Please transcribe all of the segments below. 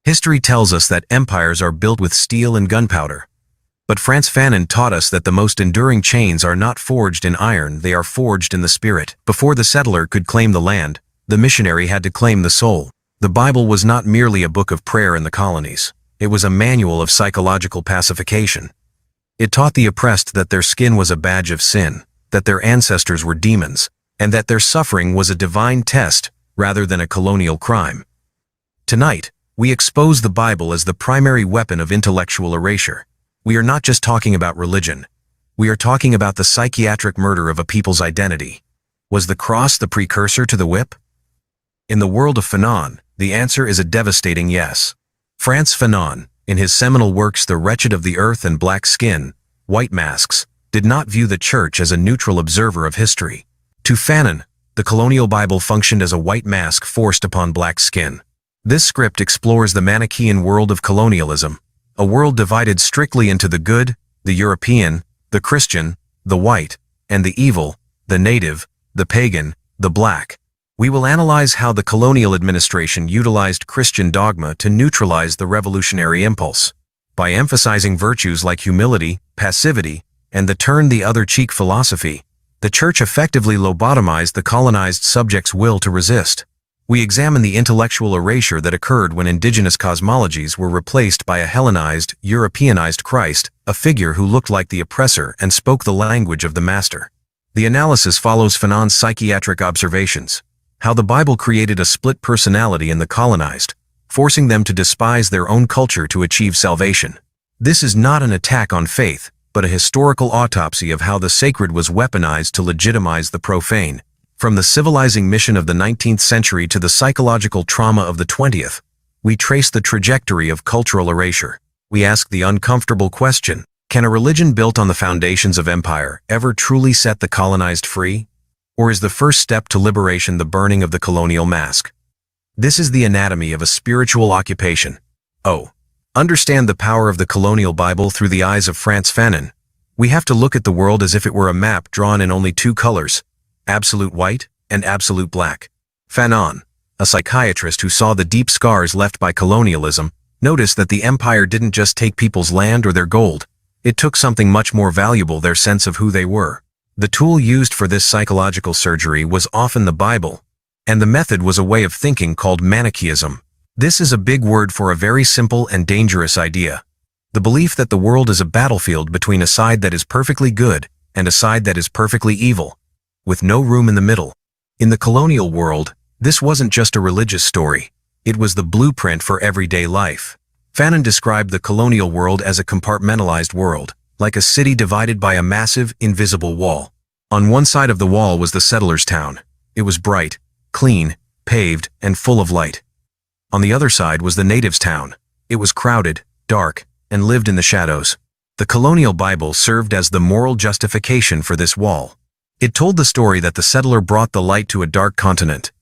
History tells us that empires are built with steel and gunpowder. But Frantz Fanon taught us that the most enduring chains are not forged in iron, they are forged in the spirit. Before the settler could claim the land, the missionary had to claim the soul. The Bible was not merely a book of prayer in the colonies. It was a manual of psychological pacification. It taught the oppressed that their skin was a badge of sin, that their ancestors were demons, and that their suffering was a divine test rather than a colonial crime. Tonight, we expose the Bible as the primary weapon of intellectual erasure. We are not just talking about religion. We are talking about the psychiatric murder of a people's identity. Was the cross the precursor to the whip? In the world of Fanon, the answer is a devastating yes. Frantz Fanon, in his seminal works The Wretched of the Earth and Black Skin, White Masks, did not view the church as a neutral observer of history. To Fanon, the colonial Bible functioned as a white mask forced upon black skin. This script explores the Manichaean world of colonialism, a world divided strictly into the good, the European, the Christian, the white, and the evil, the native, the pagan, the black. We will analyze how the colonial administration utilized Christian dogma to neutralize the revolutionary impulse. By emphasizing virtues like humility, passivity, and the turn-the-other-cheek philosophy, the church effectively lobotomized the colonized subjects' will to resist. We examine the intellectual erasure that occurred when indigenous cosmologies were replaced by a Hellenized, Europeanized Christ, a figure who looked like the oppressor and spoke the language of the master. The analysis follows Fanon's psychiatric observations, how the Bible created a split personality in the colonized, forcing them to despise their own culture to achieve salvation. This is not an attack on faith, but a historical autopsy of how the sacred was weaponized to legitimize the profane. From the civilizing mission of the 19th century to the psychological trauma of the 20th, we trace the trajectory of cultural erasure. We ask the uncomfortable question, can a religion built on the foundations of empire ever truly set the colonized free? Or is the first step to liberation the burning of the colonial mask? This is the anatomy of a spiritual occupation. Understand the power of the colonial Bible through the eyes of Frantz Fanon. We have to look at the world as if it were a map drawn in only two colors, absolute white and absolute black. Fanon, a psychiatrist who saw the deep scars left by colonialism, noticed that the empire didn't just take people's land or their gold. It took something much more valuable, their sense of who they were. The tool used for this psychological surgery was often the Bible, and the method was a way of thinking called Manichaeism. This is a big word for a very simple and dangerous idea. The belief that the world is a battlefield between a side that is perfectly good and a side that is perfectly evil, with no room in the middle. In the colonial world, this wasn't just a religious story. It was the blueprint for everyday life. Fanon described the colonial world as a compartmentalized world, like a city divided by a massive, invisible wall. On one side of the wall was the settler's town. It was bright, clean, paved, and full of light. On the other side was the native's town. It was crowded, dark, and lived in the shadows. The colonial Bible served as the moral justification for this wall. It told the story that the settler brought the light to a dark continent.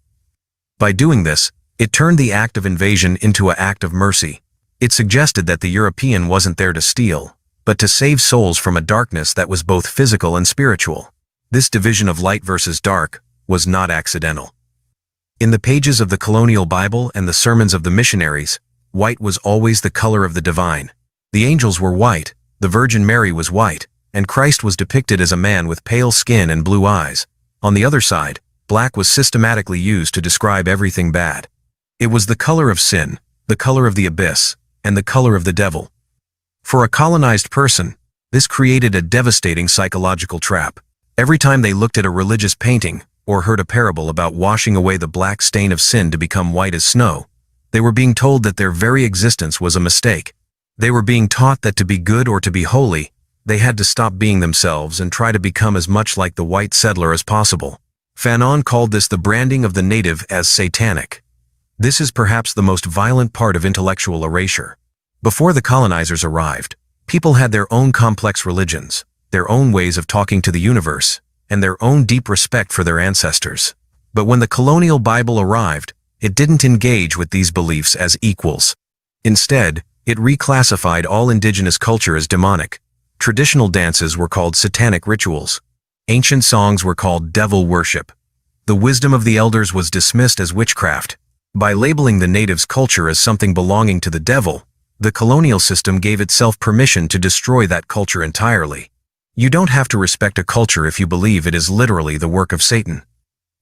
By doing this, it turned the act of invasion into an act of mercy. It suggested that the European wasn't there to steal, but to save souls from a darkness that was both physical and spiritual. This division of light versus dark was not accidental. In the pages of the colonial Bible and the sermons of the missionaries, white was always the color of the divine. The angels were white, the Virgin Mary was white, and Christ was depicted as a man with pale skin and blue eyes. On the other side, black was systematically used to describe everything bad. It was the color of sin, the color of the abyss, and the color of the devil. For a colonized person, this created a devastating psychological trap. Every time they looked at a religious painting or heard a parable about washing away the black stain of sin to become white as snow, they were being told that their very existence was a mistake. They were being taught that to be good or to be holy, they had to stop being themselves and try to become as much like the white settler as possible. Fanon called this the branding of the native as satanic. This is perhaps the most violent part of intellectual erasure. Before the colonizers arrived, people had their own complex religions, their own ways of talking to the universe, and their own deep respect for their ancestors. But when the colonial Bible arrived, it didn't engage with these beliefs as equals. Instead, it reclassified all indigenous culture as demonic. Traditional dances were called satanic rituals. Ancient songs were called devil worship. The wisdom of the elders was dismissed as witchcraft. By labeling the natives' culture as something belonging to the devil, the colonial system gave itself permission to destroy that culture entirely. You don't have to respect a culture if you believe it is literally the work of Satan.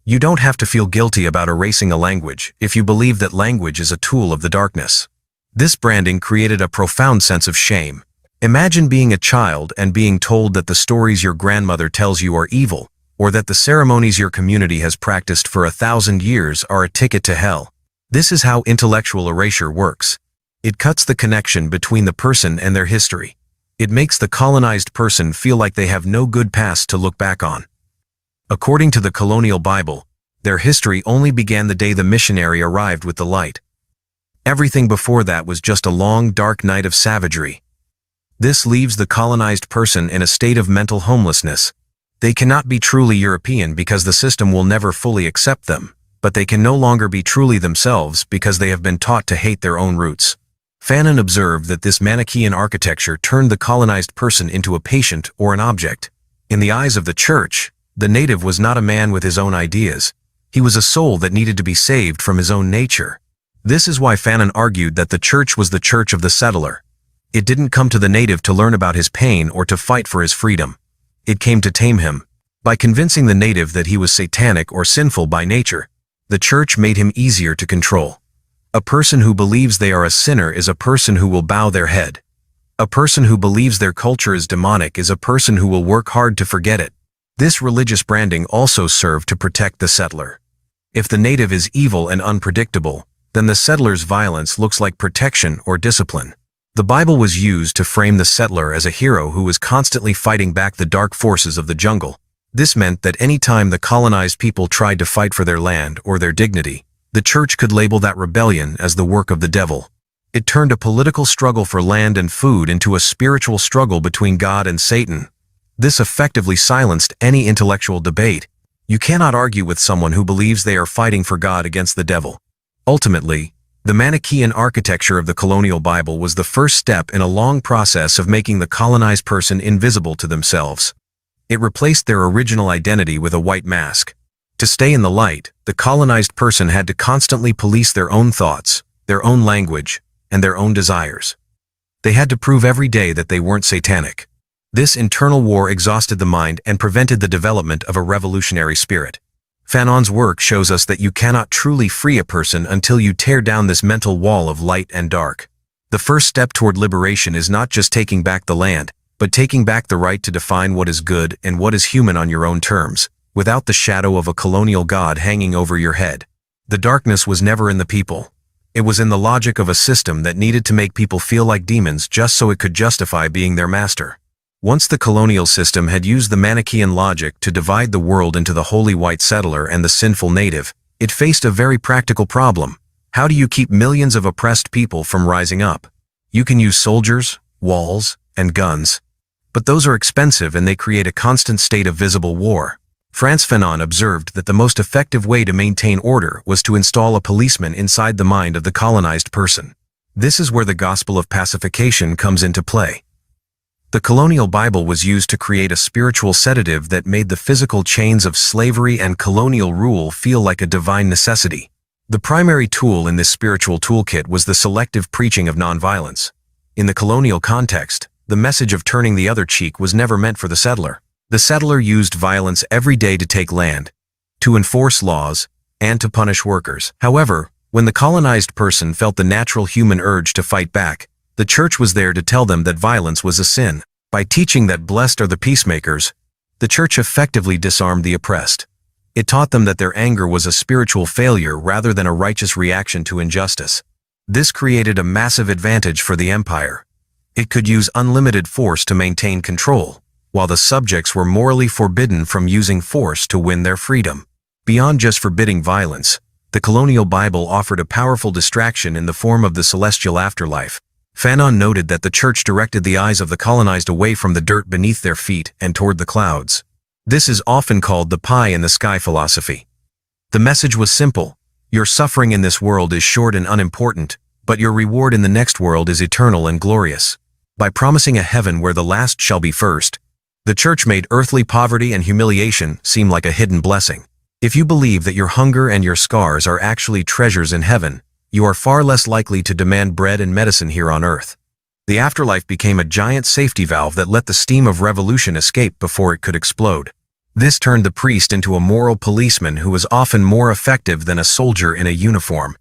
You don't have to feel guilty about erasing a language if you believe that language is a tool of the darkness. This branding created a profound sense of shame. Imagine being a child and being told that the stories your grandmother tells you are evil, or that the ceremonies your community has practiced for 1,000 years are a ticket to hell. This is how intellectual erasure works. It cuts the connection between the person and their history. It makes the colonized person feel like they have no good past to look back on. According to the colonial Bible, their history only began the day the missionary arrived with the light. Everything before that was just a long, dark night of savagery. This leaves the colonized person in a state of mental homelessness. They cannot be truly European because the system will never fully accept them, but they can no longer be truly themselves because they have been taught to hate their own roots. Fanon observed that this Manichaean architecture turned the colonized person into a patient or an object. In the eyes of the church, the native was not a man with his own ideas. He was a soul that needed to be saved from his own nature. This is why Fanon argued that the church was the church of the settler. It didn't come to the native to learn about his pain or to fight for his freedom. It came to tame him. By convincing the native that he was satanic or sinful by nature, the church made him easier to control. A person who believes they are a sinner is a person who will bow their head. A person who believes their culture is demonic is a person who will work hard to forget it. This religious branding also served to protect the settler. If the native is evil and unpredictable, then the settler's violence looks like protection or discipline. The Bible was used to frame the settler as a hero who was constantly fighting back the dark forces of the jungle. This meant that any time the colonized people tried to fight for their land or their dignity, the church could label that rebellion as the work of the devil. It turned a political struggle for land and food into a spiritual struggle between God and Satan. This effectively silenced any intellectual debate. You cannot argue with someone who believes they are fighting for God against the devil. Ultimately, the Manichaean architecture of the colonial Bible was the first step in a long process of making the colonized person invisible to themselves. It replaced their original identity with a white mask. To stay in the light, the colonized person had to constantly police their own thoughts, their own language, and their own desires. They had to prove every day that they weren't satanic. This internal war exhausted the mind and prevented the development of a revolutionary spirit. Fanon's work shows us that you cannot truly free a person until you tear down this mental wall of light and dark. The first step toward liberation is not just taking back the land, but taking back the right to define what is good and what is human on your own terms, without the shadow of a colonial god hanging over your head. The darkness was never in the people. It was in the logic of a system that needed to make people feel like demons just so it could justify being their master. Once the colonial system had used the Manichaean logic to divide the world into the holy white settler and the sinful native, it faced a very practical problem. How do you keep millions of oppressed people from rising up? You can use soldiers, walls, and guns. But those are expensive and they create a constant state of visible war. Frantz Fanon observed that the most effective way to maintain order was to install a policeman inside the mind of the colonized person. This is where the gospel of pacification comes into play. The colonial Bible was used to create a spiritual sedative that made the physical chains of slavery and colonial rule feel like a divine necessity. The primary tool in this spiritual toolkit was the selective preaching of nonviolence. In the colonial context, the message of turning the other cheek was never meant for the settler. The settler used violence every day to take land, to enforce laws, and to punish workers. However, when the colonized person felt the natural human urge to fight back, the church was there to tell them that violence was a sin. By teaching that blessed are the peacemakers, the church effectively disarmed the oppressed. It taught them that their anger was a spiritual failure rather than a righteous reaction to injustice. This created a massive advantage for the empire. It could use unlimited force to maintain control, while the subjects were morally forbidden from using force to win their freedom. Beyond just forbidding violence, the colonial Bible offered a powerful distraction in the form of the celestial afterlife. Fanon noted that the church directed the eyes of the colonized away from the dirt beneath their feet and toward the clouds. This is often called the pie in the sky philosophy. The message was simple: your suffering in this world is short and unimportant, but your reward in the next world is eternal and glorious. By promising a heaven where the last shall be first, the church made earthly poverty and humiliation seem like a hidden blessing. If you believe that your hunger and your scars are actually treasures in heaven, you are far less likely to demand bread and medicine here on earth. The afterlife became a giant safety valve that let the steam of revolution escape before it could explode. This turned the priest into a moral policeman who was often more effective than a soldier in a uniform.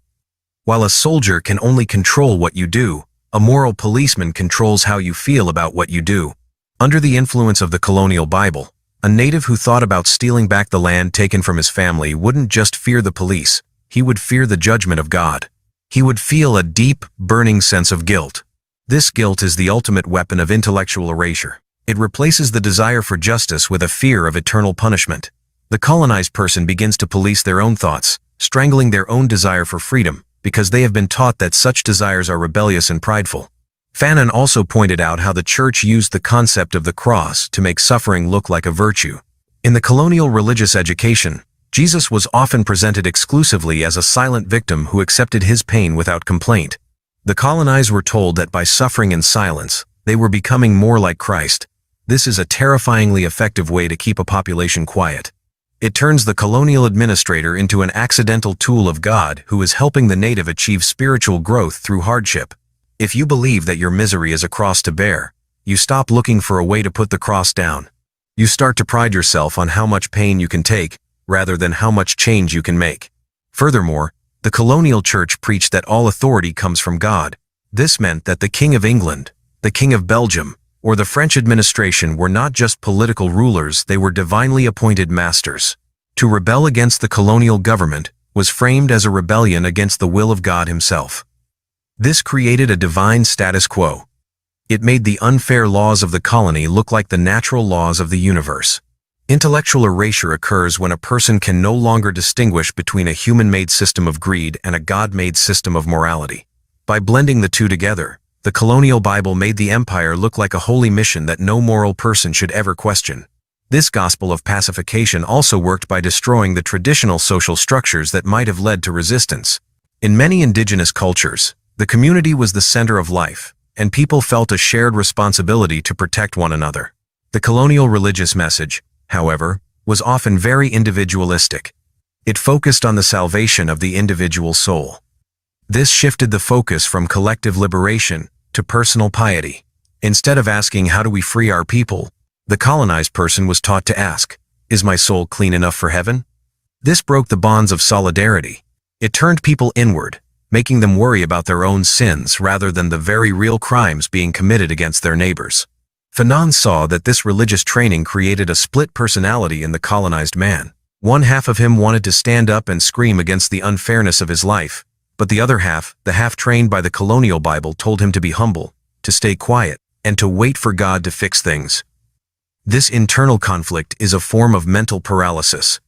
While a soldier can only control what you do, a moral policeman controls how you feel about what you do. Under the influence of the colonial Bible, a native who thought about stealing back the land taken from his family wouldn't just fear the police, he would fear the judgment of God. He would feel a deep, burning sense of guilt. This guilt is the ultimate weapon of intellectual erasure. It replaces the desire for justice with a fear of eternal punishment. The colonized person begins to police their own thoughts, strangling their own desire for freedom, because they have been taught that such desires are rebellious and prideful. Fanon also pointed out how the church used the concept of the cross to make suffering look like a virtue. In the colonial religious education, Jesus was often presented exclusively as a silent victim who accepted his pain without complaint. The colonized were told that by suffering in silence, they were becoming more like Christ. This is a terrifyingly effective way to keep a population quiet. It turns the colonial administrator into an accidental tool of God who is helping the native achieve spiritual growth through hardship. If you believe that your misery is a cross to bear, you stop looking for a way to put the cross down. You start to pride yourself on how much pain you can take, rather than how much change you can make. Furthermore, the colonial church preached that all authority comes from God. This meant that the King of England, the King of Belgium, or the French administration were not just political rulers, they were divinely appointed masters. To rebel against the colonial government was framed as a rebellion against the will of God himself. This created a divine status quo. It made the unfair laws of the colony look like the natural laws of the universe. Intellectual erasure occurs when a person can no longer distinguish between a human-made system of greed and a God-made system of morality. By blending the two together, the colonial Bible made the empire look like a holy mission that no moral person should ever question. This gospel of pacification also worked by destroying the traditional social structures that might have led to resistance. In many indigenous cultures, the community was the center of life, and people felt a shared responsibility to protect one another. The colonial religious message, however, was often very individualistic. It focused on the salvation of the individual soul. This shifted the focus from collective liberation to personal piety. Instead of asking, how do we free our people, the colonized person was taught to ask, is my soul clean enough for heaven? This broke the bonds of solidarity. It turned people inward, making them worry about their own sins rather than the very real crimes being committed against their neighbors. Fanon saw that this religious training created a split personality in the colonized man. One half of him wanted to stand up and scream against the unfairness of his life, but the other half, the half trained by the colonial Bible, told him to be humble, to stay quiet, and to wait for God to fix things. This internal conflict is a form of mental paralysis.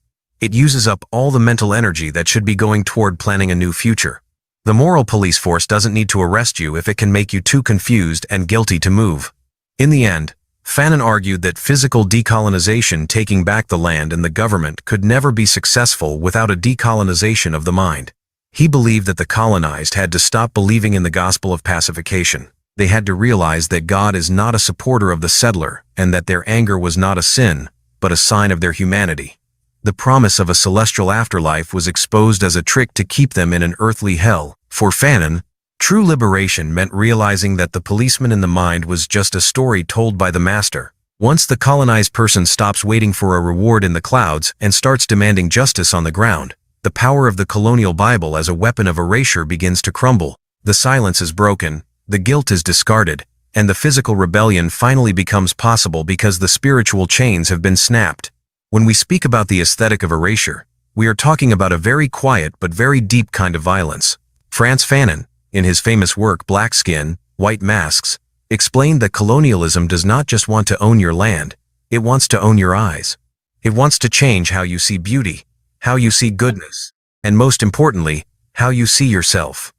It uses up all the mental energy that should be going toward planning a new future. The moral police force doesn't need to arrest you if it can make you too confused and guilty to move. In the end, Fanon argued that physical decolonization, taking back the land and the government, could never be successful without a decolonization of the mind. He believed that the colonized had to stop believing in the gospel of pacification. They had to realize that God is not a supporter of the settler and that their anger was not a sin, but a sign of their humanity. The promise of a celestial afterlife was exposed as a trick to keep them in an earthly hell. For Fanon, true liberation meant realizing that the policeman in the mind was just a story told by the master. Once the colonized person stops waiting for a reward in the clouds and starts demanding justice on the ground, the power of the colonial Bible as a weapon of erasure begins to crumble. The silence is broken, the guilt is discarded, and the physical rebellion finally becomes possible because the spiritual chains have been snapped. When we speak about the aesthetic of erasure, we are talking about a very quiet but very deep kind of violence. Frantz Fanon, in his famous work Black Skin, White Masks, explained that colonialism does not just want to own your land, it wants to own your eyes. It wants to change how you see beauty, how you see goodness, and most importantly, how you see yourself.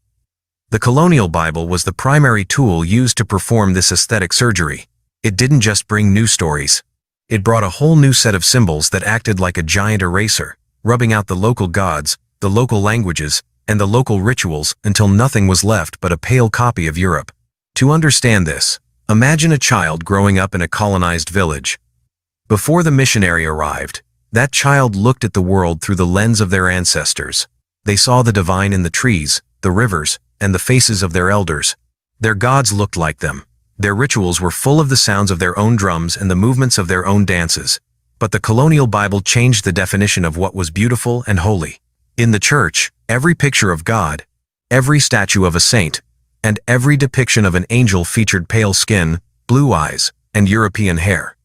The colonial Bible was the primary tool used to perform this aesthetic surgery. It didn't just bring new stories. It brought a whole new set of symbols that acted like a giant eraser, rubbing out the local gods, the local languages, and the local rituals until nothing was left but a pale copy of Europe. To understand this, imagine a child growing up in a colonized village. Before the missionary arrived, That child looked at the world through the lens of their ancestors. They saw the divine in the trees, the rivers, and the faces of their elders. Their gods looked like them. Their rituals were full of the sounds of their own drums and the movements of their own dances. But the colonial Bible changed the definition of what was beautiful and holy. In the church, every picture of God, every statue of a saint, and every depiction of an angel featured pale skin, blue eyes, and European hair.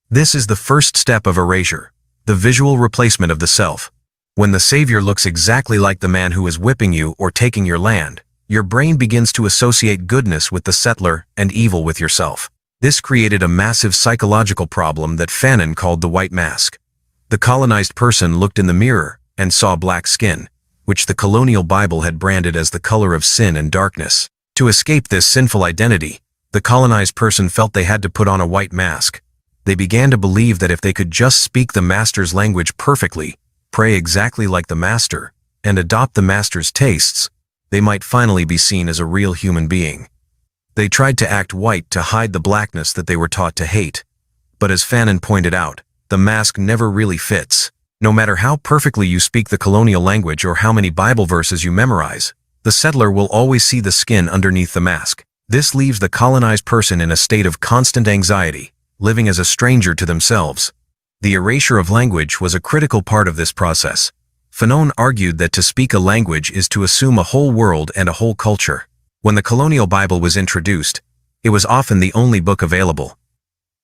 This is the first step of erasure, the visual replacement of the self. When the Savior looks exactly like the man who is whipping you or taking your land, your brain begins to associate goodness with the settler and evil with yourself. This created a massive psychological problem that Fanon called the white mask. The colonized person looked in the mirror and saw black skin, which the colonial Bible had branded as the color of sin and darkness. To escape this sinful identity, the colonized person felt they had to put on a white mask. They began to believe that if they could just speak the master's language perfectly, pray exactly like the master, and adopt the master's tastes, they might finally be seen as a real human being. They tried to act white to hide the blackness that they were taught to hate. But as Fanon pointed out, the mask never really fits. No matter how perfectly you speak the colonial language or how many Bible verses you memorize, the settler will always see the skin underneath the mask. This leaves the colonized person in a state of constant anxiety, living as a stranger to themselves. The erasure of language was a critical part of this process. Fanon argued that to speak a language is to assume a whole world and a whole culture. When the colonial Bible was introduced, it was often the only book available.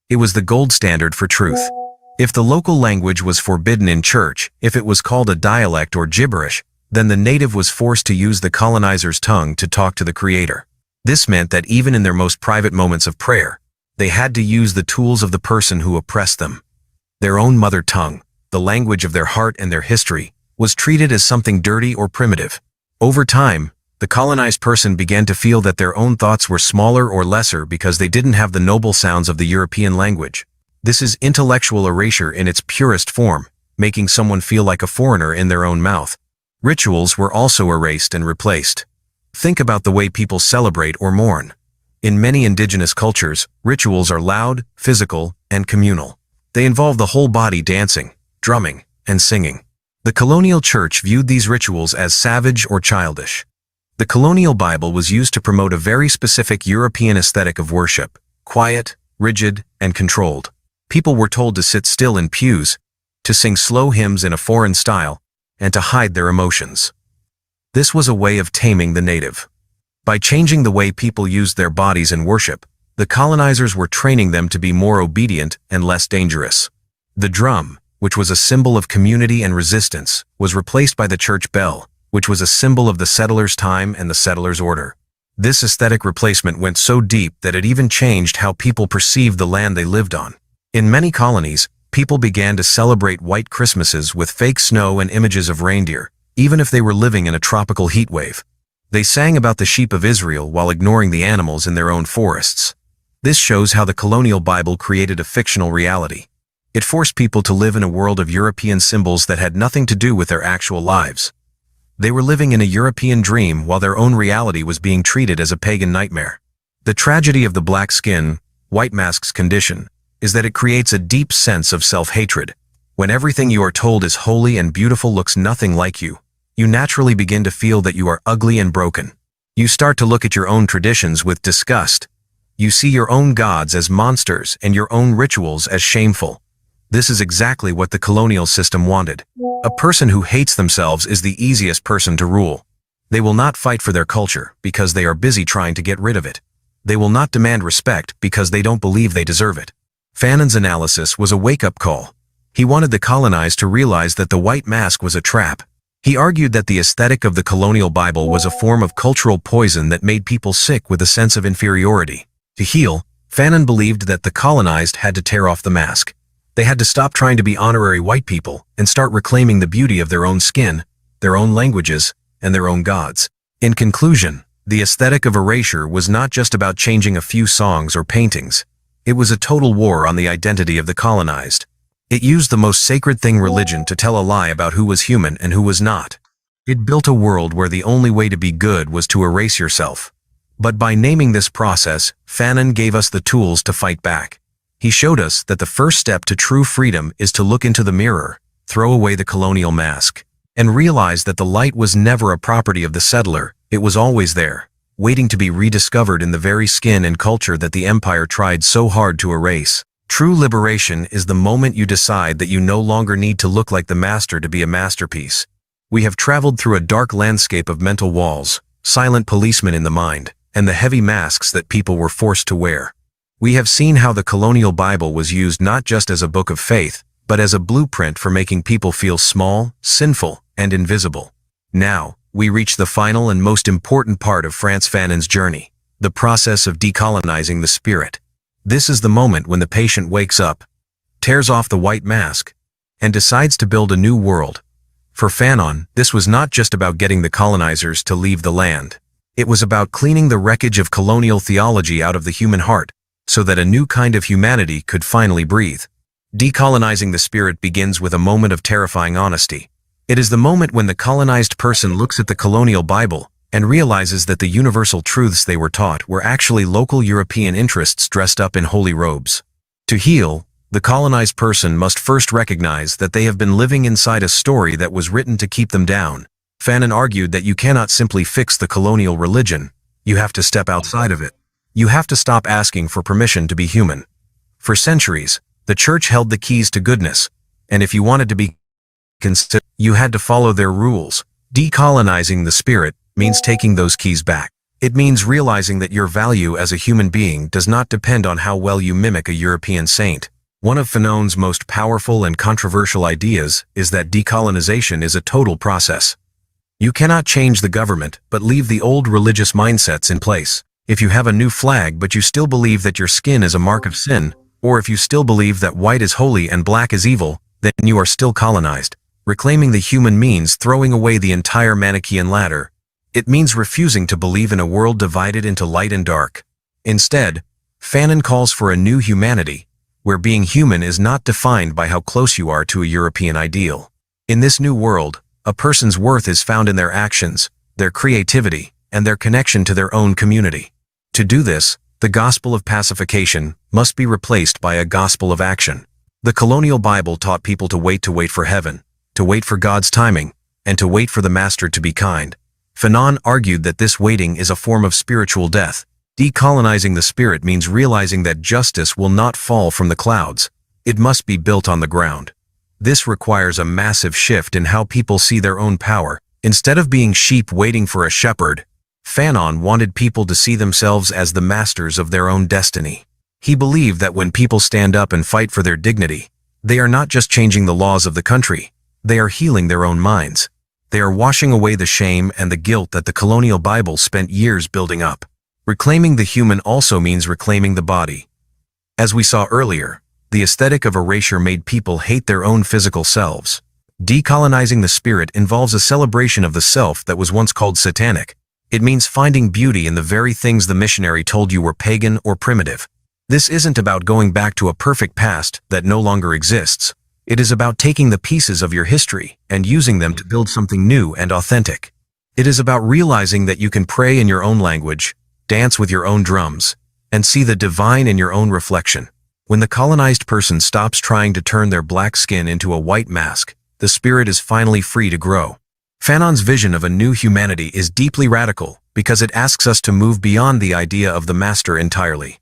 It was the gold standard for truth. If the local language was forbidden in church, if it was called a dialect or gibberish, then the native was forced to use the colonizer's tongue to talk to the Creator. This meant that even in their most private moments of prayer, they had to use the tools of the person who oppressed them. Their own mother tongue, the language of their heart and their history, was treated as something dirty or primitive. Over time, the colonized person began to feel that their own thoughts were smaller or lesser because they didn't have the noble sounds of the European language. This is intellectual erasure in its purest form, making someone feel like a foreigner in their own mouth. Rituals were also erased and replaced. Think about the way people celebrate or mourn. In many indigenous cultures, rituals are loud, physical, and communal. They involve the whole body dancing, drumming, and singing. The colonial church viewed these rituals as savage or childish. The colonial Bible was used to promote a very specific European aesthetic of worship: quiet, rigid, and controlled. People were told to sit still in pews, to sing slow hymns in a foreign style, and to hide their emotions. This was a way of taming the native. By changing the way people used their bodies in worship, the colonizers were training them to be more obedient and less dangerous. The drum, which was a symbol of community and resistance, was replaced by the church bell, which was a symbol of the settler's time and the settler's order. This aesthetic replacement went so deep that it even changed how people perceived the land they lived on. In many colonies, people began to celebrate white Christmases with fake snow and images of reindeer, even if they were living in a tropical heat wave. They sang about the sheep of Israel while ignoring the animals in their own forests. This shows how the colonial Bible created a fictional reality. It forced people to live in a world of European symbols that had nothing to do with their actual lives. They were living in a European dream while their own reality was being treated as a pagan nightmare. The tragedy of the black skin, white mask's condition, is that it creates a deep sense of self-hatred. When everything you are told is holy and beautiful looks nothing like you, you naturally begin to feel that you are ugly and broken. You start to look at your own traditions with disgust. You see your own gods as monsters and your own rituals as shameful. This is exactly what the colonial system wanted. A person who hates themselves is the easiest person to rule. They will not fight for their culture because they are busy trying to get rid of it. They will not demand respect because they don't believe they deserve it. Fanon's analysis was a wake-up call. He wanted the colonized to realize that the white mask was a trap. He argued that the aesthetic of the colonial Bible was a form of cultural poison that made people sick with a sense of inferiority. To heal, Fanon believed that the colonized had to tear off the mask. They had to stop trying to be honorary white people and start reclaiming the beauty of their own skin, their own languages, and their own gods. In conclusion, the aesthetic of erasure was not just about changing a few songs or paintings. It was a total war on the identity of the colonized. It used the most sacred thing, religion, to tell a lie about who was human and who was not. It built a world where the only way to be good was to erase yourself. But by naming this process, Fanon gave us the tools to fight back. He showed us that the first step to true freedom is to look into the mirror, throw away the colonial mask, and realize that the light was never a property of the settler. It was always there, waiting to be rediscovered in the very skin and culture that the empire tried so hard to erase. True liberation is the moment you decide that you no longer need to look like the master to be a masterpiece. We have traveled through a dark landscape of mental walls, silent policemen in the mind, and the heavy masks that people were forced to wear. We have seen how the colonial Bible was used not just as a book of faith, but as a blueprint for making people feel small, sinful, and invisible. Now, we reach the final and most important part of Frantz Fanon's journey, the process of decolonizing the spirit. This is the moment when the patient wakes up, tears off the white mask, and decides to build a new world. For Fanon, this was not just about getting the colonizers to leave the land. It was about cleaning the wreckage of colonial theology out of the human heart, so that a new kind of humanity could finally breathe. Decolonizing the spirit begins with a moment of terrifying honesty. It is the moment when the colonized person looks at the colonial Bible and realizes that the universal truths they were taught were actually local European interests dressed up in holy robes. To heal, the colonized person must first recognize that they have been living inside a story that was written to keep them down. Fanon argued that you cannot simply fix the colonial religion. You have to step outside of it. You have to stop asking for permission to be human. For centuries, the church held the keys to goodness, and if you wanted to be considered, you had to follow their rules. Decolonizing the spirit means taking those keys back. It means realizing that your value as a human being does not depend on how well you mimic a European saint. One of Fanon's most powerful and controversial ideas is that decolonization is a total process. You cannot change the government, but leave the old religious mindsets in place. If you have a new flag but you still believe that your skin is a mark of sin, or if you still believe that white is holy and black is evil, then you are still colonized. Reclaiming the human means throwing away the entire Manichaean ladder. It means refusing to believe in a world divided into light and dark. Instead, Fanon calls for a new humanity, where being human is not defined by how close you are to a European ideal. In this new world, a person's worth is found in their actions, their creativity, and their connection to their own community. To do this, the gospel of pacification must be replaced by a gospel of action. The colonial Bible taught people to wait for heaven, to wait for God's timing, and to wait for the master to be kind. Fanon argued that this waiting is a form of spiritual death. Decolonizing the spirit means realizing that justice will not fall from the clouds. It must be built on the ground. This requires a massive shift in how people see their own power. Instead of being sheep waiting for a shepherd, Fanon wanted people to see themselves as the masters of their own destiny. He believed that when people stand up and fight for their dignity, they are not just changing the laws of the country, they are healing their own minds. They are washing away the shame and the guilt that the colonial Bible spent years building up. Reclaiming the human also means reclaiming the body. As we saw earlier, the aesthetic of erasure made people hate their own physical selves. Decolonizing the spirit involves a celebration of the self that was once called satanic. It means finding beauty in the very things the missionary told you were pagan or primitive. This isn't about going back to a perfect past that no longer exists. It is about taking the pieces of your history and using them to build something new and authentic. It is about realizing that you can pray in your own language, dance with your own drums, and see the divine in your own reflection. When the colonized person stops trying to turn their black skin into a white mask, the spirit is finally free to grow. Fanon's vision of a new humanity is deeply radical because it asks us to move beyond the idea of the master entirely.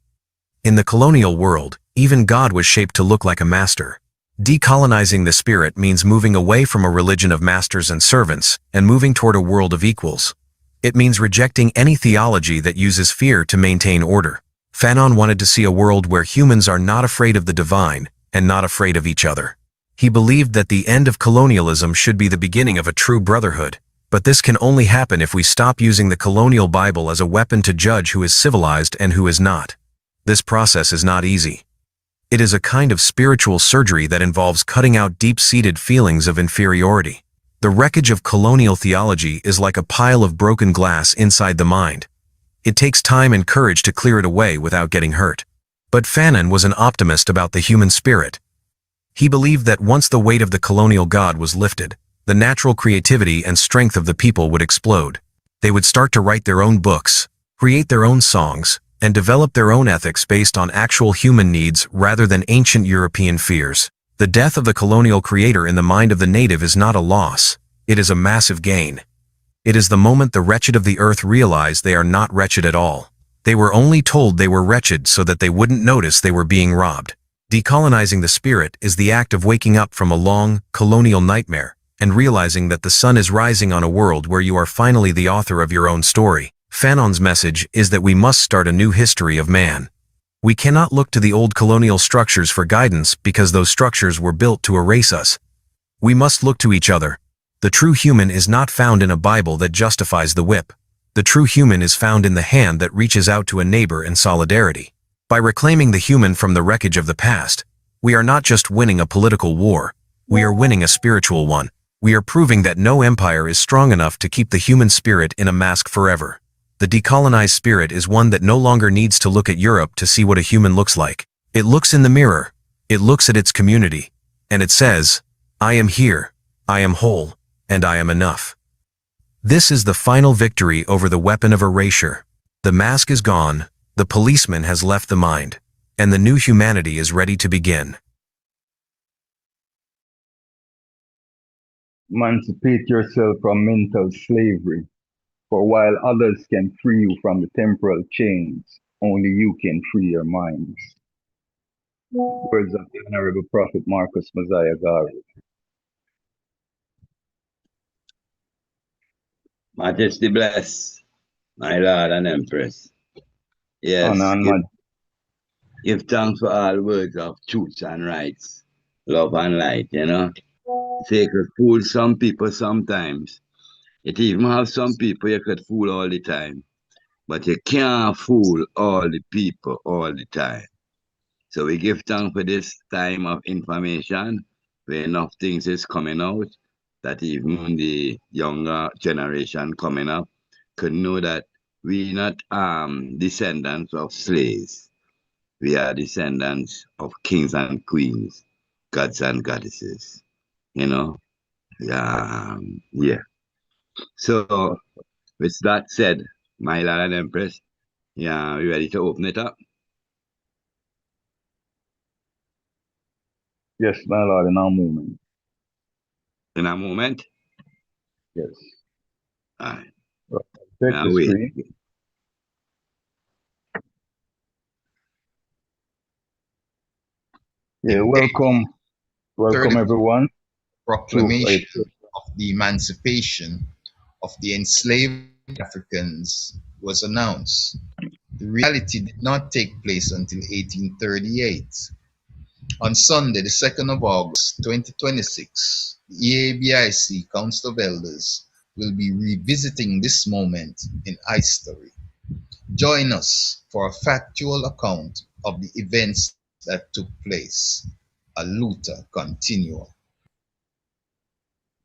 In the colonial world, even God was shaped to look like a master. Decolonizing the spirit means moving away from a religion of masters and servants and moving toward a world of equals. It means rejecting any theology that uses fear to maintain order. Fanon wanted to see a world where humans are not afraid of the divine and not afraid of each other. He believed that the end of colonialism should be the beginning of a true brotherhood, but this can only happen if we stop using the colonial Bible as a weapon to judge who is civilized and who is not. This process is not easy. It is a kind of spiritual surgery that involves cutting out deep-seated feelings of inferiority. The wreckage of colonial theology is like a pile of broken glass inside the mind. It takes time and courage to clear it away without getting hurt. But Fanon was an optimist about the human spirit. He believed that once the weight of the colonial god was lifted, the natural creativity and strength of the people would explode. They would start to write their own books, create their own songs, and develop their own ethics based on actual human needs rather than ancient European fears. The death of the colonial creator in the mind of the native is not a loss, it is a massive gain. It is the moment the wretched of the earth realize they are not wretched at all. They were only told they were wretched so that they wouldn't notice they were being robbed. Decolonizing the spirit is the act of waking up from a long, colonial nightmare and realizing that the sun is rising on a world where you are finally the author of your own story. Fanon's message is that we must start a new history of man. We cannot look to the old colonial structures for guidance because those structures were built to erase us. We must look to each other. The true human is not found in a Bible that justifies the whip. The true human is found in the hand that reaches out to a neighbor in solidarity. By reclaiming the human from the wreckage of the past, we are not just winning a political war, we are winning a spiritual one. We are proving that no empire is strong enough to keep the human spirit in a mask forever. The decolonized spirit is one that no longer needs to look at Europe to see what a human looks like. It looks in the mirror, it looks at its community, and it says, I am here, I am whole, and I am enough. This is the final victory over the weapon of erasure. The mask is gone, the policeman has left the mind, and the new humanity is ready to begin. Emancipate yourself from mental slavery, for while others can free you from the temporal chains, only you can free your minds. Words of the Honorable Prophet Marcus Mosiah Garvey. Majesty bless, my Lord and Empress. Honor Yes, and give thanks for all words of truth and rights, love and light, you know. Say you could fool some people sometimes. It even have some people you could fool all the time. But you can't fool all the people all the time. So we give thanks for this time of information, where enough things is coming out, that even the younger generation coming up could know that we not descendants of slaves. We are descendants of kings and queens, gods and goddesses. You know? Yeah. So with that said, my Lord and Empress, yeah, we ready to open it up? Yes, my Lord, in our moment. In a moment? Yes. All right. Check Now the wait. screen. Yeah, welcome everyone. Proclamation of the emancipation of the enslaved Africans was announced. The reality did not take place until 1838. On Sunday, the 2nd of August, 2026, the EABIC Council of Elders will be revisiting this moment in history. Join us for a factual account of the events that took place. A Luther continua.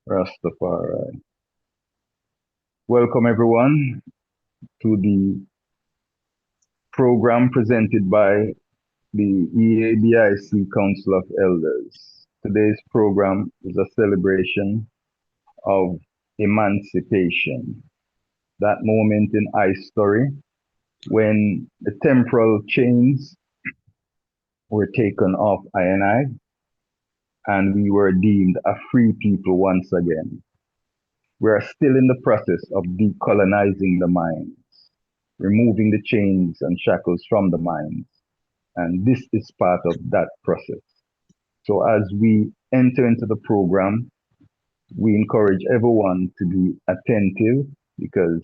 Rastafari. Welcome everyone to the program presented by the EABIC Council of Elders. Today's program is a celebration of emancipation, that moment in history when the temporal chains were taken off I, and we were deemed a free people once again. We are still in the process of decolonizing the minds, removing the chains and shackles from the minds, and this is part of that process. So as we enter into the program, we encourage everyone to be attentive because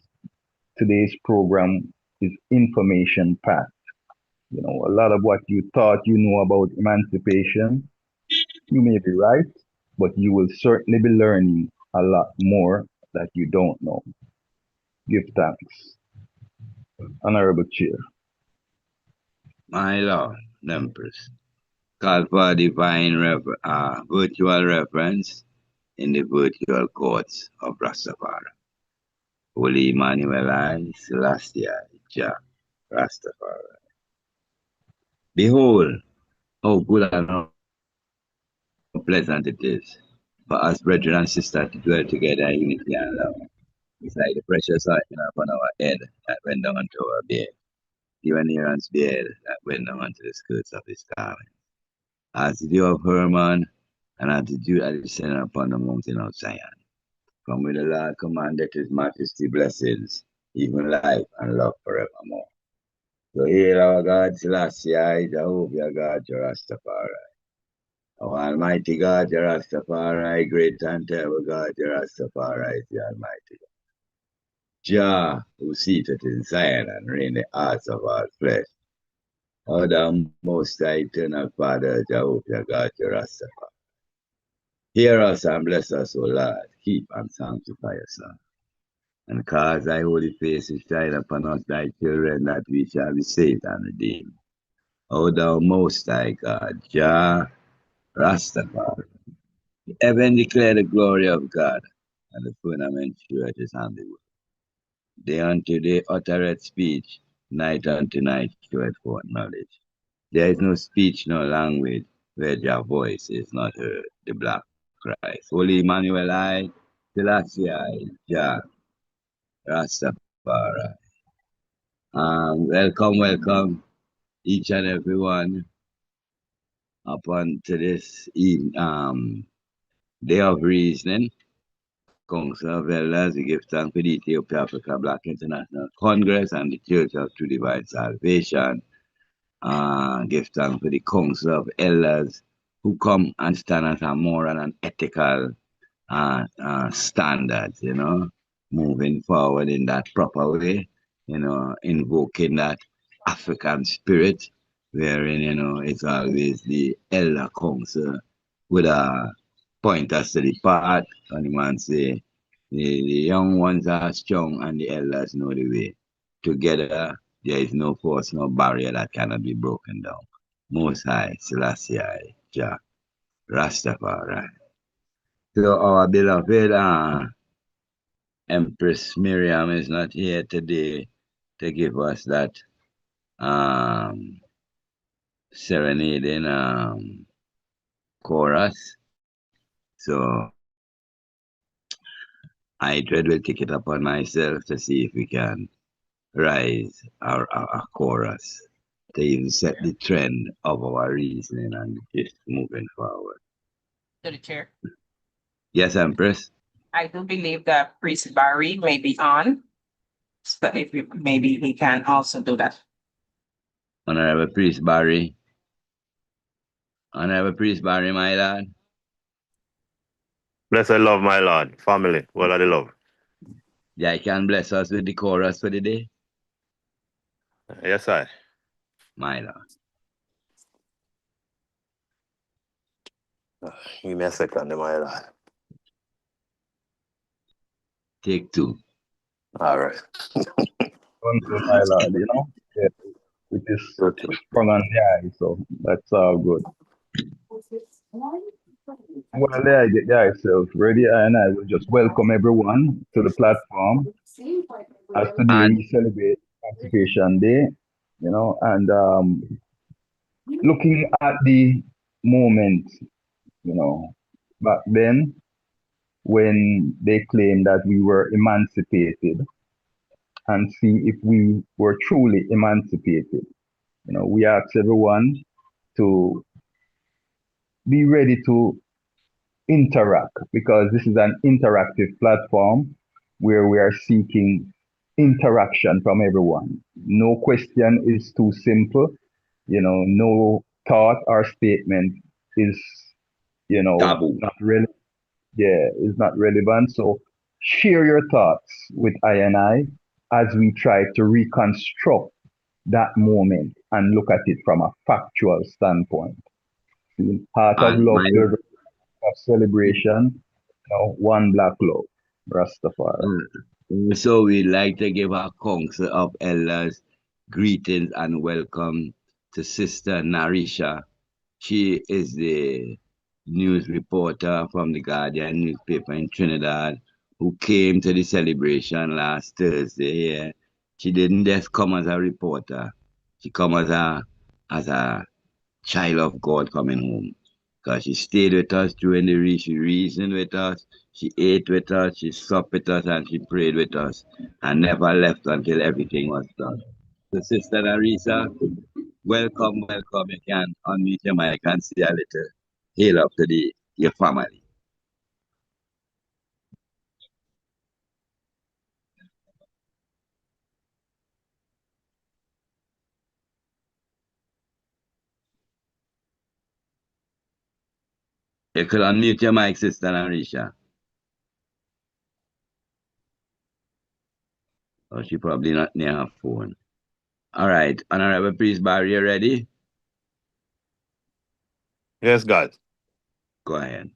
today's program is information packed. You know, a lot of what you thought you know about emancipation, you may be right, but you will certainly be learning a lot more that you don't know. Give thanks. Honorable Chair. My Lord, Empress. Call for divine virtual reference in the virtual courts of Rastafari. Holy Emmanuel I, Celestia, Jah, Rastafari. Behold, how good and how pleasant it is for us, brethren and sisters, to dwell together in unity and love. It's like the precious oil upon our head that went down to our beard. even Aaron's beard that went down unto the skirts of his garment. As the dew of Hermon, and as the dew that descended upon the mountain of Zion. From where the Lord commanded his majesty blessings, even life and love forevermore. So hail our God, Selassie, Jehovah God, Rastafari. Our Almighty God, Rastafari, great and terrible God, Rastafari is the Almighty God. Jah, who seated in Zion and reigned the hearts of all flesh. O thou most high eternal Father, Jehovah God, Rastafari. Hear us and bless us, O Lord. Keep and sanctify us, Lord. And cause thy holy face to shine upon us, thy children, that we shall be saved and redeemed. O thou most high God, Jah, Rastafari. Heaven declare the glory of God, and the firmament sheweth his handiwork. Day unto day uttereth speech, night unto night sheweth forth knowledge. There is no speech, no language, where your voice is not heard, the black Christ. Holy Emmanuel, I, Selassie, I, Jah, Rastafari. Welcome, each and everyone, upon to this day of reasoning. Council of Elders, we give thanks for the Ethiopia Africa Black International Congress and the Church of True Divine Salvation. Give thanks for the Council of Elders who come and stand as a moral and ethical standards, moving forward in that proper way, invoking that African spirit, wherein, it's always the elder council with a point us to the path, and the man say, the young ones are strong and the elders know the way. Together, there is no force, no barrier that cannot be broken down. Most High, Selassie, Jah, Rastafari. So our beloved Empress Miriam is not here today to give us that serenading chorus. So I dread will take it upon myself to see if we can rise our chorus to even set the trend of our reasoning and just moving forward. To the chair. Yes, Empress. I do believe that Priest Barry may be on. So if maybe he can also do that. Honorable Priest Barry. Honorable Priest Barry, my lord. Bless I love my Lord, family, well of the love. Yeah, you can bless us with the chorus for the day. Yes, I. My lord. Give me a second, my Lord. Take two. All right. Unto my Lord, yeah, it is strong on the eye, so that's all good. Well, there I get yourself ready, and I will just welcome everyone to the platform. As today And we celebrate Emancipation Day, and looking at the moment, back then when they claimed that we were emancipated, and see if we were truly emancipated. We ask everyone to be ready to interact, because this is an interactive platform where we are seeking interaction from everyone. No question is too simple. No thought or statement is, taboo. not really, yeah, is not relevant. So share your thoughts with I and I as we try to reconstruct that moment and look at it from a factual standpoint. Heart of And love, my of celebration, one black love, Rastafari. so we'd like to give our council of elders greetings and welcome to Sister Narisha. She is the news reporter from the Guardian newspaper in Trinidad who came to the celebration last Thursday here. She didn't just come as a reporter. She come as a child of God coming home. Because she stayed with us during the week, she reasoned with us, she ate with us, she supped with us, and she prayed with us, and never left until everything was done. So, Sister Narisa, welcome, welcome. You can unmute your mic and say a little hail up to your family. You could unmute your mic, Sister Narisha. Oh, she probably not near her phone. All right, Honorable Priest Barry, you ready? Yes, God. Go ahead.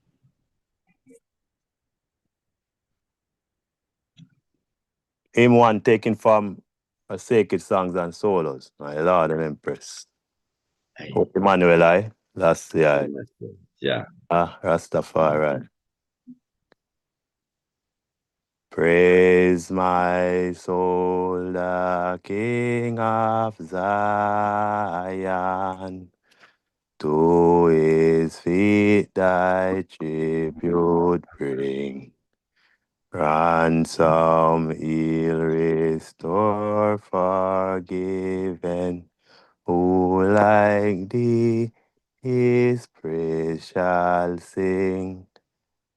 Him one taken from a sacred songs and solos. My Lord and Empress. Hey, Emmanuel, I. That's the I. yeah. Rastafari. Praise my soul, the King of Zion. To his feet thy tribute bring. Ransom he'll restore, forgiven. Who like thee his praise shall sing.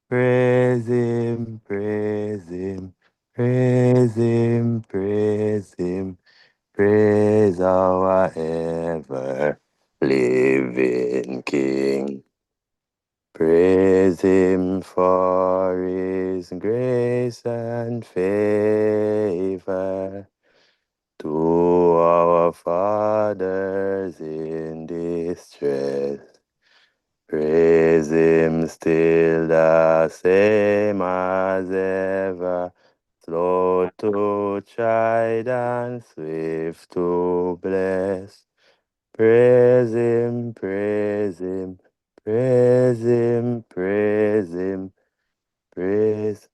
Praise him, praise him, praise him, praise him, praise our ever living King. Praise him for his grace and favor to our fathers in distress. Praise him still the same as ever, slow to chide and swift to bless. Praise him, praise him, praise him, praise him, praise,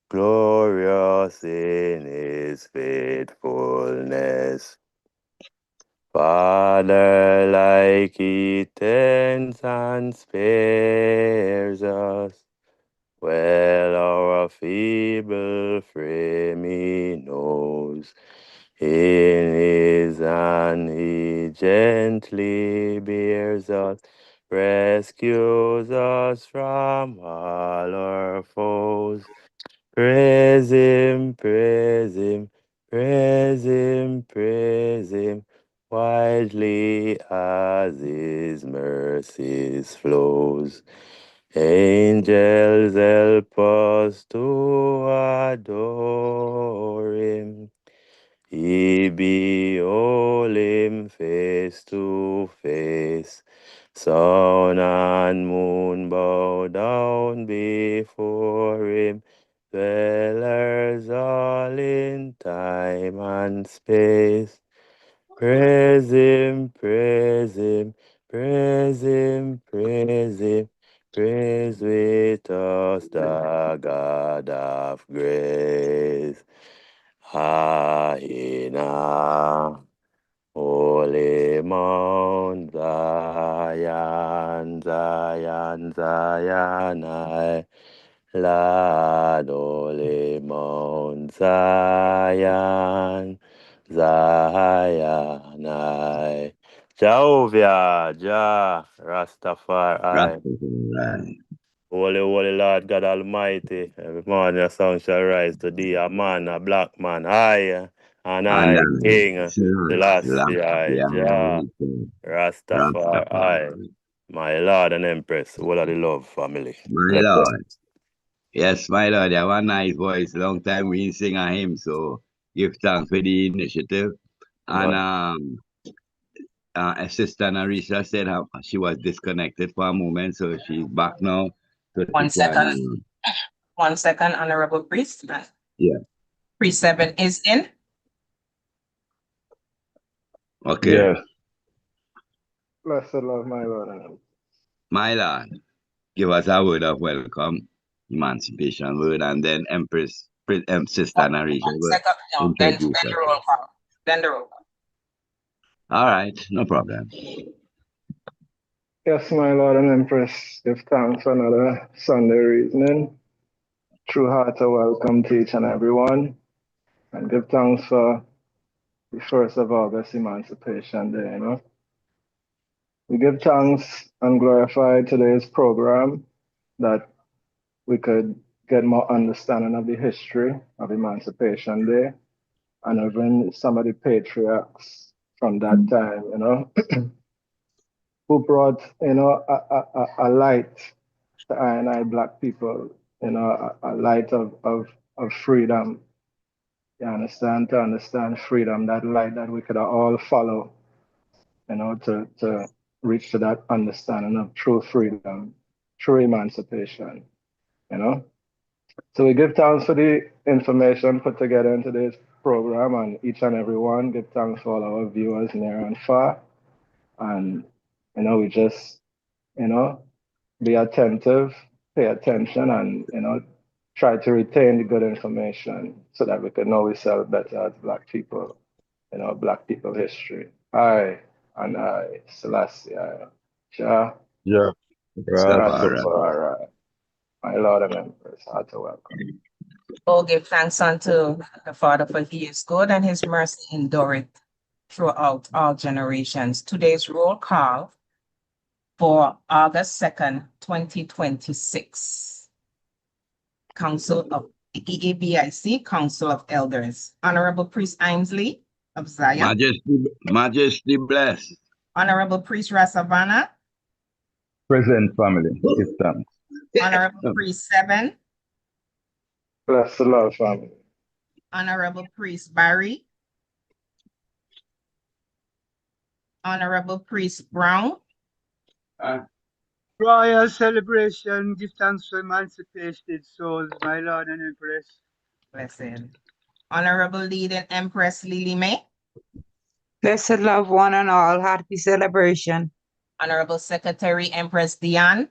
glorious in his faithfulness. Father, like he tends and spares us, well our feeble frame he knows. In his hand he gently bears us, rescues us from all our foes. Praise him, praise him, praise him, praise him, widely as his mercies flows. Angels help us to adore him. He behold him face to face. Sun and moon bow down before him. Dwellers all in time and space. Praise him, praise him, praise him, praise him. Praise with us the God of grace. Haina, Holy Mount Zion, Zion, Zion, I, Lord, Holy Mount Zion, Zion, I. Jehovah, Jah, Rastafari. Right. Holy, holy Lord God Almighty, every morning the sun shall rise to thee, a man, a black man, I, and And I, King, the last, last, I, yeah, Jah, Rastafari, Rastafari. my Lord and Empress, all of the love family. My Lord. Yes, my Lord, you have a nice voice. Long time we didn't sing a hymn, so give thanks for the initiative. And Sister Narisha said she was disconnected for a moment, so she's back now. So she One can, second. 1 second, Honorable Priest. yeah, Priest 7 is in. okay. Yes. Blessed love, my Lord. My Lord, give us a word of welcome, emancipation word, and then Sister Narisha One will second. No, then introduce the us. roll call. Then the roll call. All right, no problem. Yes, my Lord and Empress, give thanks for another Sunday evening. True heart of welcome to each and everyone. And give thanks for the 1st of August, Emancipation Day, you know. We give thanks and glorify today's program that we could get more understanding of the history of Emancipation Day and even some of the patriarchs from that time, you know, who brought, you know, a light to I and I black people, you know, a light of freedom. You understand? To understand freedom, that light that we could all follow, you know, to reach to that understanding of true freedom, true emancipation, you know. So we give thanks for the information put together in today's program and each and every one. Give thanks for all our viewers near and far. And, you know, we just, you know, be attentive, pay attention, and, you know, try to retain the good information so that we can know ourselves better as Black people, you know, Black people history. And I, Selassie, Jah, Yeah. Rastafari. my Lord and Empress, heart to welcome. Oh, give thanks unto the Father, for he is good and his mercy endureth throughout all generations. Today's roll call for August 2nd, 2026. Council of EABIC, Council of Elders. Honorable Priest Ainsley of Zion. Majesty bless. Honorable Priest Rasavana. Present family. Give thanks. Honorable Priest Seven. Bless the Lord, family. Honorable Priest Barry. Honorable Priest Brown. Royal celebration, give thanks for emancipated souls, my Lord and Empress. Blessed. Honorable Leading Empress Lily May. Blessed love, one and all. Happy celebration. Honorable Secretary Empress Diane.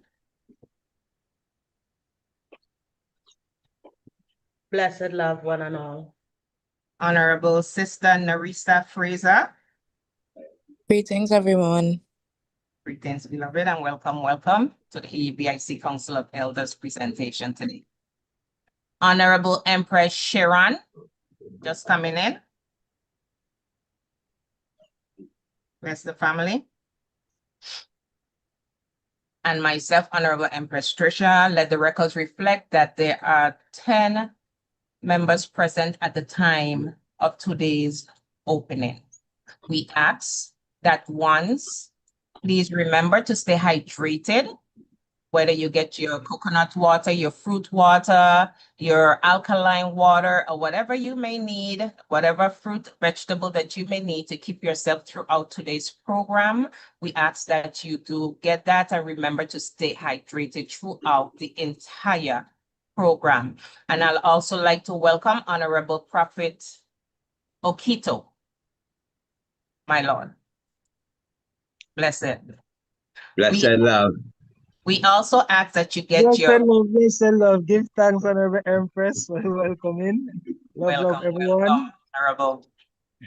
Blessed love, one and all. Honorable Sister Narisa Fraser. Greetings, everyone. Greetings, beloved, and welcome to the EBIC Council of Elders presentation today. Honorable Empress Sharon, just coming in. Bless the family. And myself, Honorable Empress Tricia. Let the records reflect that there are 10 members present at the time of today's opening. We ask that once, please remember to stay hydrated, whether you get your coconut water, your fruit water, your alkaline water, or whatever you may need, whatever fruit, vegetable that you may need to keep yourself throughout today's program. We ask that you do get that and remember to stay hydrated throughout the entire program. And I'll also like to welcome Honorable Prophet Okito, my Lord. Blessed. Blessed love. We also ask that you get your Blessed love. Give thanks, Honorable Empress. Welcome in. Love everyone. welcome, Honorable.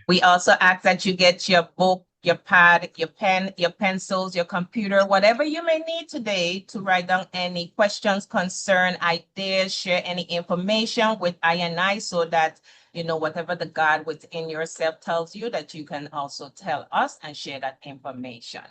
We also ask that you get your book, your pad, your pen, your pencils, your computer, whatever you may need today to write down any questions, concern, ideas, share any information with I so that, you know, whatever the God within yourself tells you, that you can also tell us and share that information.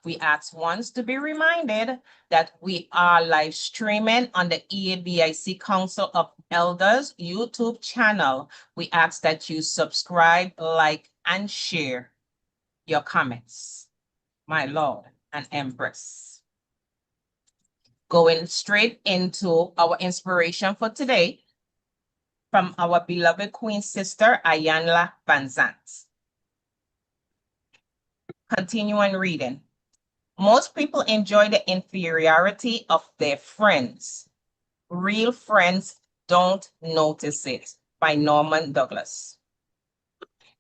We ask once to be reminded that we are live streaming on the EABIC Council of Elders YouTube channel. We ask that you subscribe, like, and share your comments, my Lord and Empress. Going straight into our inspiration for today from our beloved Queen Sister, Ayanla Van Zant. Continuing reading. Most people enjoy the inferiority of their friends. Real friends don't notice it, by Norman Douglas.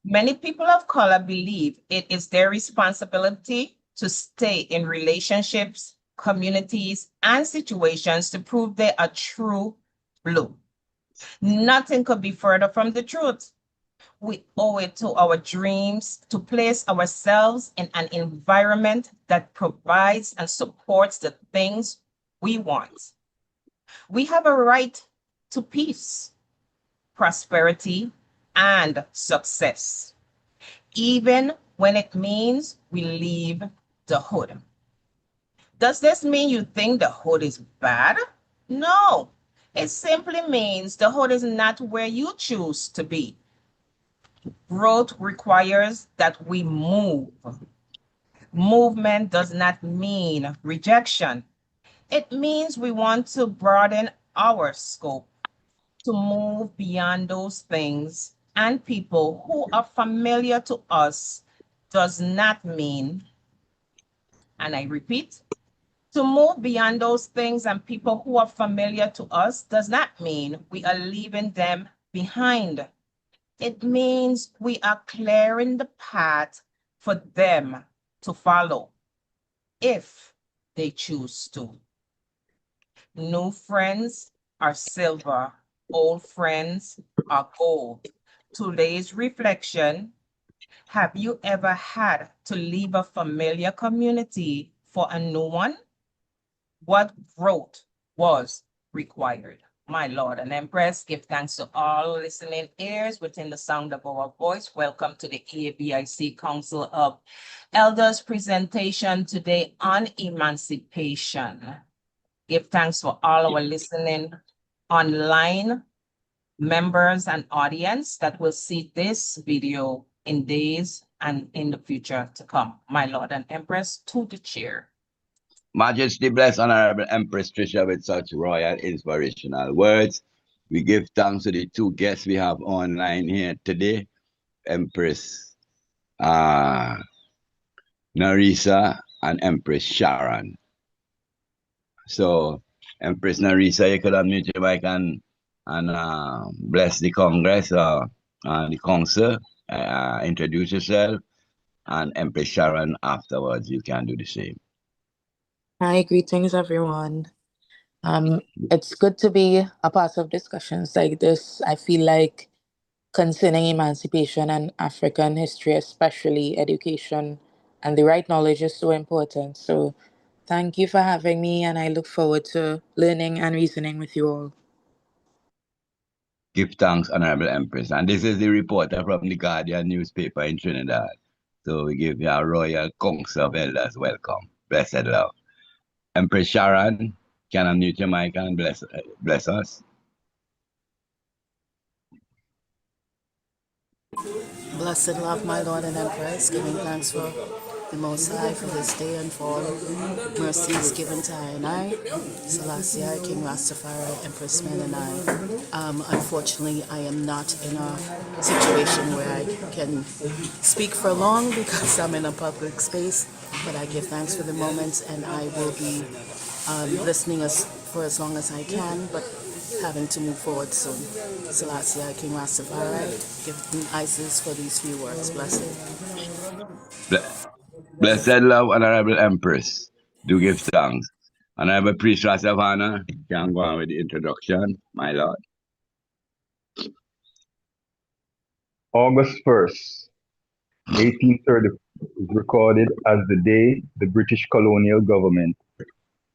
Many people of color believe it is their responsibility to stay in relationships, communities, and situations to prove they are true blue. Nothing could be further from the truth. We owe it to our dreams to place ourselves in an environment that provides and supports the things we want. We have a right to peace, prosperity, and success. even when it means we leave the hood. Does this mean you think the hood is bad? No, it simply means the hood is not where you choose to be. Growth requires that we move. Movement does not mean rejection. It means we want to broaden our scope, to move beyond those things and people who are familiar to us does not mean, and I repeat, to move beyond those things and people who are familiar to us does not mean we are leaving them behind. It means we are clearing the path for them to follow if they choose to. New friends are silver, old friends are gold. Today's reflection, have you ever had to leave a familiar community for a new one? What growth was required? My Lord and Empress, give thanks to all listening ears within the sound of our voice. Welcome to the ABIC Council of Elders presentation today on emancipation. Give thanks for all our listening online members and audience that will see this video in days and in the future to come. My Lord and Empress, to the chair. Majesty bless Honorable Empress Trisha with such royal inspirational words. We give thanks to the two guests we have online here today, Empress Narisa and Empress Sharon. So, Empress Narisa, you could unmute your mic and bless the Congress or the Council. Introduce yourself, and Empress Sharon afterwards. You can do the same. Hi, greetings everyone. It's good to be a part of discussions like this. I feel like concerning emancipation and African history, especially education and the right knowledge is so important. So thank you for having me, and I look forward to learning and reasoning with you all. Give thanks, Honorable Empress. And this is the reporter from the Guardian newspaper in Trinidad. So we give you a royal council of elders welcome. Blessed love. Empress Sharon, can unmute your mic and bless us. Blessed love, my Lord and Empress, giving thanks for the Most High for this day and for all mercies given to I and I, Selassie, King Rastafari, Empress Men and I. Unfortunately, I am not in a situation where I can speak for long because I'm in a public space, but I give thanks for the moment and I will be listening for as long as I can, but having to move forward soon. Selassie, King Rastafari, give me Isis for these few words. Blessed. Blessed love, Honorable Empress. Do give thanks. Honorable Priest Rasavana, can go on with the introduction, my lord. August 1st, 1830 is recorded as the day the British colonial government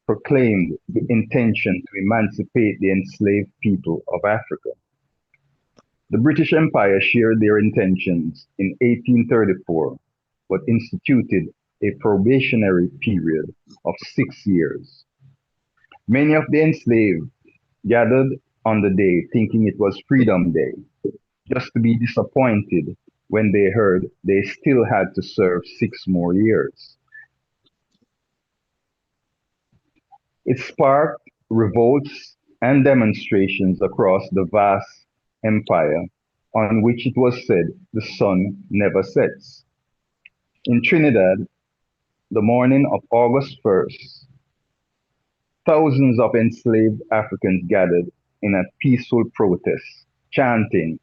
proclaimed the intention to emancipate the enslaved people of Africa. The British Empire shared their intentions in 1834, but instituted a probationary period of 6 years. Many of the enslaved gathered on the day thinking it was Freedom Day, just to be disappointed when they heard they still had to serve 6 more years. It sparked revolts and demonstrations across the vast empire on which it was said the sun never sets. In Trinidad, the morning of August 1st, thousands of enslaved Africans gathered in a peaceful protest, chanting,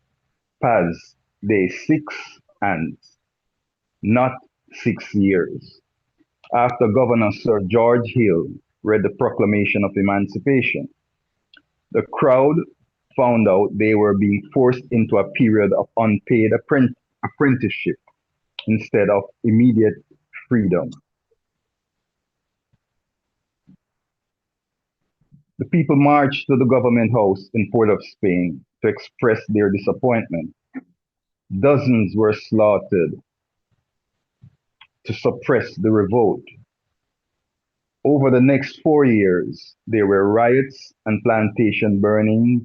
Paz de 6 Ans, not 6 years, after Governor Sir George Hill read the Proclamation of Emancipation. The crowd found out they were being forced into a period of unpaid apprenticeship instead of immediate freedom. The people marched to the government house in Port of Spain to express their disappointment. Dozens were slaughtered to suppress the revolt. Over the next 4 years, there were riots and plantation burnings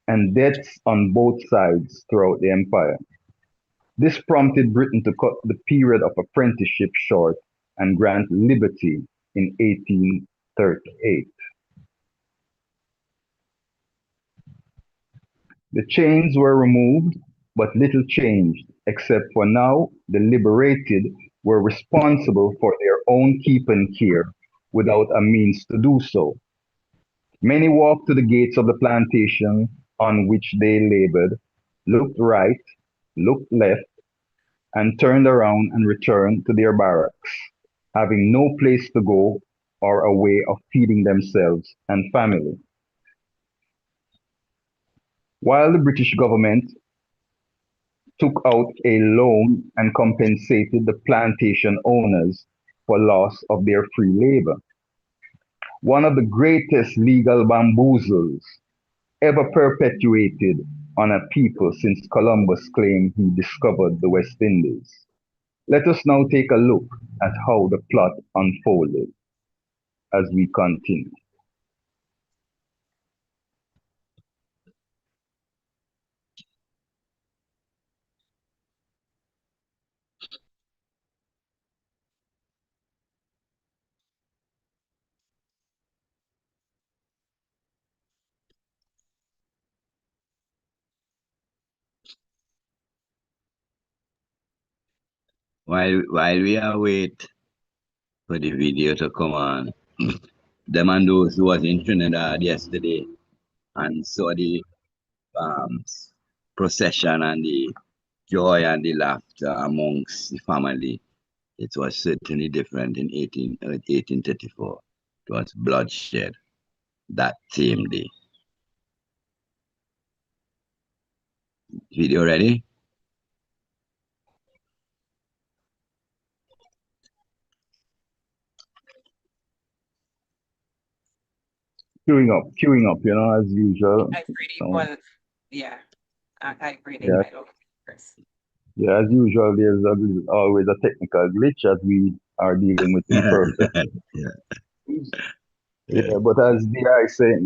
and deaths on both sides throughout the empire. This prompted Britain to cut the period of apprenticeship short and grant liberty in 1838. The chains were removed, but little changed, except for now the liberated were responsible for their own keep and care without a means to do so. Many walked to the gates of the plantation on which they labored, looked right, looked left, and turned around and returned to their barracks, having no place to go or a way of feeding themselves and family. While the British government took out a loan and compensated the plantation owners for loss of their free labor. One of the greatest legal bamboozles ever perpetuated on a people since Columbus claimed he discovered the West Indies. Let us now take a look at how the plot unfolded as we continue. While we await for the video to come on, them and those who was in Trinidad yesterday and saw the um, procession and the joy and the laughter amongst the family, it was certainly different in 1834. It was bloodshed that same day. Video ready? Queuing up, as usual. I agree. So, One, yeah, I agree. They yeah, might all first. yeah, as usual, there's always a technical glitch as we are dealing with imperfect. Yeah. Yeah, but as DI said,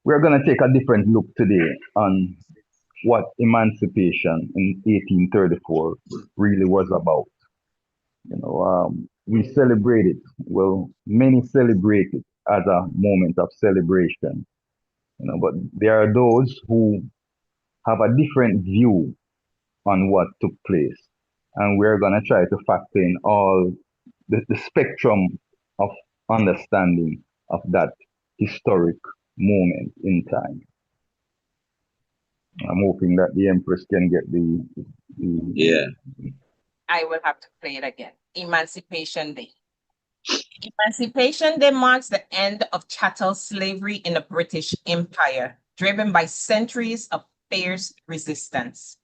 we're going to take a different look today on what emancipation in 1834 really was about. We celebrate it. Well, many celebrate it as a moment of celebration, but there are those who have a different view on what took place. And we're going to try to factor in all the spectrum of understanding of that historic moment in time. I'm hoping that the Empress can get the Yeah. I will have to play it again. Emancipation Day. Emancipation Day marks the end of chattel slavery in the British Empire, driven by centuries of fierce resistance.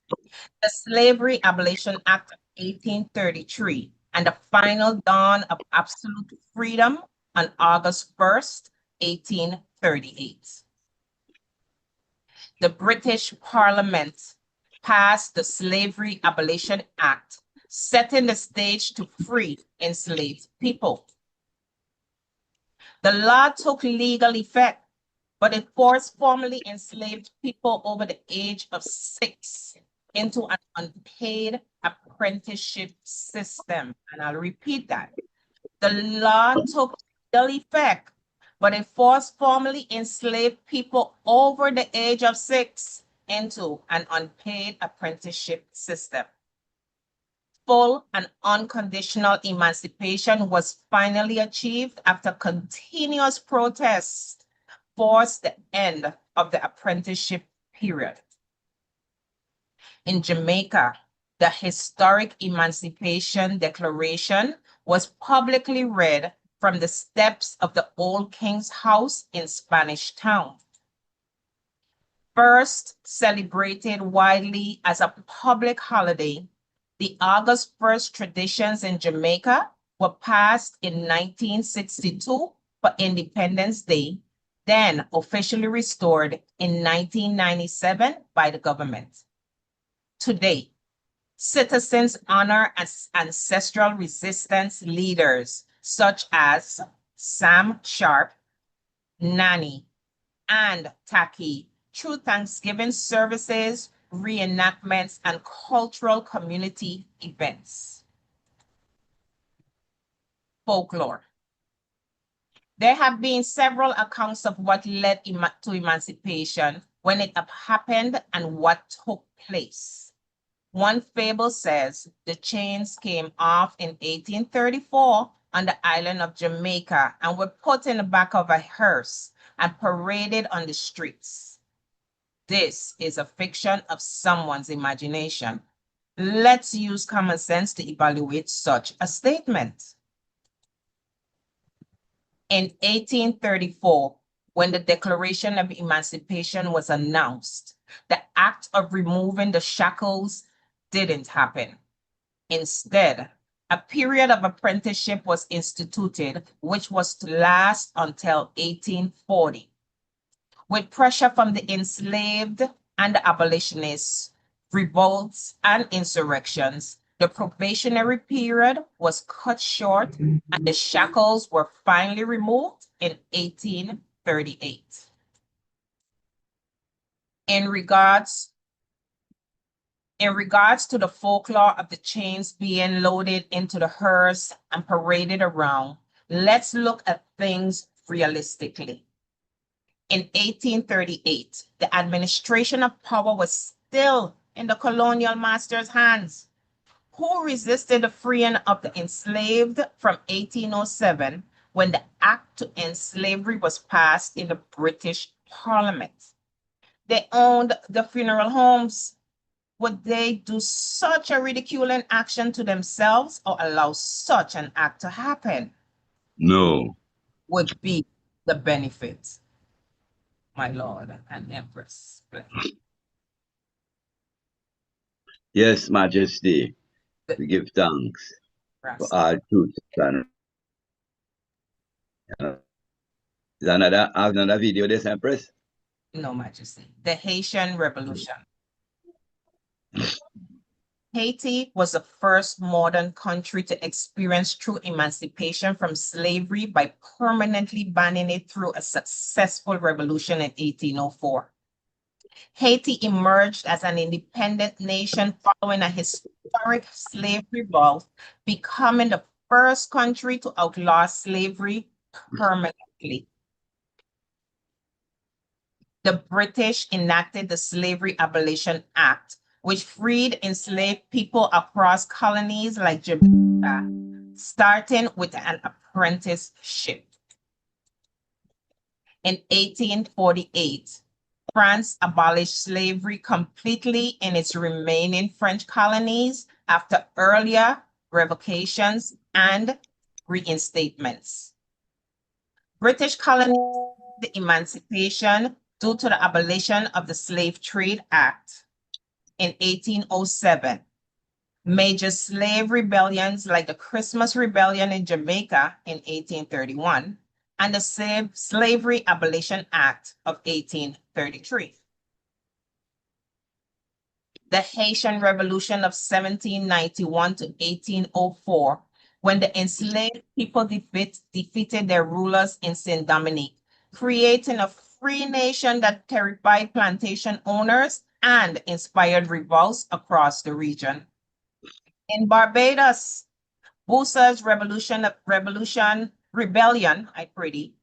The Slavery Abolition Act of 1833 and the final dawn of absolute freedom on August 1st, 1838. The British Parliament passed the Slavery Abolition Act, setting the stage to free enslaved people. The law took legal effect, but it forced formerly enslaved people over the age of 6 into an unpaid apprenticeship system. And I'll repeat that. The law took legal effect, but it forced formerly enslaved people over the age of 6 into an unpaid apprenticeship system. Full and unconditional emancipation was finally achieved after continuous protests forced the end of the apprenticeship period. In Jamaica, the historic Emancipation Declaration was publicly read from the steps of the Old King's House in Spanish Town. First celebrated widely as a public holiday, the August 1st traditions in Jamaica were passed in 1962 for Independence Day, then officially restored in 1997 by the government. Today, Citizens honor as ancestral resistance leaders such as Sam Sharp, Nani, and Taki through Thanksgiving services, reenactments, and cultural community events. Folklore. There have been several accounts of what led to emancipation, when it happened, and what took place. One fable says the chains came off in 1834 on the island of Jamaica and were put in the back of a hearse and paraded on the streets. This is a fiction of someone's imagination. Let's use common sense to evaluate such a statement. In 1834, when the Declaration of Emancipation was announced, the act of removing the shackles didn't happen. Instead, a period of apprenticeship was instituted, which was to last until 1840. With pressure from the enslaved and the abolitionists, revolts, and insurrections, the probationary period was cut short and the shackles were finally removed in 1838. In regards to the folklore of the chains being loaded into the hearse and paraded around, let's look at things realistically. In 1838, the administration of power was still in the colonial master's hands. Who resisted the freeing of the enslaved from 1807 when the Act to End Slavery was passed in the British Parliament? They owned the funeral homes. Would they do such a ridiculing action to themselves or allow such an act to happen? No. Would be the benefit, my Lord and Empress. Yes, Majesty, we give thanks for all truth. Is another video this, Empress? No, Majesty. The Haitian Revolution. Haiti was the first modern country to experience true emancipation from slavery by permanently banning it through a successful revolution in 1804. Haiti emerged as an independent nation following a historic slave revolt, becoming the first country to outlaw slavery permanently. The British enacted the Slavery Abolition Act, which freed enslaved people across colonies like Jamaica, starting with an apprenticeship. In 1848, France abolished slavery completely in its remaining French colonies after earlier revocations and reinstatements. British colonies the emancipation due to the abolition of the Slave Trade Act in 1807. Major slave rebellions like the Christmas Rebellion in Jamaica in 1831 and the Slavery Abolition Act of 1833. The Haitian Revolution of 1791 to 1804, when the enslaved people defeated their rulers in Saint Dominique, creating a free nation that terrified plantation owners and inspired revolts across the region. In Barbados, Busa's rebellion,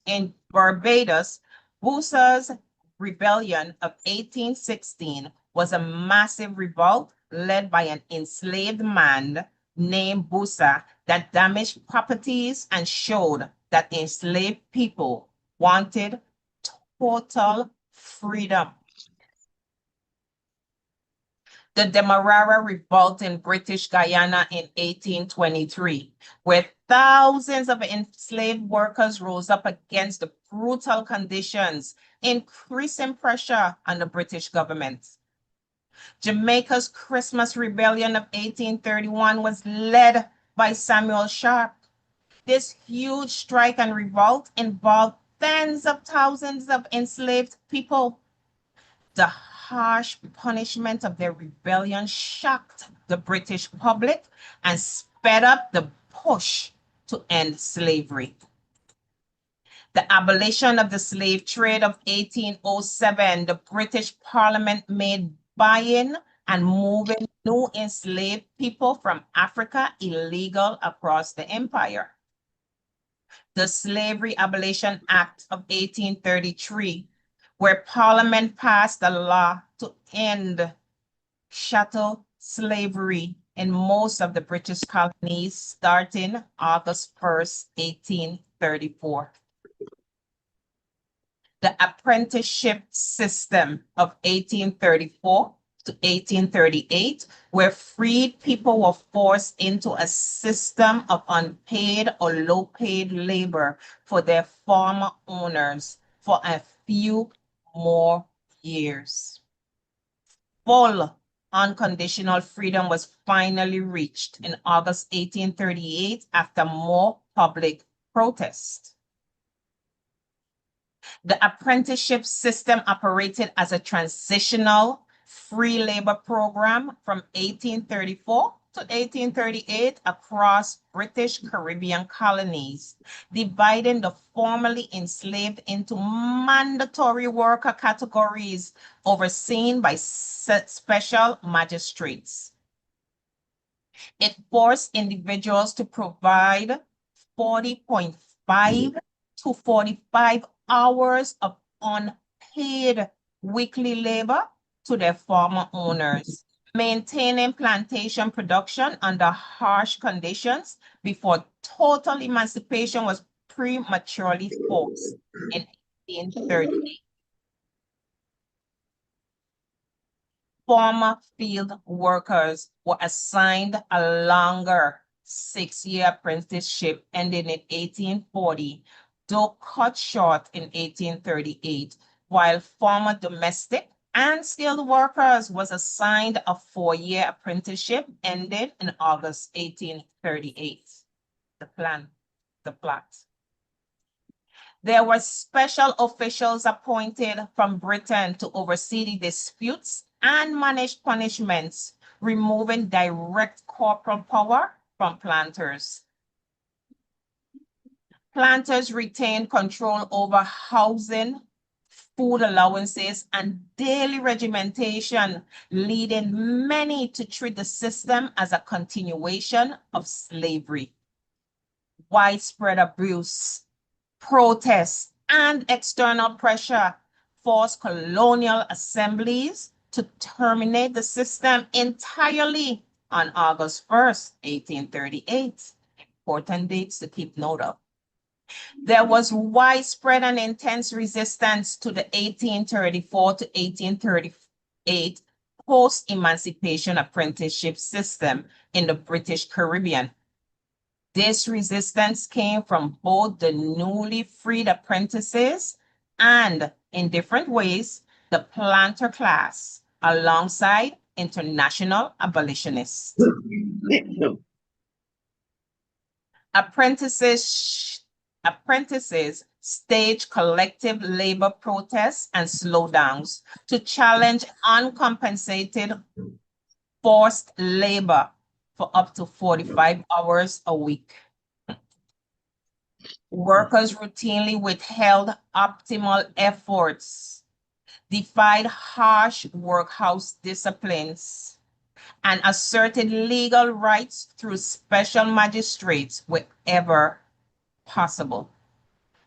in Barbados, Busa's rebellion of 1816 was a massive revolt led by an enslaved man named Busa that damaged properties and showed that enslaved people wanted total freedom. The Demerara Revolt in British Guyana in 1823, where thousands of enslaved workers rose up against the brutal conditions, increasing pressure on the British government. Jamaica's Christmas Rebellion of 1831 was led by Samuel Sharp. This huge strike and revolt involved tens of thousands of enslaved people. The harsh punishment of their rebellion shocked the British public and sped up the push to end slavery. The abolition of the slave trade of 1807, the British Parliament made buying and moving new enslaved people from Africa illegal across the empire. The Slavery Abolition Act of 1833, where Parliament passed a law to end chattel slavery in most of the British colonies starting August 1st, 1834. The apprenticeship system of 1834 to 1838, where freed people were forced into a system of unpaid or low-paid labor for their former owners for a few more years. Full unconditional freedom was finally reached in August 1838 after more public protest. The apprenticeship system operated as a transitional free labor program from 1834 to 1838 across British Caribbean colonies, dividing the formerly enslaved into mandatory worker categories overseen by special magistrates. It forced individuals to provide 40.5 to 45 hours of unpaid weekly labor to their former owners, maintaining plantation production under harsh conditions before total emancipation was prematurely forced in 1838. Former field workers were assigned a longer 6-year apprenticeship ending in 1840, though cut short in 1838, while former domestic and skilled workers was assigned a 4-year apprenticeship ending in August 1838. The plot. There were special officials appointed from Britain to oversee the disputes and manage punishments, removing direct corporal power from planters. Planters retained control over housing, food allowances, and daily regimentation, leading many to treat the system as a continuation of slavery. Widespread abuse, protests, and external pressure forced colonial assemblies to terminate the system entirely on August 1st, 1838. Important dates to keep note of. There was widespread and intense resistance to the 1834 to 1838 post-emancipation apprenticeship system in the British Caribbean. This resistance came from both the newly freed apprentices and, in different ways, the planter class, alongside international abolitionists. Apprentices staged collective labor protests and slowdowns to challenge uncompensated forced labor for up to 45 hours a week. Workers routinely withheld optimal efforts, defied harsh workhouse disciplines, and asserted legal rights through special magistrates wherever possible.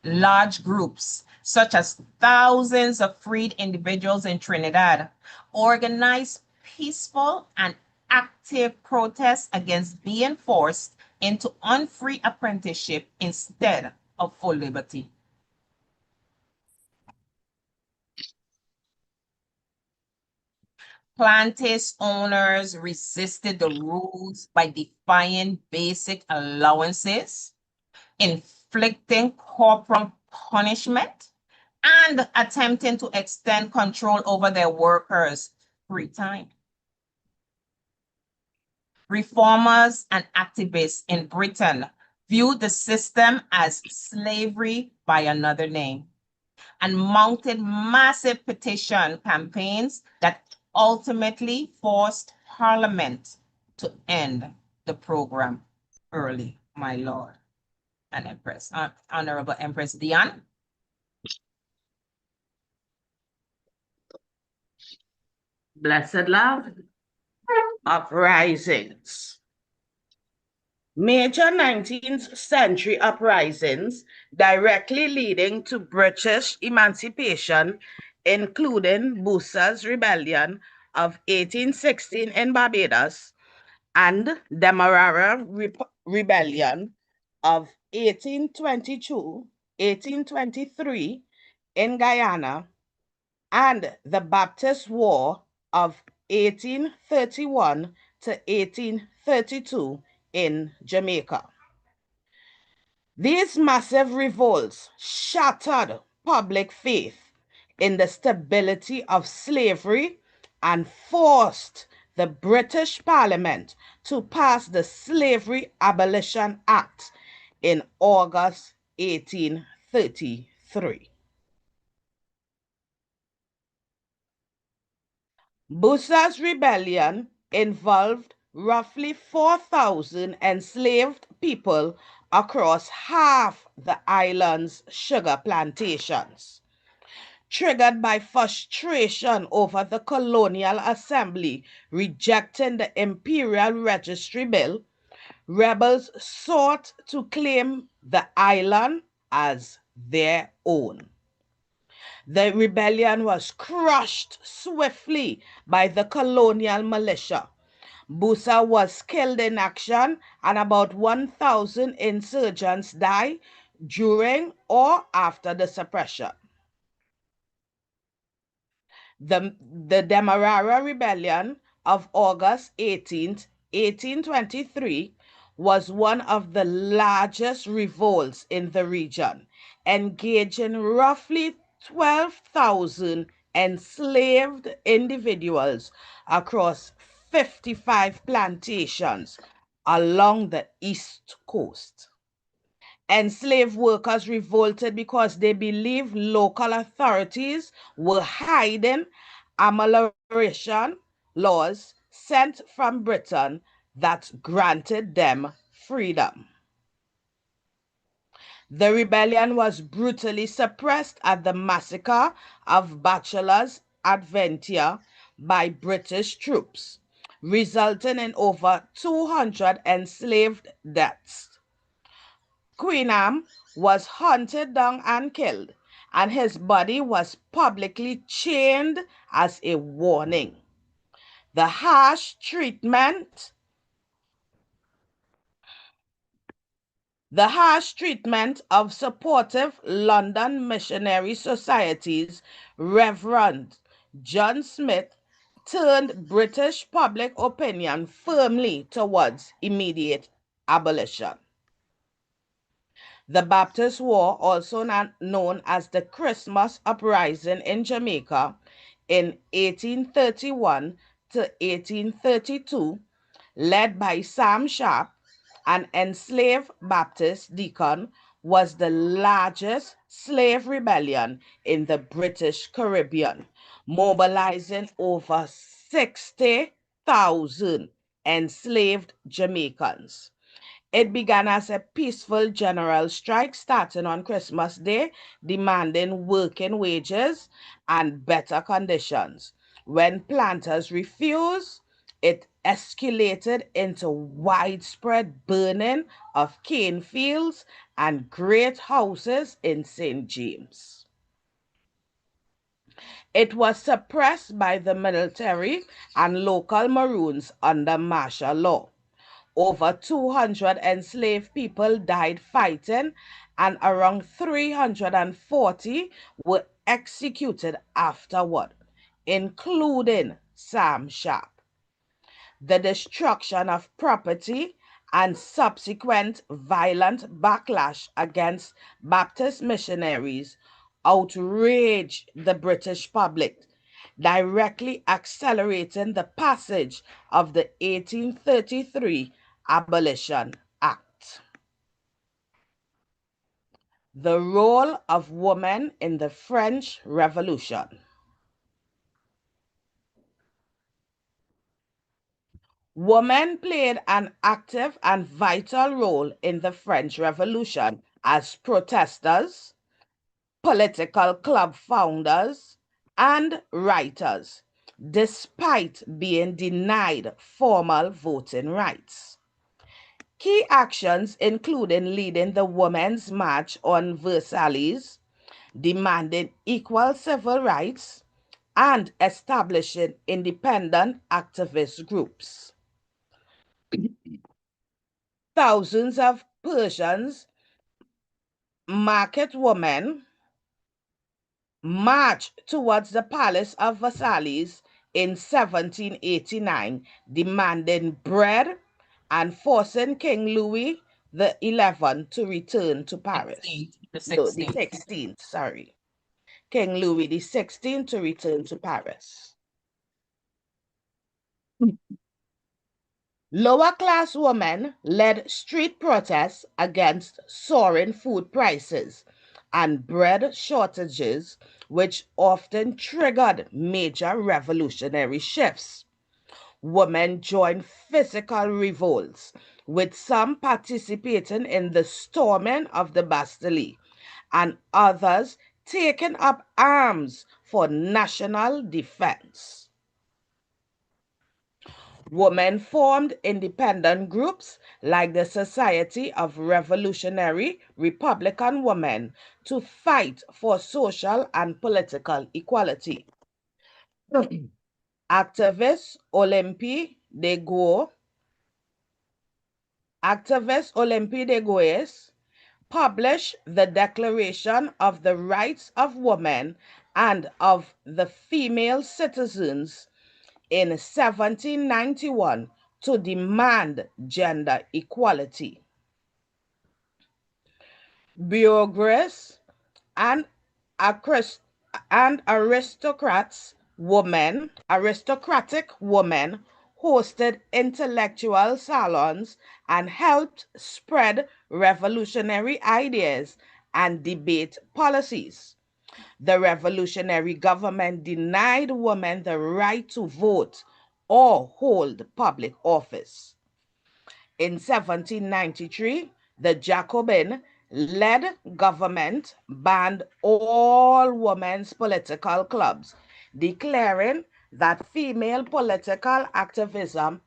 Large groups, such as thousands of freed individuals in Trinidad, organized peaceful and active protests against being forced into unfree apprenticeship instead of full liberty. Plantation owners resisted the rules by defying basic allowances, inflicting corporal punishment, and attempting to extend control over their workers' free time. Reformers and activists in Britain viewed the system as slavery by another name. and mounted massive petition campaigns that ultimately forced Parliament to end the program early, my lord and Empress. Honorable Empress Dion. Blessed love, uprisings. Major 19th century uprisings directly leading to British emancipation, including Busa's Rebellion of 1816 in Barbados and Demerara Rebellion of 1823 in Guyana, and the Baptist War of 1831 to 1832 in Jamaica. These massive revolts shattered public faith in the stability of slavery and forced the British Parliament to pass the Slavery Abolition Act in August 1833. Busa's rebellion involved roughly 4,000 enslaved people across half the island's sugar plantations. Triggered by frustration over the Colonial Assembly rejecting the Imperial Registry Bill, rebels sought to claim the island as their own. The rebellion was crushed swiftly by the colonial militia. Busa was killed in action, and about 1,000 insurgents died during or after the suppression. The Demerara Rebellion of August 18th, 1823 was one of the largest revolts in the region, engaging roughly 12,000 enslaved individuals across 55 plantations along the East Coast. Enslaved workers revolted because they believed local authorities were hiding amelioration laws sent from Britain that granted them freedom. The rebellion was brutally suppressed at the massacre of Bachelors Adventia by British troops, resulting in over 200 enslaved deaths. Queenam was hunted down and killed, and his body was publicly chained as a warning. The harsh treatment of supportive London missionary societies, Reverend John Smith, turned British public opinion firmly towards immediate abolition. The Baptist War, also known as the Christmas Uprising in Jamaica in 1831 to 1832, led by Sam Sharp, an enslaved Baptist deacon, was the largest slave rebellion in the British Caribbean, mobilizing over 60,000 enslaved Jamaicans. It began as a peaceful general strike starting on Christmas Day, demanding working wages and better conditions. When planters refused, it escalated into widespread burning of cane fields and great houses in St. James. It was suppressed by the military and local Maroons under martial law. Over 200 enslaved people died fighting, and around 340 were executed afterward, including Sam Sharp. The destruction of property and subsequent violent backlash against Baptist missionaries outraged the British public, directly accelerating the passage of the 1833 Abolition Act. The role of women in the French Revolution. Women played an active and vital role in the French Revolution as protesters, political club founders, and writers, despite being denied formal voting rights. Key actions included leading the Women's March on Versailles, demanding equal civil rights, and establishing independent activist groups. Thousands of Persians, market women, marched towards the Palace of Versailles in 1789, demanding bread and forcing King Louis XI to return to Paris. The No, the 16th. 16th, sorry. King Louis XVI to return to Paris. Lower class women led street protests against soaring food prices and bread shortages, which often triggered major revolutionary shifts. Women joined physical revolts, with some participating in the storming of the Bastille and others taking up arms for national defense. Women formed independent groups like the Society of Revolutionary Republican Women to fight for social and political equality. Activist Olympe de Gaulle published the Declaration of the Rights of Women and of the Female Citizens in 1791 to demand gender equality. Bureaucrats and aristocratic women hosted intellectual salons and helped spread revolutionary ideas and debate policies. The revolutionary government denied women the right to vote or hold public office. In 1793, the Jacobin-led government banned all women's political clubs, declaring that female political activism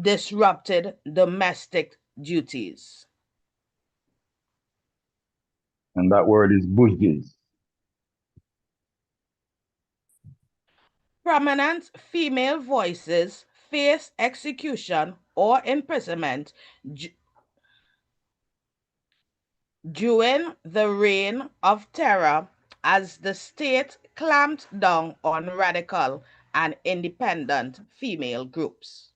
disrupted domestic duties. And that word is bourgeois. Prominent female voices faced execution or imprisonment during the Reign of Terror as the state clamped down on radical and independent female groups.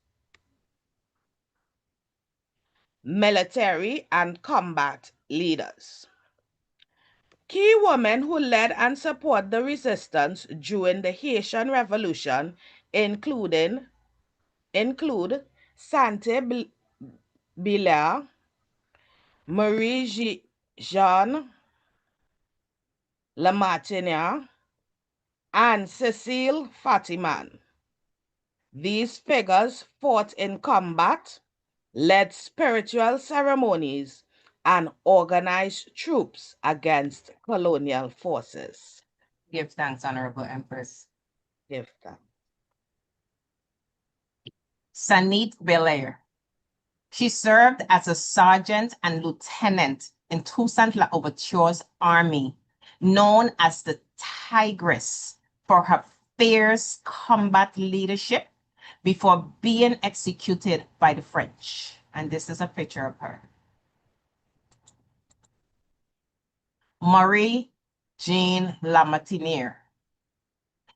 Military and combat leaders. Key women who led and supported the resistance during the Haitian Revolution include Sante Belair, Marie-Jeanne Lamartine, and Cecile Fatiman. These figures fought in combat, led spiritual ceremonies, and organized troops against colonial forces. Give thanks, Honorable Empress. Give thanks. Sanit Belair. She served as a sergeant and lieutenant in Toussaint Louverture's army, known as the Tigress for her fierce combat leadership before being executed by the French. And this is a picture of her. Marie-Jeanne Lamartine.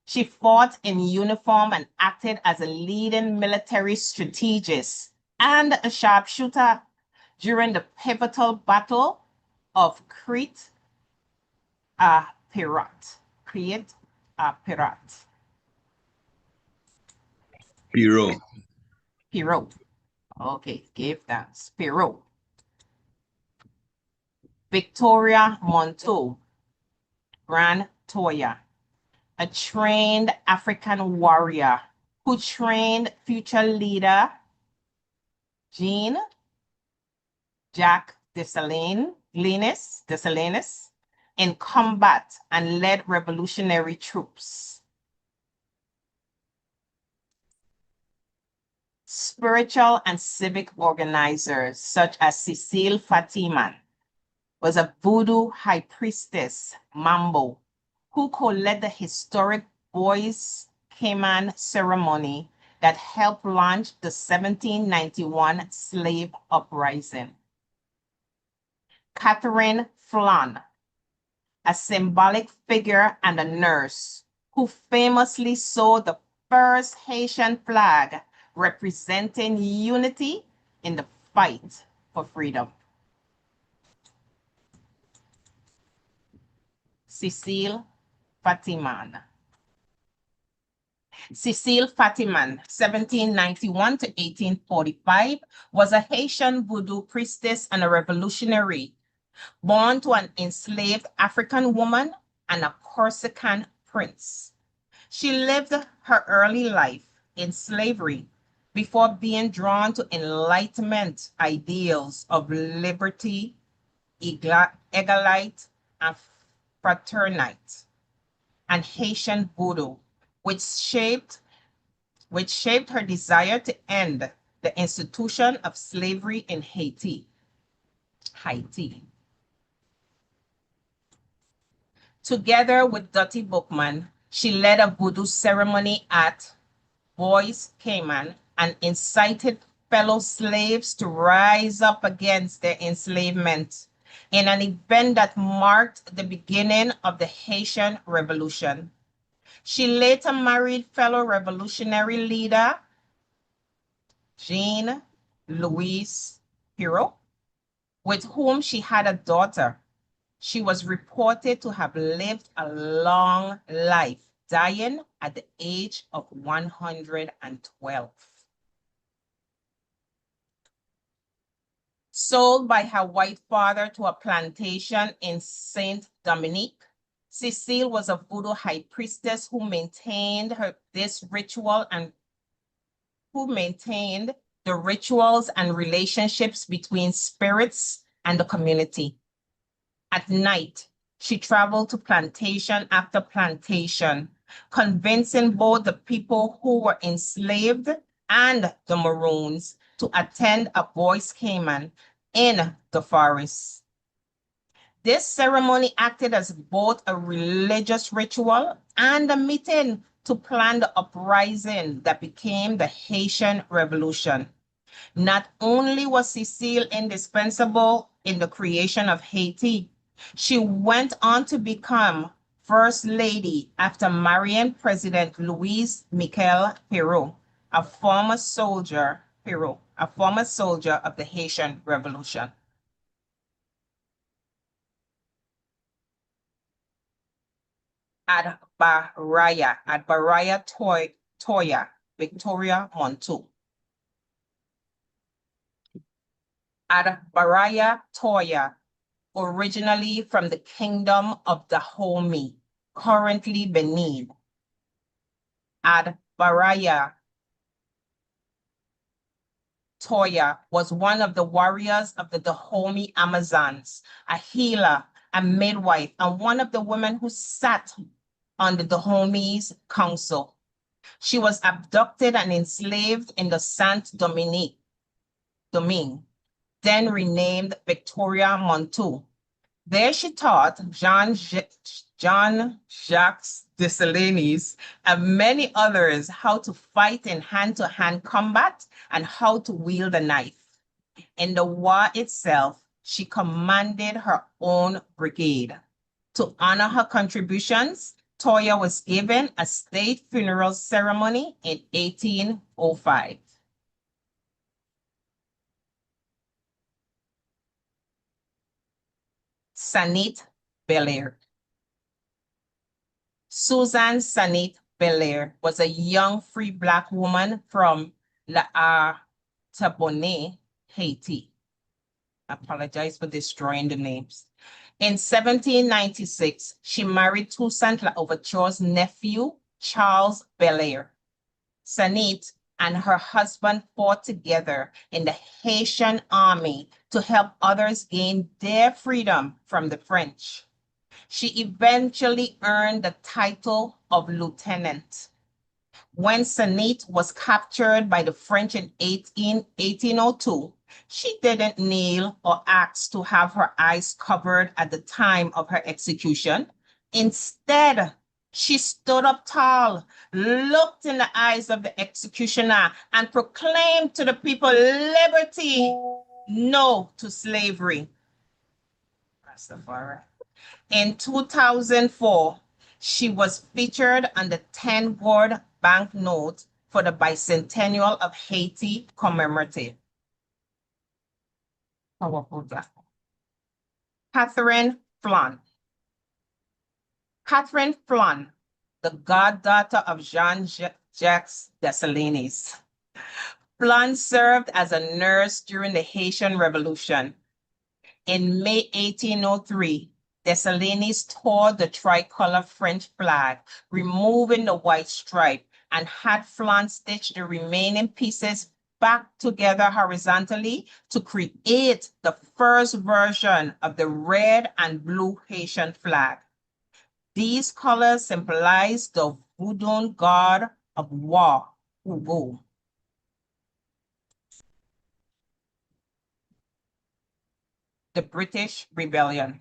She fought in uniform and acted as a leading military strategist and a sharpshooter during the pivotal Battle of Crete à Pirat. Pirot. Okay, give thanks. Pirot. Victoria Monteau, Grand Toya, a trained African warrior who trained future leader Jean Jacques Dessalines in combat and led revolutionary troops. Spiritual and civic organizers such as Cecile Fatiman was a voodoo high priestess, Mambo, who co-led the historic Boys Cayman ceremony that helped launch the 1791 slave uprising. Catherine Flan, a symbolic figure and a nurse who famously sewed the first Haitian flag representing unity in the fight for freedom. Cecile Fatiman. Cecile Fatiman, 1791 to 1845, was a Haitian voodoo priestess and a revolutionary, born to an enslaved African woman and a Corsican prince. She lived her early life in slavery before being drawn to Enlightenment ideals of liberty, egalite, and fraternite, and Haitian voodoo, which shaped her desire to end the institution of slavery in Haiti. Together with Dottie Bookman, she led a voodoo ceremony at Boys Cayman and incited fellow slaves to rise up against their enslavement in an event that marked the beginning of the Haitian Revolution. She later married fellow revolutionary leader Jean Louise Hero, with whom she had a daughter. She was reported to have lived a long life, dying at the age of 112. Sold by her white father to a plantation in Saint Dominique, Cecile was a voodoo high priestess who maintained the rituals and relationships between spirits and the community. At night, she traveled to plantation after plantation, convincing both the people who were enslaved and the Maroons to attend a Boys Cayman in the forest. This ceremony acted as both a religious ritual and a meeting to plan the uprising that became the Haitian Revolution. Not only was Cecile indispensable in the creation of Haiti, she went on to become First Lady after marrying President Louis Michel Perrault, a former soldier of the Haitian Revolution. At Baraya Toya, Victoria Monteau. At Baraya Toya, originally from the Kingdom of Dahomey, currently Benin. Ad Baraya Toya was one of the warriors of the Dahomey Amazons, a healer, a midwife, and one of the women who sat on the Dahomey's council. She was abducted and enslaved in the Saint-Domingue, then renamed Victoria Monteau. There she taught Jean-Jacques Dessalines and many others how to fight in hand-to-hand combat and how to wield a knife. In the war itself, she commanded her own brigade. To honor her contributions, Toya was given a state funeral ceremony in 1805. Sanit Belair. Susan Sanit Belair was a young free Black woman from La Tabonne, Haiti. I apologize for destroying the names. In 1796, she married Toussaint Louverture's nephew, Charles Belair. Sanit and her husband fought together in the Haitian army to help others gain their freedom from the French. She eventually earned the title of lieutenant. When Sanit was captured by the French in 1802, she didn't kneel or ask to have her eyes covered at the time of her execution. Instead, she stood up tall, looked in the eyes of the executioner, and proclaimed to the people, liberty, no to slavery. Rastafari. In 2004, she was featured on the 10 gourd banknote for the bicentennial of Haiti commemorative. Powerful that. Catherine Flon. Catherine Flon, the goddaughter of Jean-Jacques Dessalines. Flon served as a nurse during the Haitian Revolution. In May 1803, Dessalines tore the tricolor French flag, removing the white stripe, and had Flon stitch the remaining pieces back together horizontally to create the first version of the red and blue Haitian flag. These colors symbolize the voodoo god of war, Ubu. The British Rebellion.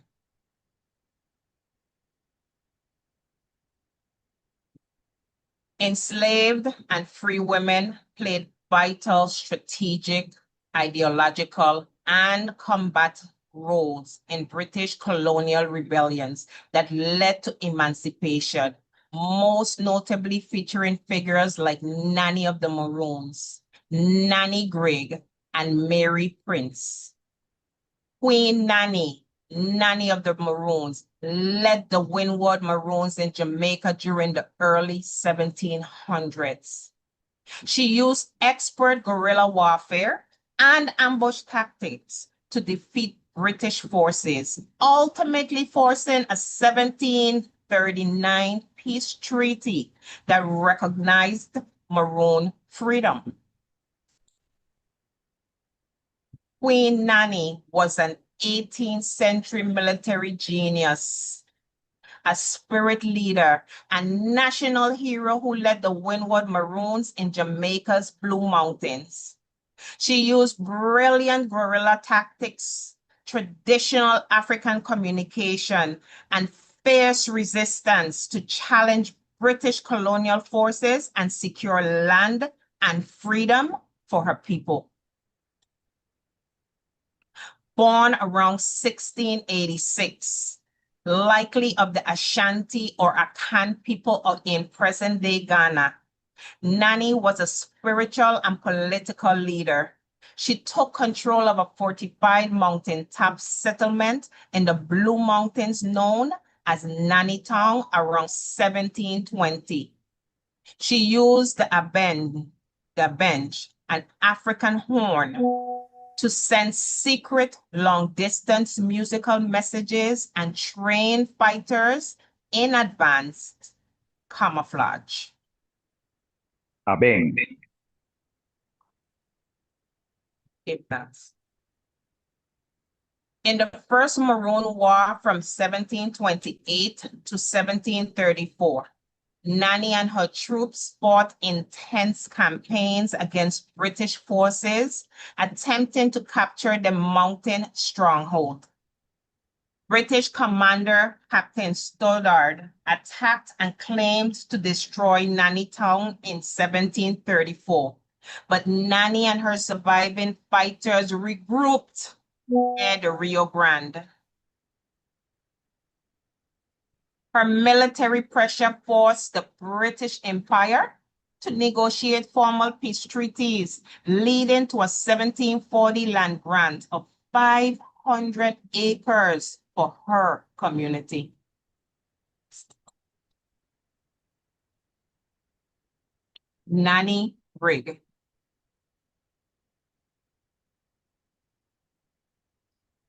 Enslaved and free women played vital strategic, ideological, and combat roles in British colonial rebellions that led to emancipation, most notably featuring figures like Nanny of the Maroons, Nanny Grigg, and Mary Prince. Queen Nanny, Nanny of the Maroons, led the Windward Maroons in Jamaica during the early 1700s. She used expert guerrilla warfare and ambush tactics to defeat British forces, ultimately forcing a 1739 peace treaty that recognized Maroon freedom. Queen Nanny was an 18th century military genius, a spirit leader, and national hero who led the Windward Maroons in Jamaica's Blue Mountains. She used brilliant guerrilla tactics, traditional African communication, and fierce resistance to challenge British colonial forces and secure land and freedom for her people. Born around 1686, likely of the Ashanti or Akan people in present-day Ghana, Nanny was a spiritual and political leader. She took control of a fortified mountaintop settlement in the Blue Mountains known as Nanny Town around 1720. She used the abenge, an African horn, to send secret long-distance musical messages and train fighters in advanced camouflage. Abeng. In the First Maroon War from 1728 to 1734, Nanny and her troops fought intense campaigns against British forces, attempting to capture the mountain stronghold. British commander Captain Stoddard attacked and claimed to destroy Nanny Town in 1734, but Nanny and her surviving fighters regrouped near the Rio Grande. Her military pressure forced the British Empire to negotiate formal peace treaties, leading to a 1740 land grant of 500 acres for her community. Nanny Grigg.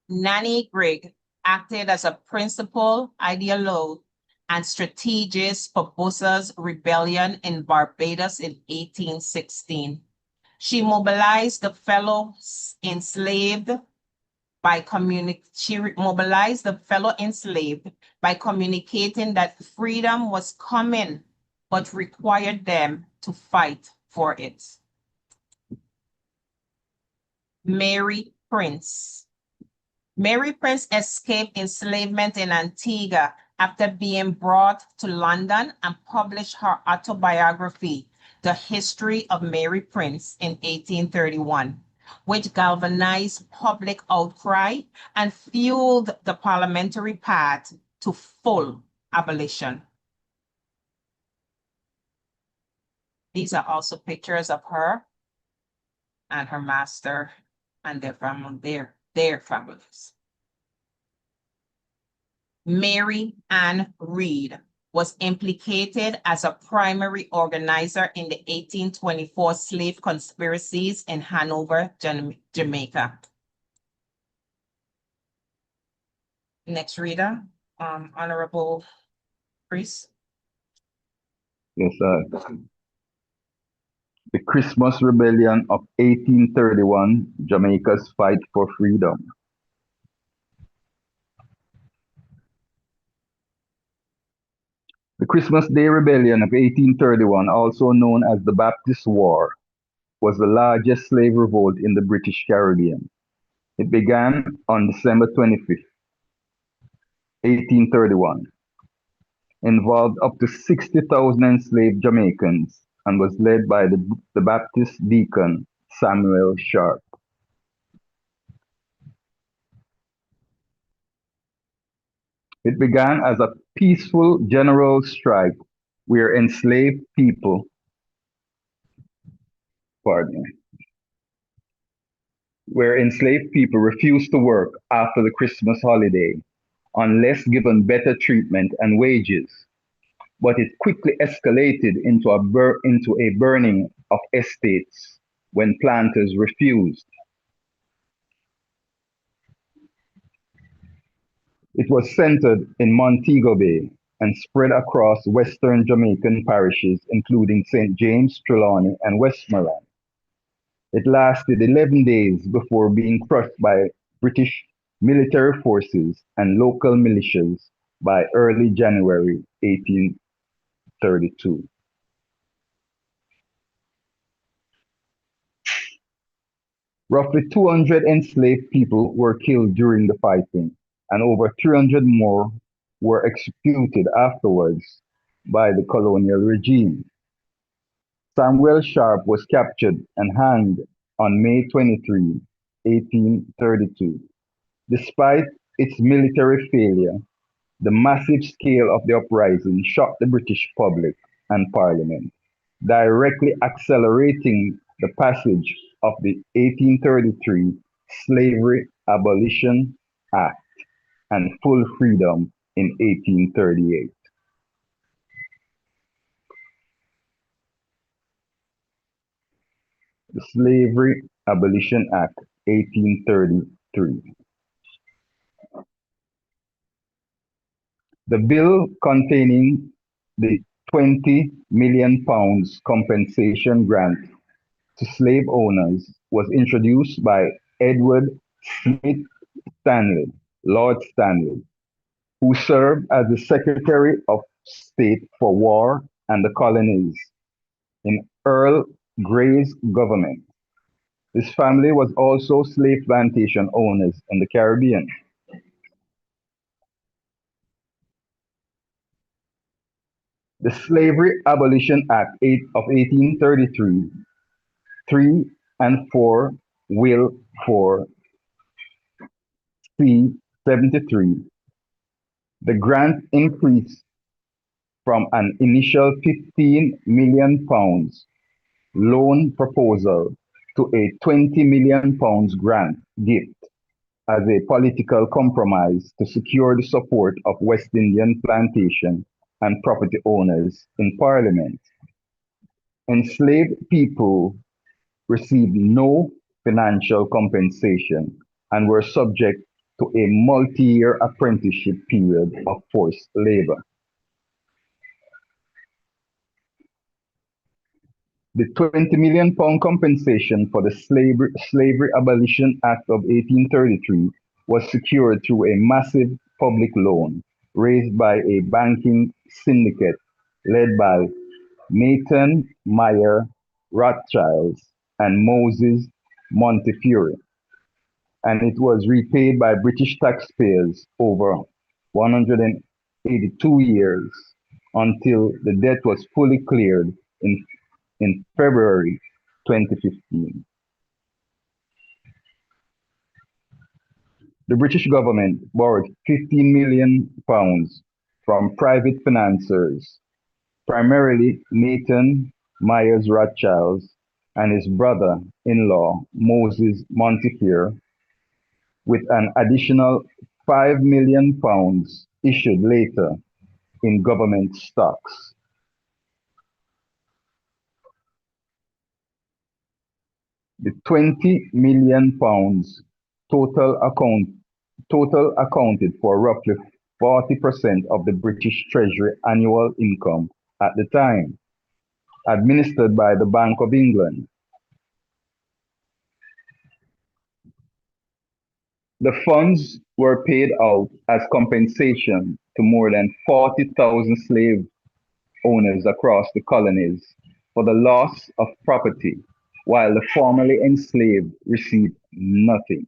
Nanny Grigg acted as a principal ideologue and strategist for Botha's rebellion in Barbados in 1816. She mobilized the fellow enslaved by communicating that freedom was coming, but required them to fight for it. Mary Prince. Mary Prince escaped enslavement in Antigua after being brought to London and published her autobiography, The History of Mary Prince, in 1831, which galvanized public outcry and fueled the parliamentary path to full abolition. These are also pictures of her and her master and their families. Mary Ann Reed was implicated as a primary organizer in the 1824 slave conspiracies in Hanover, Jamaica. Next reader, Honorable Priest. Yes, sir. The Christmas Rebellion of 1831, Jamaica's fight for freedom. The Christmas Day Rebellion of 1831, also known as the Baptist War, was the largest slave revolt in the British Caribbean. It began on December 25th, 1831, involved up to 60,000 enslaved Jamaicans, and was led by the Baptist deacon Samuel Sharp. It began as a peaceful general strike where enslaved people, refused to work after the Christmas holiday unless given better treatment and wages. But it quickly escalated into a burning of estates when planters refused. It was centered in Montego Bay and spread across western Jamaican parishes, including St. James, Trelawney, and Westmoreland. It lasted 11 days before being crushed by British military forces and local militias by early January 1832. Roughly 200 enslaved people were killed during the fighting, and over 300 more were executed afterwards by the colonial regime. Samuel Sharp was captured and hanged on May 23, 1832. Despite its military failure, the massive scale of the uprising shocked the British public and Parliament, directly accelerating the passage of the 1833 Slavery Abolition Act and full freedom in 1838. The Slavery Abolition Act, 1833. The bill containing the £20 million compensation grant to slave owners was introduced by Edward Smith Stanley, Lord Stanley, who served as the Secretary of State for War and the Colonies in Earl Grey's government. His family was also slave plantation owners in the Caribbean. The Slavery Abolition Act of 1833, 3 and 4 Will 4 C 73. The grant increased from an initial £15 million loan proposal to a £20 million grant gift as a political compromise to secure the support of West Indian plantation and property owners in Parliament. Enslaved people received no financial compensation and were subject to a multi-year apprenticeship period of forced labor. The £20 million compensation for the Slavery Abolition Act of 1833 was secured through a massive public loan raised by a banking syndicate led by Nathan Meyer Rothschild and Moses Montefiore, and it was repaid by British taxpayers over 182 years until the debt was fully cleared in February 2015. The British government borrowed £15 million from private financiers, primarily Nathan Myers Rothschild and his brother-in-law Moses Montefiore, with an additional £5 million issued later in government stocks. The £20 million total accounted for roughly 40% of the British Treasury annual income at the time, administered by the Bank of England. The funds were paid out as compensation to more than 40,000 slave owners across the colonies for the loss of property, while the formerly enslaved received nothing.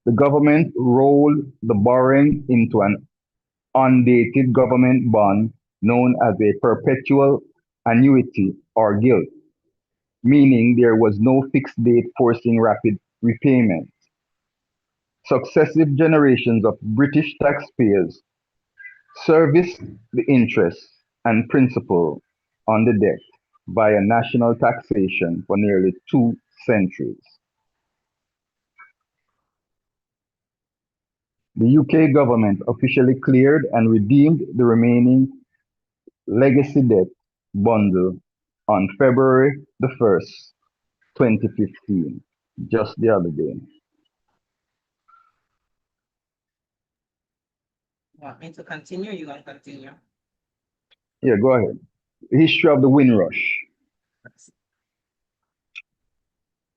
The government rolled the borrowing into an undated government bond known as a perpetual annuity or gilt, meaning there was no fixed date forcing rapid repayment. Successive generations of British taxpayers serviced the interest and principal on the debt via national taxation for nearly 2 centuries. The UK government officially cleared and redeemed the remaining legacy debt bundle on February the 1st, 2015, just the other day. Want me to continue? You're going to continue. Yeah, go ahead. History of the Windrush.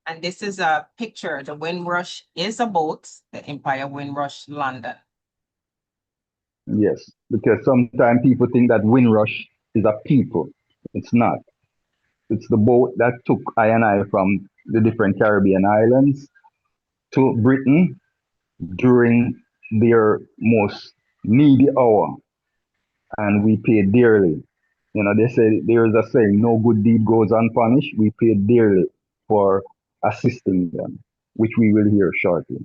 And this is a picture. The Windrush is a boat, the Empire Windrush London. Yes, because sometimes people think that Windrush is a people. It's not. It's the boat that took I and I from the different Caribbean islands to Britain during their most needy hour, and we paid dearly. You know, they say there is a saying, no good deed goes unpunished. We paid dearly for assisting them, which we will hear shortly.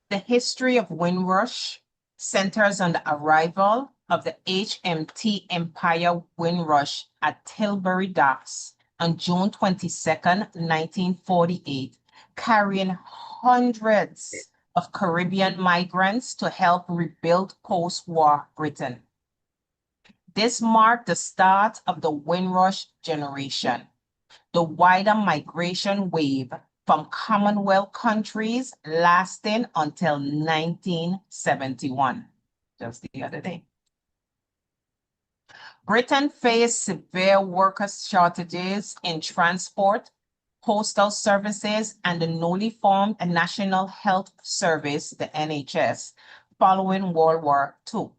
The history of Windrush centers on the arrival of the HMT Empire Windrush at Tilbury Docks on June 22nd, 1948, carrying hundreds of Caribbean migrants to help rebuild post-war Britain. This marked the start of the Windrush generation, the wider migration wave from Commonwealth countries lasting until 1971, just the other day. Britain faced severe worker shortages in transport, postal services, and the newly formed National Health Service, the NHS, following World War II.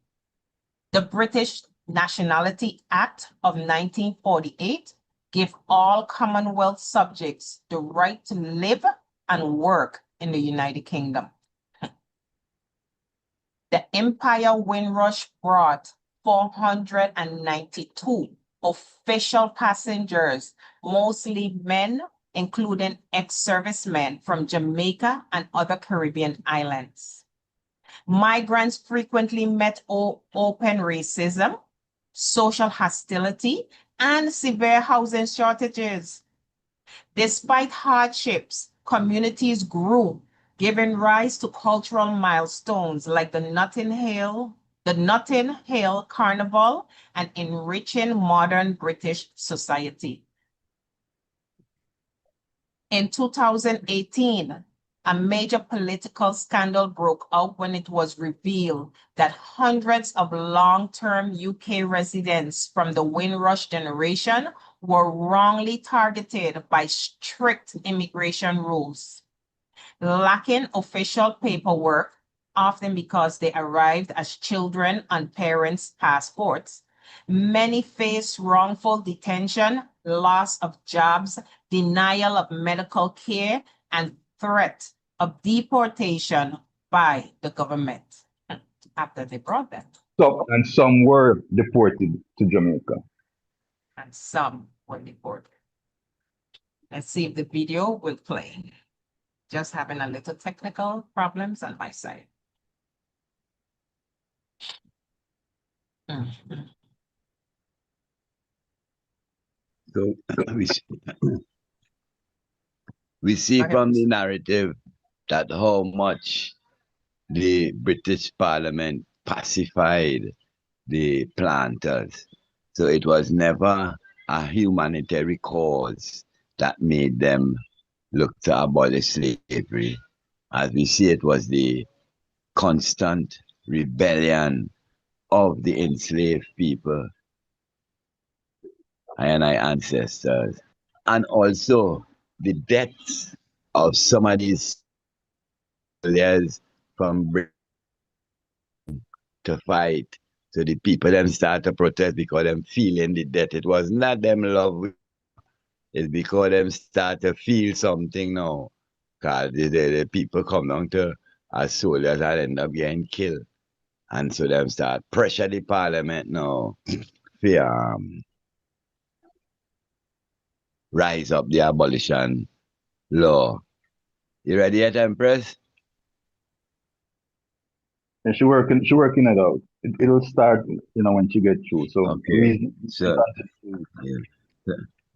The British Nationality Act of 1948 gave all Commonwealth subjects the right to live and work in the United Kingdom. The Empire Windrush brought 492 official passengers, mostly men, including ex-servicemen from Jamaica and other Caribbean islands. Migrants frequently met open racism, social hostility, and severe housing shortages. Despite hardships, communities grew, giving rise to cultural milestones like the Notting Hill the Notting Hill Carnival, and enriching modern British society. In 2018, a major political scandal broke out when it was revealed that hundreds of long-term UK residents from the Windrush generation were wrongly targeted by strict immigration rules. Lacking official paperwork, often because they arrived as children on parents' passports, many face wrongful detention, loss of jobs, denial of medical care, and threat of deportation by the government after they brought them. And some were deported to Jamaica. And some were deported. Let's see if the video will play. Just having a little technical problems on my side. So we see from the narrative that how much the British Parliament pacified the planters. So it was never a humanitarian cause that made them look to abolish slavery. As we see, it was the constant rebellion of the enslaved people and our ancestors, and also the deaths of some of these soldiers from Britain to fight. So the people then start to protest because them feeling the death. It was not them love, it's because them start to feel something now. Because the people come down to as soldiers and end up getting killed. And so them start pressure the parliament now for rise up the abolition law. You ready yet, Empress? And she working it out. It'll start, when she get through. So, okay.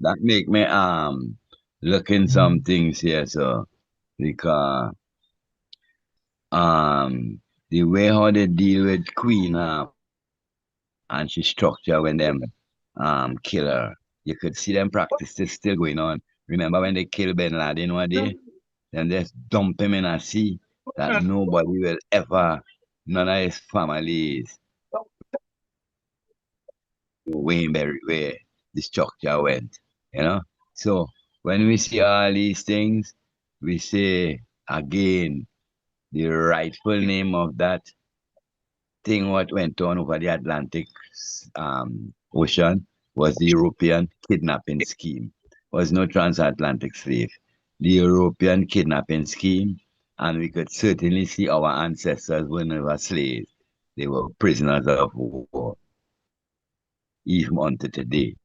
That make me looking some things here. So because the way how they deal with Queen and she structure when them kill her, you could see them practices still going on. Remember when they killed Ben Laden one day? Then just dump him in a sea that nobody will ever, none of his families, Wayneberry, where the structure went, So when we see all these things, we say again, the rightful name of that thing what went on over the Atlantic Ocean was the European kidnapping scheme. Was no transatlantic slave. The European kidnapping scheme, and we could certainly see our ancestors were never slaves. They were prisoners of war, even unto today.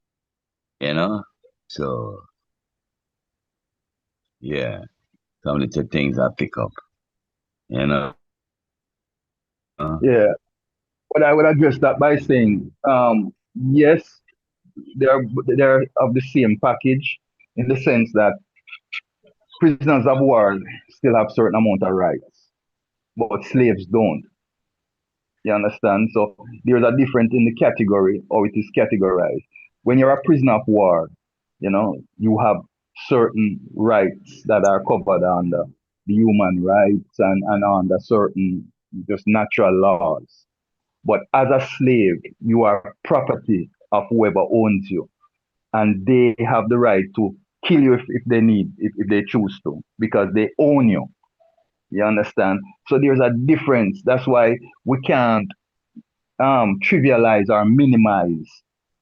So yeah, some little things I pick up. Yeah, but I would address that by saying, yes, they're of the same package in the sense that prisoners of war still have certain amount of rights, but slaves don't. You understand? So there's a difference in the category or it is categorized. When you're a prisoner of war, you have certain rights that are covered under the human rights and under certain just natural laws. But as a slave, you are property of whoever owns you. And they have the right to kill you if they need, if they choose to, because they own you. You understand? So there's a difference. That's why we can't trivialize or minimize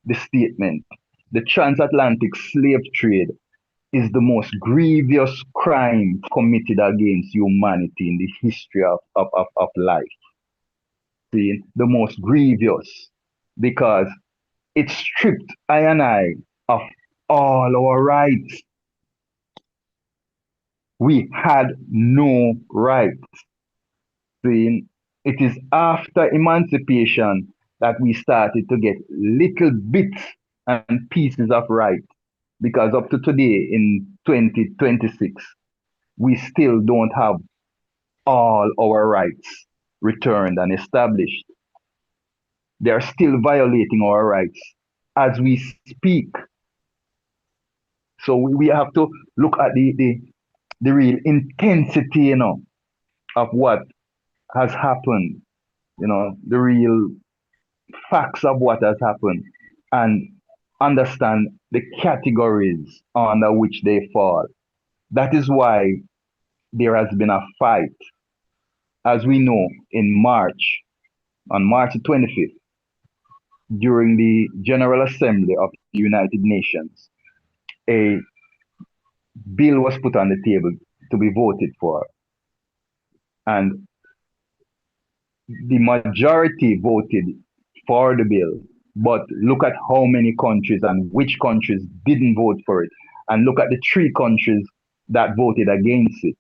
the statement. The transatlantic slave trade is the most grievous crime committed against humanity in the history of life. See, the most grievous because it stripped I and I of all our rights. We had no rights. See, it is after emancipation that we started to get little bits and pieces of rights. Because up to today, in 2026, we still don't have all our rights returned and established. they are still violating our rights as we speak. So we have to look at the real intensity, of what has happened, the real facts of what has happened, and understand the categories under which they fall. That is why there has been a fight, as we know, on March 25th, during the General Assembly of the United Nations, a bill was put on the table to be voted for. And the majority voted for the bill. But look at how many countries and which countries didn't vote for it. And look at the three countries that voted against it.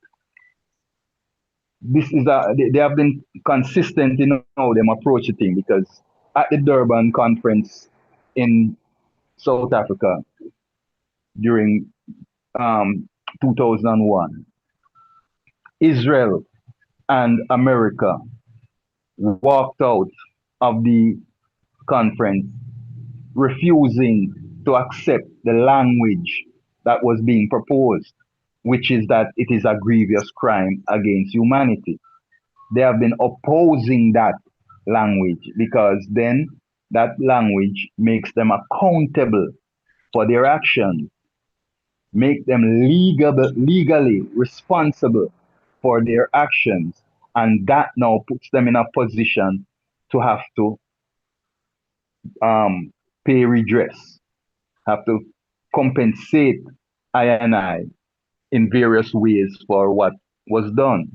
They have been consistent in how them approach the thing, because at the Durban conference in South Africa during 2001, Israel and America walked out of the conference refusing to accept the language that was being proposed, which is that it is a grievous crime against humanity. They have been opposing that language because then that language makes them accountable for their actions, make them legally responsible for their actions, and that now puts them in a position to have to pay redress, have to compensate I and I in various ways for what was done.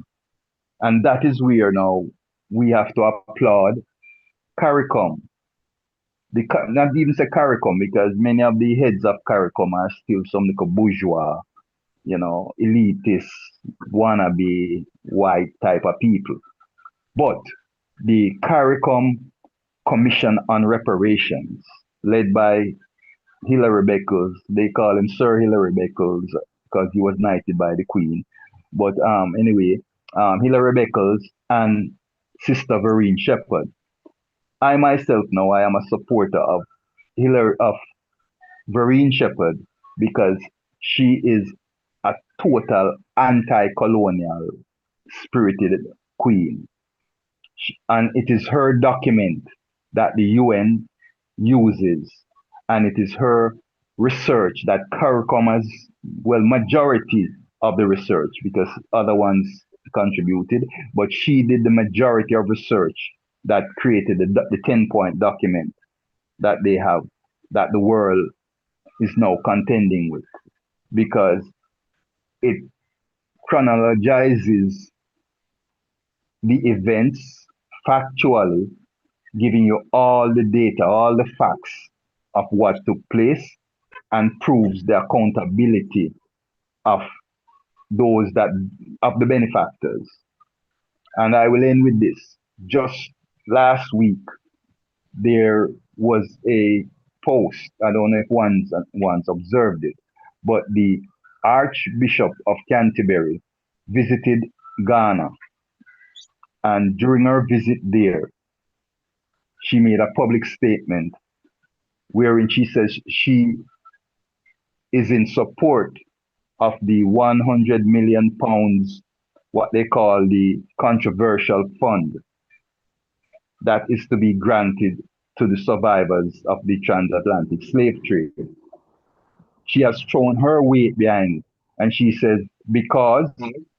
And that is where now we have to applaud CARICOM. Not even say CARICOM, because many of the heads of CARICOM are still some little bourgeois, elitist, wannabe white type of people. But the CARICOM Commission on Reparations, led by Hilary Beckles, they call him Sir Hilary Beckles because he was knighted by the Queen. But anyway, Hilary Beckles and Sister Vereen Shepherd. I myself now I am a supporter of Vereen Shepherd because she is a total anti-colonial spirited queen. And it is her document that the UN uses, and it is her research that CARICOM has, well, majority of the research, because other ones contributed, but she did the majority of research that created the 10-point document that they have, that the world is now contending with, because it chronologizes the events factually, giving you all the data, all the facts of what took place, and proves the accountability of those of the benefactors. And I will end with this. Just last week, there was a post. I don't know if one's observed it, but the Archbishop of Canterbury visited Ghana. And during her visit there, she made a public statement wherein she says she is in support of the 100 million pounds, what they call the controversial fund, that is to be granted to the survivors of the transatlantic slave trade. She has thrown her weight behind it, and she says, because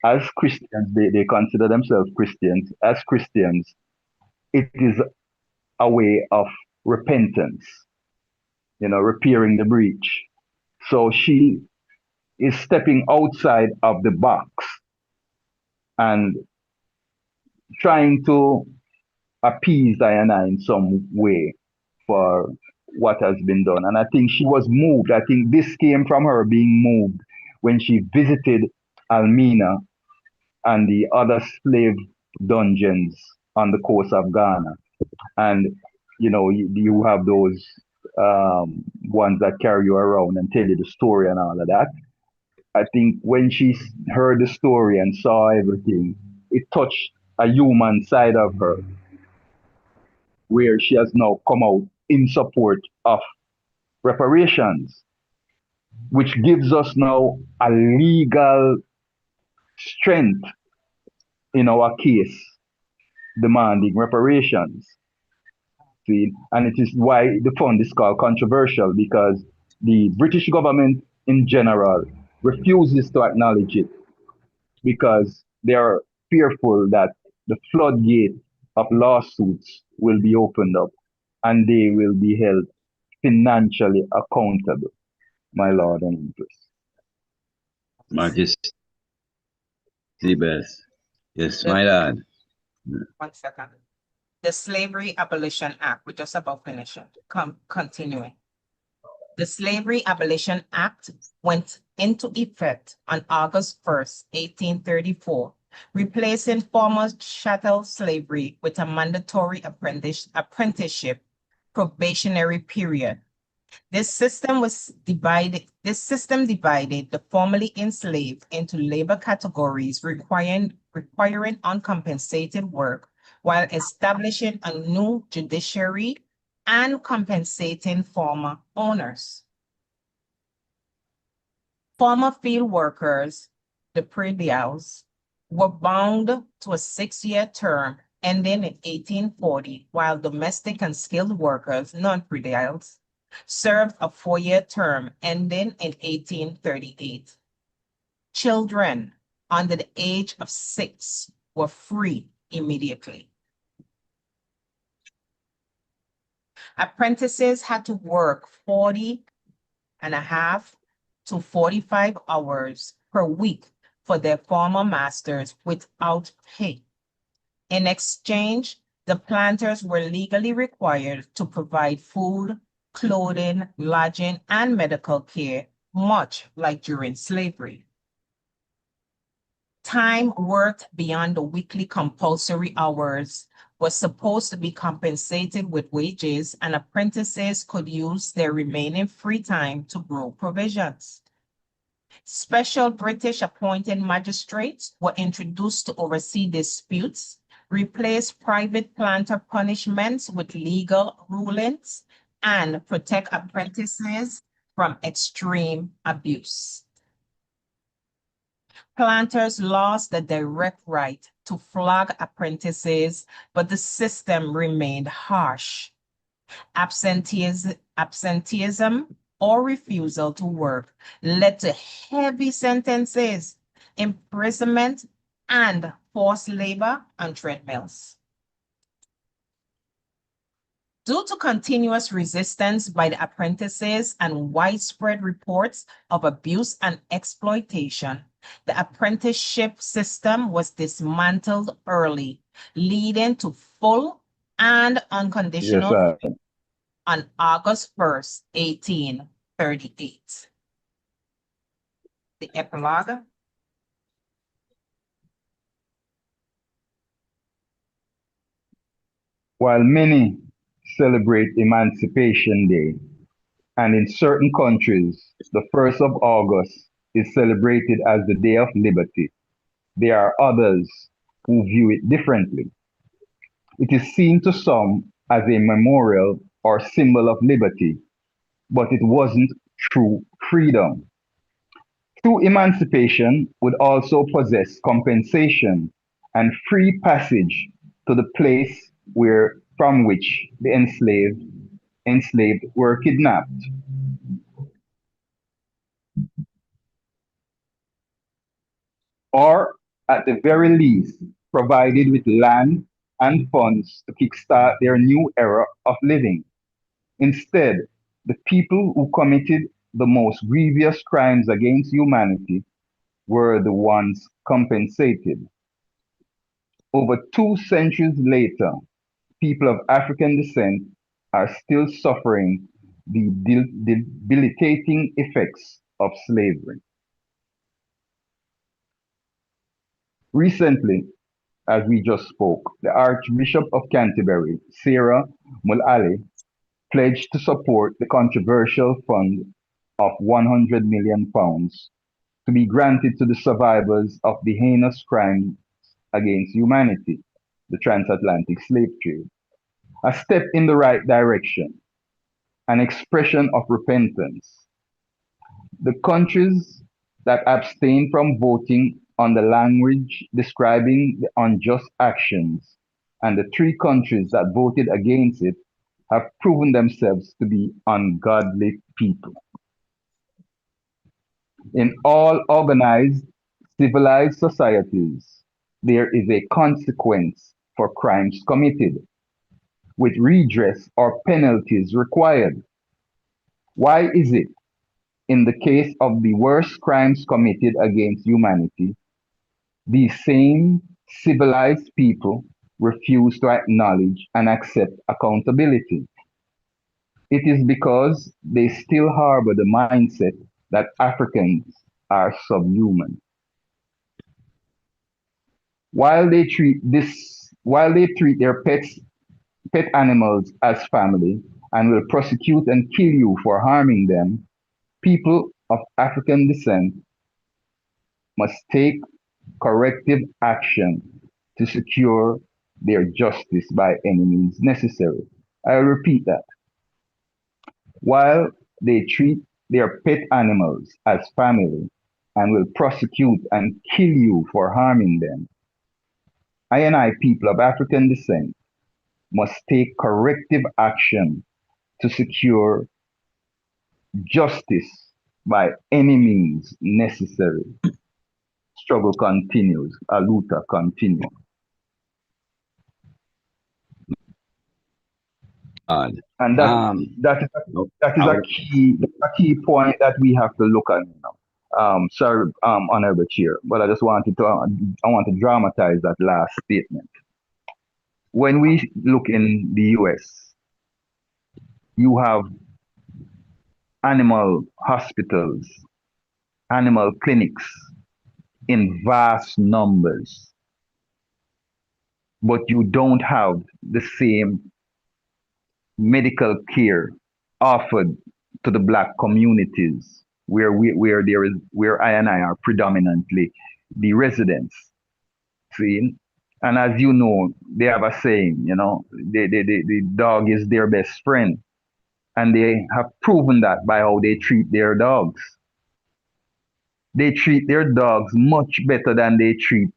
as Christians, they consider themselves Christians, as Christians, it is a way of repentance, repairing the breach. So she is stepping outside of the box and trying to appease Diana in some way for what has been done. And I think she was moved. I think this came from her being moved when she visited Almina and the other slave dungeons on the coast of Ghana. And, you have those ones that carry you around and tell you the story and all of that. I think when she heard the story and saw everything, it touched a human side of her. where she has now come out in support of reparations, which gives us now a legal strength in our case demanding reparations. See, and it is why the fund is called controversial because the British government in general refuses to acknowledge it because they are fearful that the floodgate of lawsuits will be opened up and they will be held financially accountable, my lord and empress. Majesty best. Yes, The, my lord. 1 second. The Slavery Abolition Act, we're just about finishing, continuing. The Slavery Abolition Act went into effect on August 1st, 1834, replacing former chattel slavery with a mandatory apprenticeship probationary period. This system divided the formerly enslaved into labor categories requiring uncompensated work while establishing a new judiciary and compensating former owners. Former field workers, the predials, were bound to a 6-year term ending in 1840, while domestic and skilled workers, non-predials, served a 4-year term ending in 1838. Children under the age of 6 were free immediately. Apprentices had to work 40.5 to 45 hours per week for their former masters without pay. In exchange, the planters were legally required to provide food, clothing, lodging, and medical care, much like during slavery. Time worked beyond the weekly compulsory hours was supposed to be compensated with wages, and apprentices could use their remaining free time to grow provisions. Special British appointed magistrates were introduced to oversee disputes, replace private planter punishments with legal rulings, and protect apprentices from extreme abuse. Planters lost the direct right to flog apprentices, but the system remained harsh. Absenteeism or refusal to work led to heavy sentences, imprisonment, and forced labor on treadmills. Due to continuous resistance by the apprentices and widespread reports of abuse and exploitation, the apprenticeship system was dismantled early, leading to full and unconditional Yes, on August 1st, 1838. The epilogue. while many celebrate Emancipation Day, and in certain countries, the 1st of August is celebrated as the Day of Liberty, there are others who view it differently. It is seen to some as a memorial or symbol of liberty, but it wasn't true freedom. True emancipation would also possess compensation and free passage to the place where from which the enslaved were kidnapped. Or at the very least, provided with land and funds to kickstart their new era of living. Instead, the people who committed the most grievous crimes against humanity were the ones compensated. Over 2 centuries later, people of African descent are still suffering the debilitating effects of slavery. Recently, as we just spoke, the Archbishop of Canterbury, Sarah Mullally, pledged to support the controversial fund of £100 million to be granted to the survivors of the heinous crime against humanity, the transatlantic slave trade. a step in the right direction, an expression of repentance. The countries that abstain from voting on the language describing the unjust actions and the three countries that voted against it have proven themselves to be ungodly people. In all organized, civilized societies, there is a consequence for crimes committed, with redress or penalties required. Why is it, in the case of the worst crimes committed against humanity, these same civilized people refuse to acknowledge and accept accountability? It is because they still harbor the mindset that Africans are subhuman. While they treat their pet animals as family and will prosecute and kill you for harming them, people of African descent must take corrective action to secure their justice by any means necessary. I'll repeat that. While they treat their pet animals as family and will prosecute and kill you for harming them, I and I, people of African descent, must take corrective action to secure justice by any means necessary. Struggle continues. Aluta continue. God. And that is No, that is I a would- key point that we have to look at now. Sorry, Honorable Chair, but I want to dramatize that last statement. When we look in the US, you have animal hospitals, animal clinics in vast numbers, but you don't have the same medical care offered to the black communities where I and I are predominantly the residents. See? And as you know, they have a saying, the dog is their best friend. And they have proven that by how they treat their dogs. They treat their dogs much better than they treat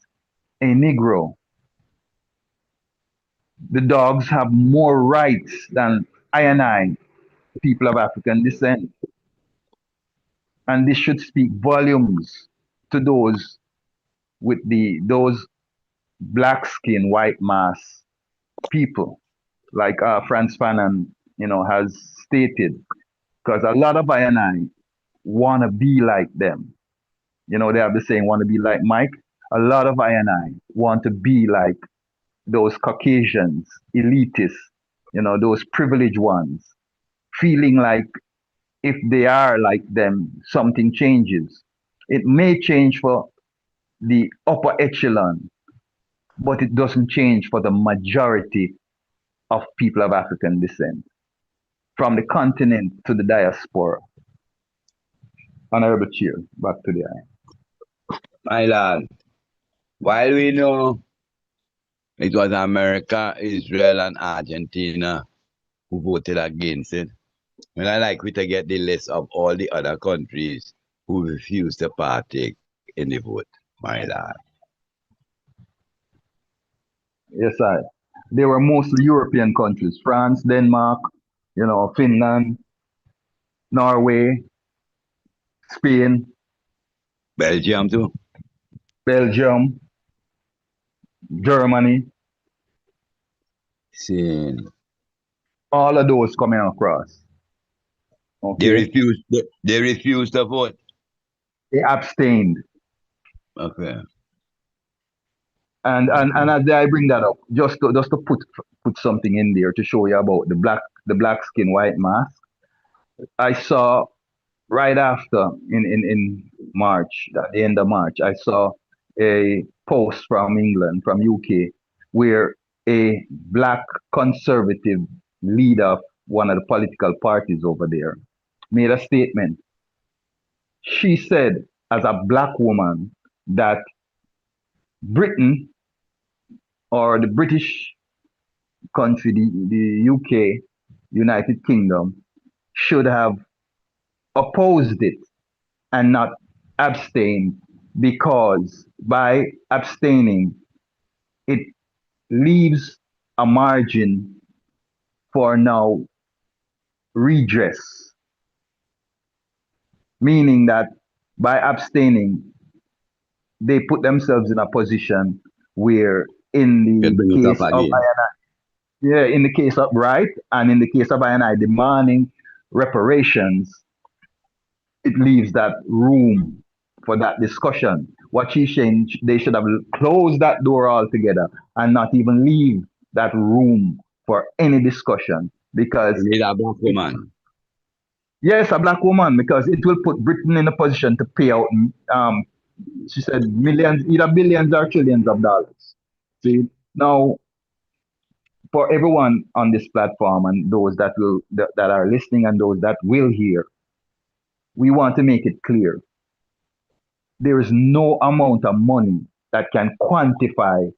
a Negro. The dogs have more rights than I and I, people of African descent. And this should speak volumes to those black skin, white mass people, like Franz Fanon, has stated. Because a lot of I and I want to be like them. They have the saying, want to be like Mike. A lot of I and I want to be like those Caucasians, elitists, those privileged ones, feeling like if they are like them, something changes. It may change for the upper echelon, but it doesn't change for the majority of people of African descent, from the continent to the diaspora. Honorable Chair, back to the eye. my lad, while we know it was America, Israel, and Argentina who voted against it, and I like we to get the list of all the other countries who refused to partake in the vote, my lad. Yes, I. They were mostly European countries: France, Denmark, Finland, Norway, Spain, Belgium too. Belgium, Germany, See, all of those coming across. they Okay. refused. They refused to vote. They abstained. Okay. And as I bring that up, just to put something in there to show you about the black skin white mask. I saw right after in March, at the end of March, I saw a post from England, from UK, where a black conservative leader of one of the political parties over there made a statement. She said, as a black woman, that Britain or the British country, the UK, United Kingdom, should have opposed it and not abstain, because by abstaining, it leaves a margin for now redress, meaning that by abstaining, they put themselves in a position where, in You bring the it up case of again. yeah, in the case of right, and in the case of I demanding reparations, it leaves that room for that discussion. What she's saying, they should have closed that door altogether and not even leave that room for any discussion, because You need a black it, woman. yes, a black woman, because it will put Britain in a position to pay out, she said, millions, either billions or trillions of dollars. See, now, for everyone on this platform and those that are listening and those that will hear, we want to make it clear: there is no amount of money that can quantify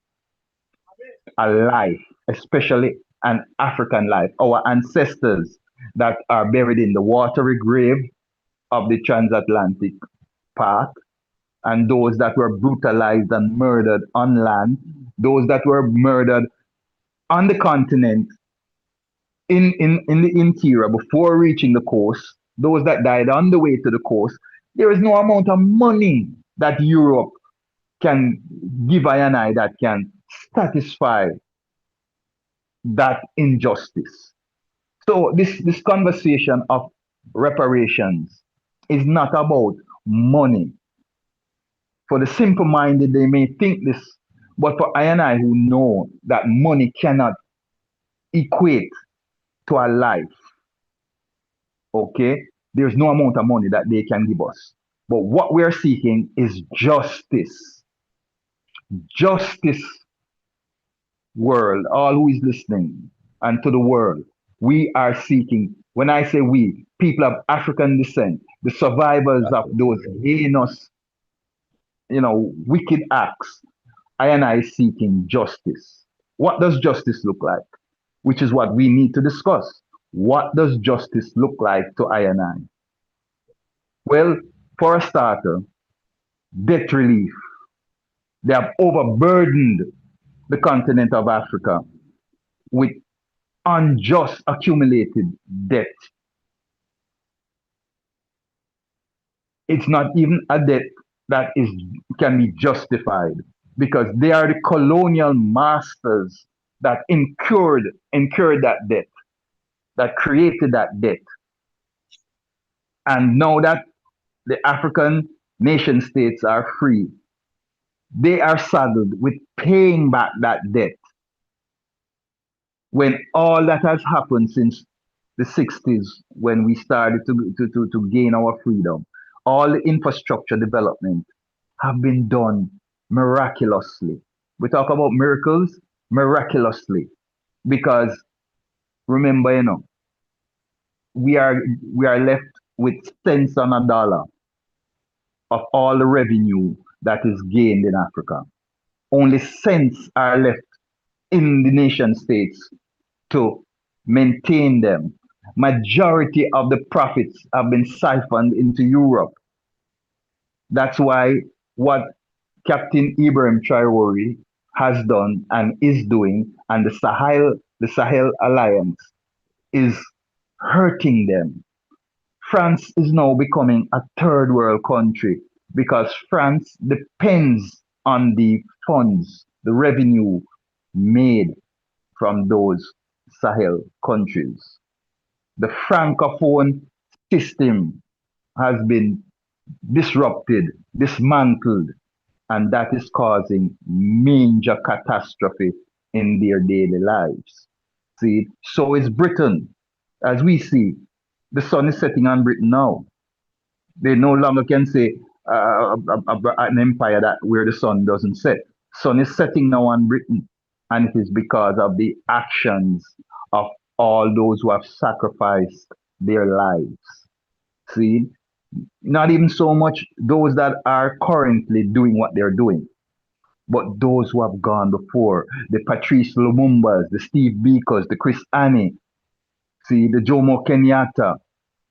a life, especially an African life. Our ancestors that are buried in the watery grave of the transatlantic path, and those that were brutalized and murdered on land, those that were murdered on the continent, in the interior before reaching the coast, those that died on the way to the coast. There is no amount of money that Europe can give I and I that can satisfy that injustice. So this conversation of reparations is not about money. For the simple minded, they may think this, but for I and I who know that money cannot equate to a life, okay, there's no amount of money that they can give us. But what we are seeking is justice. Justice, world, all who is listening, and to the world. We are seeking, when I say we, people of African descent, the survivors That's of it. those heinous, wicked acts. I and I seeking justice. What does justice look like? Which is what we need to discuss. What does justice look like to I and I? Well, for a starter, debt relief. They have overburdened the continent of Africa with unjust accumulated debt. It's not even a debt that is can be justified, because they are the colonial masters that incurred that debt, that created that debt. And now that the African nation states are free, they are saddled with paying back that debt, when all that has happened since the 60s, when we started to gain our freedom, all the infrastructure development have been done miraculously. We talk about miracles, miraculously, because remember, we are we are left with cents on a dollar of all the revenue that is gained in Africa. Only cents are left in the nation states to maintain them. Majority of the profits have been siphoned into Europe. That's why what Captain Ibrahim Traore has done and is doing, and the Sahel Alliance, is hurting them. France is now becoming a third world country, because France depends on the funds, the revenue made from those Sahel countries. The francophone system has been disrupted, dismantled, and that is causing major catastrophe in their daily lives. See, so is Britain. As we see, the sun is setting on Britain now. They no longer can say an empire that where the sun doesn't set. Sun is setting now on Britain, and it is because of the actions of all those who have sacrificed their lives. See, not even so much those that are currently doing what they're doing, but those who have gone before, the Patrice Lumumbas, the Steve Bikos, the Chris Annie, see, the Jomo Kenyatta,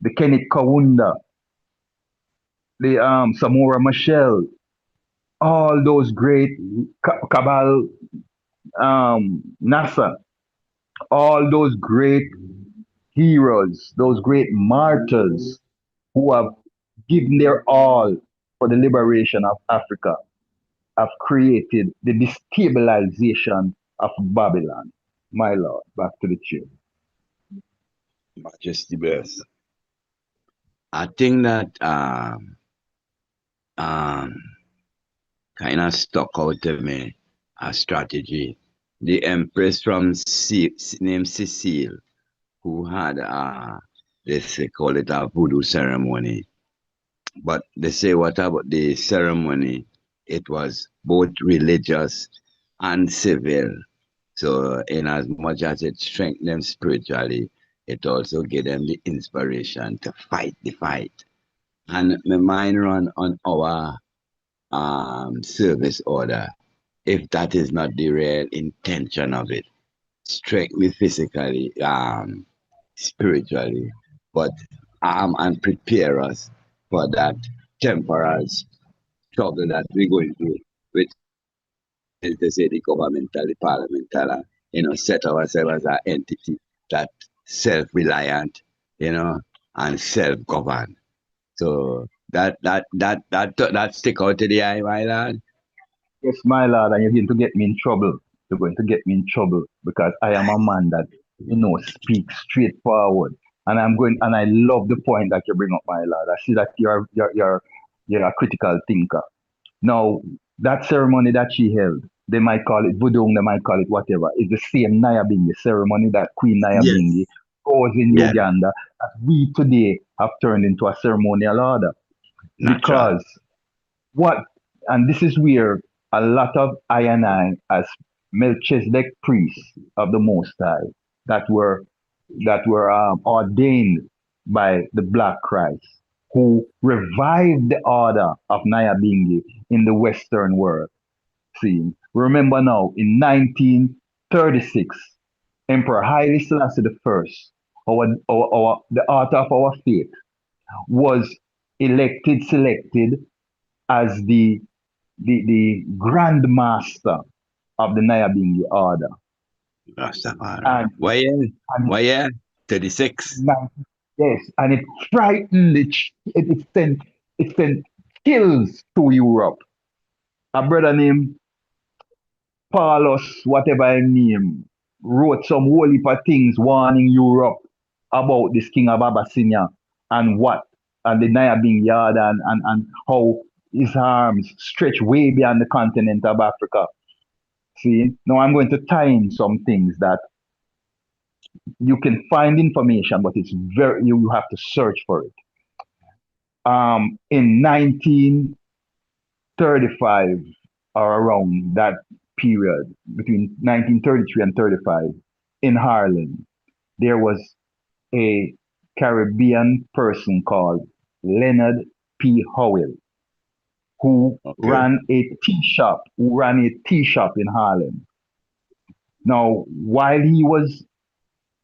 the Kenneth Kaunda, the Samora Machel, all those great Cabal NASA, all those great heroes, those great martyrs who have given their all for the liberation of Africa, have created the destabilization of Babylon. My Lord, back to the chair. Majesty bless. I think that kind of stuck out to me a strategy. The empress from named Cecile, who had they call it a voodoo ceremony. But they say what about the ceremony? It was both religious and civil. So in as much as it strengthened them spiritually, it also gave them the inspiration to fight the fight. And my mind run on our service order, if that is not the real intention of it. Strike me physically, spiritually, but and prepare us for that temporal struggle that we're going through with, they say, the governmental, the parliamental, set ourselves as an entity that self-reliant, and self-governed. So that stick out to the eye, my lad. Yes, my Lord, and you're going to get me in trouble. You're going to get me in trouble because I am a man that, speaks straightforward. And I love the point that you bring up, my Lord. I see that you're a critical thinker. Now, that ceremony that she held, they might call it voodoo, they might call it whatever. It's the same Nyabingi ceremony that Queen Nyabingi Yes. goes in Yeah. Uganda that we today have turned into a ceremonial order. Natural. Because what, and this is where a lot of I and I, as Melchizedek priests of the Most High, that were ordained by the Black Christ, who revived the order of Nyabingi in the Western world. See, remember now, in 1936, Emperor Haile Selassie I, the author of our faith, was selected as the Grand Master of the Nyabingi order. Rastafari. And, Why, yeah? 36. Yes, and it frightened it sent chills to Europe. A brother named Paulus, whatever his name, wrote some whole heap of things warning Europe about this king of Abyssinia and the Nyabing Yard and how his arms stretch way beyond the continent of Africa. See, now I'm going to tie in some things that you can find information, but it's you have to search for it. In 1935 or around that period, between 1933 and 35, in Harlem, there was a Caribbean person called Leonard P. Howell, who ran a tea shop, in Harlem. Now, while he was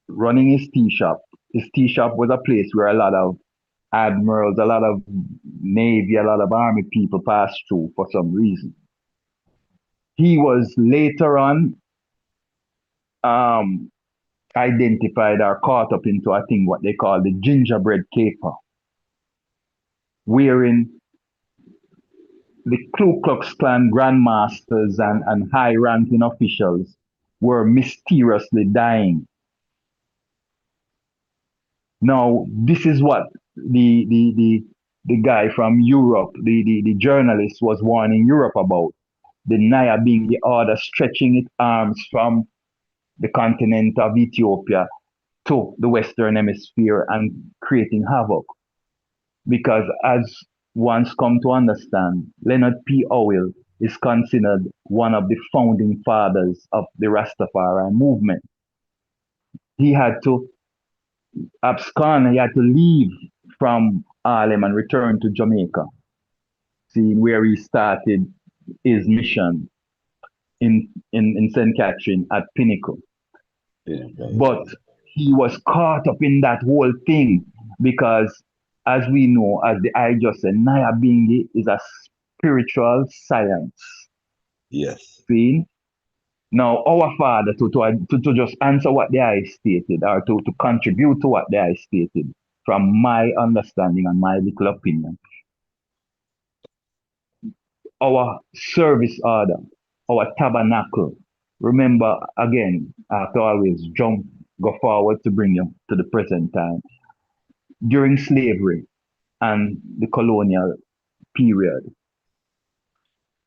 running his tea shop was a place where a lot of admirals, a lot of Navy, a lot of Army people passed through for some reason. He was later on identified or caught up into a thing what they call the gingerbread caper, wherein the Ku Klux Klan grandmasters and high-ranking officials were mysteriously dying. Now, this is what the guy from Europe, the journalist, was warning Europe about. The Nyabingi order stretching its arms from the continent of Ethiopia to the Western Hemisphere and creating havoc. Because as one's come to understand, Leonard P. Howell is considered one of the founding fathers of the Rastafari movement. He had to abscond, he had to leave from Harlem and return to Jamaica, see where he started his mission in St. Catherine at Pinnacle. Yeah, But he was caught up in that whole thing because, as we know, as the I just said, Nyabingi is a spiritual science. yes. See? Now, our father, to just answer what the I stated, or to contribute to what the I stated, from my understanding and my little opinion, our service order, our tabernacle. Remember, again, I have to always go forward to bring you to the present time. During slavery and the colonial period,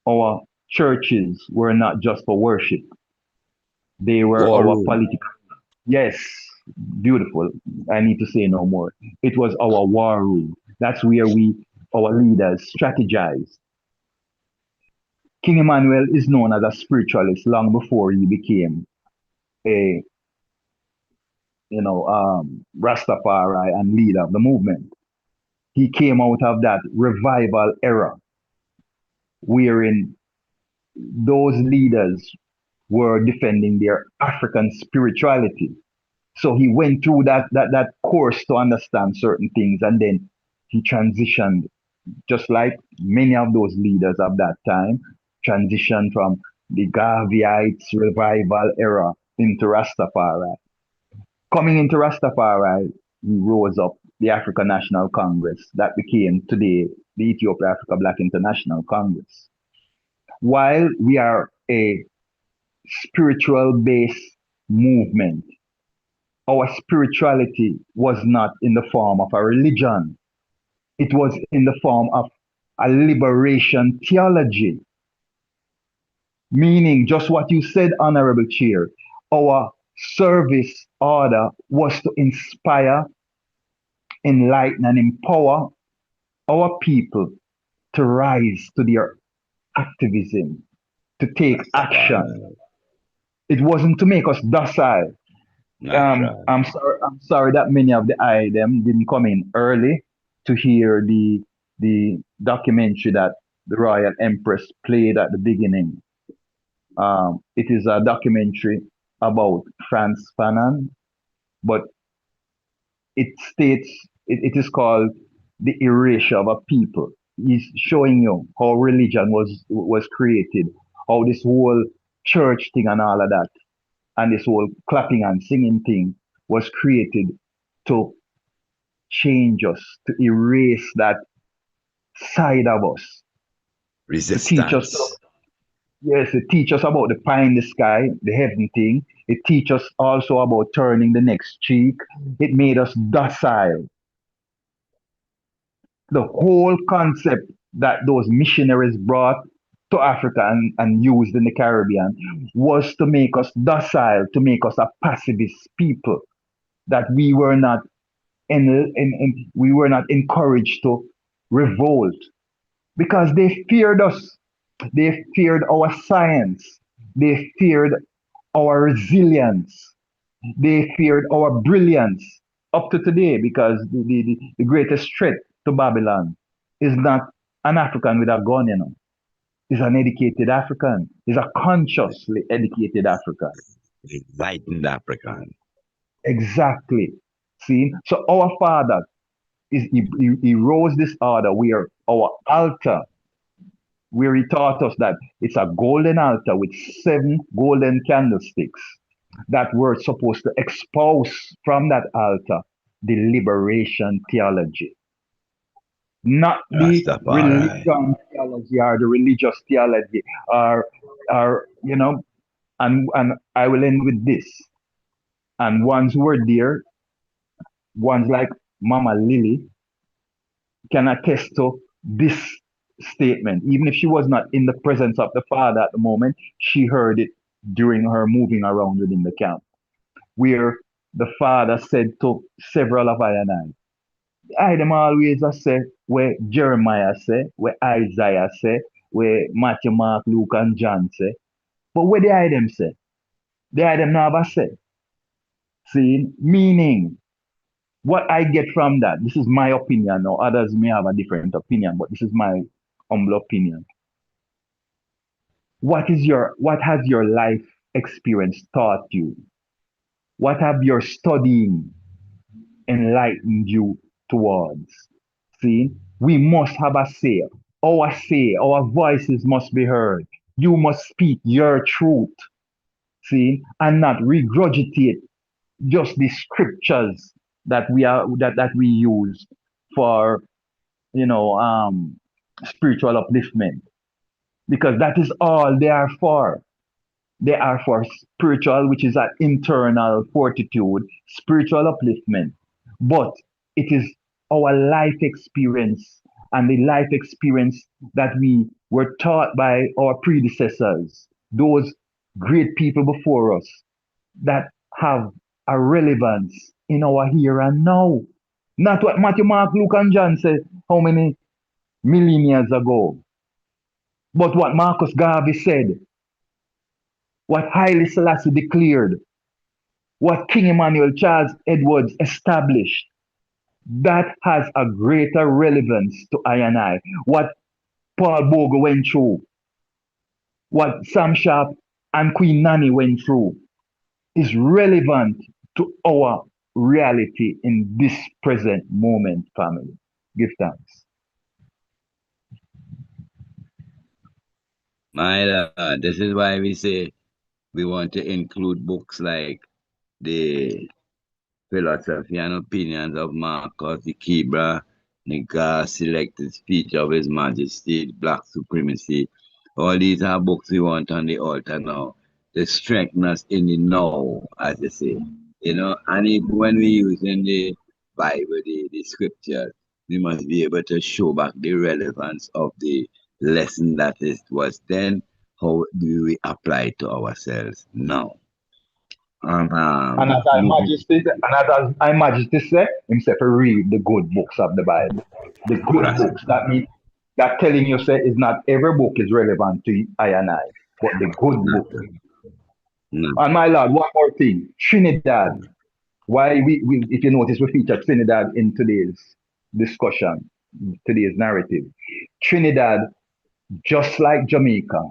our churches were not just for worship, they were War our room. political. Yes, beautiful. I need to say no more. It was our war room. That's where our leaders, strategized. King Emmanuel is known as a spiritualist long before he became a Rastafari and leader of the movement. He came out of that revival era wherein those leaders were defending their African spirituality. So he went through that course to understand certain things, and then he transitioned, just like many of those leaders of that time, transitioned from the Garveyites revival era into Rastafari. Coming into Rastafari, he rose up the African National Congress that became today the Ethiopia Africa Black International Congress. While we are a spiritual based movement, our spirituality was not in the form of a religion. It was in the form of a liberation theology, meaning just what you said, Honorable Chair. Our service order was to inspire, enlighten, and empower our people to rise to their activism, to take action. Rastafari. It wasn't to make us docile. That's right. I'm sorry that many of the I them didn't come in early to hear the documentary that the Royal Empress played at the beginning. It is a documentary about Franz Fanon, but it states it is called the erasure of a people. He's showing you how religion was created, how this whole church thing and all of that, and this whole clapping and singing thing was created to change us, to erase that side of us, to teach us, Resistance. yes, to teach us about the pie in the sky, the heaven thing. It teach us also about turning the next cheek. It made us docile. The whole concept that those missionaries brought to Africa and used in the Caribbean was to make us docile, to make us a pacifist people, that we were not encouraged to revolt because they feared us. They feared our science. They feared our resilience. They feared our brilliance up to today because the greatest threat to Babylon is not an African with a gun, Is an educated African. Is a consciously educated African. Enlightened African. Exactly. See? So our father he rose this order where our altar, where he taught us that it's a golden altar with 7 golden candlesticks that were supposed to expose from that altar the liberation theology, not the Rastafari. religion theology or the religious theology, or and I will end with this. And ones who were there, ones like Mama Lily, can attest to this statement. Even if she was not in the presence of the father at the moment, she heard it during her moving around within the camp, where the father said to several of I them always a say, where Jeremiah say, where Isaiah say, where Matthew, Mark, Luke, and John say. But where the I them say? The I them never say. See, meaning what I get from that, this is my opinion, or others may have a different opinion, but this is my humble opinion. what has your life experience taught you? What have your studying enlightened you towards? See, we must have a say, our voices must be heard. You must speak your truth, see, and not regurgitate just the scriptures that we use for you know spiritual upliftment, because that is all they are for. They are for spiritual, which is an internal fortitude, spiritual upliftment. But it is our life experience and the life experience that we were taught by our predecessors, those great people before us, that have a relevance in our here and now. Not what Matthew, Mark, Luke, and John said how many millennia ago, but what Marcus Garvey said, what Haile Selassie declared, what King Emmanuel Charles Edwards established. That has a greater relevance to I and I. What Paul Bogle went through, what Sam Sharp and Queen Nanny went through, is relevant to our reality in this present moment, family. Give thanks. My Lord, this is why we say we want to include books like the Philosophy and Opinions of Marcus the Kibra, the Selected Speech of His Majesty, Black Supremacy. All these are books we want on the altar now. To strengthen us in the now, as they say. And even when we use in the Bible, the scriptures, we must be able to show back the relevance of the lesson that was then. How do we apply it to ourselves now? And as I Moving. majesty, and as I majesty said, himself read the good books of the Bible. The good Right. books. That means that telling you say is not every book is relevant to I and I, but the good No, book. no. And my lord, one more thing. Trinidad. Why we if you notice we feature Trinidad in today's discussion, today's narrative. Trinidad, just like Jamaica,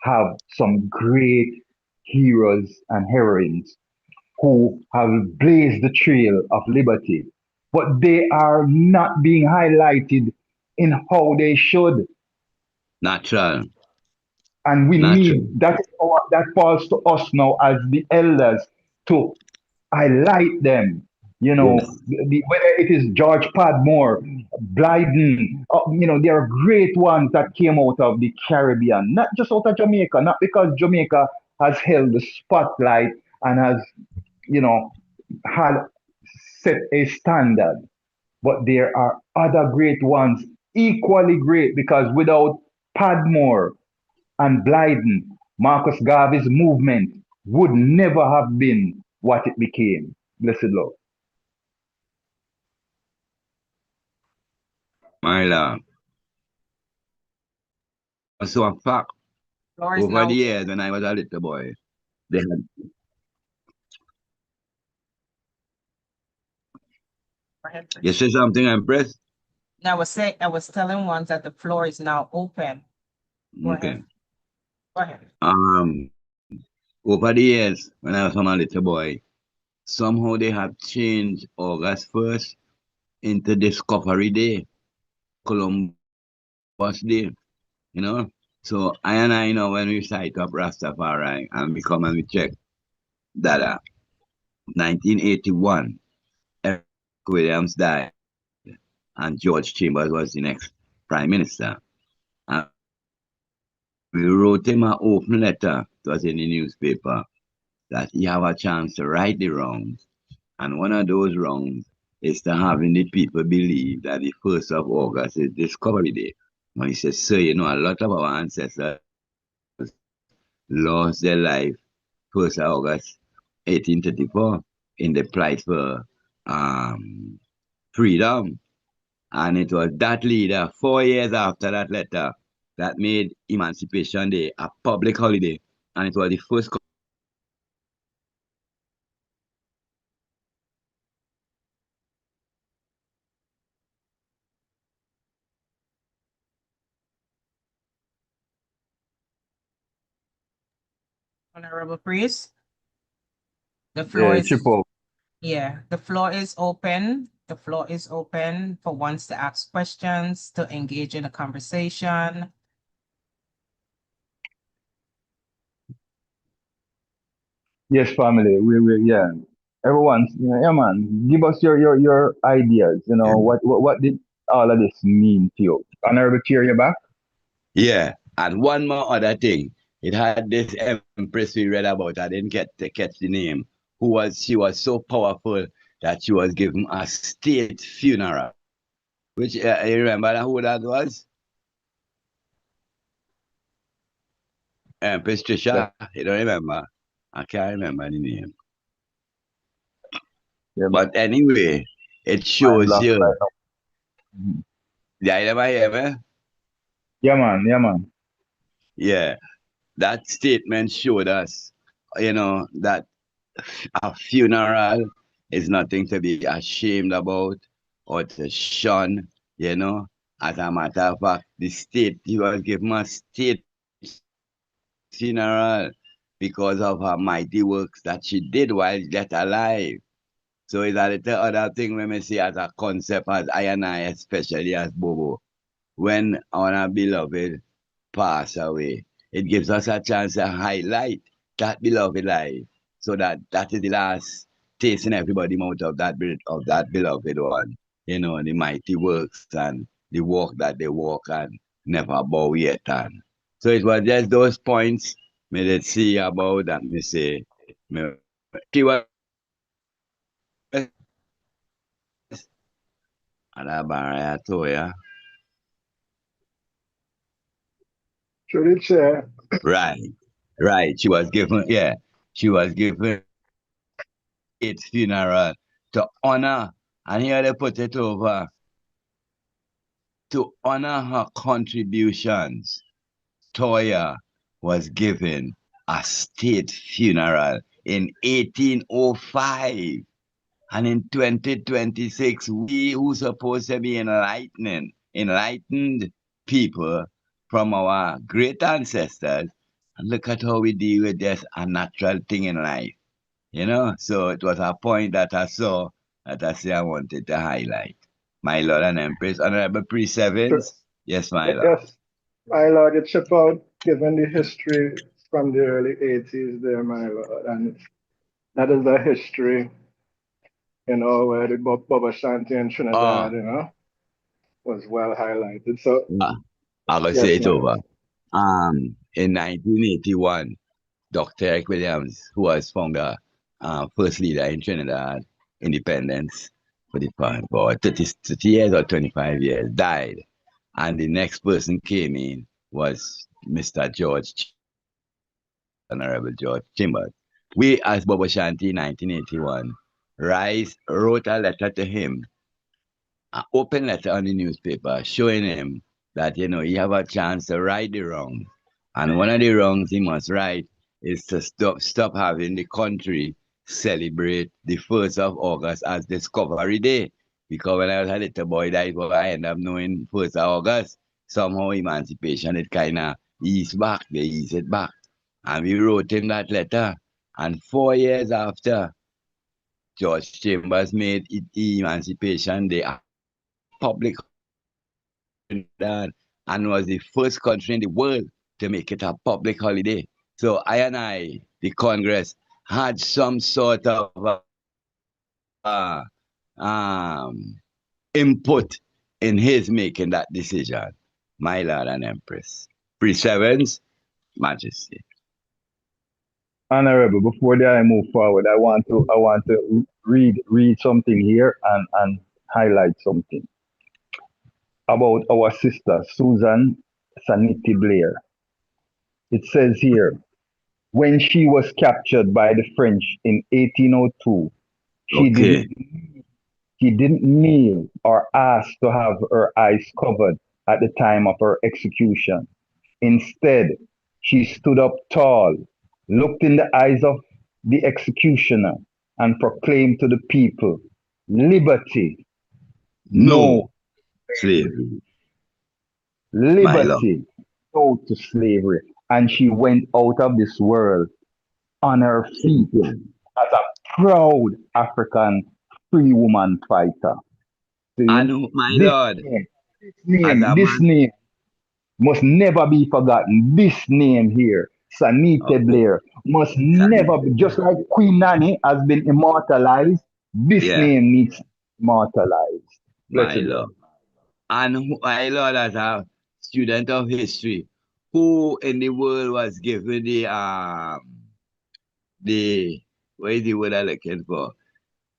have some great heroes and heroines who have blazed the trail of liberty, but they are not being highlighted in how they should. Natural. And we Natural. need that falls to us now as the elders to highlight them. Yes. Whether it is George Padmore, Blyden, there are great ones that came out of the Caribbean, not just out of Jamaica, not because Jamaica has held the spotlight and has, you know, had set a standard, but there are other great ones equally great because without Padmore and Blyden, Marcus Garvey's movement would never have been what it became. Blessed Lord. My love. So a fact, Floor is over now the open. years when I was a little boy, they had Go ahead, you please. say something, Empress? Now, I was telling ones that the floor is now open. Go ahead. Okay. Go ahead. Over the years when I was a little boy, somehow they have changed August 1st into Discovery Day, Columbus Day, you know. So I and I know when we sight up Rastafari and we come and we check that 1981, Eric Williams died and George Chambers was the next prime minister. And we wrote him an open letter, it was in the newspaper, that he have a chance to right the wrongs. And one of those wrongs is to having the people believe that the 1st of August is Discovery Day. When he says, sir, a lot of our ancestors lost their life 1st of August 1834 in the plight for freedom. And it was that leader, 4 years after that letter, that made Emancipation Day a public holiday. And it was the first Honorable Priest. The floor is Chipo. the floor is open. The floor is open for ones to ask questions, to engage in a conversation. Yes, family. Yeah. Everyone, yeah, man. Give us your ideas. What did all of this mean to you? Honorable Chair, you back? Yeah, and one more other thing. It had this empress we read about. I didn't get to catch the name. She was so powerful that she was given a state funeral. Which you remember who that was? Empress Trisha. You don't remember? I can't remember the name. Yeah, But anyway, it mind shows block right you. now. Mhm. Yeah, you never hear me? Yeah, man. Yeah, man. Yeah, that statement showed us, that a funeral is nothing to be ashamed about or to shun, you know. As a matter of fact, he was given a state funeral because of her mighty works that she did while yet alive. So it's a little other thing when we see as a concept as I and I, especially as Bobo. When our beloved pass away, it gives us a chance to highlight that beloved life, so that is the last tasting everybody mouth of that beloved one. The mighty works and the walk that they walk and never bow yet and. So it was just those points me did see about that me say she was at a barrier to ya. Through the chair. Right. Right. She was given its funeral to honor, and here they put it over, to honor her contributions. Toya was given a state funeral in 1805. And in 2026, we who supposed to be enlightened people from our great ancestors, and look at how we deal with this unnatural thing in life. So it was a point that I saw that I say I wanted to highlight. My Lord and Empress, Honorable Priest Sevens. Yes, my Lord. Yes, my lord, you chip out, given the history from the early 80s there, my lord. And that is the history, where the Baba Shanti in Uh, Trinidad, was well highlighted. So, uh, I will say yes, it my over. lord. In 1981, Dr. Eric Williams, who was founder, first leader in Trinidad independence for 30 years or 25 years, died. And the next person came in was Mr. Honorable George Chambers. We, as Bobo Shanti in 1981, wrote a letter to him, an open letter on the newspaper, showing him that, he have a chance to right the wrongs. And one of the wrongs he must right is to stop having the country celebrate the 1st of August as Discovery Day. Because when I was a little boy, that is what I end up knowing 1st of August. Somehow emancipation, it kind of they ease it back. And we wrote him that letter. And 4 years after, George Chambers made it Emancipation Day a public holiday and was the first country in the world to make it a public holiday. So the Congress, had some sort of uh, um, input in his making that decision. My Lord and Empress. Priest Sevens, Majesty. Honorable, before I move forward, I want to read something here and highlight something about our sister Susan Sanity Blair. It says here, when she was captured by the French in 1802, she Okay. didn't she didn't kneel or ask to have her eyes covered at the time of her execution. Instead, she stood up tall, looked in the eyes of the executioner, and proclaimed to the people, "Liberty, No no slavery. slavery. My Lord. Liberty, no to slavery." And she went out of this world on her feet as a proud African free woman fighter. See, And my this Lord, name, this as name, a this man, name must never be forgotten. This name here, Sanite okay, Blair, must Sunny, never be, just like Queen Nanny has been immortalized, this yeah, name needs immortalized. my Blessed Lord. love. And my Lord, as a student of history, who in the world was given the what is the word I'm looking for?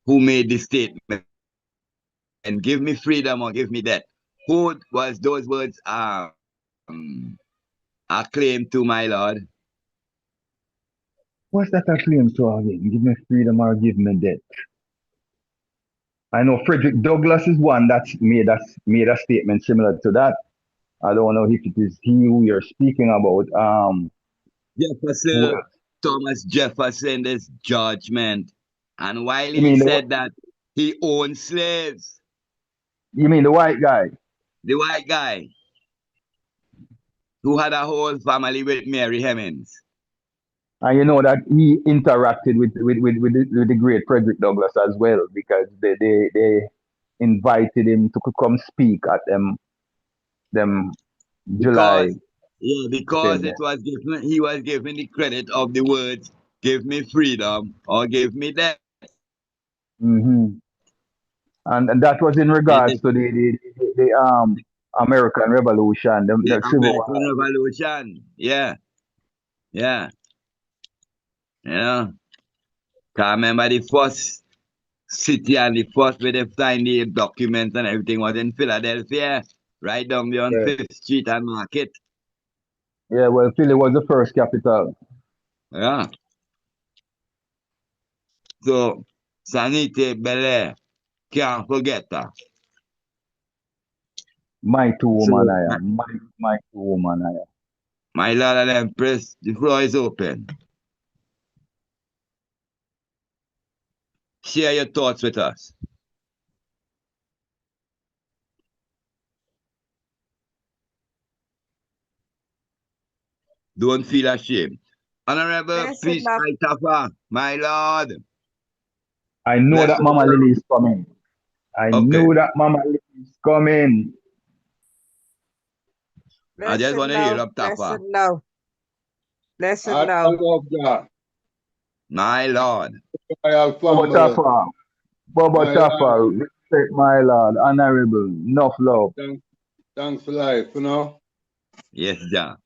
Who made the statement? And give me freedom or give me that. Who was those words acclaimed to, my Lord? What's that I claim to again? Give me freedom or give me death. I know Frederick Douglass is one that's made a statement similar to that. I don't know if it is he who you're speaking about. Who Jefferson, else? Thomas Jefferson, this judgment. And while You he mean said that he owned slaves, the white guy? the white guy who had a whole family with Mary Hemings. And you know that he interacted with the great Frederick Douglass as well because they invited him to come speak at them July Because thing. it was given, he was given the credit of the words, give me freedom or give me death. Hmm. And that was in It regards is to the American Revolution, the the Civil War. American Revolution. Yeah, yeah. You know, can remember the first city and the first where they signed the documents and everything was in Philadelphia, right down there on Yeah, 5th Street and Market. yeah. Well, Philly was the first capital. Yeah. So, Sanite Belair, can't forget that. Mighty woman So, I am. Mighty woman I am. my Lord and Empress, the floor is open. Share your thoughts with us. Don't feel ashamed. Honorable Blessed Peace love, Aitafa, my Lord. I know Bless that up, Mama sir. Lily is coming. I Okay. knew that Mama Lily is coming. I just want to hear up, blessed Tafa. love, blessed I love. love that. My Lord. Royal Baba family. Tafa. Baba My Tafa. lord. Respect my lord. Honorable. Enough love. Thanks for life, you know. Yes, John.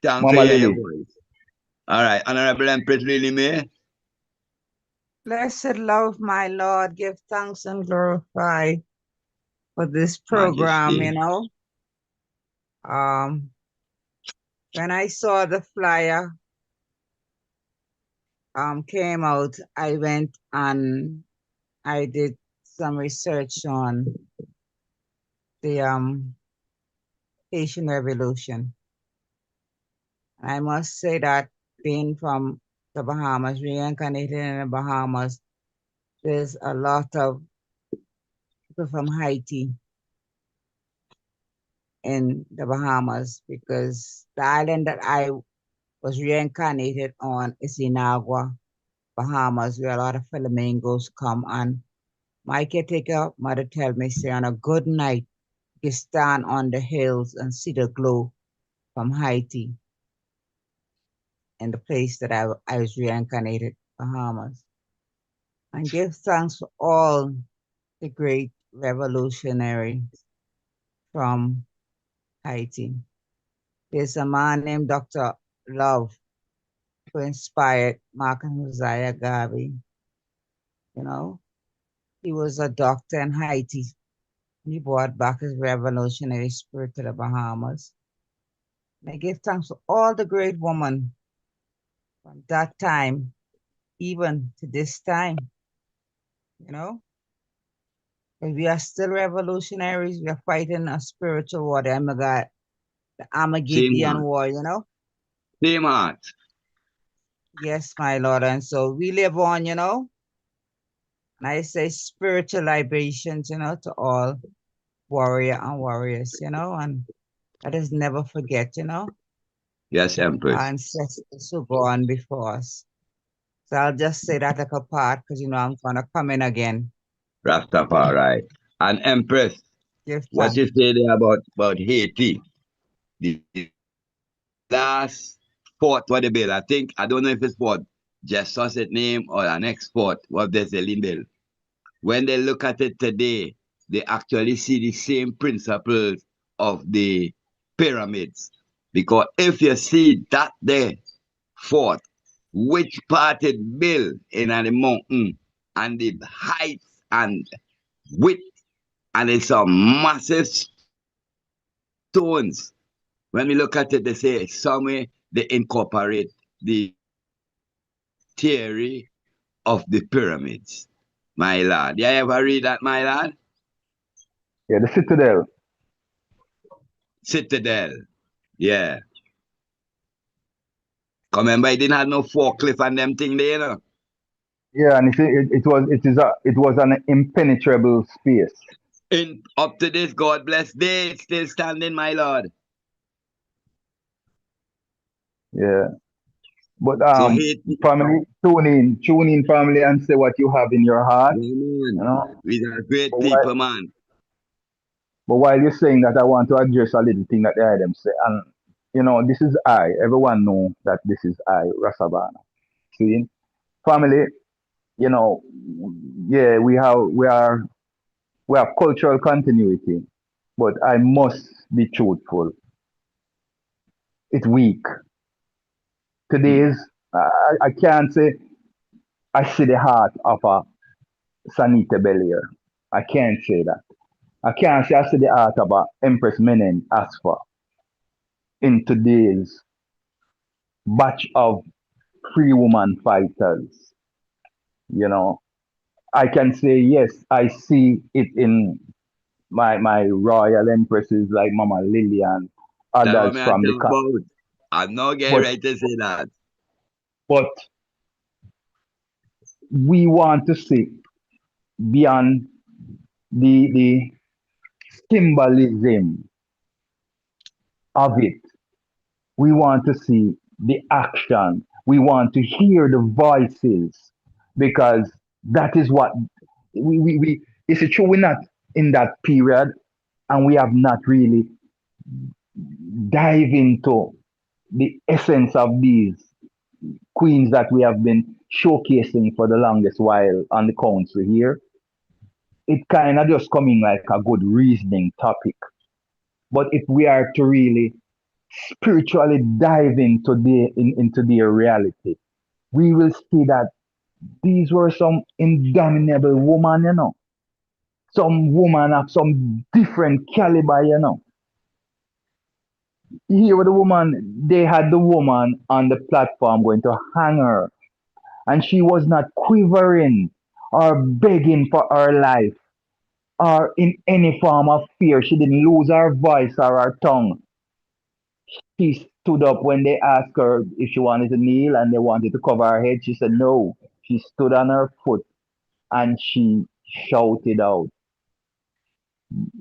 Thanks for Mama hear your Lily. voice. All right. Honorable Empress Lily May. Blessed love, my Lord. Give thanks and glorify for this program, Majesty. Um, when I saw the flyer came out, I went and I did some research on the Haitian Revolution. I must say that being from the Bahamas, reincarnated in the Bahamas, there's a lot of people from Haiti in the Bahamas because the island that I was reincarnated on is Inagua, Bahamas, where a lot of flamingos come. And my caretaker mother tell me, say, on a good night, you stand on the hills and see the glow from Haiti in the place that I was reincarnated, Bahamas. And give thanks for all the great revolutionaries from Haiti. There's a man named Dr. Love who inspired Mark and Josiah Garvey. He was a doctor in Haiti. He brought back his revolutionary spirit to the Bahamas. And I give thanks for all the great women from that time, even to this time, you know. And we are still revolutionaries. We are fighting a spiritual war, the Same Armageddon heart. war. Same heart. Yes, my Lord. And so we live on. And I say spiritual libations, to all warrior and warriors, and let us never forget, Yes, Empress. our ancestors who go on before us. So I'll just say that like a part because I'm gonna come in again. Rastafari. And Empress, Give what thanks. you say there about Haiti? The last fort what they built, I think, I don't know if it's Fort just Sussex name or an next fort, what they say built. When they look at it today, they actually see the same principles of the pyramids. Because if you see that there fort, which part it built in the mountain and the height and width, and it's a massive stones. When we look at it, they say somewhere they incorporate the theory of the pyramids. My lad. You ever read that, my lad? Yeah, the citadel. Citadel. Yeah. Remember, it didn't have no forklift and them thing there, you know. Yeah, and it was an impenetrable space. In up to this, God bless day, it's still standing, my lord. Yeah. But So Haiti, family, tune in, family, and say what you have in your heart. yeah, You man. know. We are great But people, while, man. but while you're saying that, I want to address a little thing that the them say, and this is I. Everyone know that this is I, Rasabana. See, family. You know, yeah, we have cultural continuity, but I must be truthful. It's weak. Today's I can't say I see the heart of a Sanita Belier. I can't say that. I can't say I see the heart of a Empress Menen Asfa in today's batch of free woman fighters. You know, I can say yes, I see it in my royal empresses like Mama Lily and That's what others me I from the talk about. I'm not getting but ready to say that. but we want to see beyond the symbolism of it. We want to see the action. We want to hear the voices because that is what we it's true we're not in that period and we have not really dive into the essence of these queens that we have been showcasing for the longest while on the council here. It kind of just coming like a good reasoning topic. But if we are to really spiritually dive into their reality, we will see that these were some indomitable women, Some woman of some different caliber, Here with the woman, they had the woman on the platform going to hang her, and she was not quivering or begging for her life or in any form of fear. She didn't lose her voice or her tongue. She stood up when they asked her if she wanted to kneel and they wanted to cover her head. She said no. She stood on her foot and she shouted out,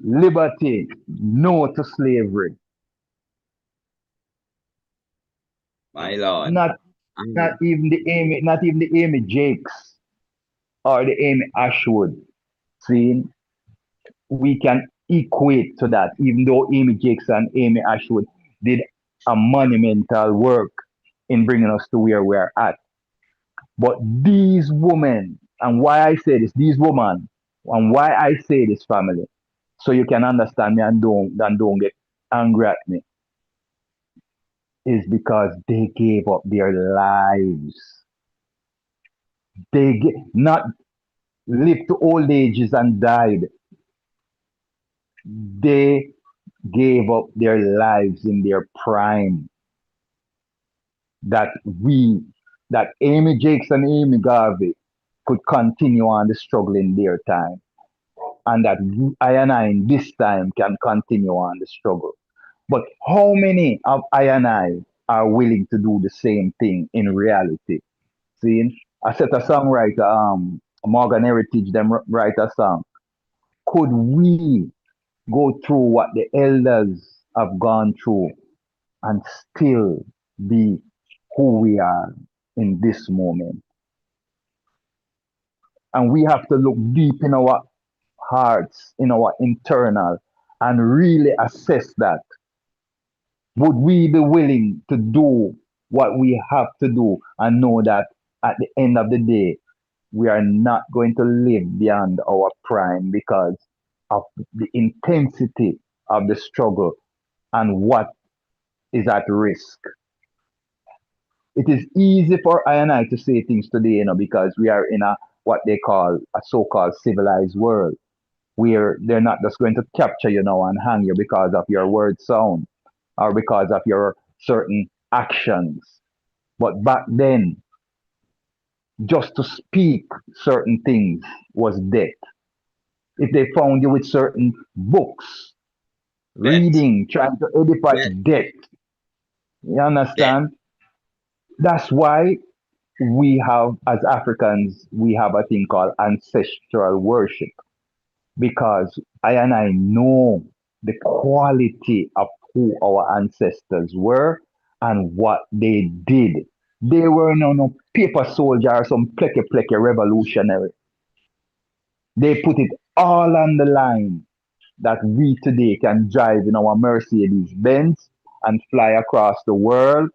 "Liberty, no to slavery." My lord. Not And not even the Amy Jakes or the Amy Ashwood. See, we can equate to that, even though Amy Jakes and Amy Ashwood did a monumental work in bringing us to where we're at. But these women, and why I say this, these women, and why I say this, family, so you can understand me and don't get angry at me, is because they gave up their lives. Not lived to old ages and died. They gave up their lives in their prime. That we, that Amy Jakes and Amy Garvey could continue on the struggle in their time. And that I and I in this time can continue on the struggle. But how many of I and I are willing to do the same thing in reality? See, I set a songwriter, Morgan Heritage, them write a song. Could we go through what the elders have gone through and still be who we are in this moment. And we have to look deep in our hearts, in our internal, and really assess that. Would we be willing to do what we have to do and know that at the end of the day, we are not going to live beyond our prime because of the intensity of the struggle and what is at risk? It is easy for I and I to say things today, because we are in a what they call a so-called civilized world where they're not just going to capture you now and hang you because of your word sound or because of your certain actions. But back then, just to speak certain things was death. If they found you with certain books, Bet, reading, trying to edify bet, death, you bet. understand? That's why we have, as Africans, we have a thing called ancestral worship because I and I know the quality of who our ancestors were and what they did. They were no paper soldier or some pleke pleke revolutionary. They put it all on the line that we today can drive in our Mercedes Benz and fly across the world,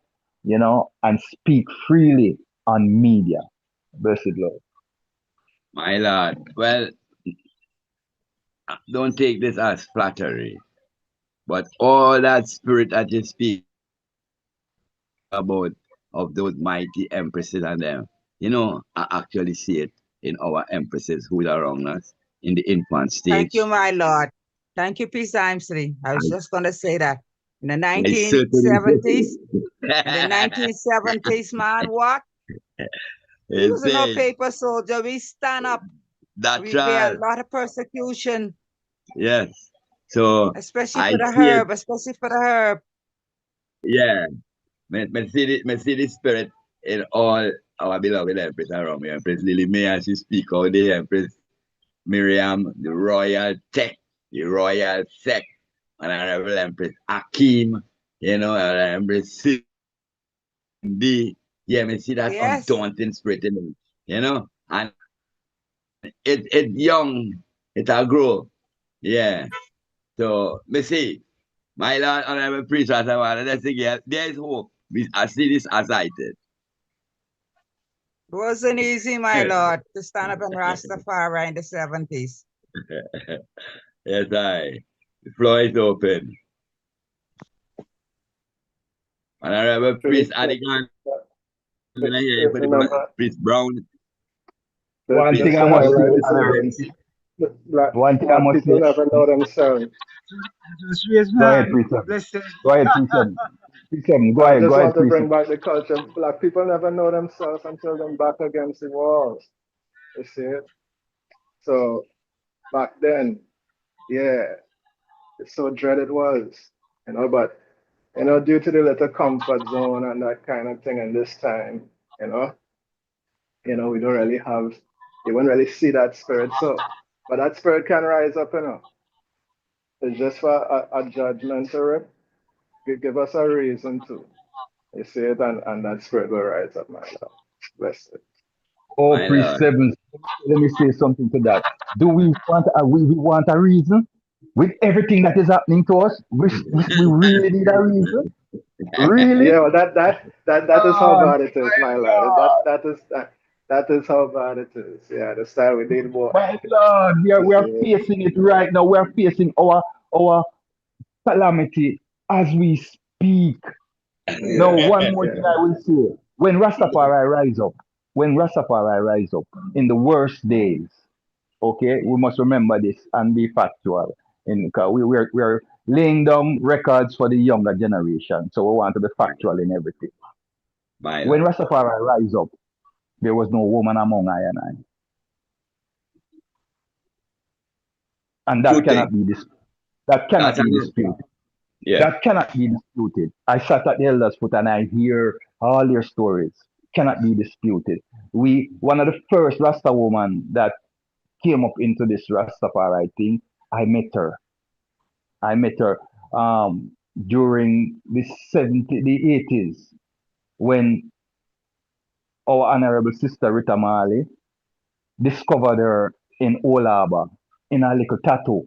and speak freely on media. Blessed Lord. My lord. Well, don't take this as flattery, but all that spirit that you speak about of those mighty empresses and them, I actually see it in our empresses who are around us in the infant Thank you, stage. my Lord. Thank you, Peace Time 3. I was just going to say that. In the I certainly 1970s, in the 1970s, man, what? We was no insane. paper soldier. We stand up. That's We bear right. a lot of persecution, Yes. So especially I for the see it. herb, especially for the herb. Yeah. Me see the spirit in all our beloved empress around me. Empress Lily May as she speak out there, Empress Miriam, the royal tech, the royal sect, and Honorable Empress Akim, and Empress Cindy. Yeah, me see that Yes. undaunting spirit in them, and it young, it'll grow. Yeah. So me see, my Lord Honorable Priest, as I want to say again, there is hope. I see this as I did. It wasn't easy, my Lord, to stand up in Rastafari in the 70s. Yes, the floor is open. Honorable Priest Adigan, I'm gonna hear you for the Remember, Priest Brown. One Priest thing just I to must say, highlight this Honorable, again, black, one thing I black must people say, never know themselves. Just raise go my ahead, hand. Precept. Listen. Go ahead, Precept. Precept, I go just ahead, want to bring Precept. back the culture. Black people never know themselves until they're back against the walls. You see it? So back then, yeah, it's so dread it was, but due to the little comfort zone and that kind of thing in this time, you know, we don't really have, you won't really see that spirit. So, but that spirit can rise up. It's just for a judgment to give us a reason to. You see it, and that spirit will rise up, my love. Bless it. Oh, My Priest Lord. Sevens, let me say something to that. Do we want we want a reason? With everything that is happening to us, we really need a reason? Really? Yeah, well, that is how God, bad it is, my lad. That is how bad it is. Yeah, the style we need more. my Lord, You we see are it? facing it right now. We are facing our calamity as we speak. Now, Yeah, one more thing yeah, I will say. When Rastafari rise up in the worst days, okay, we must remember this and be factual. Because we are laying down records for the younger generation. So we want to be factual in everything. My When Lord. Rastafari rise up, there was no woman among I and I. And True that thing. cannot be that cannot That's be another thing. disputed. Yeah. That cannot be disputed. I sat at the elders' foot and I hear all their stories. Cannot be disputed. One of the first Rasta woman that came up into this Rastafari thing, I met her. I met her during the 80s. when our honorable sister Rita Marley discovered her in Old Harbor in a little tattoo.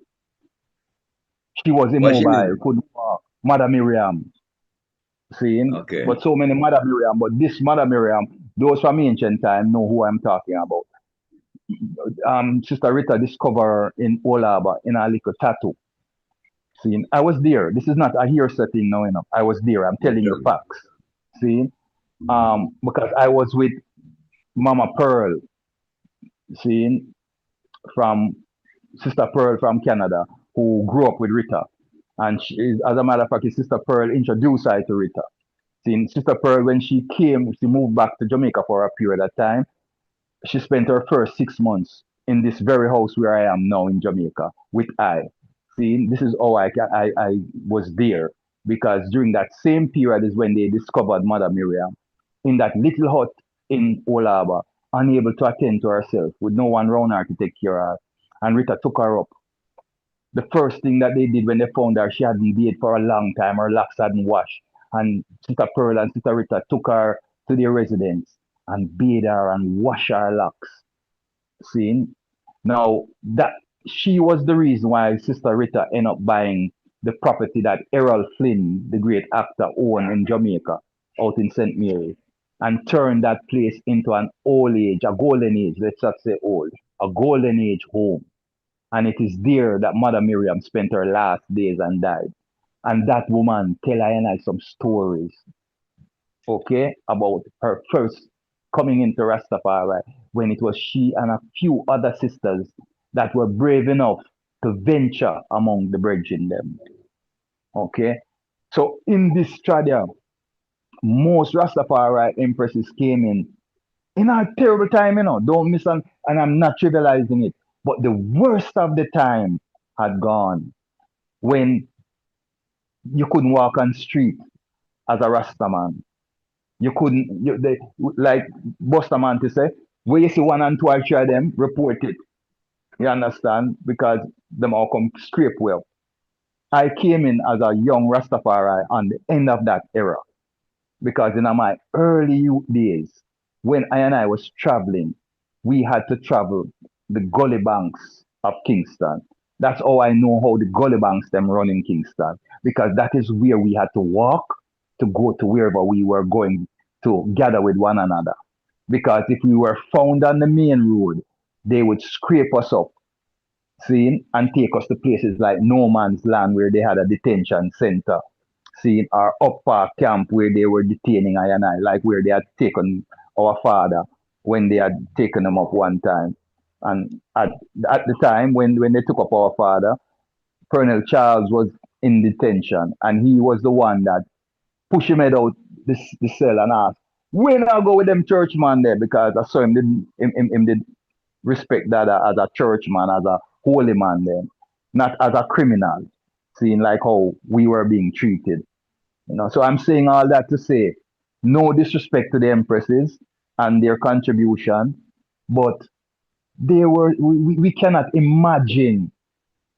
She was What's your immobile, name? couldn't walk. Mother Miriam, seeing, Okay. but so many Mother Miriam, but this Mother Miriam, those from ancient time know who I'm talking about. Sister Rita discovered her in Old Harbor in a little tattoo. See, I was there. This is not a hearsay thing now, you know. I was there. I'm telling you Okay. facts. See, because I was with Mama Pearl, see, from Sister Pearl from Canada, who grew up with Rita. And she is, as a matter of fact, his Sister Pearl introduced her to Rita. See, Sister Pearl, when she came, she moved back to Jamaica for a period of time. She spent her first 6 months in this very house where I am now in Jamaica with I. See, this is how I was there because during that same period is when they discovered Mother Miriam in that little hut in Olaba, unable to attend to herself, with no one around her to take care of her. And Rita took her up. The first thing that they did when they found her, she hadn't bathed for a long time, her locks hadn't washed. And Sister Pearl and Sister Rita took her to their residence and bathed her and washed her locks. Seeing now that she was the reason why Sister Rita ended up buying the property that Errol Flynn, the great actor, owned in Jamaica, out in St. Mary, and turned that place into an old age, a golden age, let's not say old, a golden age home. And it is there that Mother Miriam spent her last days and died. And that woman tell I and I some stories, okay, about her first coming into Rastafari when it was she and a few other sisters that were brave enough to venture among the brethren them. Okay. So in this strata, most Rastafari empresses came in a terrible time, you know. Don't miss and I'm not trivializing it. But the worst of the time had gone when you couldn't walk on street as a Rastaman. You couldn't, like Busterman to say, where you see one and two or three of them, report it. You understand? Because them all come scrape well. I came in as a young Rastafari on the end of that era. Because in my early youth days, when I and I was traveling, we had to travel the gully banks of Kingston. That's how I know how the gully banks them run in Kingston. Because that is where we had to walk to go to wherever we were going to gather with one another. Because if we were found on the main road, they would scrape us up, see, and take us to places like No Man's Land where they had a detention center, see, our Up Park camp where they were detaining I and I, like where they had taken our father when they had taken him up one time. And at the time when they took up our father, Colonel Charles was in detention and he was the one that pushed him head out the cell and asked, when I go with them church man there because I saw him did respect that as a churchman, as a holy man then, not as a criminal, seeing like how we were being treated. You know, so I'm saying all that to say, no disrespect to the empresses and their contribution, but we cannot imagine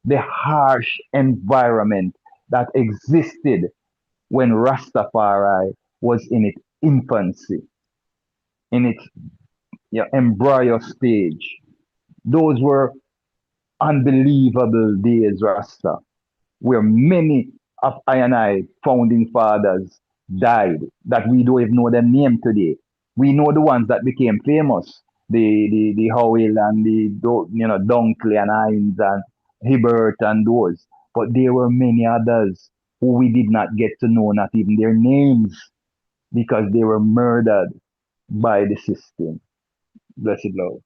the harsh environment that existed when Rastafari was in its infancy, in its embryo stage. Those were unbelievable days, Rasta, where many of I and I founding fathers died that we don't even know their name today. We know the ones that became famous, the Howell and Dunkley and Hines and Hibbert and those. But there were many others who we did not get to know, not even their names, because they were murdered by the system. Blessed Lord.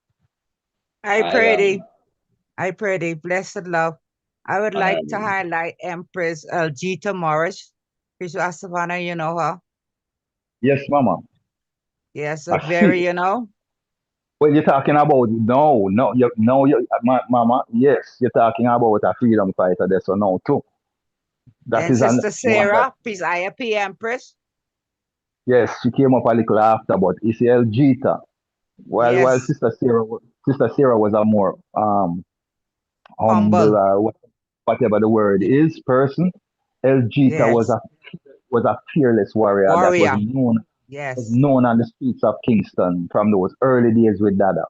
I I pray thee, I pray thee, blessed love. I would like to highlight Empress Elgita Morris. She's Rastafana, you know her. Yes, Mama. Yes, a I see. very, you know. Well, you're talking about Mama. Yes, you're talking about a freedom fighter. There, so now too. That And is an Sister one that Sarah, peace, IAP Empress. yes, she came up a little after, but it's El Jita. While Yes, Sister Sarah was a more humble humble. or whatever the word Y- is person. El Jita was Yes, a fearless warrior that was warrior. known. was Yes. known on the streets of Kingston from those early days with Dada.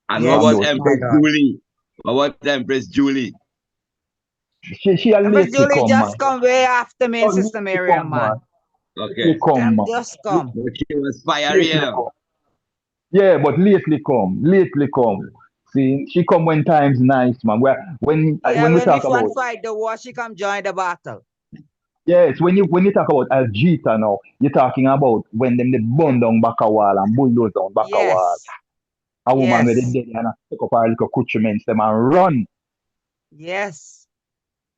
And what From about Yes, those my Empress lord. Julie? What about Empress Julie? she a Empress lately Julie come, man. just come way after me and Oh, Sister lately Miriam, come, man. man. Okay. Lately come, Them man. just come. But she was fiery, Lately come. Yeah, but lately come. Lately come. See, she come when time's nice, man. Yeah, When we when we talk fun about fight the war, she come join the battle. yes, when you talk about Algeta now, you're talking about when them they burn down back a wall and bulldoze down back a wall. Yes. A woman with the Yes. dead and pick up her little accoutrements them and run. Yes.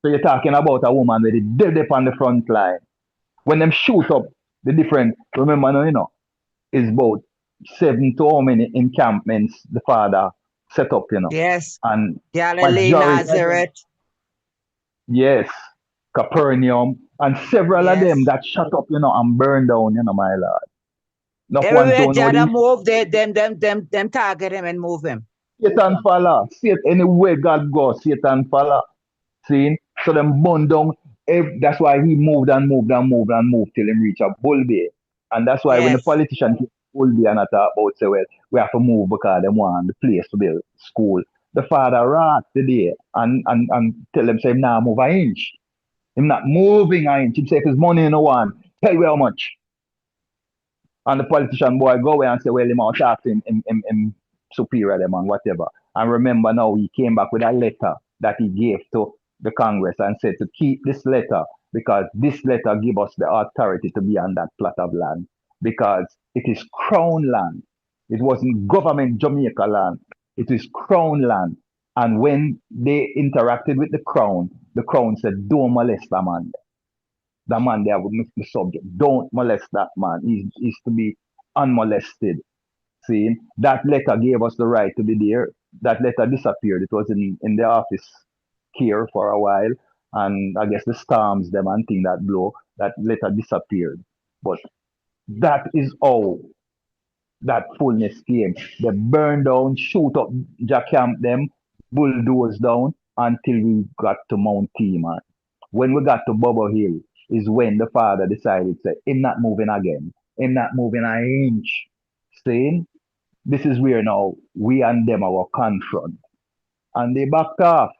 So you're talking about a woman with the dead up on the front line. When them shoot up the different, remember now, it's about 7 to how many encampments the father set up. Yes. And Galilee, majority of them, Nazareth. yes, Capernaum, and several of them Yes. that shut up, and burned down, my lord. Enough ones Everywhere don't know Jada the move, them target him and move him. Satan follow. Anywhere God goes, Satan follow. See? So them burn down. That's why he moved and moved and moved and moved till him reach a Bull Bay. And that's why when the Yes. politician keep Bull Bay and I talk about say, well, we have to move because they want the place to build school. The father rat today and tell them say nah move an inch. Him not moving an inch. He say if his money in the one, tell you how much. And the politician boy go away and say, well, him out talk to him superior them and whatever. And remember now he came back with a letter that he gave to the Congress and said to keep this letter because this letter give us the authority to be on that plot of land because it is crown land. It wasn't government Jamaica land. It is crown land. And when they interacted with the crown said, don't molest the man. The man there would miss the subject. Don't molest that man. He's to be unmolested. See, that letter gave us the right to be there. That letter disappeared. It was in the office here for a while. And I guess the storms, them and thing that blow, that letter disappeared. But that is how that fullness came. They burn down, shoot up Jack Camp them, bulldoze down until we got to Mount Teeman. When we got to Bubble Hill is when the father decided to say, him not moving again. Him not moving an inch. Saying, this is where now we and them our confront. And they backed off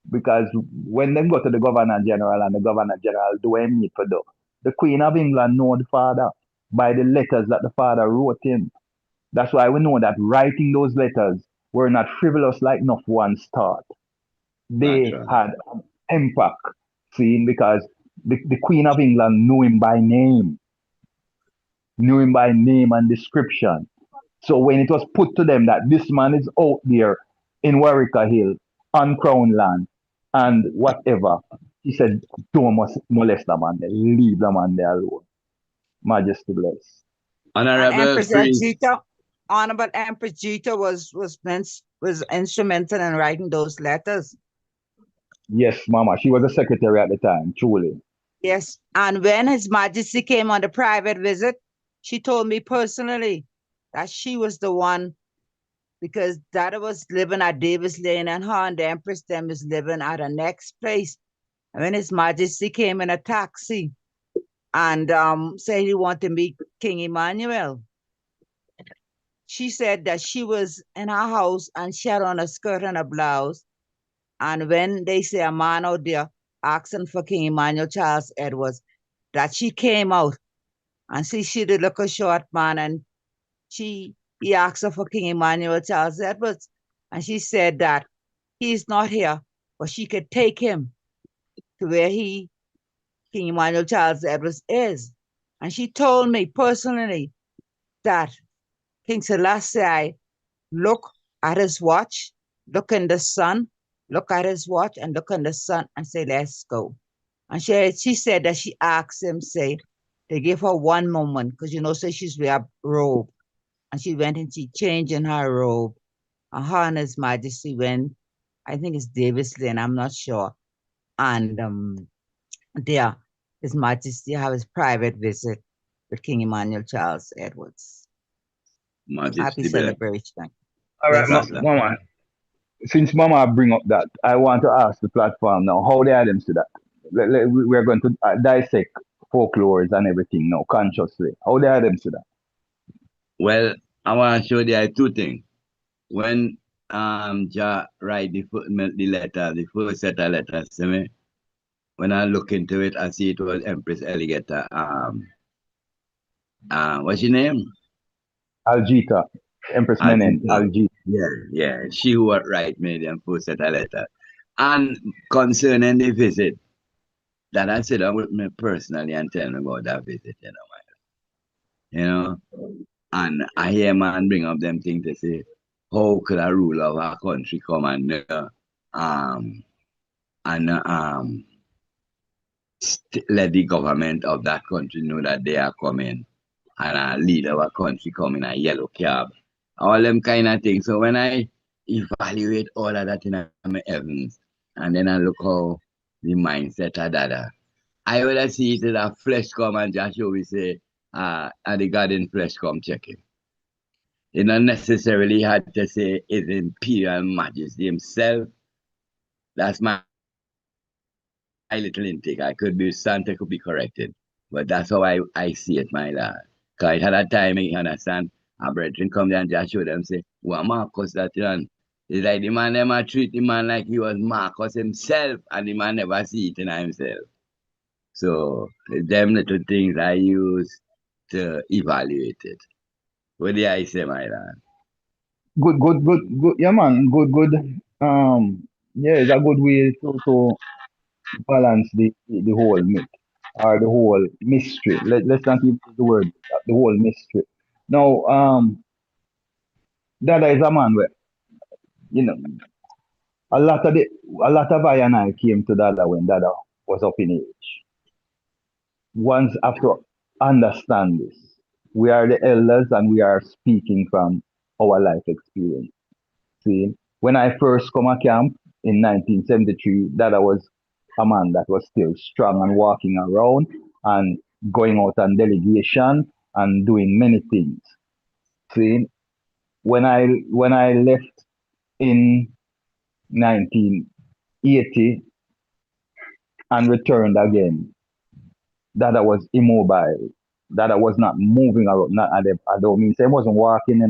because when they go to the Governor General and the Governor General do a meet for the Queen of England know the father by the letters that the father wrote him. That's why we know that writing those letters were not frivolous like enough ones thought. They Natural. had an impact, seeing because the Queen of England knew him by name and description. So when it was put to them that this man is out there in Warwicker Hill, on Crown Land, and whatever, he said, don't molest the man there, leave the man there alone. Majesty bless. And Honorable Empress Prince, Ajita, Honorable Empress Jita was instrumental in writing those letters. Yes, Mama. She was a secretary at the time, truly. Yes. And when His Majesty came on the private visit, she told me personally that she was the one because Dada was living at Davis Lane and her and the Empress them is living at the next place. And when His Majesty came in a taxi and said he wanted to meet King Emmanuel, she said that she was in her house and she had on a skirt and a blouse. And when they say a man out there asking for King Emmanuel Charles Edwards, that she came out and see she did look a short man and he asked her for King Emmanuel Charles Edwards. And she said that he's not here, but she could take him to where King Emmanuel Charles Edwards is. And she told me personally that King Selassie look at his watch, look in the sun, look at his watch and look in the sun and say, let's go. And she said that she asked him, say, they gave her one moment, because say she's wear a robe. And she went and she changed in her robe. And her and His Majesty went, I think it's Davis Lane, I'm not sure. And there, His Majesty have his private visit with King Emmanuel Charles Edwards. Happy Majesty bless. celebration. All right, Yes. Mama. Since Mama bring up that, I want to ask the platform now, how they are them to that? We're going to dissect folklores and everything now, consciously. How they are them see that? Well, I want to show you two things. When Ja write the letter, the first set of letters to me, when I look into it, I see it was Empress Alligator. What's your name? Algeta, Empress Menen, Algeta. Algeta. Yeah. She who write me the first set of letter. And concerning the visit, that I sit down with me personally and tell me about that visit, you know. And I hear man bring up them things to say, how could a ruler of our country come um and let the government of that country know that they are coming and lead our country come in a yellow cab. All them kind of things. So when I evaluate all of that in my heavens and then I look how the mindset of that, I would see it as a flesh come and Joshua will say, and the God in flesh come check him. He not necessarily had to say His Imperial Majesty himself. That's my little intake. I could be Santa could be corrected. But that's how I see it, my lad. Because at that time, you understand, our brethren come there and just show them, say, well, Marcus that done. It's like the man never treat the man like he was Marcus himself, and the man never see it in himself. So, them little things I use to evaluate it. What do I say, my lad? Good. Yeah, man. Good. Yeah, it's a good way to balance the whole myth or the whole mystery. Let's not use the word the whole mystery. Now, Dada is a man where you know a lot of I and I came to Dada when Dada was up in age. Once after understand this, we are the elders and we are speaking from our life experience. See, when I first come a camp in 1973, Dada was a man that was still strong and walking around and going out on delegation and doing many things. See, when I left in 1980 and returned again, Dada was immobile. Dada was not moving around. Not, I don't mean say he wasn't walking,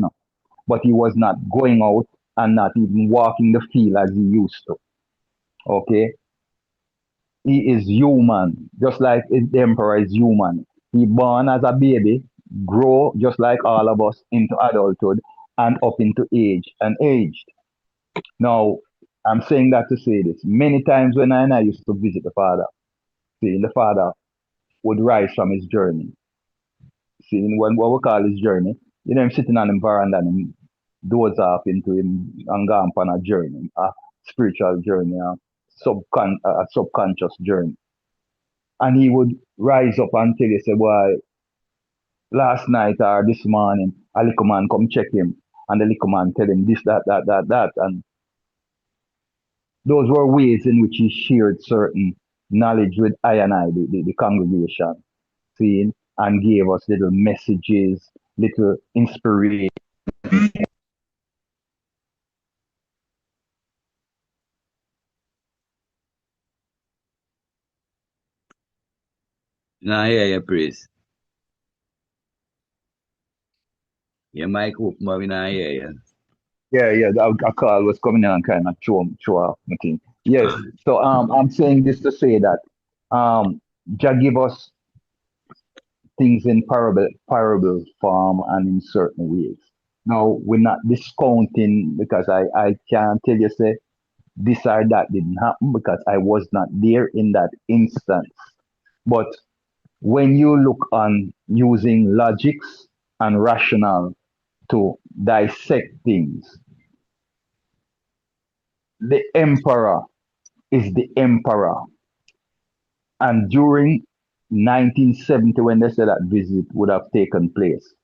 but he was not going out and not even walking the field as he used to. Okay, he is human, just like the emperor is human. He born as a baby, grow just like all of us into adulthood and up into age and aged. Now, I'm saying that to say this. Many times when I used to visit the father, see, the father would rise from his journey. See, when what we call his journey, him sitting on the veranda and him doze off into him and go on a journey, a spiritual journey, a subconscious journey. And he would rise up and tell you, say, boy, last night or this morning, a little man come check him. And the little man tell him this, that. And those were ways in which he shared certain knowledge with I and I, the congregation, seeing, and gave us little messages, little inspiration. Now hear you, priest. Your mic open, but we not hear you. Yeah, a call was coming in and kind of throw off my thing. Yes, so I'm saying this to say that Jah give us things in parable form and in certain ways. Now we're not discounting because I can't tell you say this or that didn't happen because I was not there in that instance. But when you look on using logics and rational to dissect things, the emperor is the emperor. And during 1970, when they said that visit would have taken place,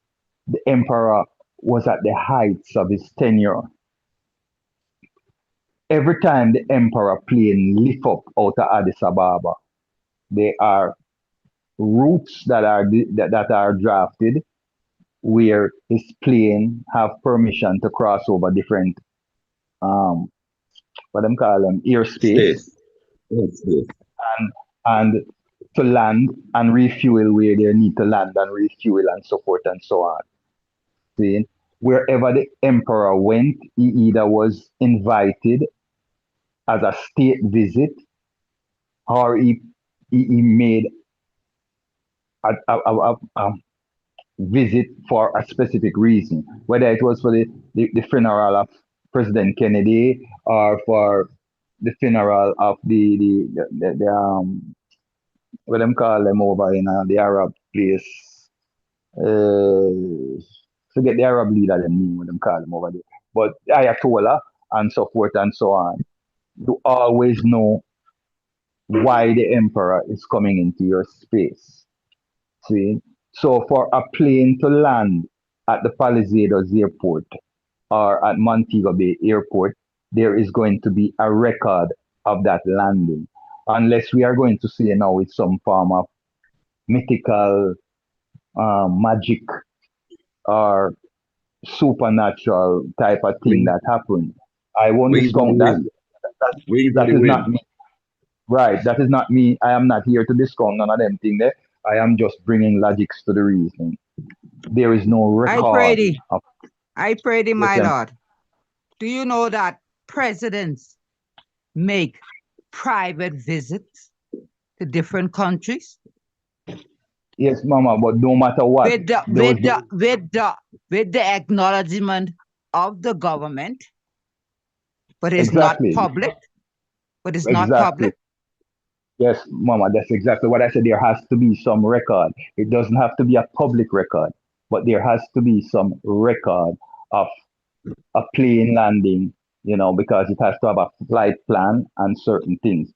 the emperor was at the heights of his tenure. Every time the emperor plane lift up out of Addis Ababa, there are routes that are drafted where his plane have permission to cross over different what them call them airspace Space. Yes. and to land and refuel where they need to land and refuel and so forth and so on. See, wherever the emperor went, he either was invited as a state visit or he made a visit for a specific reason, whether it was for the funeral of President Kennedy or for the funeral of the what them call them over in the Arab place. Forget the Arab leader, them name what them call them over there. But Ayatollah and so forth and so on. You always know why the emperor is coming into your space. See? So for a plane to land at the Palisados Airport or at Montego Bay Airport, there is going to be a record of that landing. Unless we are going to see now with some form of mythical magic or supernatural type of thing Wing, that happened. I won't wing for the discount that. win. That, Wing for that the is not win. me. Right. That is not me. I am not here to discount none of them thing there. I am just bringing logics to the reason. There is no I record pray thee, of my yes, Lord. Do you know that presidents make private visits to different countries yes, mama, but no matter what, with the those with the acknowledgement of the government, but it's not exactly, public. But it's not exactly. public. Yes, mama, that's exactly what I said. There has to be some record. It doesn't have to be a public record, but there has to be some record of a plane landing, because it has to have a flight plan and certain things.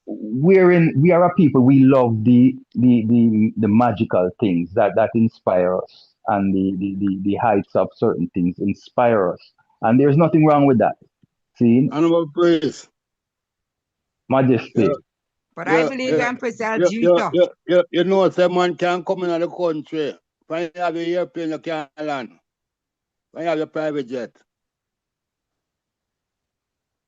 We are a people, we love the magical things that inspire us, and the heights of certain things inspire us. And there's nothing wrong with that. See, And our praise. majesty. Yeah, But I yeah, believe yeah. Empress Yeah, yeah, Juita. yeah, yeah. You know, say man can come in the country. When you have a airplane, you can't land. When you have a private jet.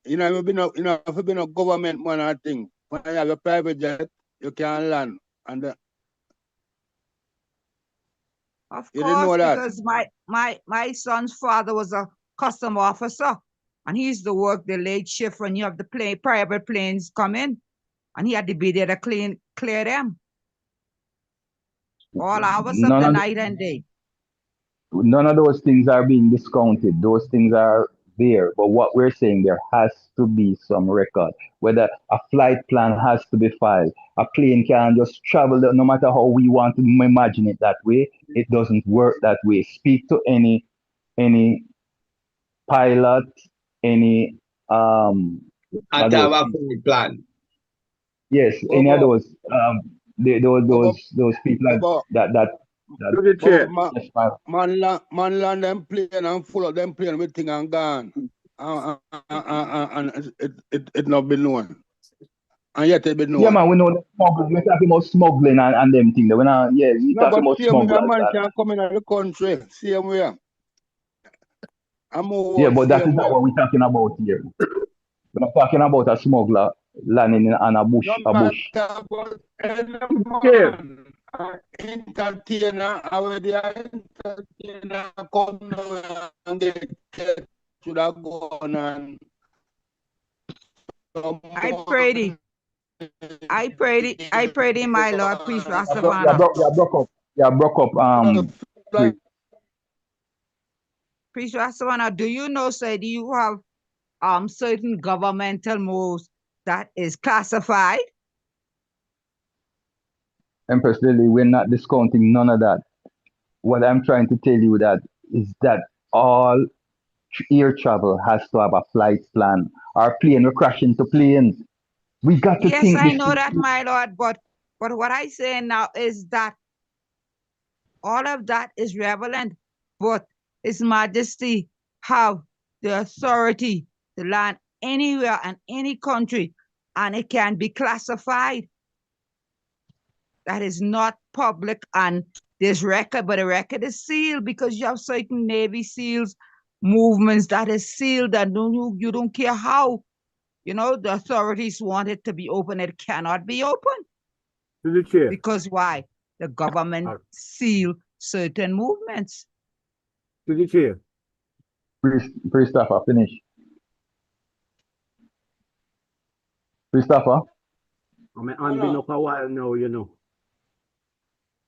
You've been a government man, I think. When you have a private jet, you can't land. And Of you didn't know course, that. because my son's father was a custom officer, and he used to work the late shift when you have the private planes come in, and he had to be there to clear them all hours of None the of night and day. none of those things are being discounted. Those things are there. But what we're saying, there has to be some record. Whether a flight plan has to be filed, a plane can just travel, no matter how we want to imagine it that way, it doesn't work that way. Speak to any pilot, any And of to have those a people. full plan. Yes, But, any of but, those but, those people but, that look at yes, you. Man land them plane and full of them plane with thing and gone. And it not been known. And yet it been yeah, Yeah. man, known. we know the smuggling. We're talking about smuggling and them things. We No, talking but about same way a smugglers. man can come in the country. Same way. I move Yeah, out but that is same not way. what we're talking about here. We're not talking about a smuggler landing on a No bush. matter what any Yeah. man, entertainer, or the entertainer come now and get to that gun and some I pray thee, I pray thee, my Lord, priest You Rastavana. broke up. You broke up. Priest. Priest Rastavana, do you know, sir, do you have certain governmental moves that is classified? Empress Lily, we're not discounting none of that. What I'm trying to tell you that is that all air travel has to have a flight plan. Our plane, we're crashing to planes. We got to Yes, think I this know thing that, through. my Lord, but what I say now is that all of that is relevant, but His Majesty have the authority to land anywhere and any country, and it can be classified. That is not public, and there's record, but the record is sealed because you have certain Navy SEALs movements that is sealed, and you don't care how, the authorities want it to be open, it cannot be open. To the chair. Because why? The government seal certain movements. To the chair. Christopher, finish. Christopher? I mean, I've been up a while now, you know.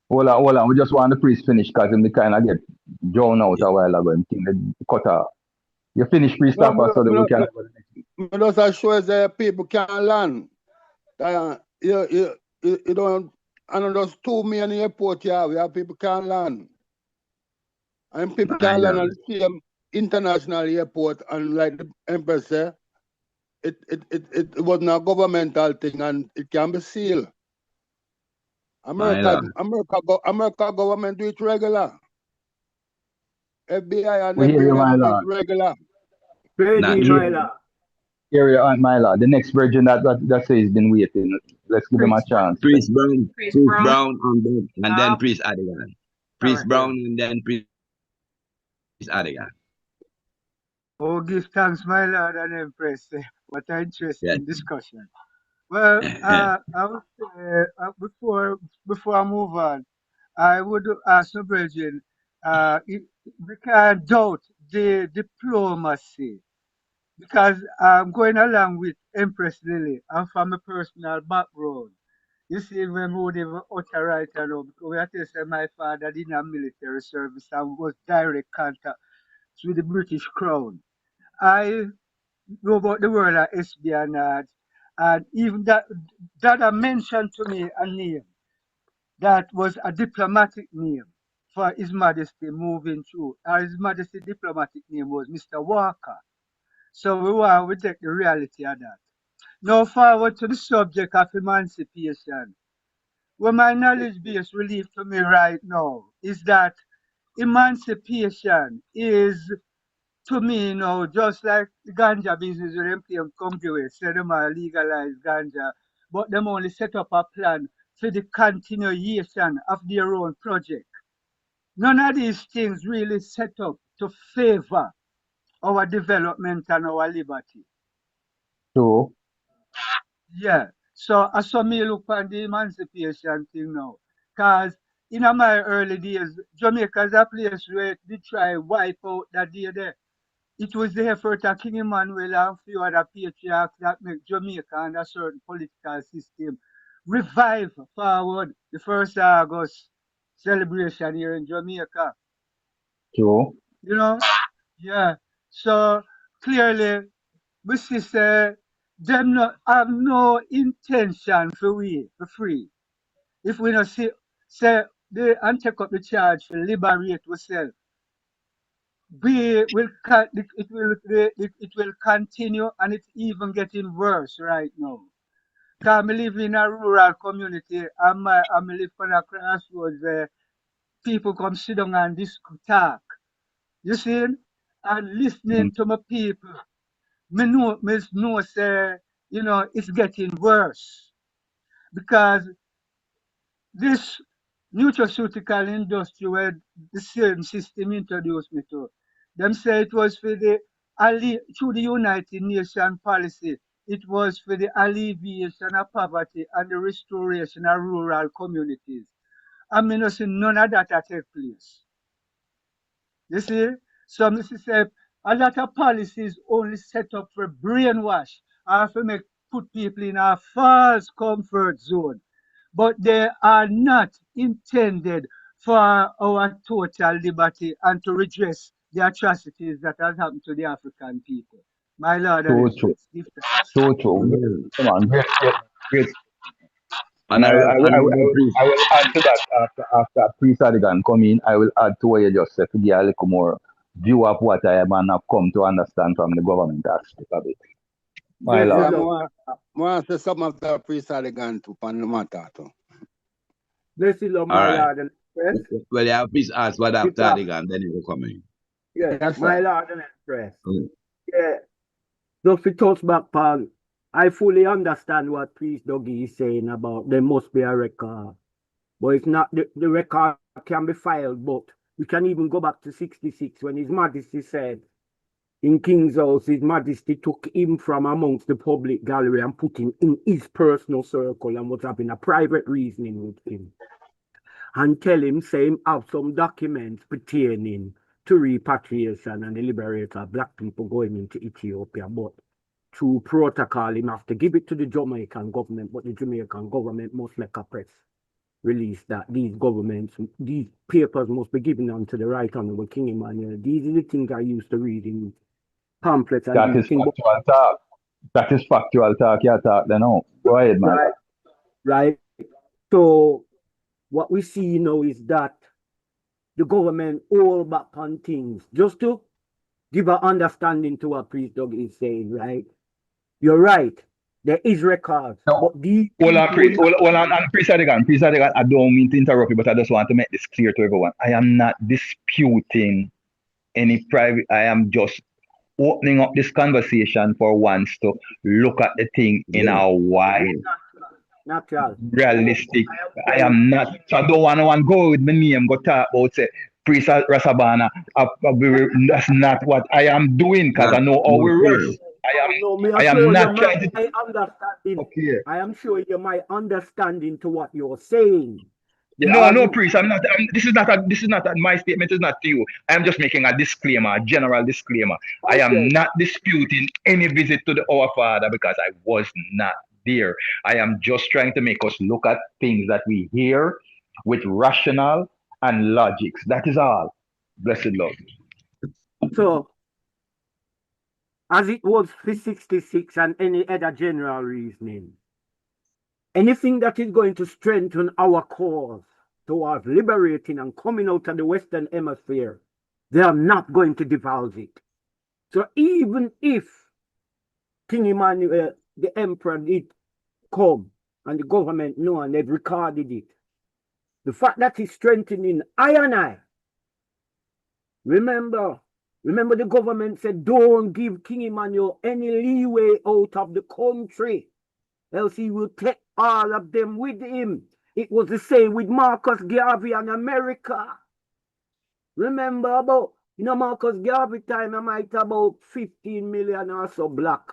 Hold on. We just want the priest finish because him kind of get drawn out a while ago. Him think they cut off. You finish, Christopher, so that we can. I just show that people can learn. You don't, and there's too many airports here where people can learn. And people can learn at the same international airport, and like the Empress said, it wasn't a governmental thing and it can be sealed. America government do it regular. FBI and We hear you, my them do it lord. regular. My lord. The next virgin that says been waiting. Let's give him a chance. Priest Brown, and then Priest Adigan. Priest Brown and then Priest Adigan. Oh, give thanks, my Lord and Empress. What an interesting discussion. Well, I would say, before I move on, I would ask the brethren, we can't doubt the diplomacy, because I'm going along with Empress Lily, and from a personal background. You see, when we would even utter right now, because we have to say my father did not military service and was direct contact with the British Crown. I know about the word of espionage, and even that I mentioned to me a name that was a diplomatic name for His Majesty moving through. His Majesty diplomatic name was Mr. Walker. So we want to take the reality of that. Now forward to the subject of emancipation. What my knowledge base relief to me right now is that emancipation is, to me, just like the ganja business where them came come to it, say them are legalize ganja, but them only set up a plan for the continuation of their own project. None of these things really set up to favor our development and our liberty. So, yeah. So I saw me look on the emancipation thing now. Because in my early days, Jamaica is a place where they try wipe out that day there. It was the effort of King Emmanuel and a few other patriarchs that make Jamaica and a certain political system revive forward the 1st August celebration here in Jamaica. so. Yeah. So clearly, we see say them not have no intention for free. If we not say they and take up the charge to liberate ourselves, it will continue, and it's even getting worse right now. Cause I live in a rural community, and I live on a crossroads where people come sit down and talk. You see, and listening to my people, me know say, it's getting worse, because this nutraceutical industry where the same system introduced me to, them say it was for through the United Nations policy, it was for the alleviation of poverty and the restoration of rural communities. I mean, none of that take place. You see? So, Mr. Say, a lot of policies only set up for brainwash or to put people in a false comfort zone, but they are not intended for our total liberty and to redress the atrocities that has happened to the African people. My Lord, So true. Come on, great. And And I will add to that after Priest Adigan come in. I will add to what you just said to give a little more view of what I have come to understand from the government aspect of it. My Lord. I want to say something after Priest Adigan to pan the matter too. Bless you, Lord, my Lord and Express. Well, yeah, please ask what after Adigan, then you will come in. Yes, my Lord and Express. Yeah. Just to touch back, Paul, I fully understand what Priest Dougie is saying about there must be a record. But it's not, the record can be filed, but we can even go back to 66 when His Majesty said in King's House, His Majesty took him from amongst the public gallery and put him in his personal circle and was having a private reasoning with him. And tell him, say him have some documents pertaining to repatriation and the liberation of black people going into Ethiopia. But through protocol, him have to give it to the Jamaican government, but the Jamaican government must make a press release that these governments, these papers must be given unto the right honorable King Emmanuel. These are the things I used to read in pamphlets. And That is factual talk. That is factual talk. Yeah, talk. Then no. Go ahead, man. Right, right. So what we see now is that the government all back on things just to give an understanding to what Priest Doug is saying, right? You're right. There is records. No. But these Hold on, Priest. Hold on, and Priest Adigan. Priest Adigan, I don't mean to interrupt you, but I just want to make this clear to everyone. I am not disputing any private. I am just opening up this conversation for once to look at the thing in a wide, natural, realistic. I am not. So I don't want to go with my name, go talk about say Priest Rasabana. That's not what I am doing because I know how we rush. I am not trying to. I am sure you might understanding to what you're saying. No, Priest. I'm not. This is not my statement. Is not to you. I am just making a disclaimer, a general disclaimer. Okay. I am not disputing any visit to our father because I was not there. I am just trying to make us look at things that we hear with rational and logics. That is all. Blessed Lord. So, as it was for 66 and any other general reasoning, anything that is going to strengthen our cause towards liberating and coming out of the Western Hemisphere, they are not going to divulge it. So even if King Emmanuel, the Emperor, did come and the government know and they've recorded it, the fact that he's strengthening I and I, remember the government said don't give King Emmanuel any leeway out of the country, else he will take all of them with him. It was the same with Marcus Garvey and America. Remember about, Marcus Garvey time, I might about 15 million or so black,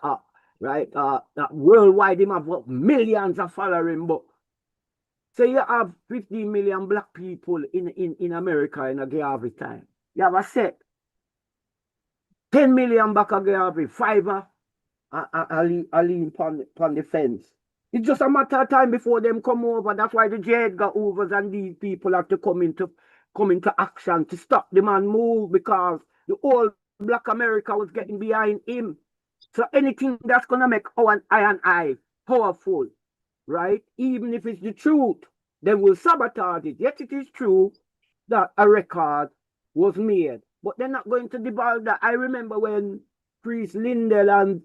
right? Worldwide, him have millions of following, but so you have 15 million black people in America in a Garvey time. You have a set. 10 million back a Garvey, 5 are lean on the fence. It's just a matter of time before them come over. That's why the J. Edgar Hoovers and these people have to come into action to stop the man move, because the whole black America was getting behind him. So anything that's gonna make our I powerful, right? Even if it's the truth, they will sabotage it. Yes, it is true that a record was made, but they're not going to divulge that. I remember when Priest Lindell and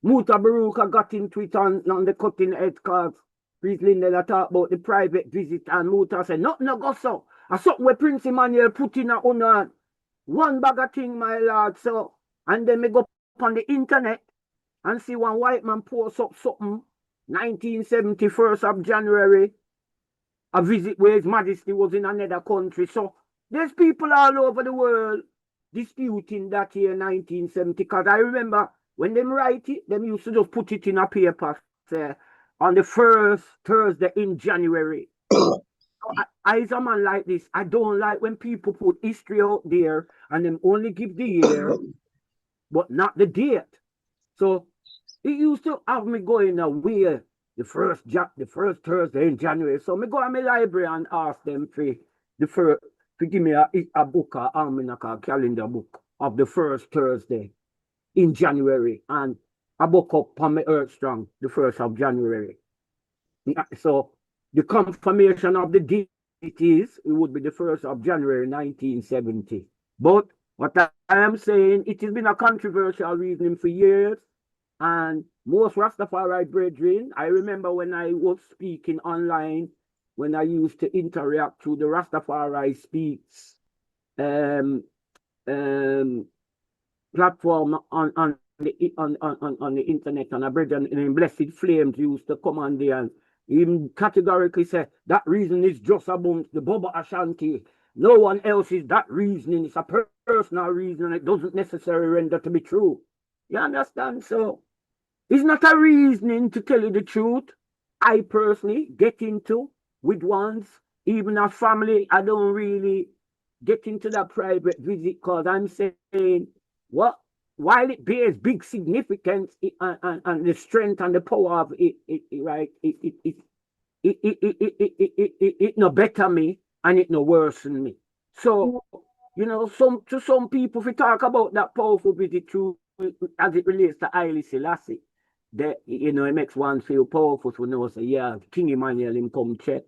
Muta Baruka got into it on the cutting edge cards. Priest Lindell talked about the private visit, and Muta said, nothing no go so. I saw where Prince Emmanuel put in on one bag of thing, my lord. So, and then me go on the internet and see one white man post up something, 1971st of January, a visit where His Majesty was in another country. So there's people all over the world disputing that year 1970, because I remember when them write it, them used to just put it in a paper on the first Thursday in January. I as a man like this, I don't like when people put history out there and them only give the year, but not the date. So it used to have me going away the first Thursday in January. So me go to my library and ask them for give me a book, a almanac, a calendar book of the first Thursday in January, and I book up on my Earth Strong the 1st of January. So the confirmation of the date it would be the 1st of January 1970. But what I am saying, it has been a controversial reasoning for years, and most Rastafari brethren, I remember when I was speaking online, when I used to interact through the Rastafari Speaks platform on the internet, and a brethren in Blessed Flames used to come on there and even categorically say that reason is just amongst the Bobo Ashanti No one else is that reasoning. It's a personal reason. It doesn't necessarily render to be true. You understand? So it's not a reasoning, to tell you the truth. I personally get into with ones, even a family. I don't really get into that private visit because I'm saying, what? While it bears big significance and the strength and the power of it, right? It no better me and it no worsen me. So, some people, if we talk about that powerful visit through as it relates to Haile Selassie, that it makes one feel powerful to know, say, yeah, King Emmanuel him come check.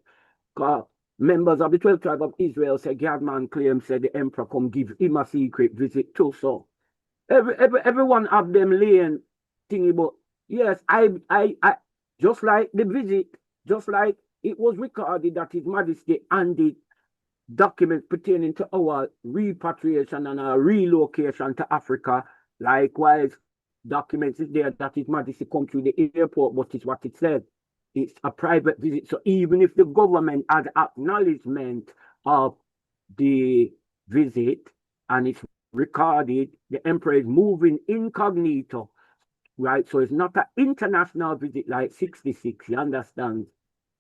Cause members of the 12 tribe of Israel say Gadman claims said the emperor come give him a secret visit too. So everyone have them laying thingy, but yes, I just like the visit, just like it was recorded that His Majesty handed documents pertaining to our repatriation and our relocation to Africa. Likewise, documents is there that His Majesty come through the airport, but it's what it said. It's a private visit. So even if the government had acknowledgement of the visit and it's recorded, the emperor is moving incognito, right? So it's not an international visit like 66, you understand?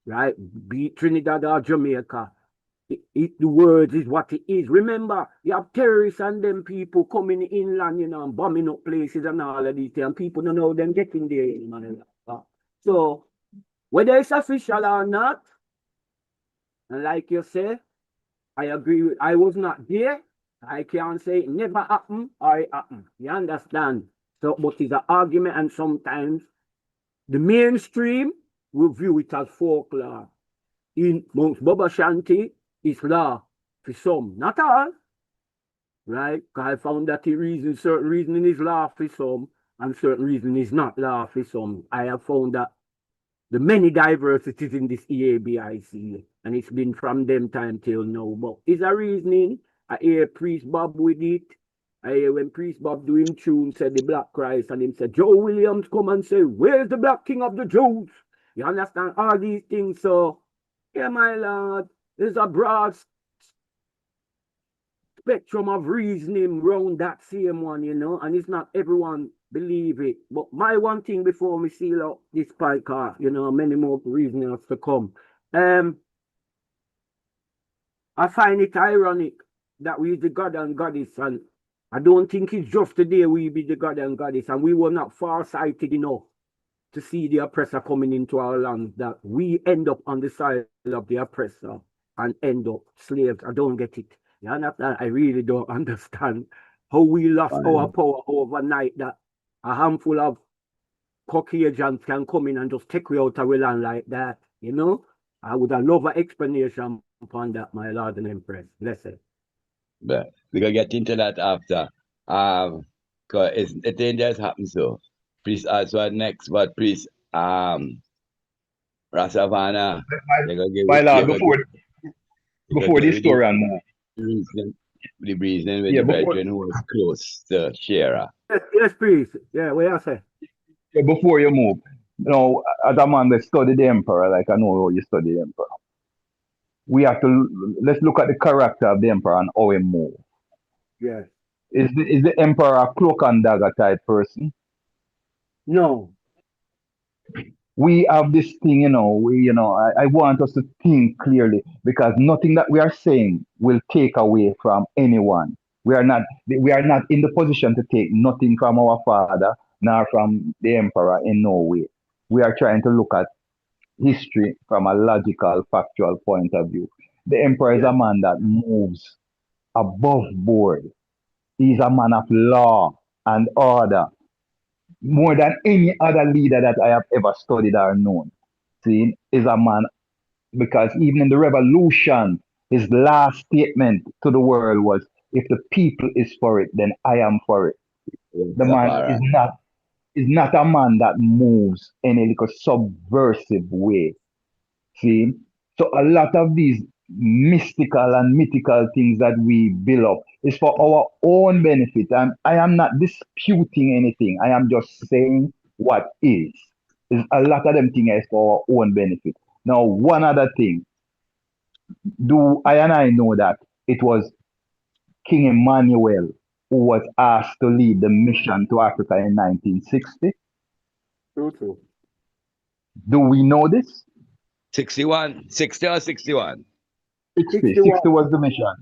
Right? Be it Trinidad or Jamaica. The words is what it is. Remember, you have terrorists and them people coming inland, and bombing up places and all of these things, and people don't know them getting there. So, whether it's official or not, and like you say, I agree with, I was not there. I can't say it never happened or it happened. You understand? So, but it's an argument, and sometimes the mainstream will view it as folklore. In Mount Baba Shanti, it's law for some, not all. Right? Because I found that certain reasoning is law for some, and certain reasoning is not law for some. I have found that the many diversities in this EABIC, and it's been from them time till now. But it's a reasoning. I hear Priest Bob with it. I hear when Priest Bob do him tune, said the Black Christ, and him said, Joe Williams come and say, where's the Black King of the Jews? You understand all these things? So, yeah, my lord, there's a broad spectrum of reasoning around that same one, and it's not everyone believe it. But my one thing before we seal out this podcast, many more reasons to come. I find it ironic that we the God and Goddess, and I don't think it's just today we be the God and Goddess, and we were not far-sighted enough to see the oppressor coming into our land, that we end up on the side of the oppressor and end up slaves. I don't get it. You understand? I really don't understand how we lost our power overnight, that a handful of Caucasians can come in and just take we out of our land like that. I would have loved an explanation upon that, my Lord and Empress. Blessed. But we're gonna get into that after. Cause it ain't just happened so. Priest also next, but priest Rasavana. My Lord, before this story and the reason with the brethren who was close to Shara. Yes, priest. Yeah, what you say? Yeah, before you move, as a man that study the emperor, like I know how you study the emperor, we have to let's look at the character of the emperor and how he move. Yes. Is the emperor a cloak and dagger type person? No. We have this thing, I want us to think clearly, because nothing that we are saying will take away from anyone. We are not in the position to take nothing from our father, nor from the emperor in no way. We are trying to look at history from a logical, factual point of view. The emperor is a man that moves above board. He's a man of law and order, more than any other leader that I have ever studied or known. See, is a man, because even in the revolution, his last statement to the world was, if the people is for it, then I am for it. The man is not a man that moves in a little subversive way. See? So a lot of these mystical and mythical things that we build up is for our own benefit. And I am not disputing anything. I am just saying what is. Is a lot of them things is for our own benefit. Now, one other thing. Do I and I know that it was King Emmanuel who was asked to lead the mission to Africa in 1960. True. Do we know this? 61, 60 or 61? 60. 61. 60 was the mission.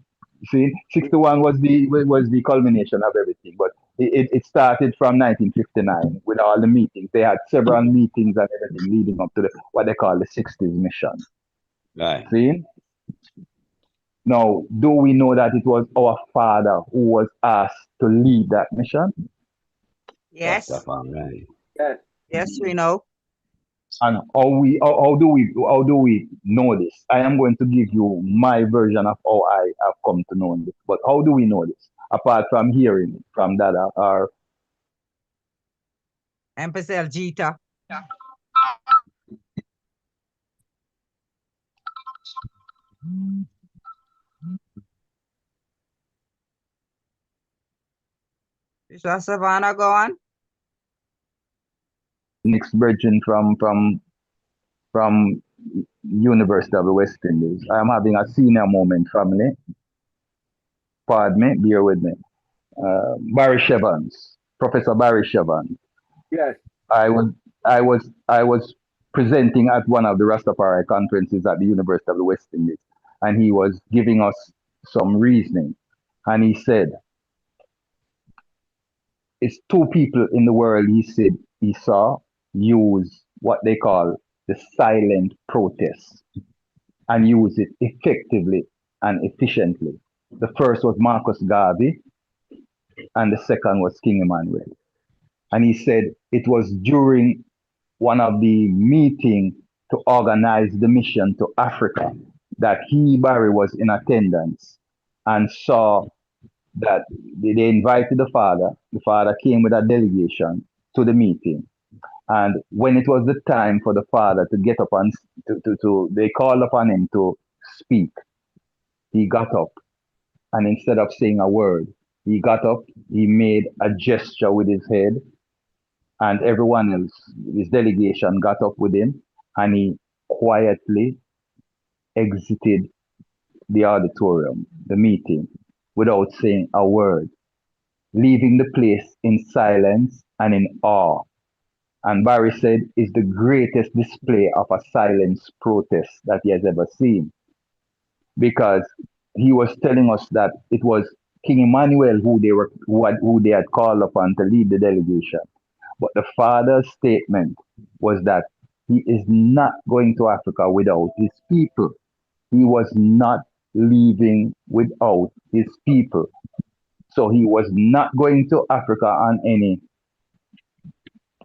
See, 61 was the culmination of everything. But it started from 1959 with all the meetings. They had several meetings and everything leading up to what they call the 60s mission. Right. See? Now, do we know that it was our father who was asked to lead that mission? Yes. Right. Yes, we know. And how do we know this? I am going to give you my version of how I have come to know this. But how do we know this? Apart from hearing it from Dada or Empress Jita. Sister Savannah, go on. next virgin from University of the West Indies. I am having a senior moment, family. Pardon me, bear with me. Barry Shevans, Professor Barry Shevans. Yes. I was presenting at one of the Rastafari conferences at the University of the West Indies, and he was giving us some reasoning. And he said, it's two people in the world he said he saw use what they call the silent protest and use it effectively and efficiently. The first was Marcus Garvey, and the second was King Emmanuel. And he said it was during one of the meetings to organize the mission to Africa that Barry, was in attendance and saw that they invited the father. The father came with a delegation to the meeting. And when it was the time for the father to get up and they called upon him to speak, he got up. And instead of saying a word, he got up, he made a gesture with his head, and everyone else, his delegation, got up with him, and he quietly exited the auditorium, the meeting, without saying a word, leaving the place in silence and in awe. And Barry said is the greatest display of a silence protest that he has ever seen, because he was telling us that it was King Emmanuel who they had called upon to lead the delegation. But the father's statement was that he is not going to Africa without his people. He was not leaving without his people. So he was not going to Africa on any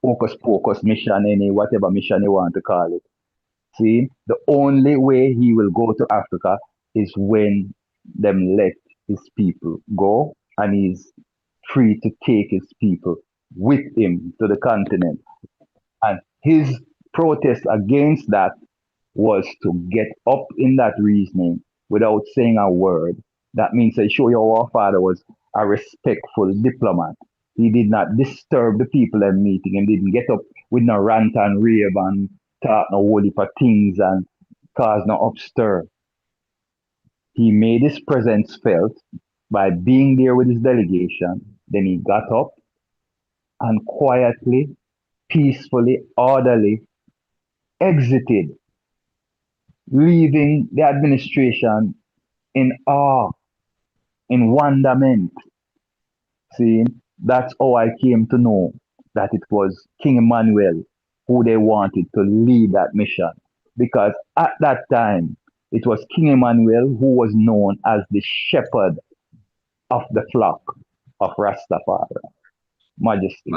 hocus pocus mission, any whatever mission you want to call it. See, the only way he will go to Africa is when them let his people go, and he's free to take his people with him to the continent. And his protest against that was to get up in that reasoning without saying a word. That means to show you our father was a respectful diplomat. He did not disturb the people in meeting and didn't get up with no rant and rave and talk no whole heap of things and cause no upstir. He made his presence felt by being there with his delegation. Then he got up and quietly, peacefully, orderly exited, leaving the administration in awe, in wonderment. See, that's how I came to know that it was King Emmanuel who they wanted to lead that mission. Because at that time, it was King Emmanuel who was known as the shepherd of the flock of Rastafari. Majesty.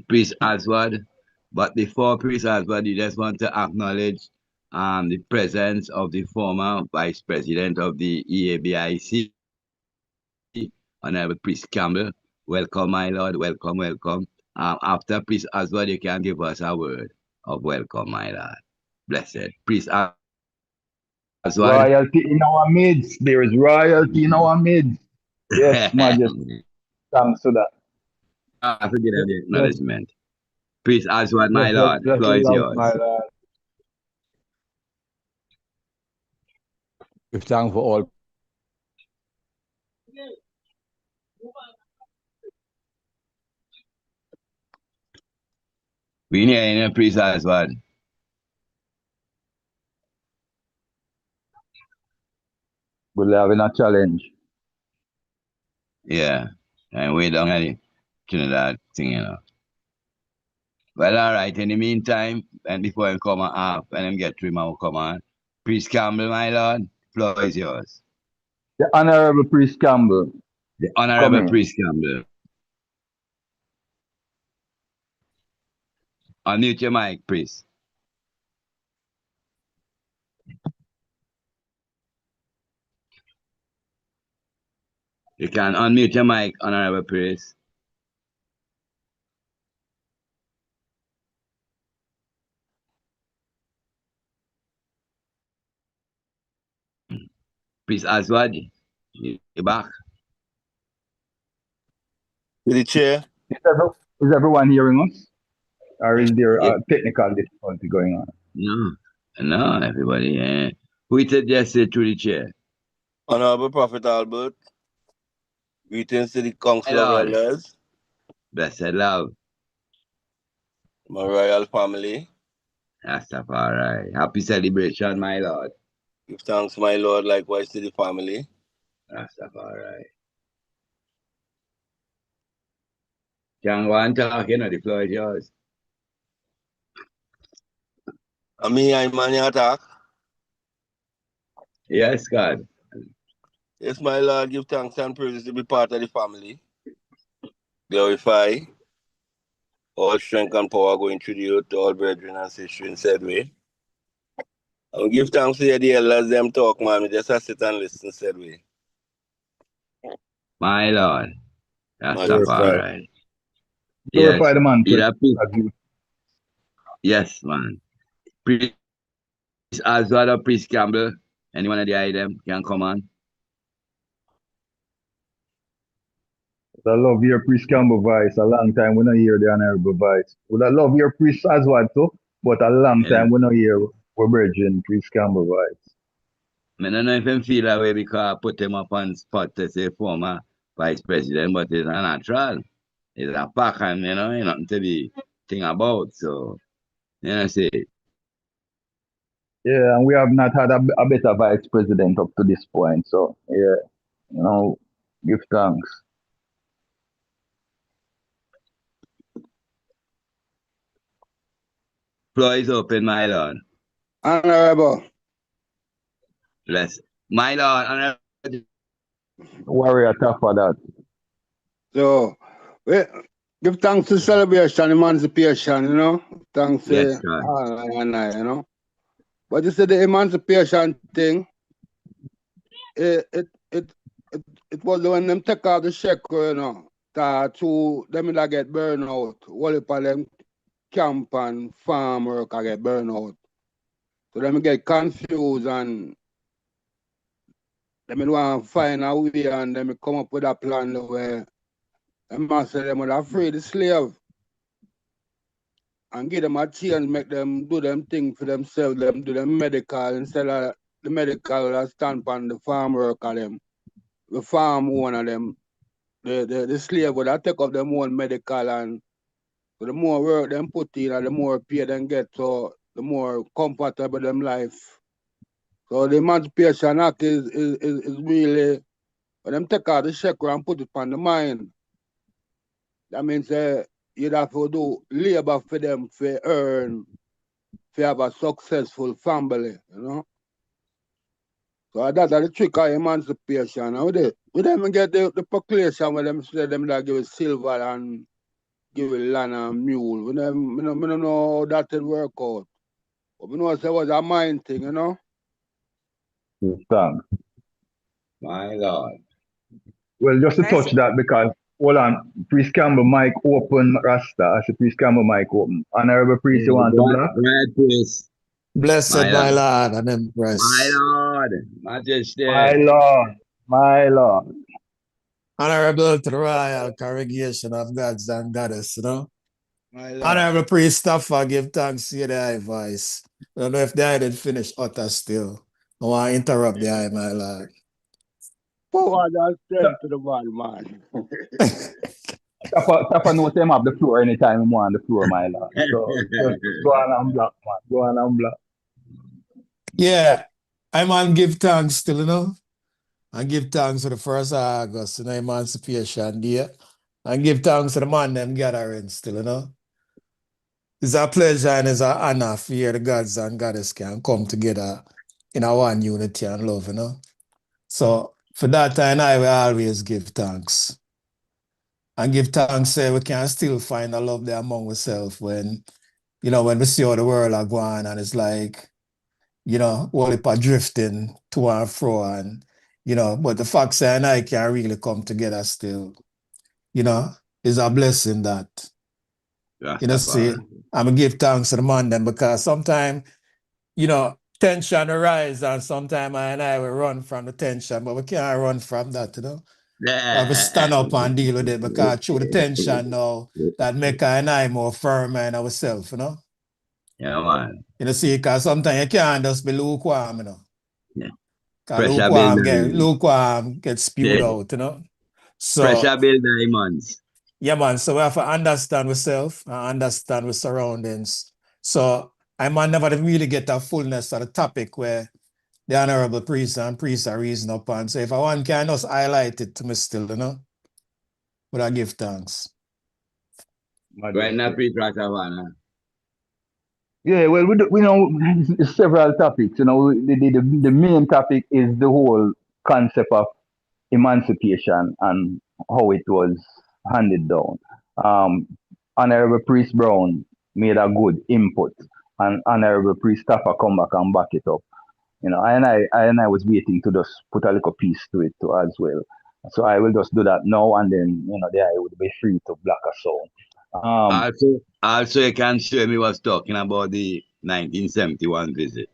Priest Aswad. But before Priest Aswad, you just want to acknowledge the presence of the former Vice President of the EABIC, Honorable Priest Campbell. Welcome, my Lord. Welcome, welcome. After Priest Aswad, you can give us a word of welcome, my Lord. Blessed. Priest Aswad. Royalty in our midst. There is royalty in our midst. Yes, Majesty. Thanks for that. I forget the acknowledgement. Priest Aswad, my Lord. The floor is yours. My Lord. Give thanks for all We need a priest as well. We're having a challenge. Yeah. And way down at the Trinidad thing, you know. Well, all right. In the meantime, and before I come on, and them get through him, I will come on. Priest Campbell, my lord, floor is yours. The Honorable Priest Campbell. The Come Honorable in. Priest Campbell. Unmute your mic, priest. You can unmute your mic, Honorable Priest. Priest Aswad, you're back. To the chair. Is everyone hearing us? Or is there a technical difficulty going on? No, everybody. Who it suggested to the chair? Honorable Prophet Albert. Greetings to the Council My of Lord. Elders. Blessed love. My royal family. Rastafari. Happy celebration, my Lord. Give thanks, my Lord, likewise to the family. Rastafari. Can go and talk, you know, the floor is yours. I'm on your attack. Yes, God. Yes, my Lord, give thanks and praise to be part of the family. Glorify all strength and power going through the youth to all brethren and sisters in said way. And give thanks to the elders, them talk, man. We just sit and listen said way. My Lord. Rastafari. Glorify Yes. the man first. Yes, man. Priest Oswald or Priest Campbell, anyone of the item can come on. I love your Priest Campbell voice. A long time we don't hear the Honorable voice. Would I love your Priest Oswald too, but a long time we don't hear we're bridging Priest Campbell voice. I don't know if him feel that way because I put him up on spot to say former vice president, but it's a natural. It's a fact and, you know, ain't nothing to be think about. So, you know, say. Yeah, and we have not had a better vice president up to this point. So, yeah, you know, give thanks. Floor is open, my Lord. Honorable. Bless. My Lord, Honorable. Warrior tough for that. So, we give thanks to celebration, emancipation, you know. Thanks to Yes, God. all and I, you know. But you see the emancipation thing, it was when them take out the check, you know, to them that get burned out. All of them camp and farm work I get burned out. So them get confused and them want to find a way and them come up with a plan where them say them would free the slave and give them a chance, make them do them thing for themselves, them do them medical instead of the medical that stand on the farm work of them. The farm owner them, the slave would take up them own medical and so the more work them put in and the more pay them get, so the more comfortable them life. So the Emancipation Act is really, when them take out the check and put it on the mind, that means you'd have to do labor for them to earn, to have a successful family, you know. So that's the trick of emancipation. And we them get the population where them say them that give it silver and give it land and mule. We don't know how that will work out. But we know it was a mind thing, you know. Thanks. My Lord. Well, just to touch that because, hold on, Priest Campbell mic open, Rasta. I said Priest Campbell mic open. Honorable Priest, you want to block? Right, priest. Blessed my Lord and Empress. My Lord, Majesty. My Lord, my Lord. Honorable to the royal congregation of gods and goddess, you know. My Lord. Honorable Priest Staffa, give thanks to the high voice. I don't know if the eye didn't finish utter still. I want to interrupt the eye, my Lord. Power and strength to the man. Tapa knows him have the floor anytime he want the floor, my lord. So just go on and block, man. Go on and block. Yeah, I man give thanks still, and give thanks for the 1st of August, Emancipation Day. And give thanks to the man them gathering still. It's a pleasure and it's an honor for hear the gods and goddess can come together in our one unity and love. So for that I will always give thanks. And give thanks say we can still find a love there among ourselves when we see how the world are going and it's like, all heap of drifting to and fro and but the fact that I can really come together still, is a blessing that, see, I'm gonna give thanks to the man then because sometimes, tension arise and sometimes I will run from the tension, but we can't run from that. We have to stand up and deal with it because through the tension now that make I more firm in ourselves, Yeah, man. See, because sometimes you can't just be lukewarm, Yeah. Because Pressure build lukewarm gets spewed yeah. out. So Pressure build diamonds. yeah, man. So we have to understand ourselves and understand our surroundings. So I might never really get a fullness of the topic where the honorable priest and priests are reasoning upon. So if I want can just highlight it to me still, but I give thanks. Right now, priest Ratavana. Yeah, well, we know several topics. The main topic is the whole concept of emancipation and how it was handed down. Um, Honorable Priest Brown made a good input, and Honorable Priest Staffer come back and back it up. I was waiting to just put a little piece to it too as well. So I will just do that now, and then there I would be free to block a song. Also, you can show me was talking about the 1971 visit.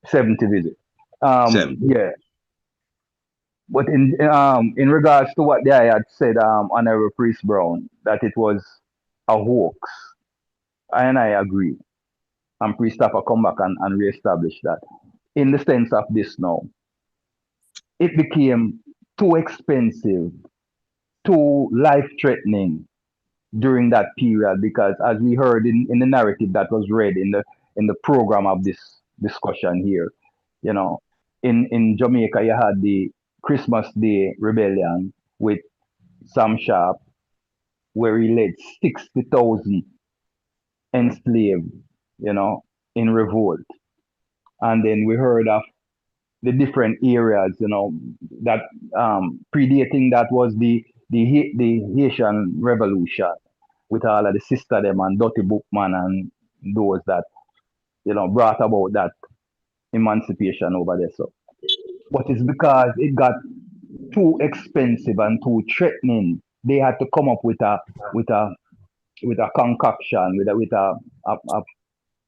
70 visit. 70. Yeah. But in regards to what I had said, Honorable Priest Brown, that it was a hoax, I agree. And Priest Staffer come back and reestablish that. In the sense of this now, it became too expensive, too life-threatening during that period because as we heard in the narrative that was read in the program of this discussion here, in Jamaica you had the Christmas Day rebellion with Sam Sharp where he led 60,000 enslaved, in revolt. And then we heard of the different areas, that predating that was the Haitian Revolution with all of the sister them and Dirty Bookman and those that brought about that emancipation over there. So, but it's because it got too expensive and too threatening. They had to come up with a concoction, with a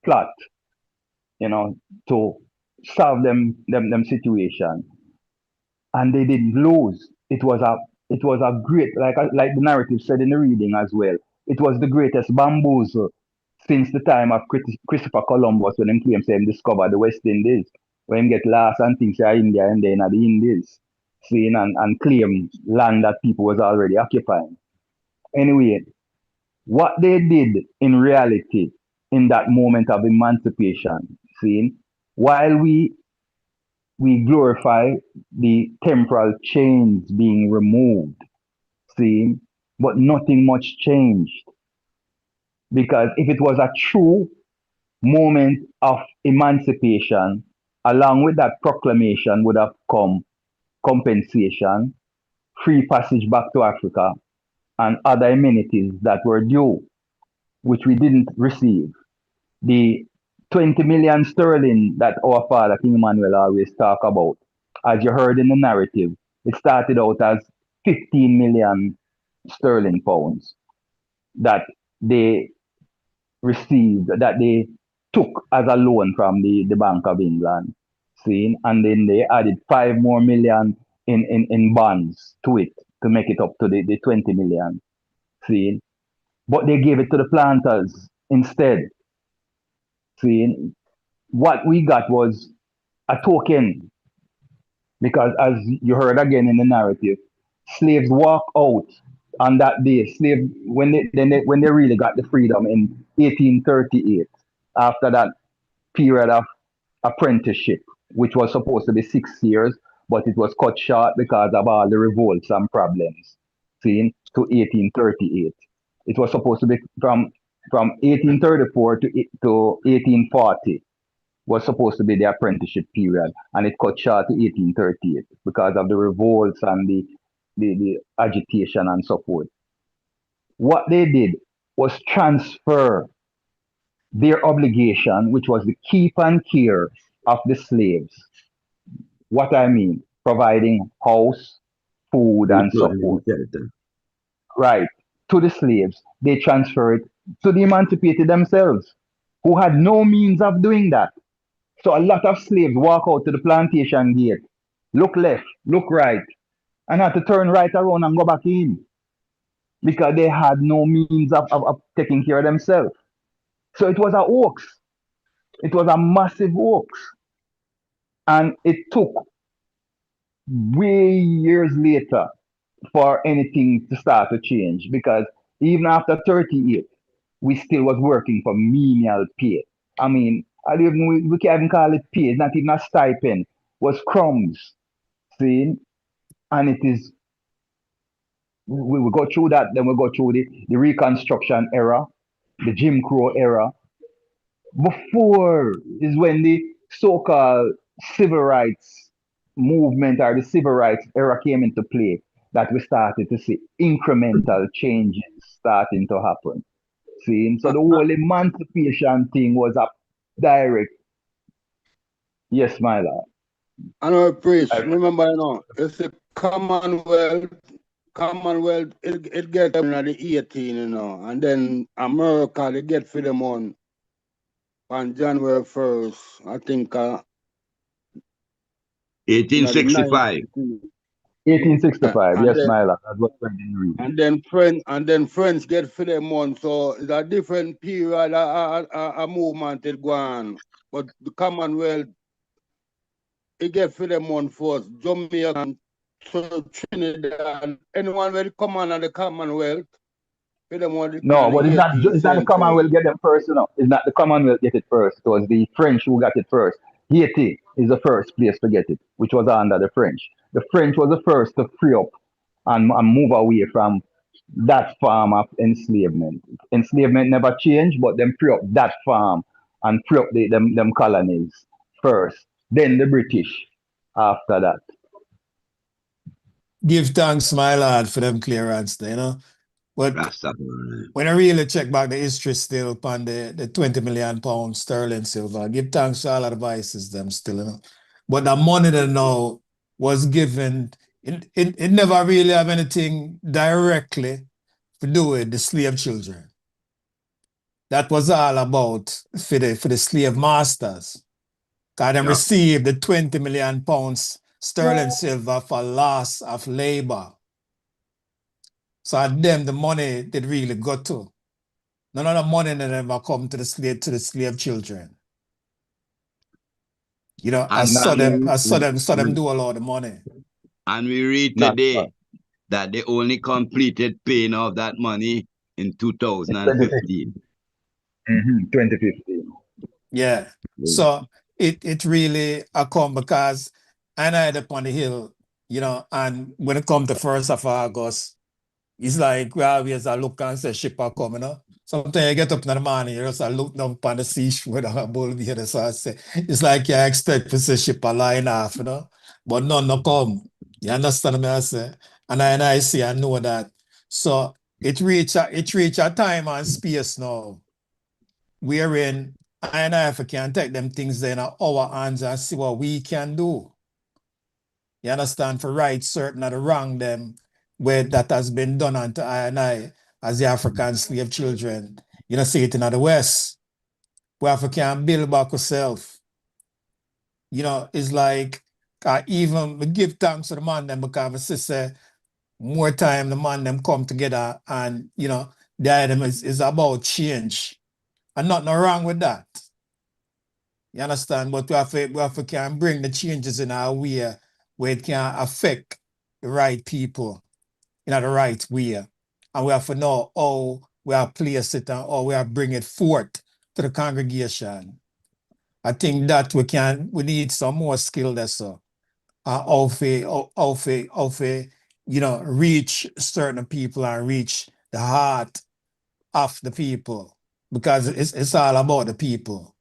plot, to solve them situation. And they didn't lose. It was a great, like the narrative said in the reading as well. It was the greatest bamboozle since the time of Christopher Columbus when him claim say him discover the West Indies. When him get lost and things say India and then at the Indies. Seeing and claim land that people was already occupying. Anyway, what they did in reality in that moment of emancipation, seeing, while we glorify the temporal chains being removed, seeing, but nothing much changed. Because if it was a true moment of emancipation, along with that proclamation would have come compensation, free passage back to Africa, and other amenities that were due, which we didn't receive. The 20 million sterling that our father King Emmanuel always talk about, as you heard in the narrative, it started out as 15 million sterling pounds that they received, that they took as a loan from the Bank of England. See, and then they added 5 more million in bonds to it to make it up to the 20 million. See, but they gave it to the planters instead. See, what we got was a token, Because as you heard again in the narrative, slaves walk out on that day. When they really got the freedom in 1838, after that period of apprenticeship, which was supposed to be 6 years, but it was cut short because of all the revolts and problems, seen to 1838. It was supposed to be from 1834 to 1840 was supposed to be the apprenticeship period, and it cut short to 1838 because of the revolts and the agitation and so forth. What they did was transfer their obligation, which was the keep and care of the slaves. What I mean, providing house, food, and so forth. Right. To the slaves, they transfer it to the emancipated themselves, who had no means of doing that. So a lot of slaves walk out to the plantation gate, look left, look right, and had to turn right around and go back in because they had no means of taking care of themselves. So it was a hoax. It was a massive hoax. And it took way years later for anything to start to change because even after 38, we still was working for menial pay. I mean, I don't even, we can't even call it pay. It's not even a stipend. It was crumbs. See? And it is, we will go through that, then we'll go through the Reconstruction era, the Jim Crow era. Before is when the so-called civil rights movement or the civil rights era came into play that we started to see incremental changes starting to happen. See, so the whole emancipation thing was a direct. Yes, my lord. I know, priest. Remember, it's the Commonwealth, it get them at the 18, and then America, they get for them on January 1st, I think. 1865. 1865, yes, my lord. That's what Brendan read. And then French get for them on, so it's a different period, a movement it go on. But the Commonwealth, it get for them on first. Jamaica, Trinidad, anyone will come on at the Commonwealth. No, but it's not the Commonwealth get them first, It's not the Commonwealth get it first. It was the French who got it first. Haiti is the first place to get it, which was under the French. The French was the first to free up and move away from that form of enslavement. Enslavement never changed, but them free up that farm and free up them colonies first. Then the British after that. Give thanks, my lord, for them clearance, But when I really check back the history still upon the 20 million pound sterling silver, give thanks to all advices them still, But the money that now was given, it never really have anything directly to do with the slave children. That was all about for the slave masters. Because them received the 20 million pounds sterling silver for loss of labor. So at them, the money did really go to. None of the money that ever come to the slave children. I saw them do a lot of money. And we read today that they only completed paying off that money in 2015. 2015. Yeah. So it really come because I had up on the hill, and when it comes to 1st of August, it's like we always look and say ship are coming, Sometimes you get up in the morning, you just look down upon the seashore with a bull here, so I say, it's like you expect to see ship a line off, but none no come. You understand me, I say? And I see, I know that. So it reach a time and space now wherein I can take them things in our hands and see what we can do. You understand? For right certain of the wrong them where that has been done unto I as the African slave children. See it in the West. We have to build back ourselves. It's like even we give thanks to the man them because we say more time the man them come together and the item is about change. And nothing wrong with that. You understand? But we have to can bring the changes in our way where it can affect the right people in the right way. And we have to know how we are place it and how we are bring it forth to the congregation. I think that we need some more skill there, so how to reach certain people and reach the heart of the people, because it's all about the people.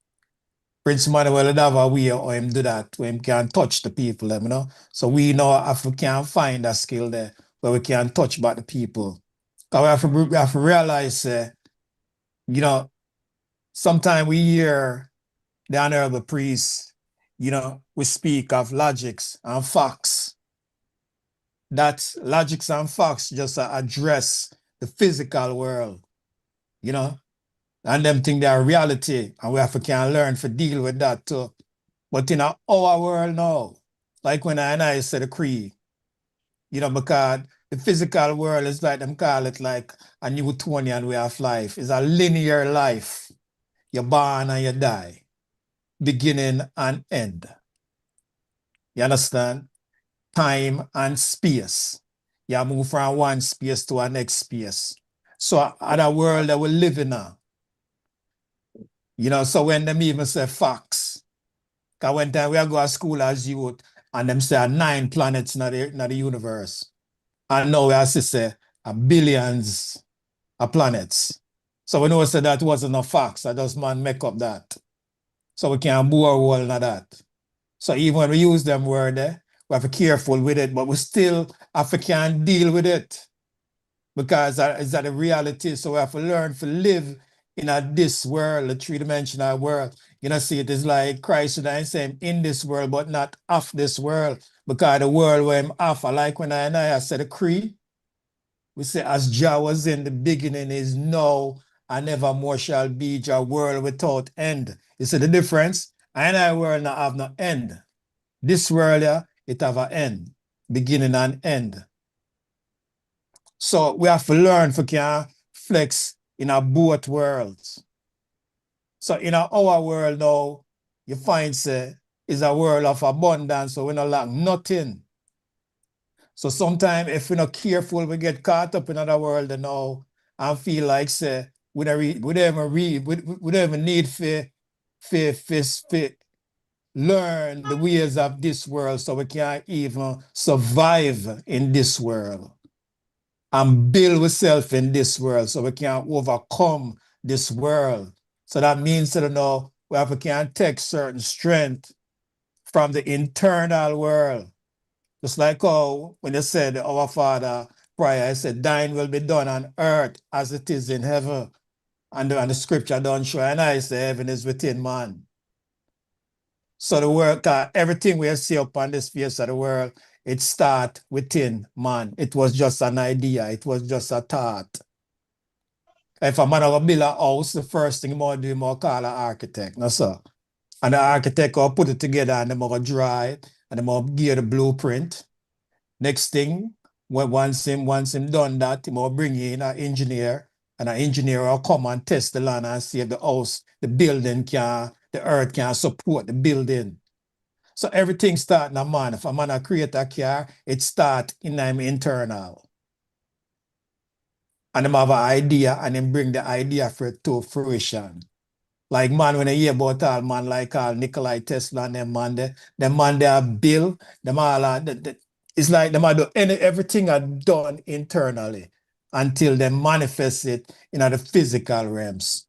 Prince Manuel would have a way how him do that, where him can touch the people, you know. So we know if we can find a skill there where we can touch about the people. Because we have to realize, sometimes we hear the honorable priest, we speak of logics and facts. That logics and facts just address the physical world, and them think they are reality, and we have to can learn to deal with that too. But in our world now, like when I said the creed, because the physical world is like them call it like a Newtonian way of life. It's a linear life. You're born and you die, beginning and end. You understand? Time and space. You move from one space to a next space. So other world that we live in now. So when them even say facts, because one time we go to school as youth, and them say 9 planets in the universe. And now we have to say billions of planets. So we know say that wasn't no facts. I just man make up that. So we can't bore all of that. So even when we use them word there, we have to be careful with it, but we still have to can deal with it. Because it's that the reality. So we have to learn to live in this world, a 3-dimensional world. See, it is like Christ should I say in this world, but not of this world. Because the world where I'm off, like when I said the creed, we say, as Jah was in the beginning, is now, and evermore shall be, Jah world without end. You see the difference? I world not have no end. This world, it have an end, beginning and end. So we have to learn to can flex in both worlds. So in our world now, you find say is a world of abundance, so we don't lack nothing. So sometimes if we're not careful, we get caught up in another world now and feel like say we don't even need to learn the ways of this world, so we can't even survive in this world and build ourselves in this world so we can overcome this world. So that means that we have to can take certain strength from the internal world. Just like how when you said our Father prayer, I said, thine will be done on earth as it is in heaven. And the scripture don't show, and I say heaven is within man. So the world, everything we see upon this face of the world, it starts within man. It was just an idea. It was just a thought. If a man will build a house, the first thing he will do, he will call an architect. No, sir. And the architect will put it together and they will draw it and they will give the blueprint. Next thing, once him done that, he will bring in an engineer, and an engineer will come and test the land and see if the house, the building the earth can support the building. So everything starts in a man. If a man create a car, it starts in him internal. And him have an idea and him bring the idea to fruition. Like man, when I hear about all man like Nikolai Tesla and them man, they have built, them all it's like them do everything are done internally until they manifest it in the physical realms.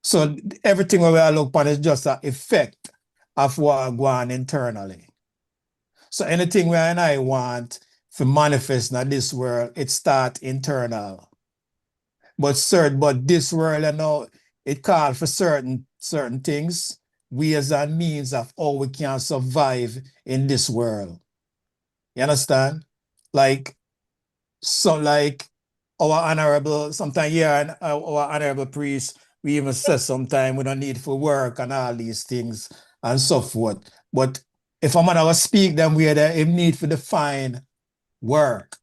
So everything we look upon is just an effect of what going on internally. So anything we and I want to manifest in this world, it starts internal. But this world, it calls for certain things, ways and means of how we can survive in this world. You understand? Like our honorable, sometimes and our honorable priest, we even say sometimes we don't need for work and all these things and so forth. But if a man will speak them where they need to define work.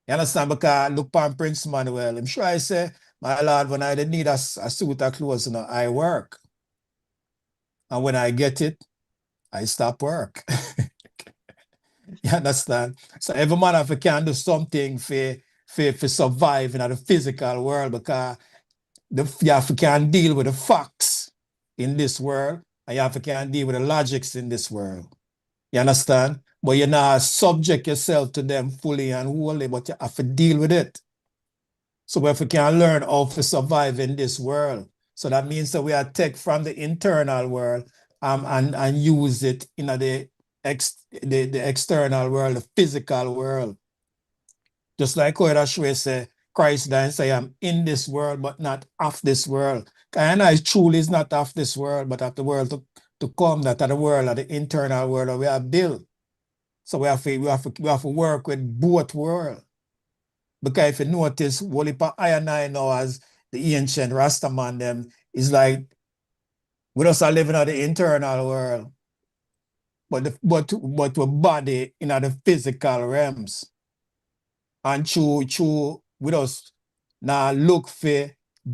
You understand? Because look upon Prince Manuel, I'm sure I say, my Lord, when I need a suit of clothes, I work. And when I get it, I stop work. You understand? So every man if can do something for survive in the physical world because you have to can deal with the facts in this world and you have to can deal with the logics in this world. You understand? But you're not subject yourself to them fully and wholly, but you have to deal with it. So if we can learn how to survive in this world, so that means that we are take from the internal world and use it in the external world, the physical world. Just like how Shwe say, Christ died and say, I'm in this world, but not of this world. And I truly is not of this world, but of the world to come, that are the world, of the internal world that we are built. So we have to work with both worlds. Because if you notice, what if I and I know as the ancient Rastaman them is like we just are living in the internal world, but we body in the physical realms. And through we just now look for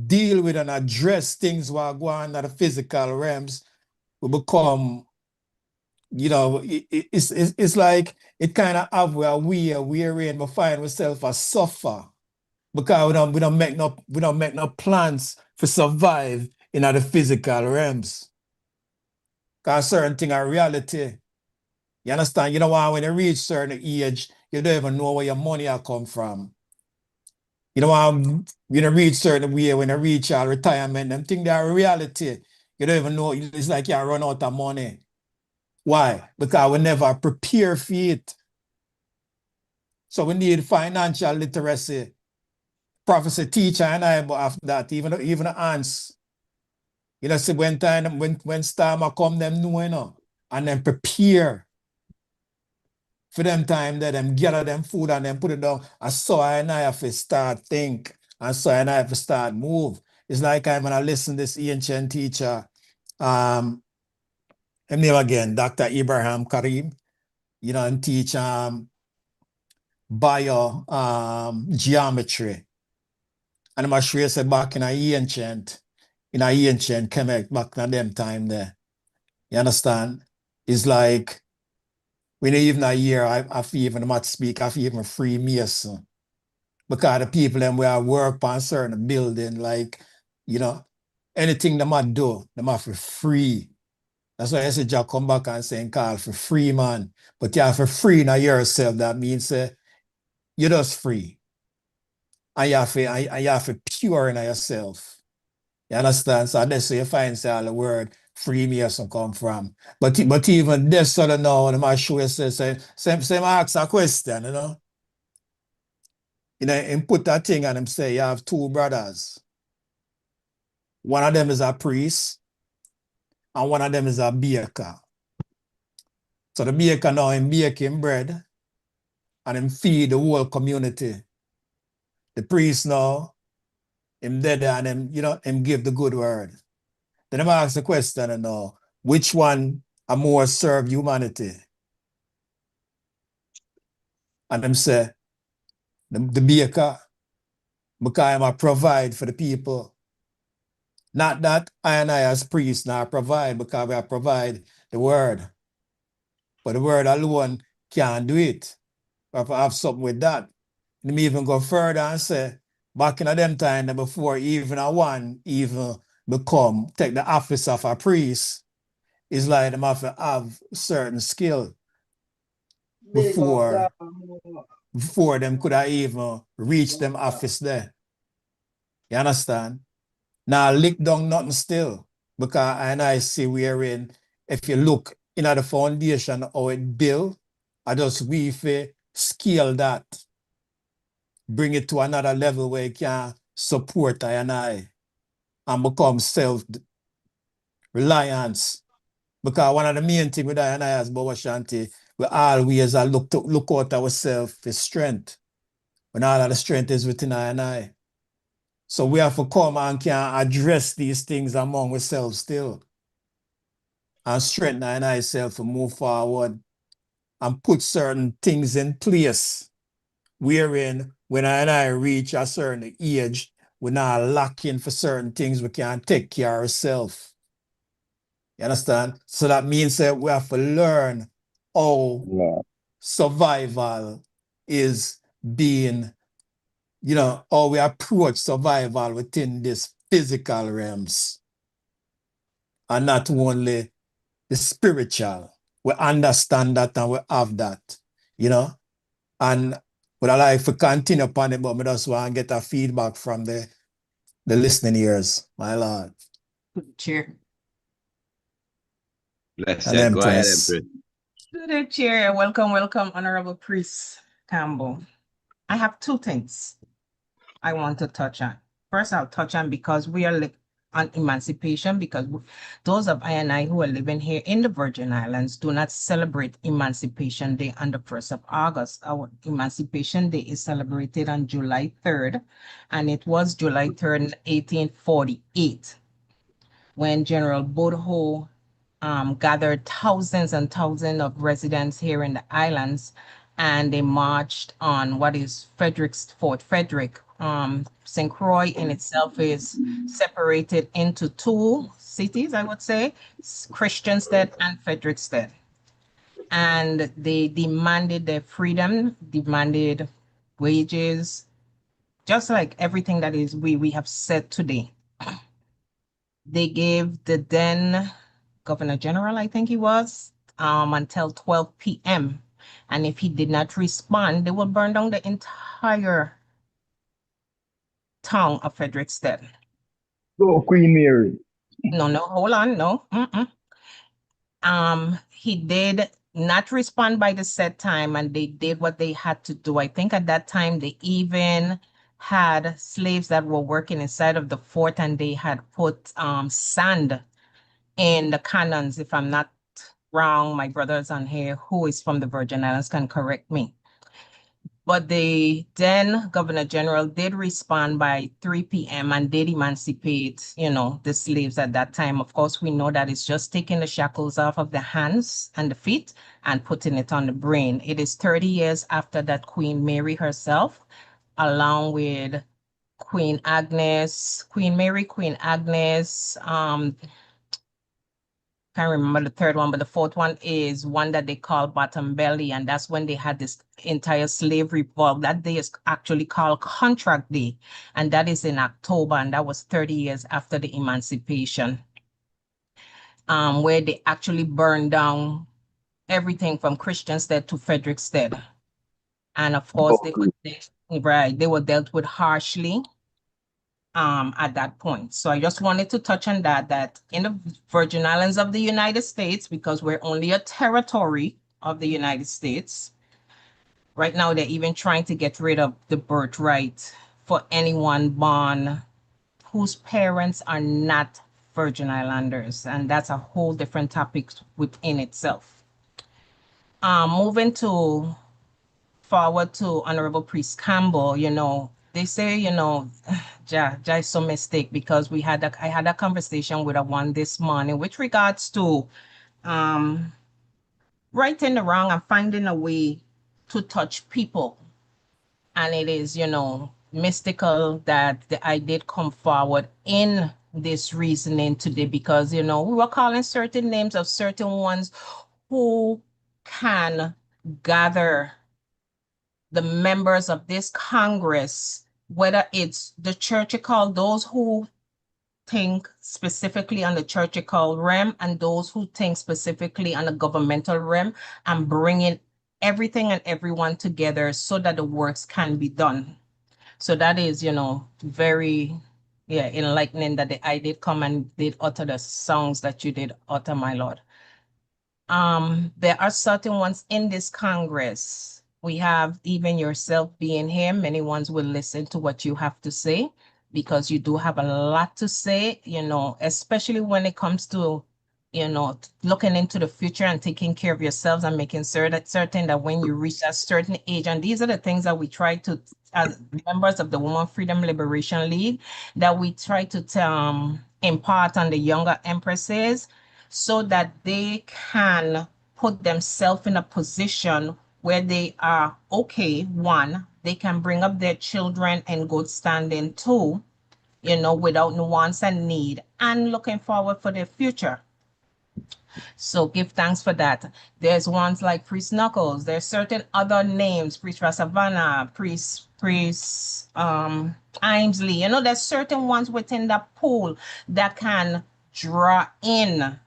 deal with and address things while going in the physical realms, we become, it's like it kind of have where we're in, we find ourselves a suffer. Because we don't make no plans for survive in the physical realms. Because certain things are reality. You understand? You know why when you reach certain age, you don't even know where your money will come from. You know why when you reach certain way, when you reach your retirement, them things they are reality. You don't even know, it's like you run out of money. Why? Because we never prepare for it. So we need financial literacy. Prophecy teacher and I, but after that, even the ants. You know, see when storm come, them know, and then prepare for them time that them gather them food and then put it down. I saw and I have to start think. I saw and I have to start move. It's like I'm gonna listen to this ancient teacher, his name again, Dr. Ibrahim Karim, and teach bio geometry. And I'm sure say back in a ancient Kemek, back in them time there. You understand? It's like when even a year I feel even much speak, I feel even free Mason. Because the people them where I work on certain building, like, anything they might do, they might for free. That's why I said Jack come back and saying call for free, man. But you have for free now yourself. That means you're just free. And you have to pure in yourself. You understand? So that's where you find all the word free Mason come from. But even this sort of now, I'm sure say ask a question, and put that thing on him say you have two brothers. One of them is a priest and one of them is a baker. So the baker now him baking bread and him feed the whole community. The priest now, him dead and him give the good word. Then I ask the question now, which one are more serve humanity? And them say, the baker, because I'm a provide for the people. Not that I and I as priests now provide, because we provide the word. But the word alone can't do it. We have to have something with that. And me even go further and say, back in them time before even a one even take the office of a priest, it's like them have to have certain skill before them could have even reach them office there. You understand? Now lick down nothing still. Because I see wherein if you look in at the foundation how it built, I just we scale that, bring it to another level where it can support and become self-reliance. Because one of the main things with I as Boba Shanti, we always look out ourselves for strength. When all of the strength is within I. So we have to come and can address these things among ourselves still. And strengthen ourselves to move forward and put certain things in place wherein when I reach a certain age, we're not lacking for certain things, we can take care of ourselves. You understand? So that means that we have to learn how survival is being, how we approach survival within these physical realms and not only the spiritual. We understand that and we have that, and would I like to continue upon it, but I just want to get a feedback from the listening ears, my Lord. Chair. Let's And go ahead, Empress. Empress. To the chair, welcome, Honorable Priest Campbell. I have two things I want to touch on. First, I'll touch on because we are on emancipation, because those of I and I who are living here in the Virgin Islands do not celebrate Emancipation Day on the 1st of August. Our Emancipation Day is celebrated on July 3rd, and it was July 3rd, 1848, when General Boudreaux gathered thousands and thousands of residents here in the islands, and they marched on what is Fort Frederick. St. Croix in itself is separated into two cities, I would say, Christiansted and Frederiksted. And they demanded their freedom, demanded wages, just like everything that is we have said today. They gave the then Governor General, I think he was, until 12 p.m. And if he did not respond, they will burn down the entire town of Frederiksted. Go, Queen Mary. No, hold on, no. He did not respond by the set time, and they did what they had to do. I think at that time they even had slaves that were working inside of the fort, and they had put sand in the cannons. If I'm not wrong, my brothers on here who is from the Virgin Islands can correct me. But the then Governor General did respond by 3 p.m. and did emancipate, the slaves at that time. Of course, we know that it's just taking the shackles off of the hands and the feet and putting it on the brain. It is 30 years after that Queen Mary herself, along with Queen Mary, Queen Agnes, can't remember the third one, but the fourth one is one that they call Bottom Belly, and that's when they had this entire slave revolt. That day is actually called Contract Day, and that is in October, and that was 30 years after the emancipation, where they actually burned down everything from Christiansted to Frederiksted. And of course, they were dealt with harshly at that point. So I just wanted to touch on that in the Virgin Islands of the United States, because we're only a territory of the United States. Right now, they're even trying to get rid of the birthright for anyone born whose parents are not Virgin Islanders. And that's a whole different topic within itself. Moving forward to Honorable Priest Campbell, they say, Ja is some mistake, because I had a conversation with one this morning with regards to righting the wrong and finding a way to touch people. And it is, mystical that I did come forward in this reasoning today, because, we were calling certain names of certain ones who can gather the members of this Congress, whether it's the churchical, those who think specifically on the churchical realm, and those who think specifically on the governmental realm, and bringing everything and everyone together so that the works can be done. So that is, very enlightening that I did come and did utter the songs that you did utter, my Lord. There are certain ones in this Congress. We have even yourself being here. Many ones will listen to what you have to say, because you do have a lot to say, especially when it comes to, looking into the future and taking care of yourselves and making certain that when you reach a certain age, and these are the things that we try to, as members of the Women Freedom Liberation League, that we try to impart on the younger empresses, so that they can put themselves in a position where they are, okay, one, they can bring up their children in good standing, two, without nuance and need, and looking forward for their future. So give thanks for that. There's ones like Priest Knuckles. There's certain other names, Priest Rasavana, Priest Imesley. You know, there's certain ones within that pool that can draw in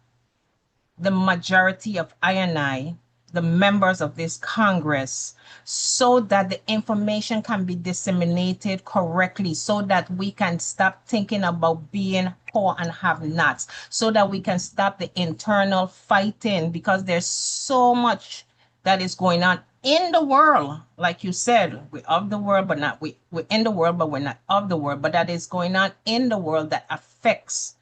the majority of I, the members of this Congress, so that the information can be disseminated correctly, so that we can stop thinking about being poor and have nots, so that we can stop the internal fighting, because there's so much that is going on in the world. Like you said, we're of the world, but not we're in the world, but we're not of the world. But that is going on in the world that affects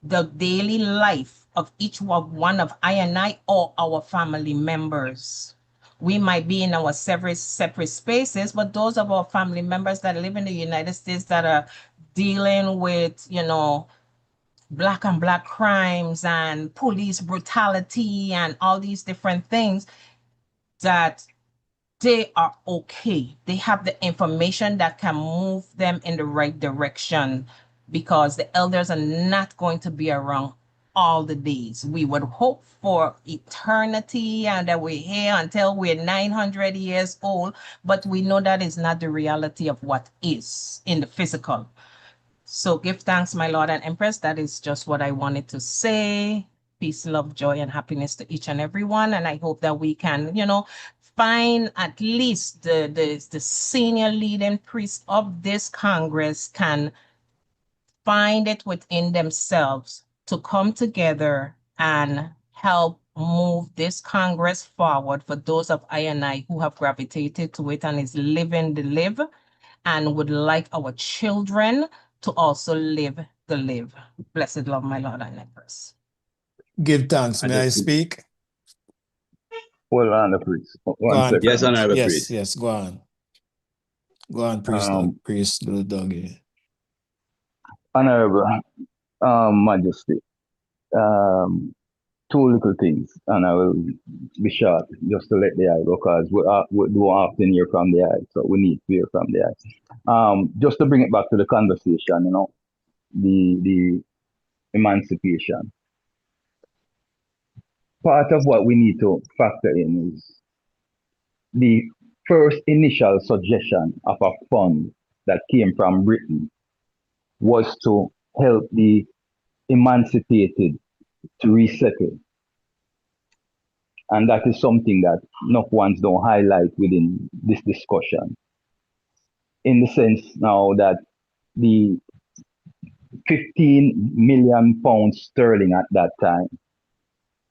the daily life of each one of I or our family members. We might be in our separate spaces, but those of our family members that live in the United States that are dealing with, you know, black on black crimes and police brutality and all these different things, that they are okay. They have the information that can move them in the right direction, because the elders are not going to be around all the days. We would hope for eternity and that we're here until we're 900 years old, but we know that is not the reality of what is in the physical. So give thanks, my Lord and Empress. That is just what I wanted to say. Peace, love, joy, and happiness to each and every one. And I hope that we can, you know, find at least the senior leading priest of this Congress can find it within themselves to come together and help move this Congress forward for those of I who have gravitated to it and is living the live and would like our children to also live the live. Blessed love, my Lord and Empress. Give thanks. May I speak? Hold on, the priest. Go One on. second. Yes, Honorable Yes, Priest. yes, go on. Go on, Priest, Priest Little Doggy. Honorable Majesty, two little things, and I will be short just to let the eye go, because we don't often hear from the eye, so we need to hear from the eye. Just to bring it back to the conversation, you know, the emancipation. Part of what we need to factor in is the first initial suggestion of a fund that came from Britain was to help the emancipated to resettle. And that is something that enough ones don't highlight within this discussion. In the sense now that the 15 million pounds sterling at that time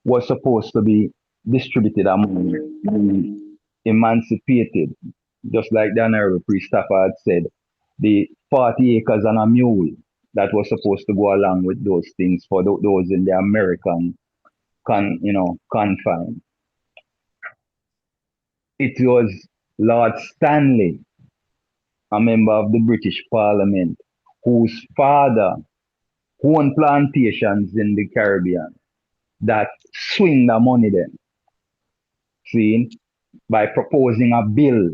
was supposed to be distributed among the emancipated, just like the Honorable Priest Stafford said, the 40 acres and a mule that was supposed to go along with those things for those in the American confine. It was Lord Stanley, a member of the British Parliament, whose father owned plantations in the Caribbean, that swing the money then, seen, by proposing a bill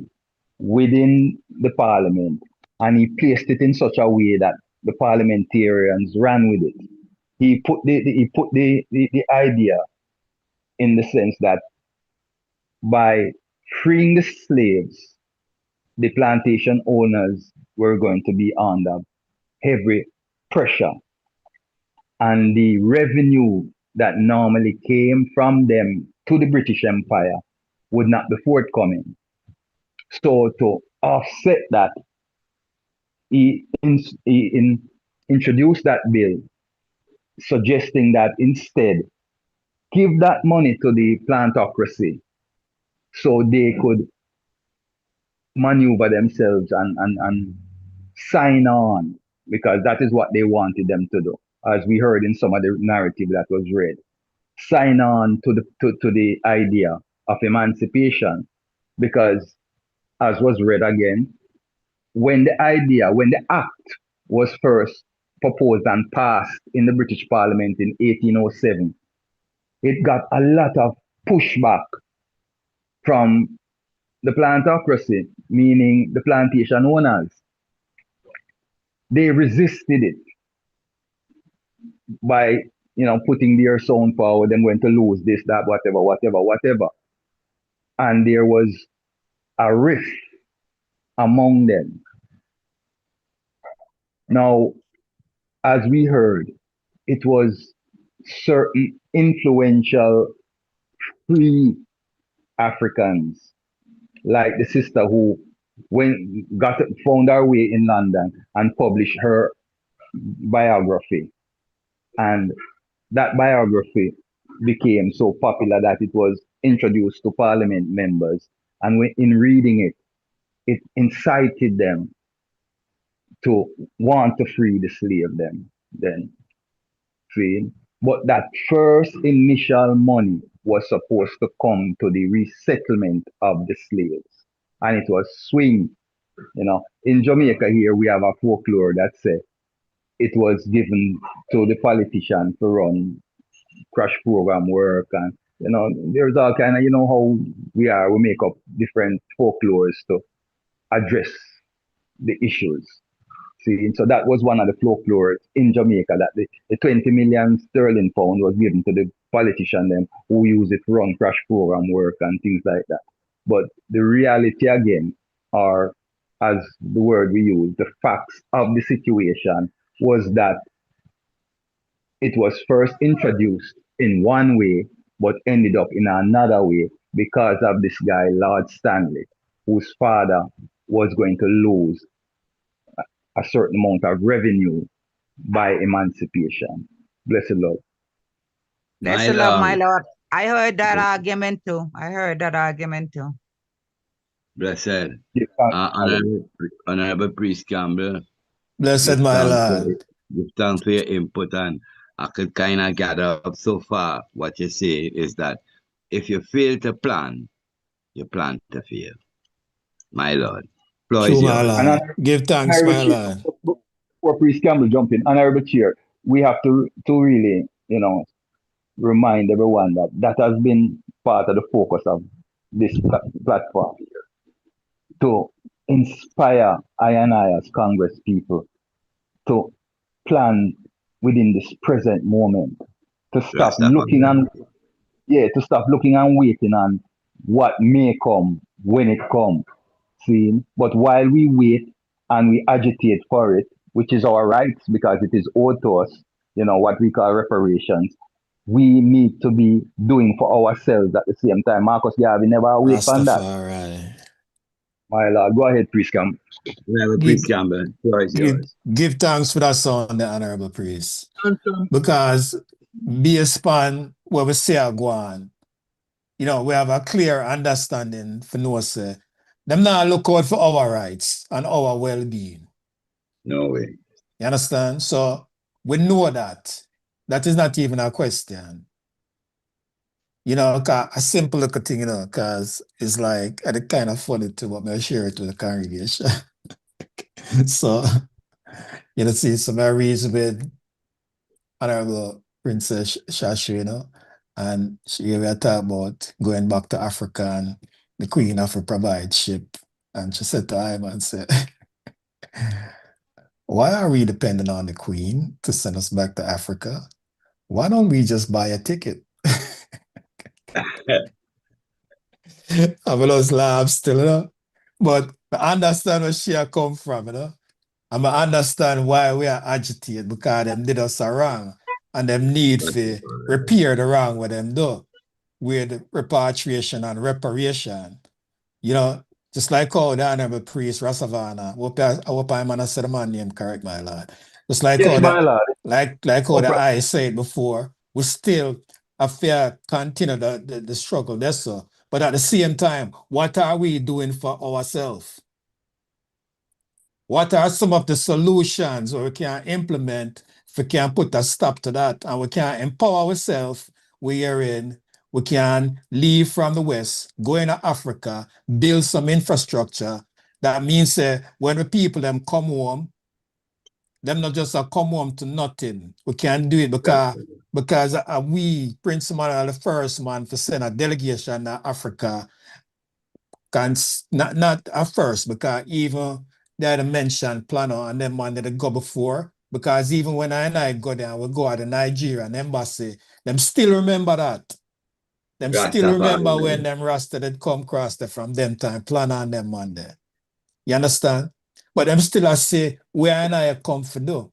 within the Parliament, and he placed it in such a way that the parliamentarians ran with it. He put the idea in the sense that by freeing the slaves, the plantation owners were going to be under heavy pressure, and the revenue that normally came from them to the British Empire would not be forthcoming. So to offset that, he introduced that bill, suggesting that instead give that money to the plantocracy so they could maneuver themselves and sign on, because that is what they wanted them to do, as we heard in some of the narrative that was read. Sign on to the idea of emancipation, because as was read again, when the act was first proposed and passed in the British Parliament in 1807, it got a lot of pushback from the plantocracy, meaning the plantation owners. They resisted it by putting their sound power, them going to lose this, that, whatever. And there was a rift among them. Now, as we heard, it was certain influential free Africans, like the sister who found her way in London and published her biography. And that biography became so popular that it was introduced to parliament members. And in reading it, it incited them to want to free the slave then free. But that first initial money was supposed to come to the resettlement of the slaves. And it was swing. In Jamaica here we have a folklore that says it was given to the politician to run crash program work, and there's all kind of how we make up different folklores to address the issues. See, so that was one of the folklores in Jamaica, that the 20 million sterling pound was given to the politician them who use it to run crash program work and things like that. But the reality again, or as the word we use, the facts of the situation was that it was first introduced in one way, but ended up in another way because of this guy, Lord Stanley, whose father was going to lose a certain amount of revenue by emancipation. Blessed Lord. Blessed love, my Lord. I heard that argument too. Blessed. Give Honorable Priest Campbell. Blessed, my Lord. Give thanks for your input, and I could kind of gather up so far. What you say is that if you fail to plan, you plan to fail. My Lord. True, my Lord. Give thanks, my Lord. Before Priest Campbell jump in, Honorable Chair, we have to really, remind everyone that has been part of the focus of this platform here, to inspire I and I as Congress people to plan within this present moment, to stop looking and waiting on what may come when it comes. See, but while we wait and we agitate for it, which is our rights because it is owed to us, what we call reparations, we need to be doing for ourselves at the same time. Marcus Garvey never wait for that. My Lord, go ahead, Priest Campbell. Priest Campbell, give thanks for that song, the Honorable Priest. Because based upon what we say are going, we have a clear understanding for no say them not look out for our rights and our well-being. No way. You understand? So we know that. That is not even a question. A simple little thing, because it's like, it's kind of funny too, but I share it with the congregation. So, see, some reason with Honorable Princess Shashu, and she gave a talk about going back to Africa and the Queen of a provide ship. And she said to him and said, why are we dependent on the Queen to send us back to Africa? Why don't we just buy a ticket? I was laugh still, But I understand where she come from, And I understand why we are agitated, because them did us wrong and them need to repair the wrong what them do with repatriation and reparation. Just like how the Honorable Priest Rasavana, I hope I'm gonna say the man name correct, my Lord. Just like yes, how I said before, we still have to continue the struggle, that's so. But at the same time, what are we doing for ourselves? What are some of the solutions where we can implement if we can put a stop to that and we can empower ourselves wherein we can leave from the West, go into Africa, build some infrastructure. That means when the people them come home, them not just come home to nothing. We can do it because we, Prince Emmanuel, the first man to send a delegation to Africa, can not at first, because even they had mentioned Plano and them man that go before, Because even when I go there, we go at the Nigerian embassy, them still remember that. Them still remember when them Rasta did come across there from them time, plan on them man there. You understand? But them still I say, where I come for do.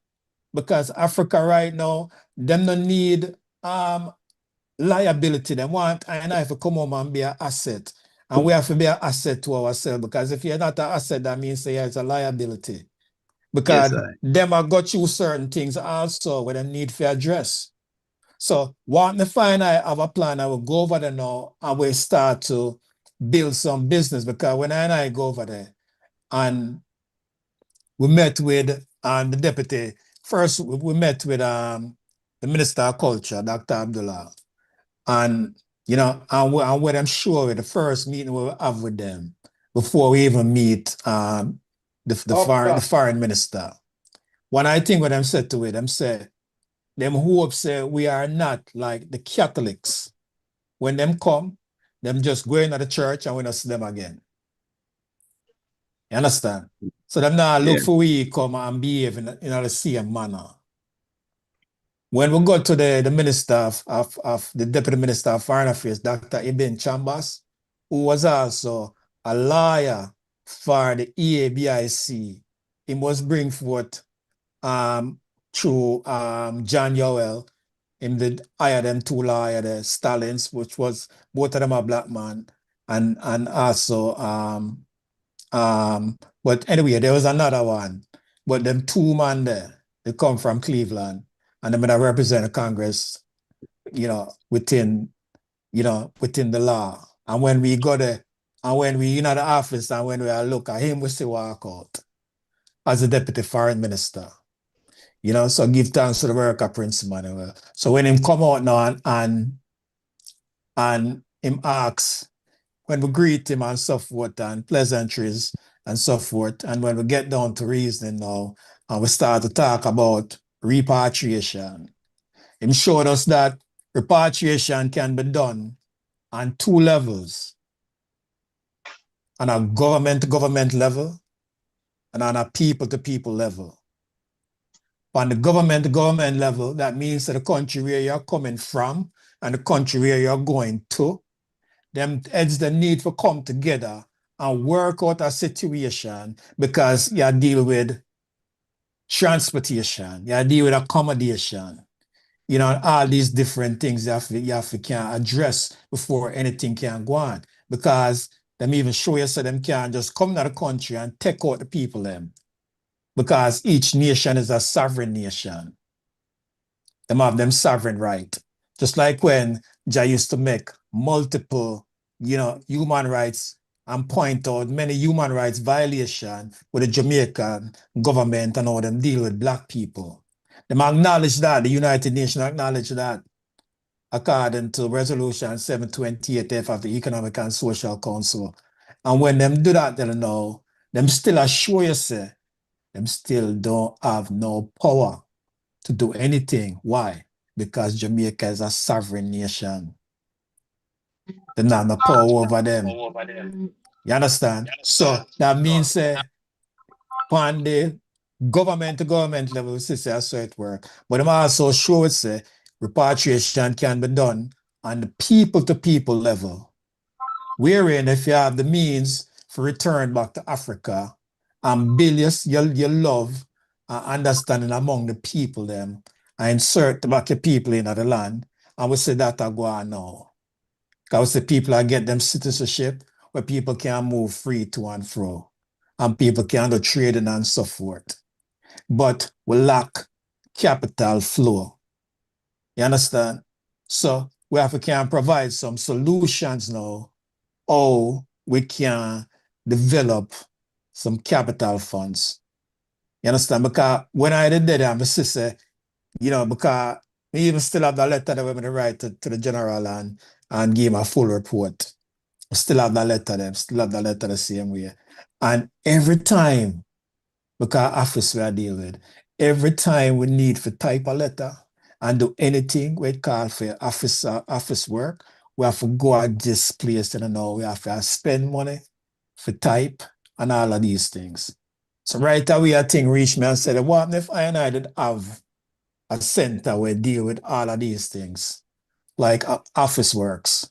Because Africa right now, them no need liability. They want I to come home and be an asset. And we have to be an asset to ourselves. Because if you're not an asset, that means it's a liability. Because them have got you certain things also where they need for address. So what me find I have a plan, I will go over there now and we start to build some business, because when I go over there and we met with the deputy, first we met with the Minister of Culture, Dr. Abdullah. And and what I'm sure the first meeting we'll have with them before we even meet the foreign minister. One I think what I'm said to it, them say, them hope say we are not like the Catholics. When them come, them just go into the church and we not see them again. You understand? So them now look for we come and behave in the same manner. When we go to the minister of the deputy minister of foreign affairs, Dr. Ibn Chambers, who was also a lawyer for the EABIC, he must bring forth through John Yowell, him did hire them two lawyers, the Stalins, which was both of them are black man, and also but anyway, there was another one, but them two man there, they come from Cleveland, and they're gonna represent the Congress, within the law. And when we go there, and when we in the office, and when we look at him, we see walk out as a deputy foreign minister. So give thanks to the work of Prince Emmanuel. So when him come out now and him asks, when we greet him and so forth, and pleasantries and so forth, and when we get down to reasoning now, and we start to talk about repatriation, him showed us that repatriation can be done on two levels, on a government-to-government level and on a people-to-people level. On the government-to-government level, that means that the country where you're coming from and the country where you're going to, them heads the need to come together and work out a situation, because you deal with transportation, you deal with accommodation, all these different things you have to can address before anything can go on. Because them even show you so them can't just come to the country and take out the people them. Because each nation is a sovereign nation. Them have them sovereign right. Just like when Jah used to make multiple, human rights and point out many human rights violations with the Jamaican government and how them deal with black people. Them acknowledge that, the United Nations acknowledge that, according to Resolution 728F of the Economic and Social Council. And when them do that, then know, them still assure you, say, them still don't have no power to do anything. Why? Because Jamaica is a sovereign nation. They don't have no power over them. You understand? So that means on the government to government level, we say that's how it works. But I'm also sure say repatriation can be done on the people to people level. Wherein if you have the means for return back to Africa and build your love and understanding among the people them and insert back your people in the land, and we say that I go on now. Because we say people are get them citizenship where people can move free to and fro. And people can do trading and so forth. But we lack capital flow. You understand? So we have to can provide some solutions now how we can develop some capital funds. You understand? Because when I did that, I'm say, because we even still have the letter that we're going to write to the general and give him a full report. Still have that letter, still have that letter the same way. And every time, because office we are dealing with, every time we need to type a letter and do anything we call for office work, we have to go at this place and we have to spend money for type and all of these things. So right away, a thing reached me and said, what if I and I did have a center where deal with all of these things, like office works?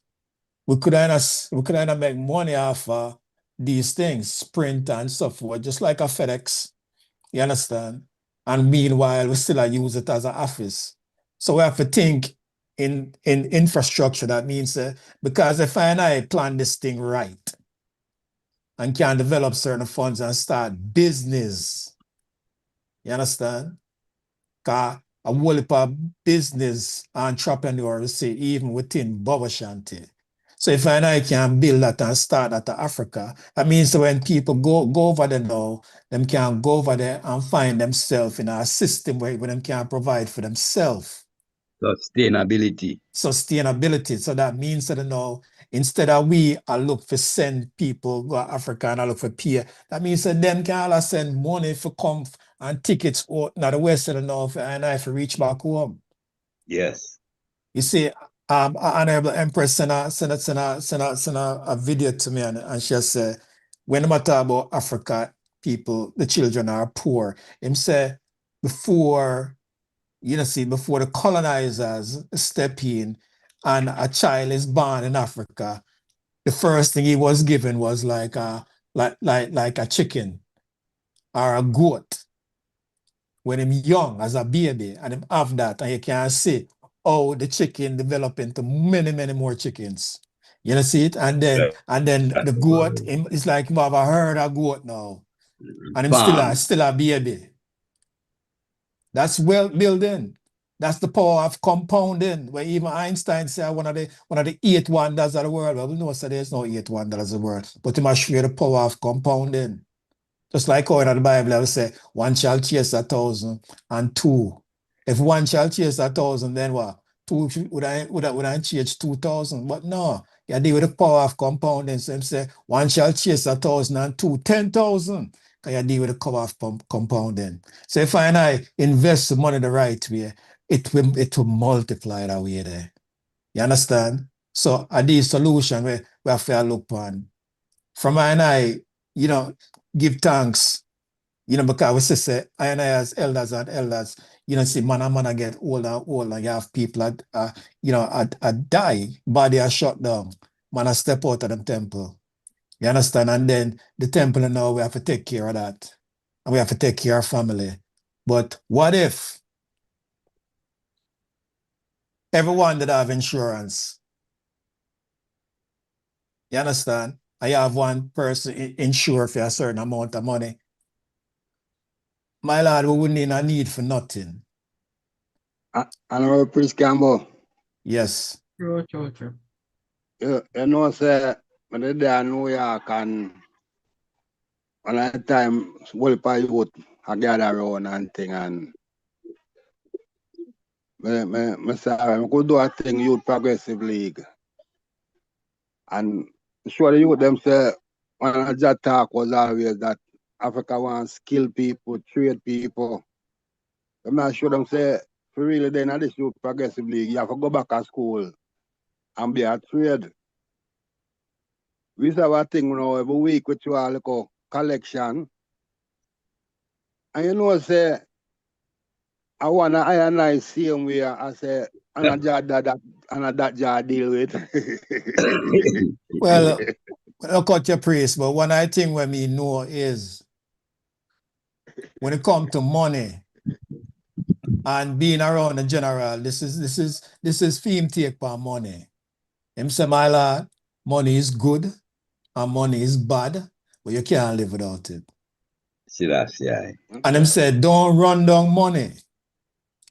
We could either make money off these things, Sprint and so forth, just like a FedEx. You understand? And meanwhile, we still use it as an office. So we have to think in infrastructure. That means because if I and I plan this thing right and can develop certain funds and start business, you understand? Because a whole heap of business entrepreneurs say even within Bobo Shanti. So if I and I can build that and start that to Africa, that means that when people go over there now, them can go over there and find themselves in a system where them can provide for themselves. Sustainability. Sustainability. So that means that now, instead of we look for send people go to Africa and look for peer, that means that them can all send money for come and tickets out now the west and the north and I for reach back home. Yes. You see, Honorable Empress sent a video to me and she said, when I talk about Africa, people, the children are poor. Him say, before the colonizers step in and a child is born in Africa, the first thing he was given was like a chicken or a goat when him young as a baby, and him have that, and you can see how the chicken develop into many, many more chickens. You see it? And then the goat, it's like him have a herd of goat now. And him still a baby. That's well building. That's the power of compounding, where even Einstein said one of the 8 wonders of the world. Well, we know so there's no 8 wonders of the world, but he must show you the power of compounding. Just like how in the Bible, I would say, one shall chase 1,000, and 2. If one shall chase 1,000, then what? 2 would I chase 2,000? But no, you deal with the power of compounding. So him say, one shall chase 1,000, and 2, 10,000. Because you deal with the power of compounding. So if I and I invest the money the right way, it will multiply that way there. You understand? So at these solution we have to look on. From I and I, give thanks, because we say I and I as elders and elders, see man and man get older and older. You have people that die, body are shut down. Man step out of the temple. You understand? And then the temple now we have to take care of that. And we have to take care of family. But what if everyone that have insurance, you understand? I have one person insured for a certain amount of money. My lord, we wouldn't need for nothing. Honorable Prince Campbell. Yes. True. You know, say, when they there in New York and that time, well, youth, I gather around and thing, and I say, I could do a thing, Youth Progressive League. And sure, the youth them say, one of that talk was always that Africa wants skilled people, trade people. I'm not sure them say, for really then at this Youth Progressive League, you have to go back to school and be a trade. We have a thing now every week with you all like a collection. And say, I want to ionize same way I say, and that jar deal with. Well, I'll cut your praise, but one I think what me know is when it comes to money and being around the general, this is theme take for money. Him say, my lord, money is good and money is bad, but you can't live without it. See that's yeah. And him said, don't run down money.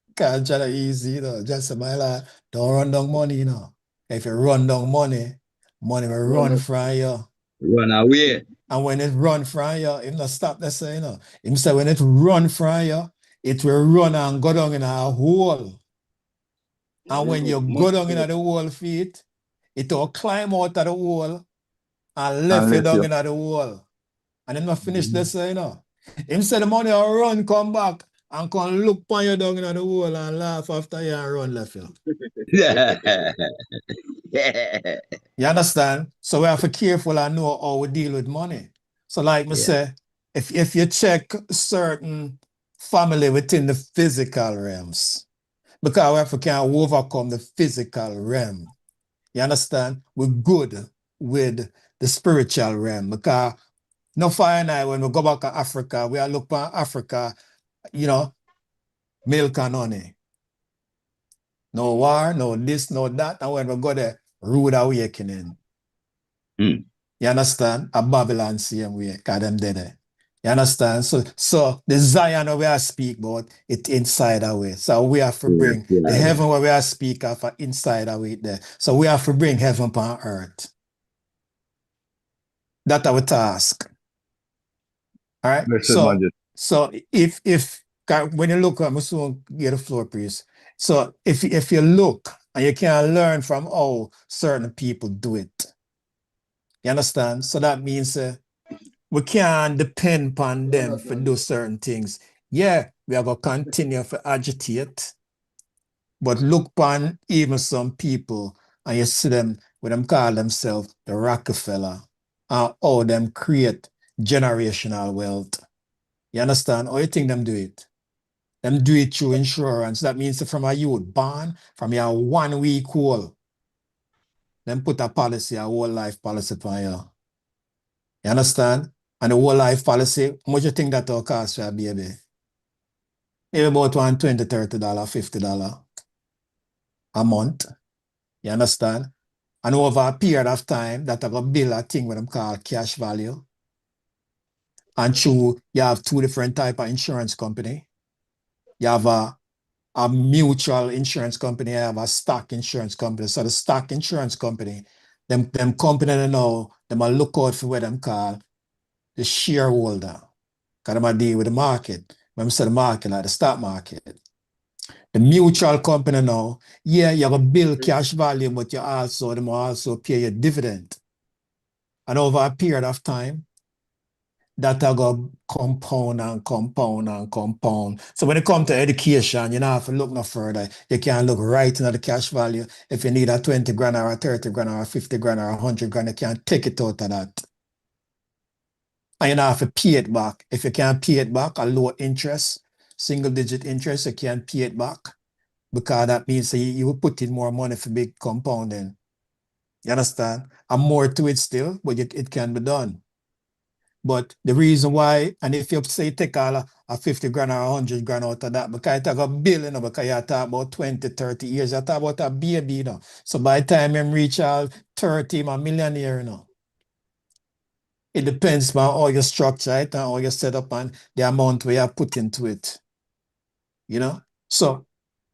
Because it's easy, just say, my lord, don't run down money, If you run down money will run from you. Run away. And when it run from you, him not stop that say, Him say when it run from you, it will run and go down in a hole. And when you go down in the hole feet, it will climb out of the hole and left you down in the hole. And him not finish that say, Him say the money will run, come back, and come look upon you down in the hole and laugh after you and run left you. You understand? So we have to be careful and know how we deal with money. So like me say, if you check certain family within the physical realms, because we have to can overcome the physical realm. You understand? We're good with the spiritual realm because no fire and I, when we go back to Africa, we are look at Africa, you know, milk and honey. No war, no this, no that. And when we go there, rude awakening. Mm. You understand? A Babylon same way, because them there. You understand? So the Zion where I speak about, it inside away. So we have to bring the heaven where we are speak of inside away there. So we have to bring heaven upon earth. That's our task. All right. So if when you look, I'm soon get the floor, please. So if you look and you can learn from how certain people do it, you understand? So that means we can't depend upon them for do certain things. Yeah, we are going to continue to agitate, but look upon even some people and you see them, what them call themselves the Rockefeller, and how them create generational wealth. You understand? How you think them do it? Them do it through insurance. That means that from a youth born, from your 1 week old, them put a policy, a whole life policy for you. You understand? And the whole life policy, how much you think that will cost for a baby? Maybe about $20, $30, $50 a month. You understand? And over a period of time, that I go build a thing what them call cash value. And through, you have two different type of insurance company. You have a mutual insurance company, I have a stock insurance company. So the stock insurance company, them company they know, them a look out for what them call the shareholder. Because them a deal with the market. When I say the market, like the stock market. The mutual company now, yeah, you have a build cash value, but them also pay you dividend. And over a period of time, that I go compound and compound and compound. So when it comes to education, you don't have to look no further. You can look right into the cash value. If you need a 20 grand or a 30 grand or a 50 grand or 100 grand, you can take it out of that. And you don't have to pay it back. If you can't pay it back, a low interest, single digit interest, you can't pay it back. Because that means that you will put in more money for big compounding. You understand? And more to it still, but it can be done. But the reason why, and if you say take all a 50 grand or 100 grand out of that, because you take a bill, you know, because you talk about 20, 30 years, you talk about a baby, you know. So by the time you reach all 30, I'm a millionaire, you know. It depends on how you structure it and how you set up and the amount where you put into it. You know? So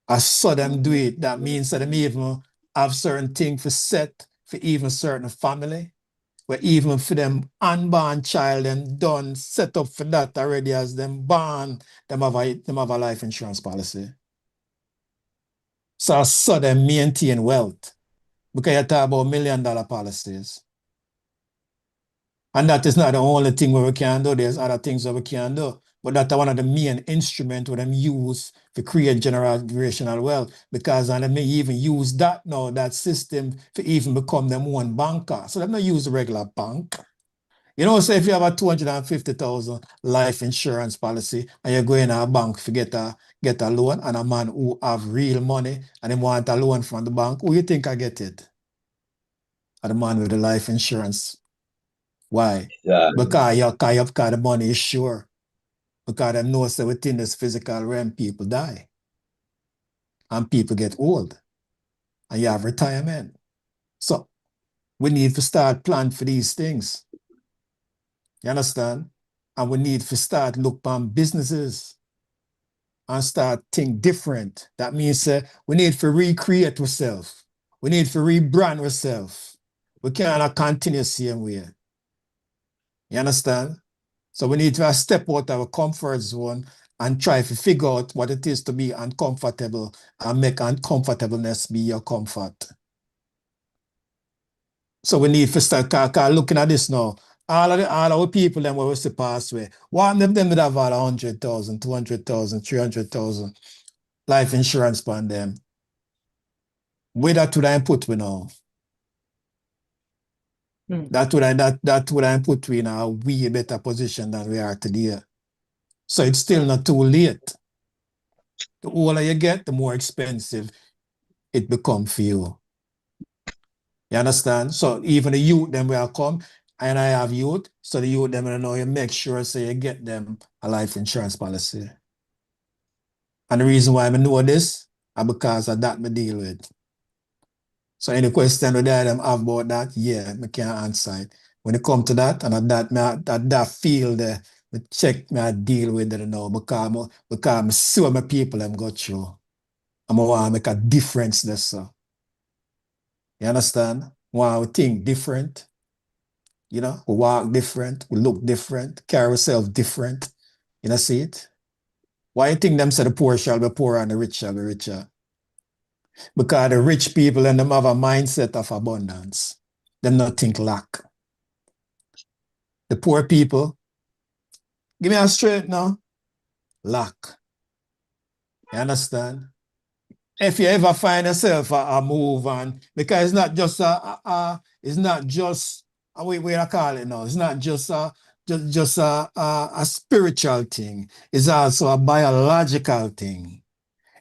I saw them do it. That means that them even have certain things for set for even certain family. Where even for them unborn child, them done set up for that already as them born, them have a life insurance policy. So I saw them maintain wealth. Because you talk about $1 million policies. And that is not the only thing where we can do. There's other things that we can do. But that's one of the main instruments where them use to create generational wealth. Because they may even use that now, that system, to even become them one banker. So they don't use the regular bank. You know, say if you have a 250,000 life insurance policy and you go in a bank to get a loan, and a man who have real money and he want a loan from the bank, who you think I get it? The man with the life insurance. Why? Because the money is sure. Because they know that within this physical realm, people die. And people get old. And you have retirement. So we need to start planning for these things. You understand? And we need to start look on businesses and start think different. That means we need to recreate ourselves. We need to rebrand ourselves. We cannot continue the same way. You understand? So we need to step out of our comfort zone and try to figure out what it is to be uncomfortable and make uncomfortableness be your comfort. So we need to start looking at this now. All our people them will see pass away. One of them would have all 100,000, 200,000, 300,000 life insurance on them. Where that to them put we now? That would I put we in a way better position than we are today. So it's still not too late. The older you get, the more expensive it becomes for you. You understand? So even the youth them will come, and I have youth, so the youth them will know you make sure so you get them a life insurance policy. And the reason why I know this is because of that I deal with. So any question that them have about that, yeah, I can answer it. When it come to that, and that field there, I check me, I deal with it now because I see what my people them go through. I want to make a difference there, so. You understand? Want to think different, we walk different, we look different, carry ourselves different. You know, see it? Why you think them say the poor shall be poorer and the rich shall be richer? Because the rich people and them have a mindset of abundance. Them not think lack. The poor people, give me a straight now, lack. You understand? If you ever find yourself a move on, because it's not just it's not just we I call it now. It's not just a spiritual thing. It's also a biological thing.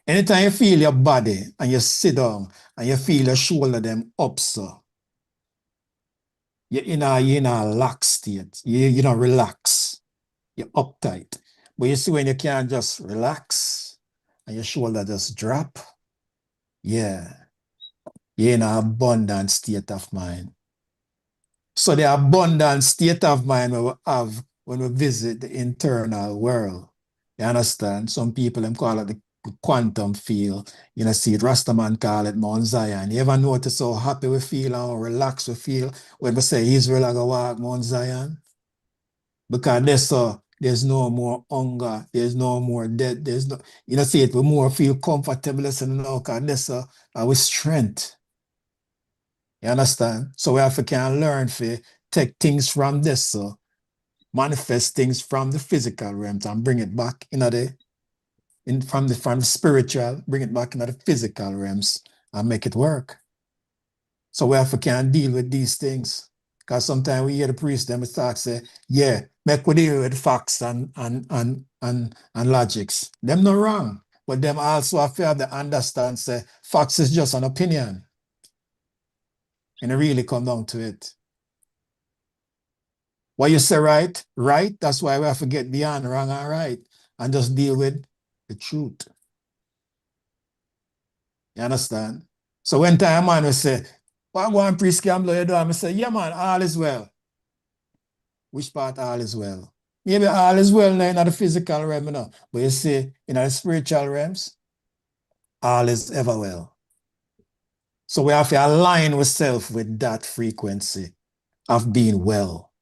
Anytime you feel your body and you sit down and you feel your shoulder them up, so you're in a lax state. You don't relax. You're uptight. But you see when you can't just relax and your shoulder just drop, yeah, you're in an abundant state of mind. So the abundant state of mind we have when we visit the internal world. You understand? Some people them call it the quantum field. You know, see it, Rastaman call it Mount Zion. You ever notice how happy we feel, how relaxed we feel when we say Israel are going to walk Mount Zion? Because there's no more hunger, there's no more death, there's no, see it, we more feel comfortable, because there's our strength. You understand? So we have to can learn to take things from this, so manifest things from the physical realms and bring it back from the spiritual, bring it back into the physical realms and make it work. So we have to can deal with these things. Because sometimes we hear the priest them start say, yeah, make we deal with facts and logics. Them not wrong. But them also have to have the understand say facts is just an opinion. And it really come down to it. What you say right, right, that's why we have to get beyond wrong and right and just deal with the truth. You understand? So when time man will say, what one priest can blow you down? I say, yeah man, all is well. Which part all is well? Maybe all is well now in the physical realm, but you see, in the spiritual realms, all is ever well. So we have to align ourselves with that frequency of being well.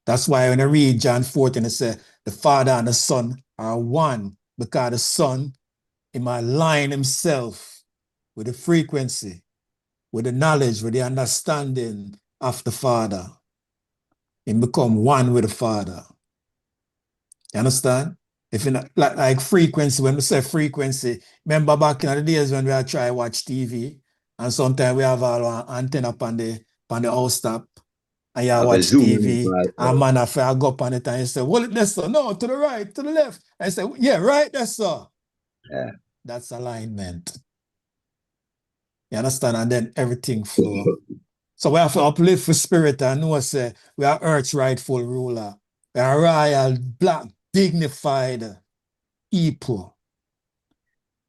That's why when I read John 14, it says, the Father and the Son are one, because the Son, he might align himself with the frequency, with the knowledge, with the understanding of the Father. He become one with the Father. You understand? If you like frequency, when we say frequency, remember back in the days when we try watch TV, and sometimes we have our antenna on the house top, and you watch TV, and man, if I go up on it and you say, well, that's so. No, to the right, to the left. I say, yeah, right, that's so. Yeah. That's alignment. You understand? And then everything flow. So we have to uplift the spirit and know, say, we are Earth's rightful ruler. We are royal, black, dignified people.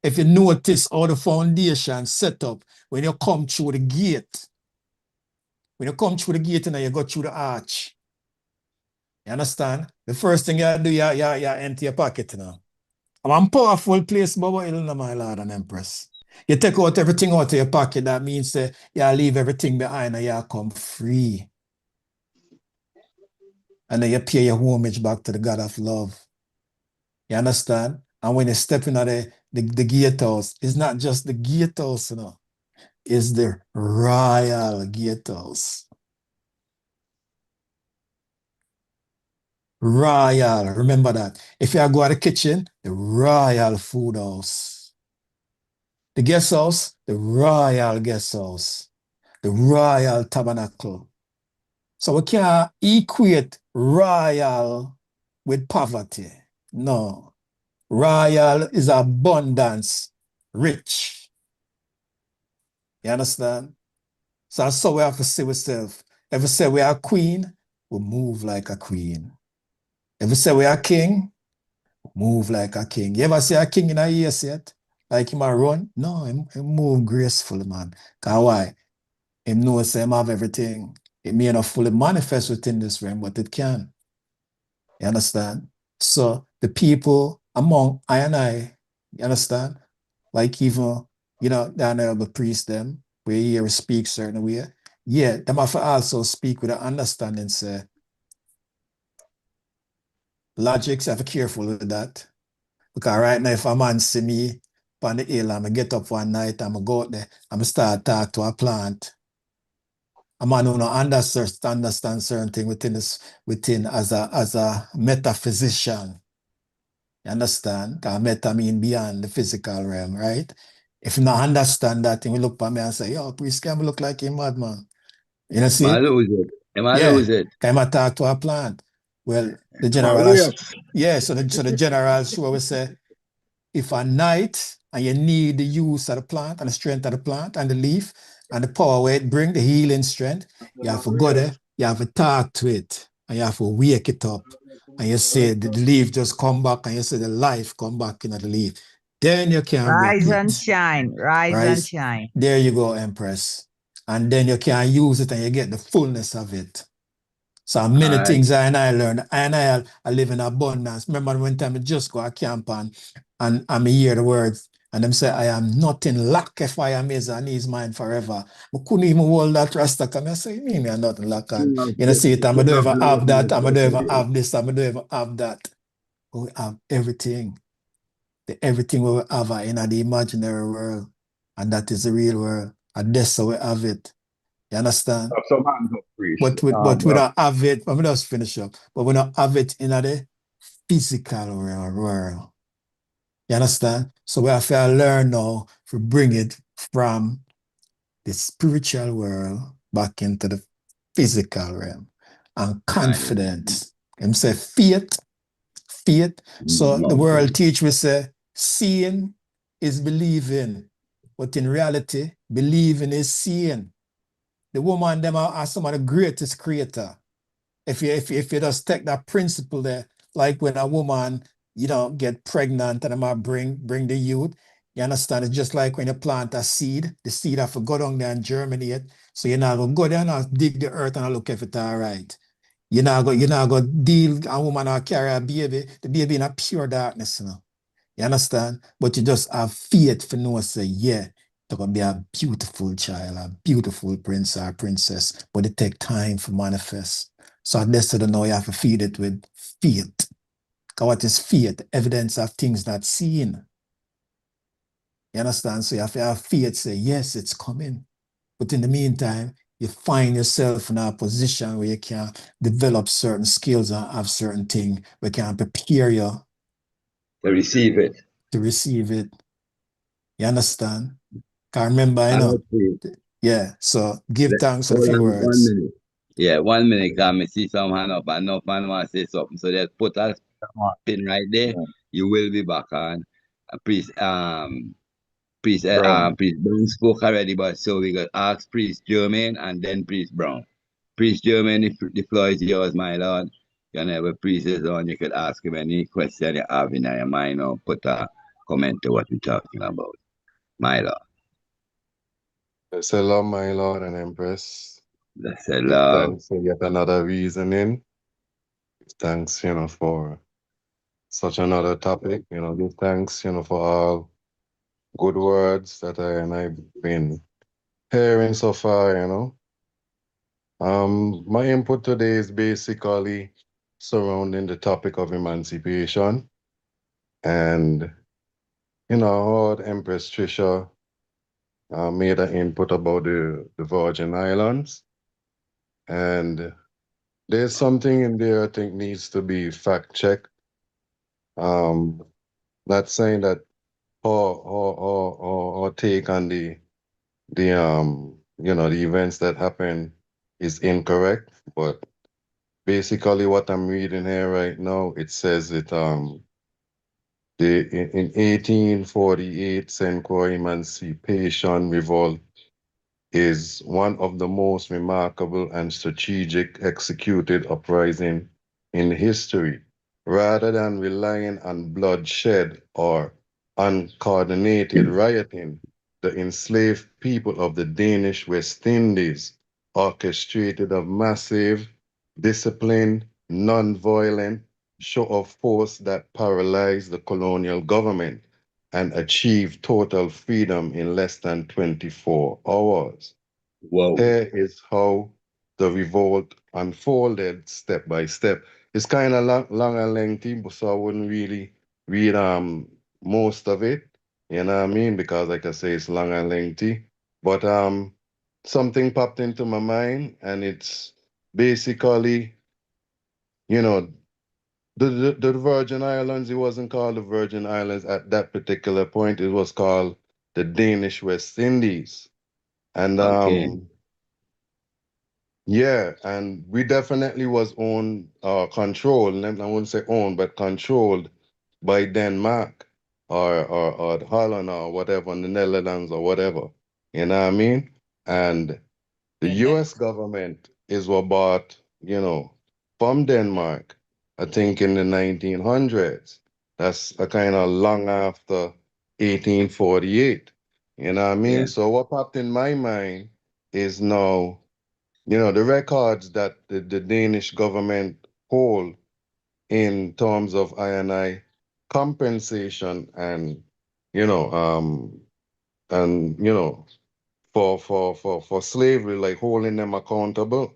If you notice how the foundation set up, when you come through the gate, and you go through the arch, you understand? The first thing you do, you empty your pocket now. I'm a powerful place, Baba Ilna, my Lord and Empress. You take out everything out of your pocket, that means you leave everything behind and you come free. And then you pay your homage back to the God of love. You understand? And when you step into the gatehouse, it's not just the gatehouse, it's the royal gatehouse. Royal, remember that. If you go to the kitchen, the royal food house. The guest house, the royal guest house. The royal tabernacle. So we can't equate royal with poverty. No. Royal is abundance, rich. You understand? So that's how we have to see ourselves. If we say we are queen, we move like a queen. If we say we are king, move like a king. You ever see a king in a years yet? Like him a run? No, he move gracefully, man. Cause why? Him knows him have everything. It may not fully manifest within this realm, but it can. You understand? So the people among I and I, you understand? Like even, the honorable priest them, where you hear speak certain way. Yeah, them have to also speak with an understanding, say, logics, have to be careful with that. Because right now, if a man see me on the hill, I'm get up one night, I'm go out there, I'm start talk to a plant. A man who don't understand certain thing within as a metaphysician. You understand? Because meta mean beyond the physical realm, right? If you not understand that, and we look at me and say, yo, priest can look like a madman. You know, see? I lose it. I Yeah, lose it. can I talk to a plant? Well, the But general, we have so the general sure will say, if a night and you need the use of the plant and the strength of the plant and the leaf and the power where it bring the healing strength, you have to go there, you have to talk to it, and you have to wake it up. And you say the leaf just come back, and you say the life come back in the leaf. Then you can break Rise and it. shine, rise and Right? shine. There you go, Empress. And then you can use it and you get the fullness of it. So many All right. things I learned. I live in abundance. Remember one time I just go to camp and I hear the words and them say, I am not in lack if I am his and he's mine forever. I couldn't even hold that rasta come. I say, me are not in lack. And see it, I don't even have that, I don't even have this, I don't even have that. But we have everything. Everything we have in the imaginary world. And that is the real world. And that's how we have it. You understand? some hands up, priest. But we don't have it. Let me just finish up. But we don't have it in the physical world. You understand? So we have to learn now to bring it from the spiritual world back into the physical realm. And confidence. Him say faith. So the world teach we say seeing is believing. But in reality, believing is seeing. The woman them are some of the greatest creator. If you just take that principle there, like when a woman, get pregnant and might bring the youth, you understand? It's just like when you plant a seed, the seed have to go down there and germinate. So you're not gonna go there and dig the earth and look if it's all right. You're not gonna deal a woman or carry a baby, the baby in a pure darkness, You understand? But you just have faith for know, say, yeah, it's gonna be a beautiful child, a beautiful prince or princess, but it take time for manifest. So at this to know you have to feed it with faith. Because what is faith? Evidence of things not seen. You understand? So you have to have faith, say, yes, it's coming. But in the meantime, you find yourself in a position where you can develop certain skills and have certain things where can prepare you To receive it. to receive it. You understand? Can remember, I see. Yeah, so give thanks for the Hold few on 1 words. minute. Yeah, 1 minute, because I see some hand up and no man want to say something. So just put a pin right there. You will be back on. Please, Brown. Priest Brown spoke already, but so we got ask Priest Germain and then Priest Brown. Priest Germain, if the floor is yours, my lord. Whenever Priest is on, you could ask him any question you have in your mind or put a comment to what we're talking about. My lord. Hello, my Lord and Empress. That's a Give love. thanks for yet another reasoning. Give thanks, for such another topic. Give thanks, for all good words that I've been hearing so far. My input today is basically surrounding the topic of emancipation. And, how Empress Trisha made an input about the Virgin Islands. And there's something in there I think needs to be fact checked. Not saying that or take on the the events that happened is incorrect, but basically what I'm reading here right now, it says it in 1848 Senko Emancipation Revolt is one of the most remarkable and strategic executed uprising in history. Rather than relying on bloodshed or uncoordinated rioting, the enslaved people of the Danish West Indies orchestrated a massive, disciplined, non-violent show of force that paralyzed the colonial government and achieved total freedom in less than 24 hours. Wow. Here is how the revolt unfolded step by step. It's kind of long and lengthy, so I wouldn't really read most of it. You know what I mean? Because like I say, it's long and lengthy. But something popped into my mind, and it's basically, you know, the Virgin Islands. It wasn't called the Virgin Islands at that particular point. It was called the Danish West Indies, and Okay. yeah, and we definitely was owned, controlled. I wouldn't say owned, but controlled by Denmark or Holland or whatever, in the Netherlands or whatever. You know what I mean? And the Finland. U.S. government is what bought, from Denmark, I think in the 1900s. That's a kind of long after 1848. You know what I mean? Yeah. So what popped in my mind is now, the records that the Danish government hold in terms of I compensation and, you know, um, and for slavery, like holding them accountable,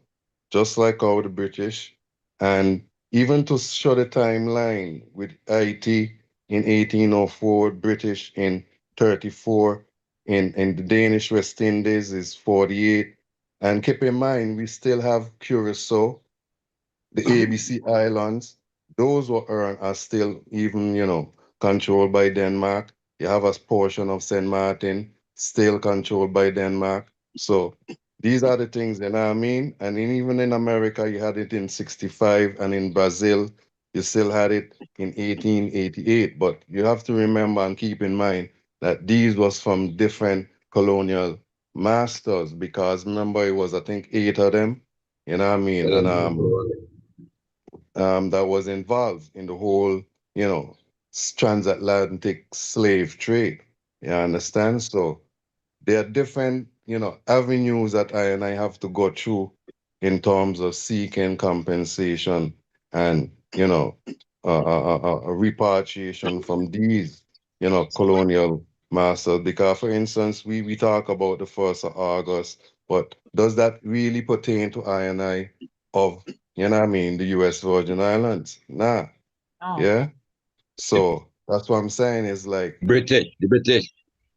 just like how the British, and even to show the timeline with Haiti in 1804, British in 34, in the Danish West Indies is 48. And keep in mind, we still have Curacao, the ABC Islands. Those are still even, controlled by Denmark. You have a portion of St. Martin still controlled by Denmark. So these are the things, you know what I mean? And even in America, you had it in 65, and in Brazil, you still had it in 1888. But you have to remember and keep in mind that these was from different colonial masters, because remember, it was, I think, 8 of them, you know what I mean? And that was involved in the whole, transatlantic slave trade. You understand? So there are different, avenues that I have to go through in terms of seeking compensation and, a repatriation from these, colonial masters. Because, for instance, we talk about the 1st of August, but does that really pertain to I of, what I mean, the U.S. Virgin Islands? Nah. Oh, Yeah. So that's what I'm saying is like, The the British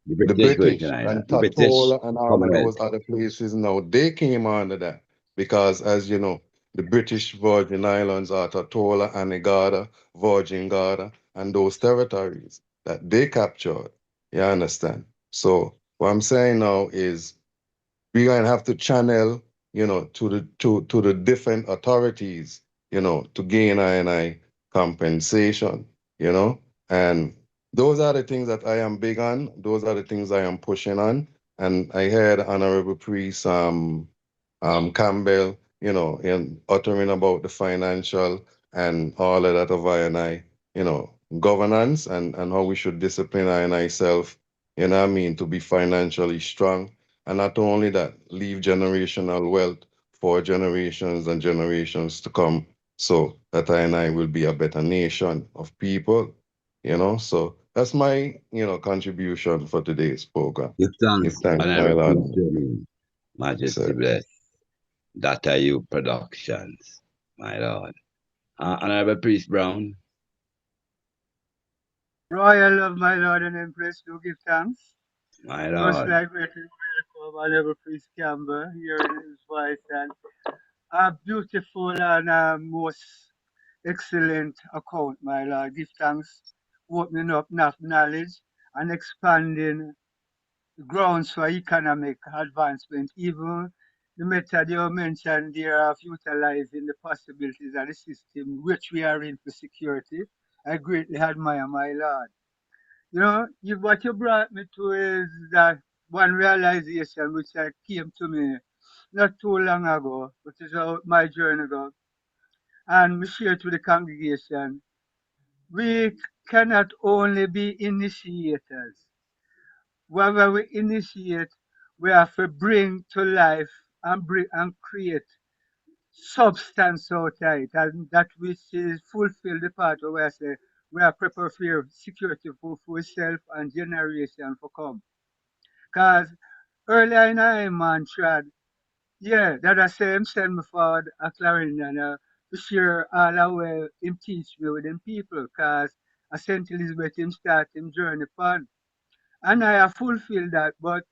Virgin British Island, and the British Tortola and all of Commonwealth. those other places now, they came under that because, as you know, the British Virgin Islands are Tortola, Anegada, Virgin Gorda, and those territories that they captured. You understand? So what I'm saying now is we're going to have to channel, to the different authorities, to gain I compensation, and those are the things that I am big on. Those are the things I am pushing on. And I heard Honorable Priest Campbell, in uttering about the financial and all of that of governance and how we should discipline I self, what I mean, to be financially strong. And not only that, leave generational wealth for generations and generations to come, so that I will be a better nation of people, So that's my, contribution for today's program. Give Give thanks, thanks, my Honorable Lord. Priest Jeremy. Yes, Majesty sir. bless. That are you productions, my lord. Honorable Priest Brown, Royal of my Lord and Empress, do give thanks. my First, lord. like greatly welcome Honorable Priest Campbell, hearing his voice, and a beautiful and most excellent account, my Lord. Give thanks, opening up enough knowledge and expanding grounds for economic advancement, even the method you mentioned there of utilizing the possibilities of the system which we are in for security, I greatly admire, my lord. You know, what you brought me to is that one realization which I came to me not too long ago, which is my journey ago, and we share to the congregation. We cannot only be initiators. Whatever we initiate, we have to bring to life and bring and create substance out of it, and that which is fulfill the part where I say we are prepared for security for self and generation for come. Because earlier in I man tried, yeah, that I say him send me forward a Clarion to share all the way him teach me with them people, because I St. Elizabeth him start him journey upon. And I have fulfilled that, but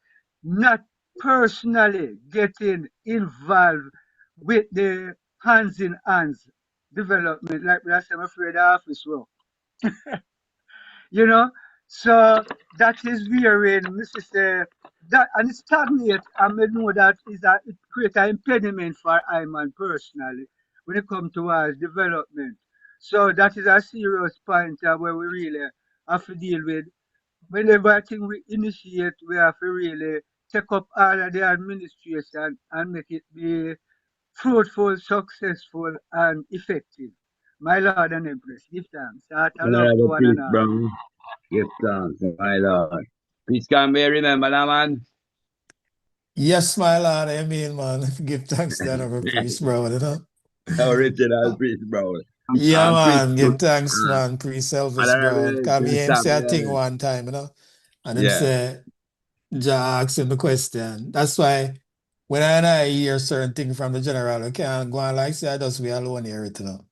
not personally getting involved with the hands in hands development, like last time I'm afraid the office work, you know. So that is wherein Mrs. That and it stagnate, and I know that is a it create an impediment for I man personally when it comes towards development. So that is a serious point where we really have to deal with. Whenever I think we initiate, we have to really take up all of the administration and make it be fruitful, successful, and effective. My Lord and Empress, give thanks. Heart and love to Honorable one Peace another. Brown, give thanks, my Lord. Peace can be remember that, man. Yes, my lord, I mean, man, give thanks to our priest, bro, you know. Original Peace Brown. Yeah, Priest, man, give thanks, man, priest Elvis Brown. Honorable Cause me him say a thing Samuel. one time, you know, and him Yeah. say, Jah ask him the question. That's why when I hear certain thing from the general, I can't go on like say I just we alone hear it, you know.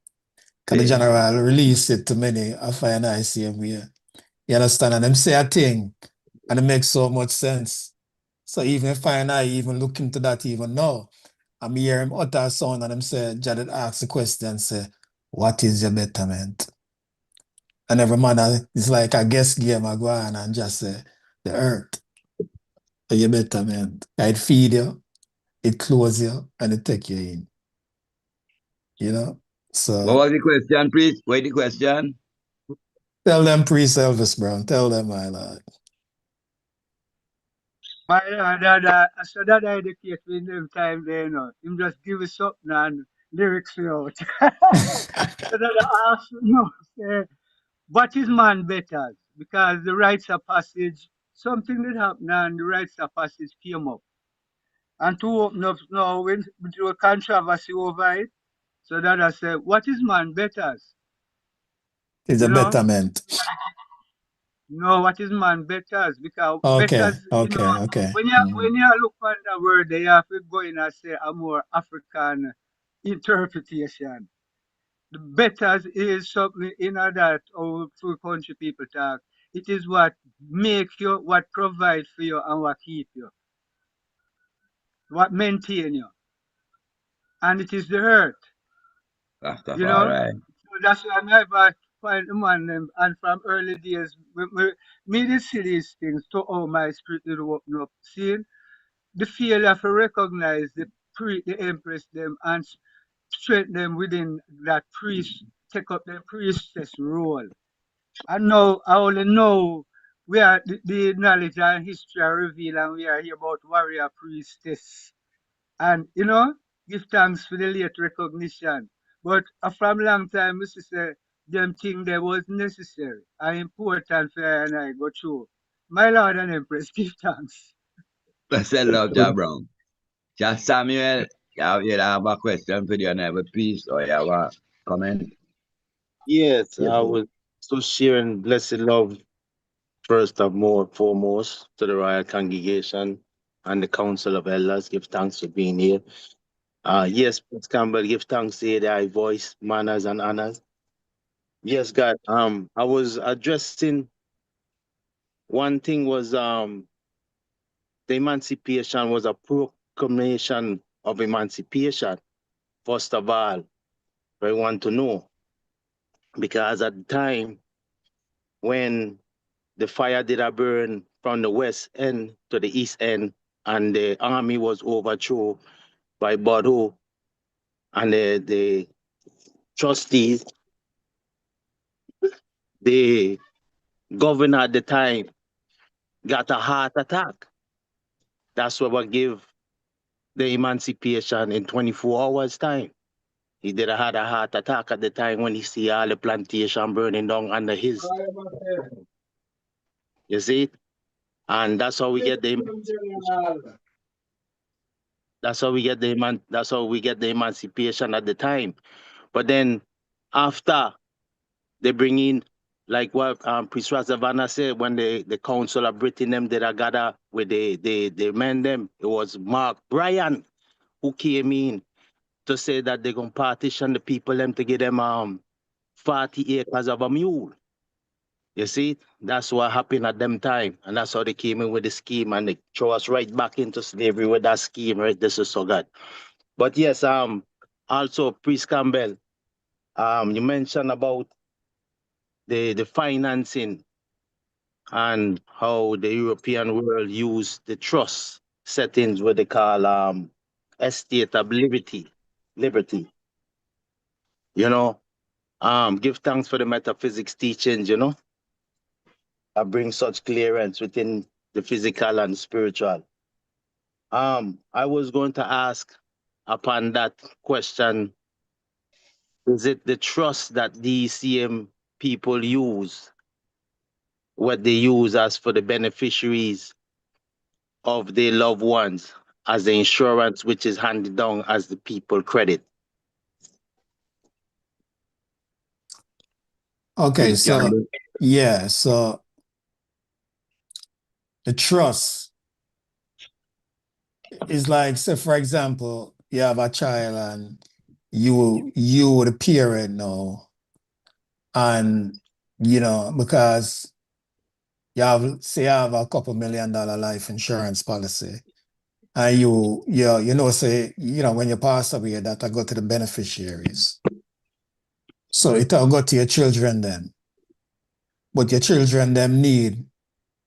Cause the See. general release it to many, I find I see him here. You understand? And them say a thing, and it makes so much sense. So even if I even look into that even now, I'm hear him utter a sound and him say, Jared ask the question, say, what is your betterment? And every man is like a guess game, I go on and just say, the earth, your betterment. It feed you, it close you, and it take you in. You know? What So was the question, Priest? What the question? tell them priest Elvis Brown, tell them my lord. My Lord, so that I educate me in them time there, you know. Him just give us something and lyrics out. So that I ask, you know, say, what is man better? Because the rites of passage, something that happened and the rites of passage came up. And to open up now, when we do a controversy over it, so that I say, what is man better? It's a You know, betterment. no, what is man better? Because Okay, better, you know, okay, okay. when you look on the word, they have to go in and say a more African interpretation. The better is something in that our two country people talk. It is what make you, what provide for you, and what keep you, what maintain you, and it is the earth. You know, Rastafari. so that's why I never find the man and from early days, me did see these things to all my spirit did open up. Seeing the failure to recognize the empress them and strengthen them within that priest, take up the priestess role. And now I only know where the knowledge and history are revealed, and we are here about warrior priestess. And you know, give thanks for the late recognition. But from long time, Mr. Say, them thing there was necessary and important for I and I go through. My Lord and Empress, give thanks. Blessed love, Jah Brown. Jah Samuel, you have a question for the Honorable Priest or you have a comment? Yes, Yes, I sir. was so sharing blessed love first and more foremost to the Royal Congregation and the Council of Elders. Give thanks for being here. Yes, Prince Campbell, give thanks to thy voice, manners, and honors. Yes, God. I was addressing one thing was the emancipation was a proclamation of emancipation, first of all, I want to know. Because at the time when the fire did a burn from the west end to the east end, and the army was overthrown. by Bordeaux, and the trustees, the governor at the time got a heart attack. That's what we give the emancipation in 24 hours time. He did had a heart attack at the time when he see all the plantation burning down under his. You see? And that's how we get the that's how we get the emancipation at the time. But then after they bring in, like what Priest Savannah said, when the Council of Britain them did a gather with the men them, it was Mark Bryan who came in to say that they're gonna partition the people them to give them 40 acres of a mule. You see, that's what happened at them time, and that's how they came in with the scheme, and they throw us right back into slavery with that scheme, right? This is so good. But yes, also Priest Campbell, you mentioned about the financing and how the European world use the trust settings, what they call estate of liberty. You know, give thanks for the metaphysics teachings. You know, that bring such clearance within the physical and spiritual. I was going to ask upon that question, is it the trust that these same people use, what they use as for the beneficiaries of their loved ones, as the insurance which is handed down as the people credit? Okay, Please, so Campbell. yeah, so the trust is like, say for example, you have a child and you the parent now, and because you have a couple $1 million life insurance policy, and say, when you pass away, that I go to the beneficiaries. So it'll go to your children then. But your children them need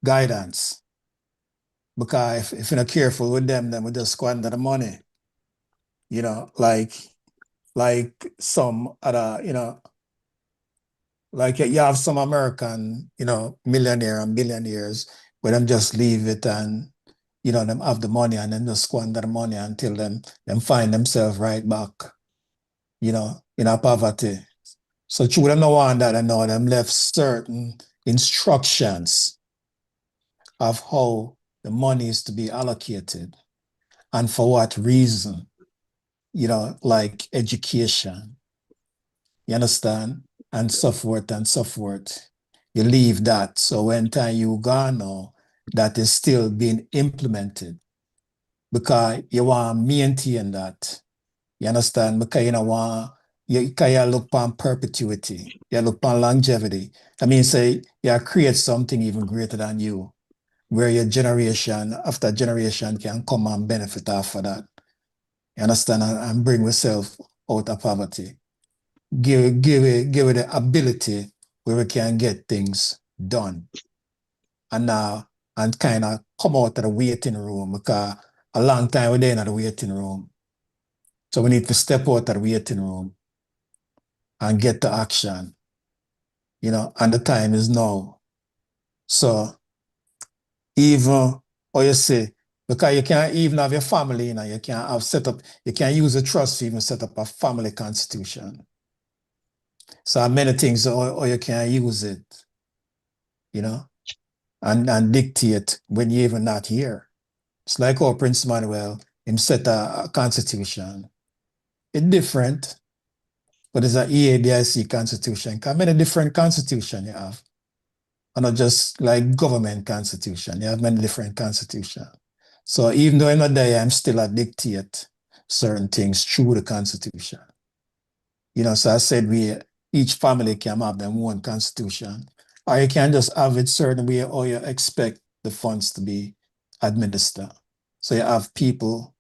guidance. Because if you're not careful with them, then we just squander the money. Like some other, like you have some American, millionaire and billionaires where them just leave it and, them have the money and then just squander the money until them find themselves right back, in a poverty. So true, them no want that, and know them left certain instructions of how the money is to be allocated and for what reason, like education, you understand, and so forth and so forth. You leave that. So when time you gone now, that is still being implemented because you want to maintain that. You understand? Because you don't want, you look upon perpetuity, you look upon longevity. I mean, say, you create something even greater than you, where your generation after generation can come and benefit off of that. You understand? And bring yourself out of poverty. Give it the ability where we can get things done. And kind of come out of the waiting room, because a long time we're in the waiting room. So we need to step out of the waiting room and get to action. And the time is now. So even, or you say, because you can't even have your family, you can't have set up, you can't use a trust to even set up a family constitution. So many things, or you can't use it, and dictate when you're even not here. It's like our Prince Manuel, him set a constitution. It's different, but it's an EADIC constitution. Because many different constitution you have. And not just like government constitution. You have many different constitution. So even though I'm not there, I'm still a dictate certain things through the constitution. So I said each family can have their own constitution. Or you can just have it certain way, or you expect the funds to be administered. So you have people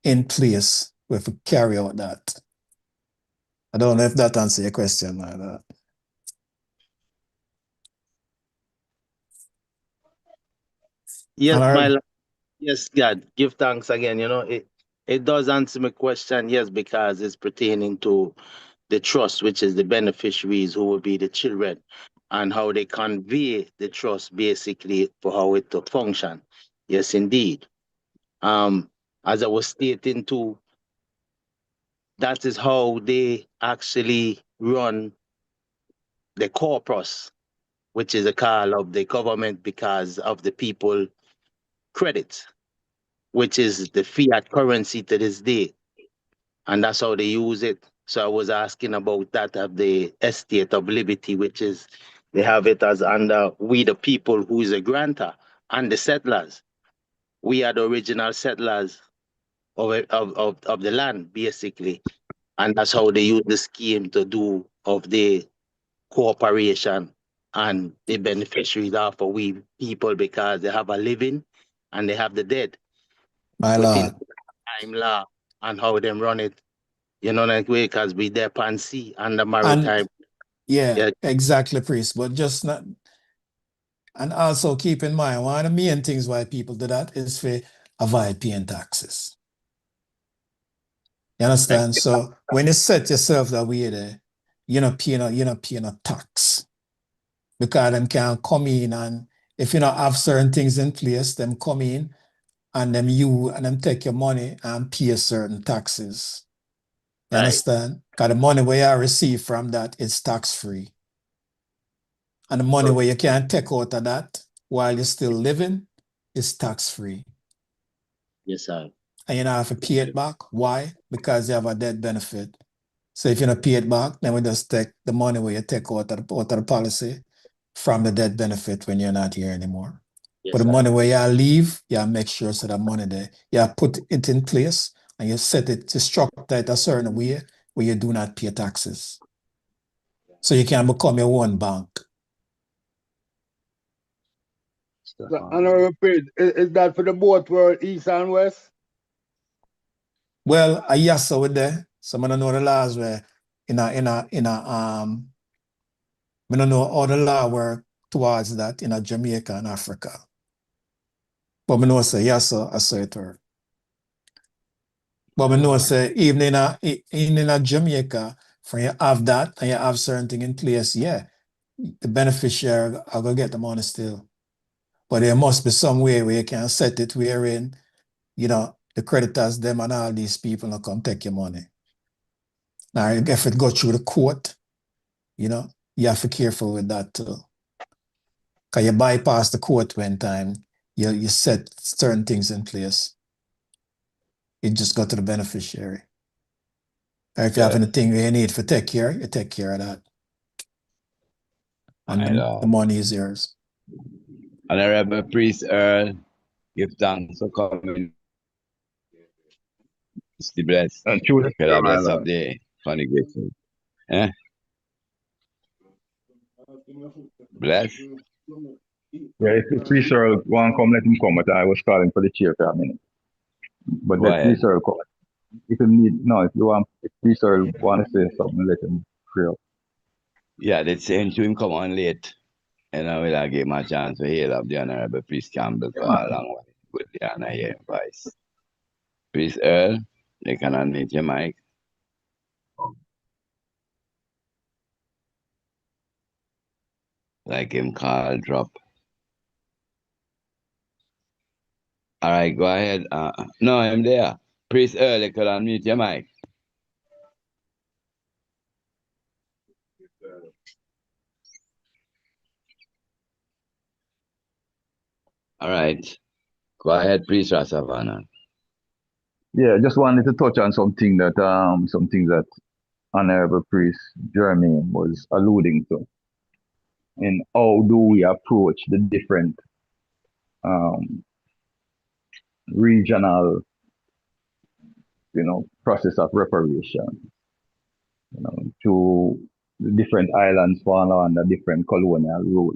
in place who have to carry out that. I don't know if that answers your question like that. Yes, Honorable. yes, God, give thanks again. It does answer my question, yes, because it's pertaining to the trust, which is the beneficiaries who will be the children, and how they convey the trust basically for how it to function. Yes, indeed. As I was stating too, that is how they actually run the corpus, which is a call of the government because of the people credit, which is the fiat currency to this day. And that's how they use it. So I was asking about that of the estate of liberty, which is they have it as under we the people who is a grantor and the settlers. We are the original settlers of the land, basically. And that's how they use the scheme to do of the cooperation and the beneficiaries are for we people because they have a living and they have the dead My within Lord. time law and how them run it. You know, like way because we there pan sea and the And maritime. yeah, Yeah, exactly, priest. But just not, and also keep in mind, one of the main things why people do that is for avoid paying taxes. You understand? So when you set yourself that way there, you're not paying a tax. Because them can come in and if you not have certain things in place, them come in and them take your money and pay certain taxes. You right. understand? Because the money where you receive from that is tax-free. And the money where you can take out of that while you're still living is tax-free. Yes, sir. And you don't have to pay it back. Why? Because you have a death benefit. So if you don't pay it back, then we just take the money where you take out of the policy from the death benefit when you're not here anymore. Yes, But the sir. money where you leave, you make sure so that money there, you put it in place and you set it to structure it a certain way where you do not pay taxes. So you can become your own bank. Honorable Pete, is that for the both world, East and West? Well, I yes, so with there. Some of them know the laws where I don't know how the law work towards that in Jamaica and Africa. But I know say yes, so I say it work. But I know say even in Jamaica, when you have that and you have certain thing in place, yeah, the beneficiary are gonna get the money still. But there must be some way where you can set it wherein, the creditors, them and all these people will come take your money. Now, if it go through the court, you have to be careful with that too. Because you bypass the court one time, you set certain things in place. You just go to the beneficiary. Or if you have anything you need for take care, you take care of that. And the money is yours. Honorable Priest Earl, give thanks for coming. Stay blessed. And true, God my bless up Lord. the congregation. Eh? Bless. Yeah, if Priest Earl want to come, let him come. But I was calling for the chair for a minute. But Go let ahead. Priest Earl come. If Priest Earl want to say something, let him pray up. Yeah, they're saying to him come on late. And I will give him a chance to hear up the Honorable Priest Campbell for a long while. Good the honor hear voice. Priest Earl, you can unmute your mic. Like him call drop. All right, go ahead. No, I'm there. Priest Earl, you can unmute your mic. All right. Go ahead, Priest Rasavana. Yeah, just wanted to touch on some things that Honorable Priest Jermaine was alluding to. And how do we approach the different regional, process of reparation, to the different islands fall under different colonial rule.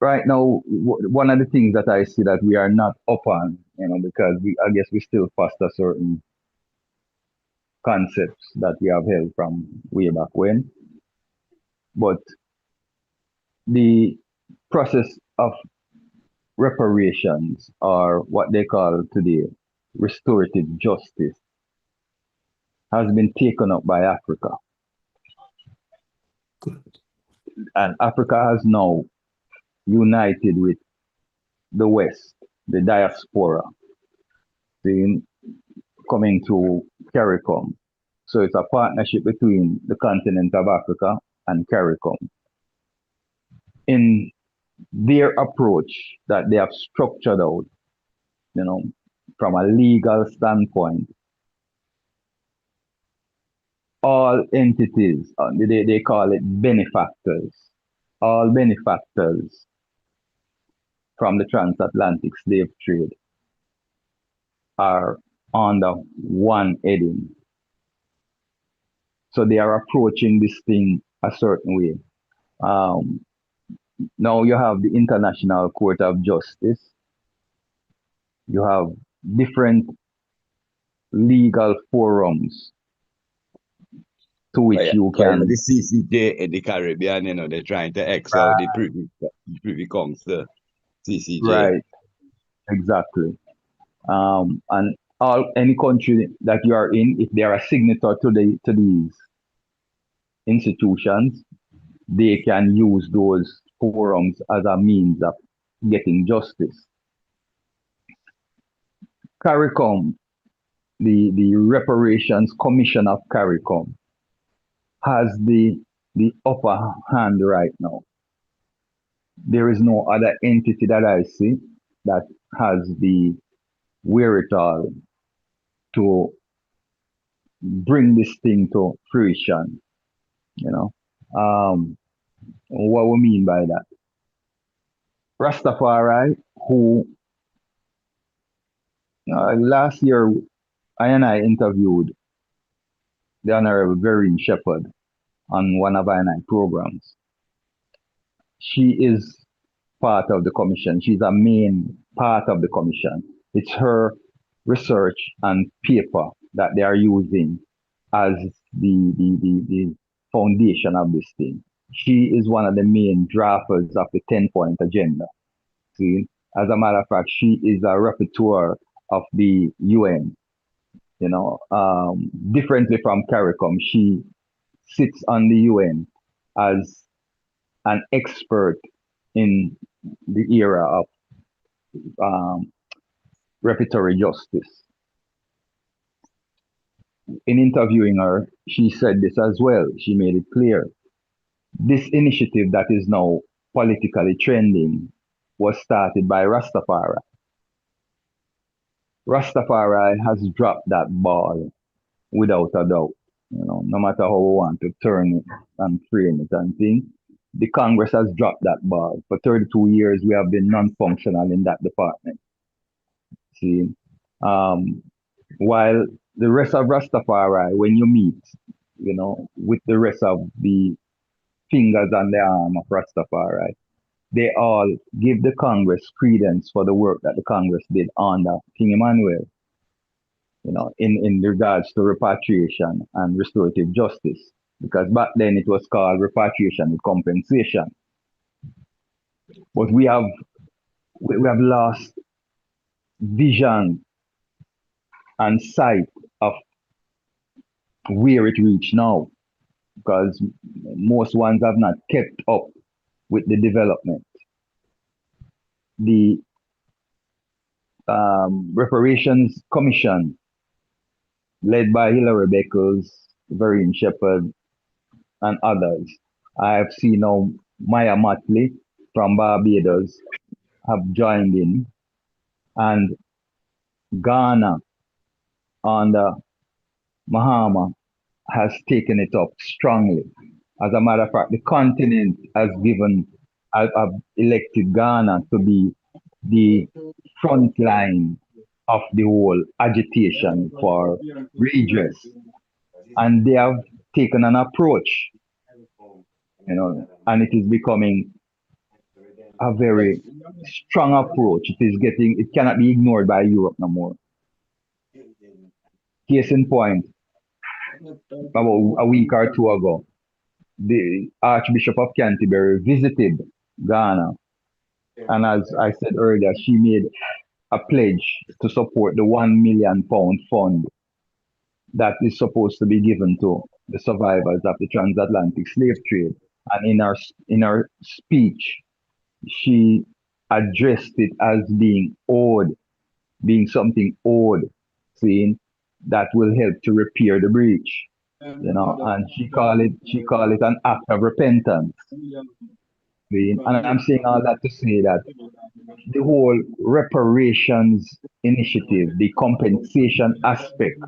Right now, one of the things that I see that we are not up on, because I guess we still foster certain concepts that we have held from way back when. But the process of reparations, or what they call today restorative justice has been taken up by Africa. And Africa has now united with the West, the diaspora, coming to CARICOM. So it's a partnership between the continent of Africa and CARICOM. In their approach that they have structured out, from a legal standpoint, all entities, they call it benefactors, all benefactors from the transatlantic slave trade are under one heading. So they are approaching this thing a certain way. Now you have the International Court of Justice. You have different legal forums to which you can. The CCJ in the Caribbean, they're trying to X out the Privy Council, CCJ. Right, exactly. And any country that you are in, if they are a signatory to these institutions, they can use those forums as a means of getting justice. CARICOM, the Reparations Commission of CARICOM, has the upper hand right now. There is no other entity that I see that has the wherewithal to bring this thing to fruition. What we mean by that? Rastafari, who last year I interviewed the Honorable Vereen Shepherd on one of I programs. She is part of the commission. She's a main part of the commission. It's her research and paper that they are using as the foundation of this thing. She is one of the main drafters of the 10-point agenda. See, as a matter of fact, she is a rapporteur of the UN. Differently from CARICOM, she sits on the UN as an expert in the era of reparatory justice. In interviewing her, she said this as well. She made it clear. This initiative that is now politically trending was started by Rastafari. Rastafari has dropped that ball without a doubt. No matter how we want to turn it and frame it and think, the Congress has dropped that ball. For 32 years, we have been non-functional in that department. See, while the rest of Rastafari, when you meet, with the rest of the fingers on the arm of Rastafari, they all give the Congress credence for the work that the Congress did under King Emmanuel, in regards to repatriation and restorative justice. Because back then it was called repatriation with compensation. But we have lost vision and sight of where it reached now, because most ones have not kept up with the development. The Reparations Commission, led by Hilary Beckles, Vereen Shepherd, and others. I have seen now Maya Motley from Barbados have joined in, and Ghana under Mahama has taken it up strongly. As a matter of fact, the continent has elected Ghana to be the front line of the whole agitation for redress. And they have taken an approach, and it is becoming a very strong approach. It cannot be ignored by Europe no more. Case in point, about a week or two ago, the Archbishop of Canterbury visited Ghana. And as I said earlier, she made a pledge to support the £1 million fund that is supposed to be given to the survivors of the transatlantic slave trade. And in her speech, she addressed it as being owed, being something owed, saying that will help to repair the breach. And she called it an act of repentance. And I'm saying all that to say that the whole reparations initiative, the compensation aspect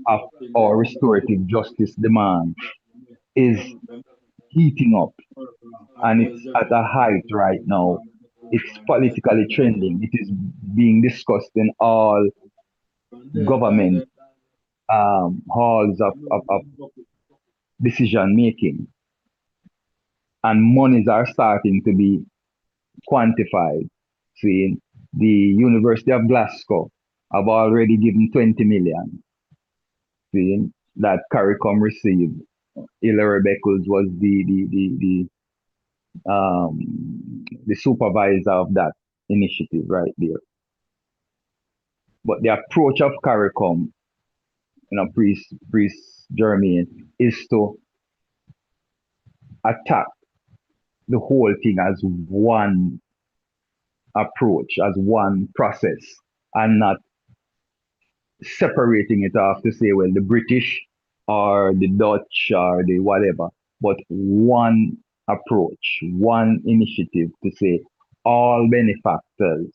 of our restorative justice demand is heating up, and it's at a height right now. It's politically trending. It is being discussed in all government halls of decision making, and monies are starting to be quantified. See, the University of Glasgow have already given 20 million. See, that CARICOM received. Hilary Beckles was the supervisor of that initiative right there. But the approach of CARICOM, Priest Jermaine, is to attack the whole thing as one approach, as one process, and not separating it off to say, well, the British or the Dutch or the whatever, but one approach, one initiative to say all benefactors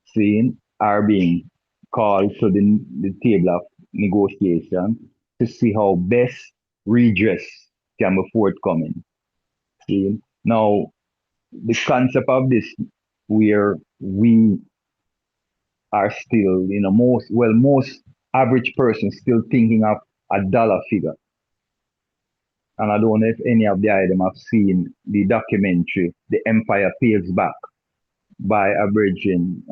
seen are being called to the table of negotiation to see how best redress can be forthcoming. See? Now, the concept of this, where we are still, most average persons still thinking of a dollar figure. And I don't know if any of the item have seen the documentary, The Empire Pays Back, by a virgin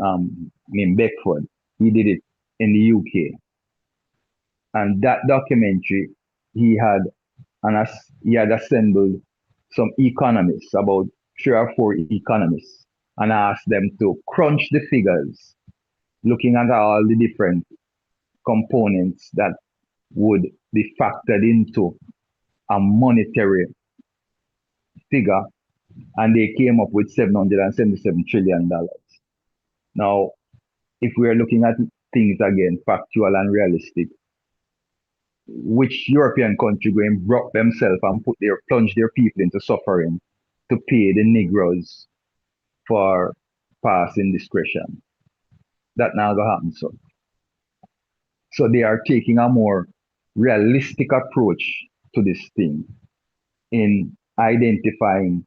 named Beckford. He did it in the UK. And that documentary, he had assembled some economists, about 3 or 4 economists, and asked them to crunch the figures, looking at all the different components that would be factored into a monetary figure, and they came up with $777 trillion. Now, if we are looking at things again, factual and realistic, which European country going broke themselves and plunge their people into suffering to pay the Negroes for past indiscretion? That now gonna happen. So they are taking a more realistic approach to this thing in identifying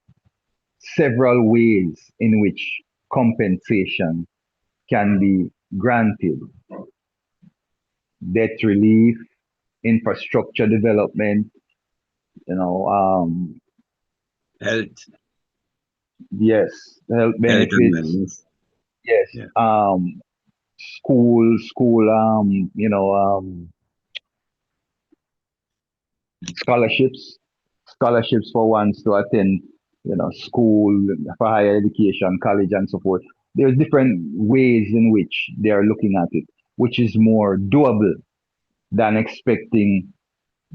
several ways in which compensation can be granted. Debt relief, infrastructure development, Health. Yes, health benefits. Yes. Yeah. School, scholarships for ones to attend, school, for higher education, college, and so forth. There's different ways in which they are looking at it, which is more doable than expecting,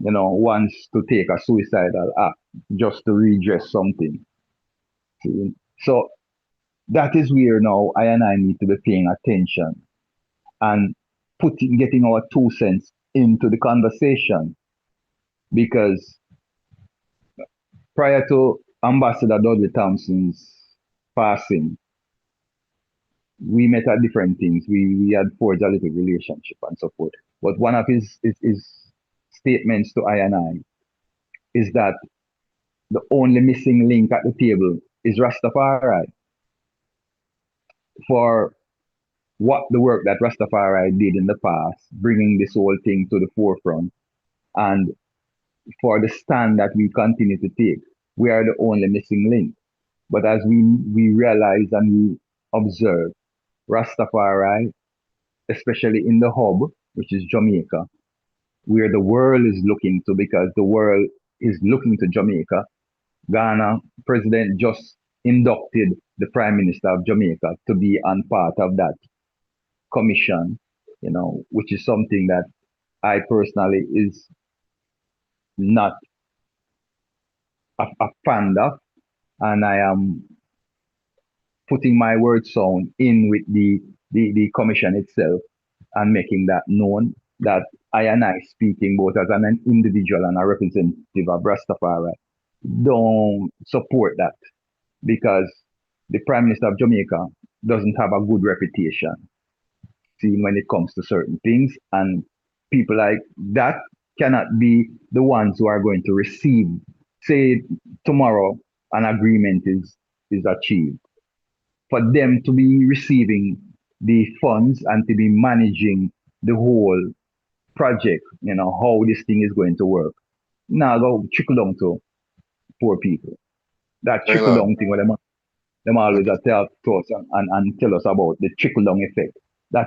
ones to take a suicidal act just to redress something. See? So that is where now I and I need to be paying attention and getting our 2 cents into the conversation, because prior to Ambassador Dudley Thompson's passing, we met at different things. We had forged a little relationship and so forth. But one of his statements to I and I is that the only missing link at the table is Rastafari. For what the work that Rastafari did in the past, bringing this whole thing to the forefront, and for the stand that we continue to take, we are the only missing link. But as we realize and we observe, Rastafari, especially in the hub, which is Jamaica, where the world is looking to, because the world is looking to Jamaica. Ghana president just inducted the Prime Minister of Jamaica to be on part of that commission, which is something that I personally is not a fan of, and I am putting my word sound in with the commission itself and making that known that I and I speaking both as an individual and a representative of Rastafari don't support that because the Prime Minister of Jamaica doesn't have a good reputation seen when it comes to certain things, and people like that cannot be the ones who are going to receive, say tomorrow an agreement is achieved, for them to be receiving the funds and to be managing the whole project, how this thing is going to work. Now go trickle down to poor people. That My trickle lord. down thing where them always tell to us and tell us about the trickle down effect. That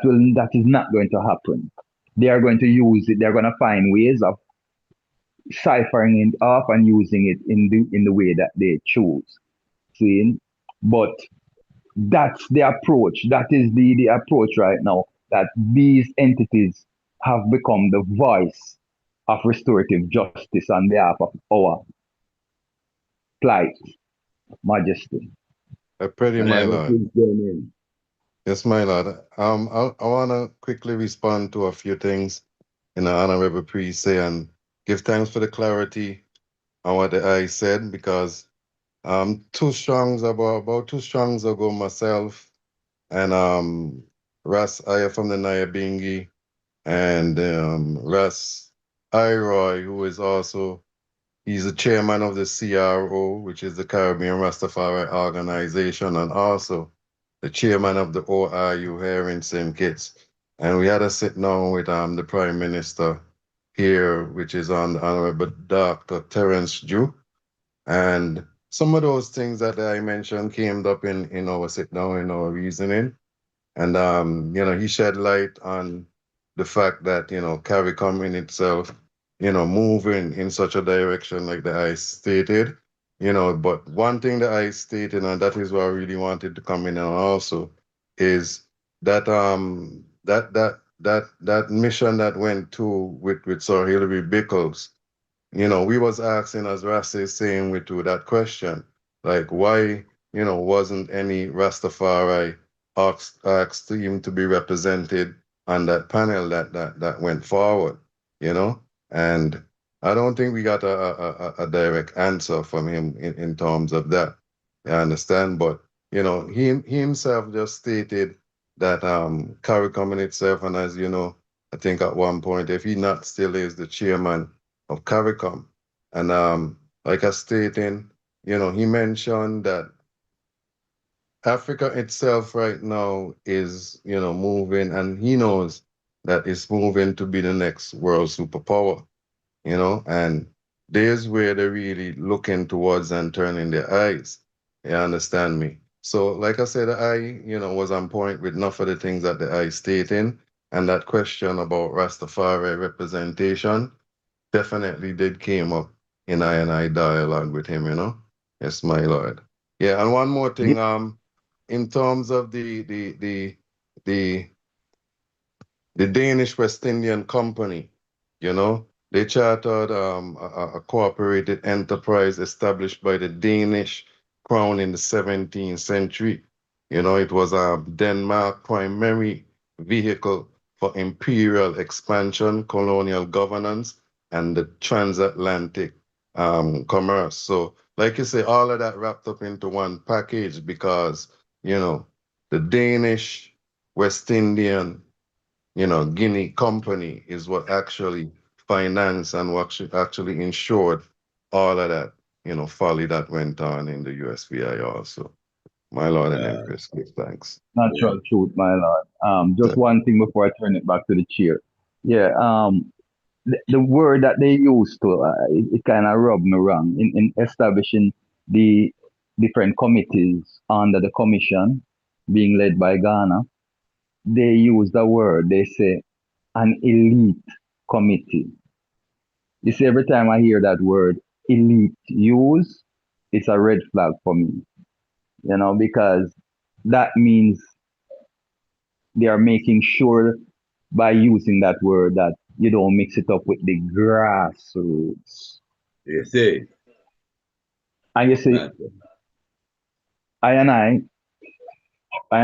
is not going to happen. They are going to use it, they're going to find ways of ciphering it off and using it in the way that they choose. See? But that's the approach. That is the approach right now, that these entities have become the voice of restorative justice on behalf of our plight, majesty. Pretty, And my so lord. please join in. Yes, my lord. I want to quickly respond to a few things in the honorable priest say and give thanks for the clarity on what I said because about 2 strongs ago myself and Ras Aya from the Nyabingi and Ras Iroy, who is also he's the chairman of the CRO, which is the Caribbean Rastafari Organization, and also the chairman of the ORU here in St. Kitts. And we had a sit down with the Prime Minister here, which is on the Honorable Dr. Terence Jew. And some of those things that I mentioned came up in our sit down, in our reasoning. And he shed light on the fact that, CARICOM in itself, moving in such a direction like the I stated, but one thing that I stated, and that is what I really wanted to come in on also, is that that mission that went to with Sir Hilary Bickles, we was asking, as Rasta is saying, with to that question, like why, wasn't any Rastafari asked him to be represented on that panel that went forward, and I don't think we got a direct answer from him in terms of that. You understand? But he himself just stated that CARICOM in itself, and as you know, I think at one point, if he not still is the chairman of CARICOM. And like I stated, he mentioned that Africa itself right now is, moving, and he knows that it's moving to be the next world superpower, and there's where they're really looking towards and turning their eyes. You understand me? So, like I said, I, was on point with enough of the things that the I stating, and that question about Rastafari representation definitely did came up in I dialogue with him, Yes, my lord. Yeah, and one more thing, in terms of the the Danish West Indian Company, they chartered a cooperated enterprise established by the Danish crown in the 17th century. It was a Denmark primary vehicle for imperial expansion, colonial governance, and the transatlantic commerce. So, like you say, all of that wrapped up into one package because, the Danish West Indian Guinea company is what actually financed and what actually insured all of that, folly that went on in the USVI also. My Lord and Empress, give thanks. Natural truth, my lord. Just one thing before I turn it back to the chair. Yeah, the word that they used to, it kind of rubbed me wrong in establishing the different committees under the commission being led by Ghana. They use the word, they say an elite committee. You see, every time I hear that word elite used, it's a red flag for me, because that means they are making sure by using that word that you don't mix it up with the grassroots. You see? And you see, Right. I and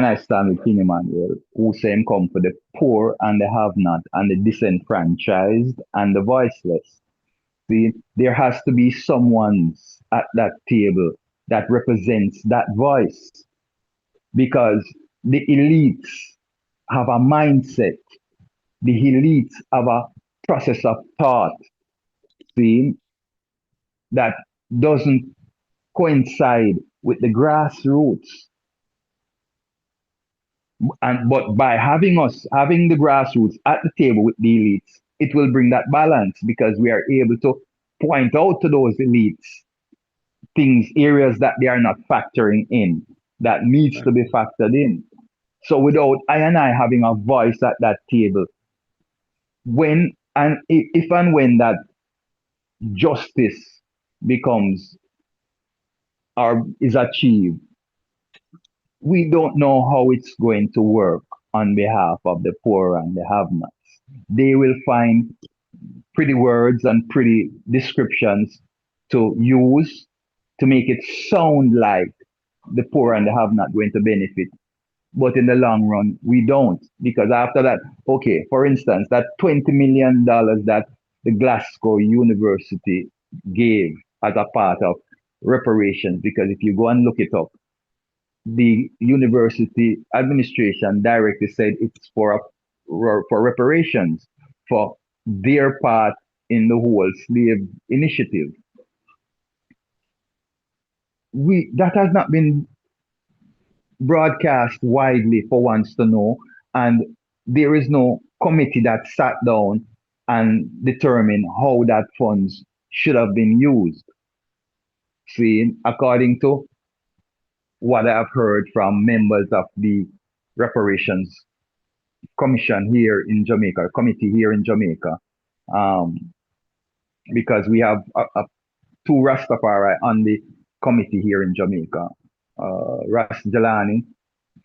I, stand with King Emmanuel, who say him come for the poor and the have not, and the disenfranchised and the voiceless. See, there has to be someone at that table that represents that voice because the elites have a mindset, the elites have a process of thought, see, that doesn't coincide with the grassroots. And but by having the grassroots at the table with the elites, it will bring that balance because we are able to point out to those elites things, areas that they are not factoring in, that needs to be factored in. So without I and I having a voice at that table, when and if and when that justice becomes or is achieved, we don't know how it's going to work on behalf of the poor and the have-nots. They will find pretty words and pretty descriptions to use to make it sound like the poor and the have-not going to benefit. But in the long run, we don't. Because after that, okay, for instance, that $20 million that the Glasgow University gave as a part of reparations, because if you go and look it up, the university administration directly said it's for reparations for their part in the whole slave initiative. We that has not been broadcast widely for once to know, and there is no committee that sat down and determined how that funds should have been used. See, according to what I've heard from members of the reparations commission here in Jamaica, committee here in Jamaica, um, because we have two Rastafari on the committee here in Jamaica. Ras Jalani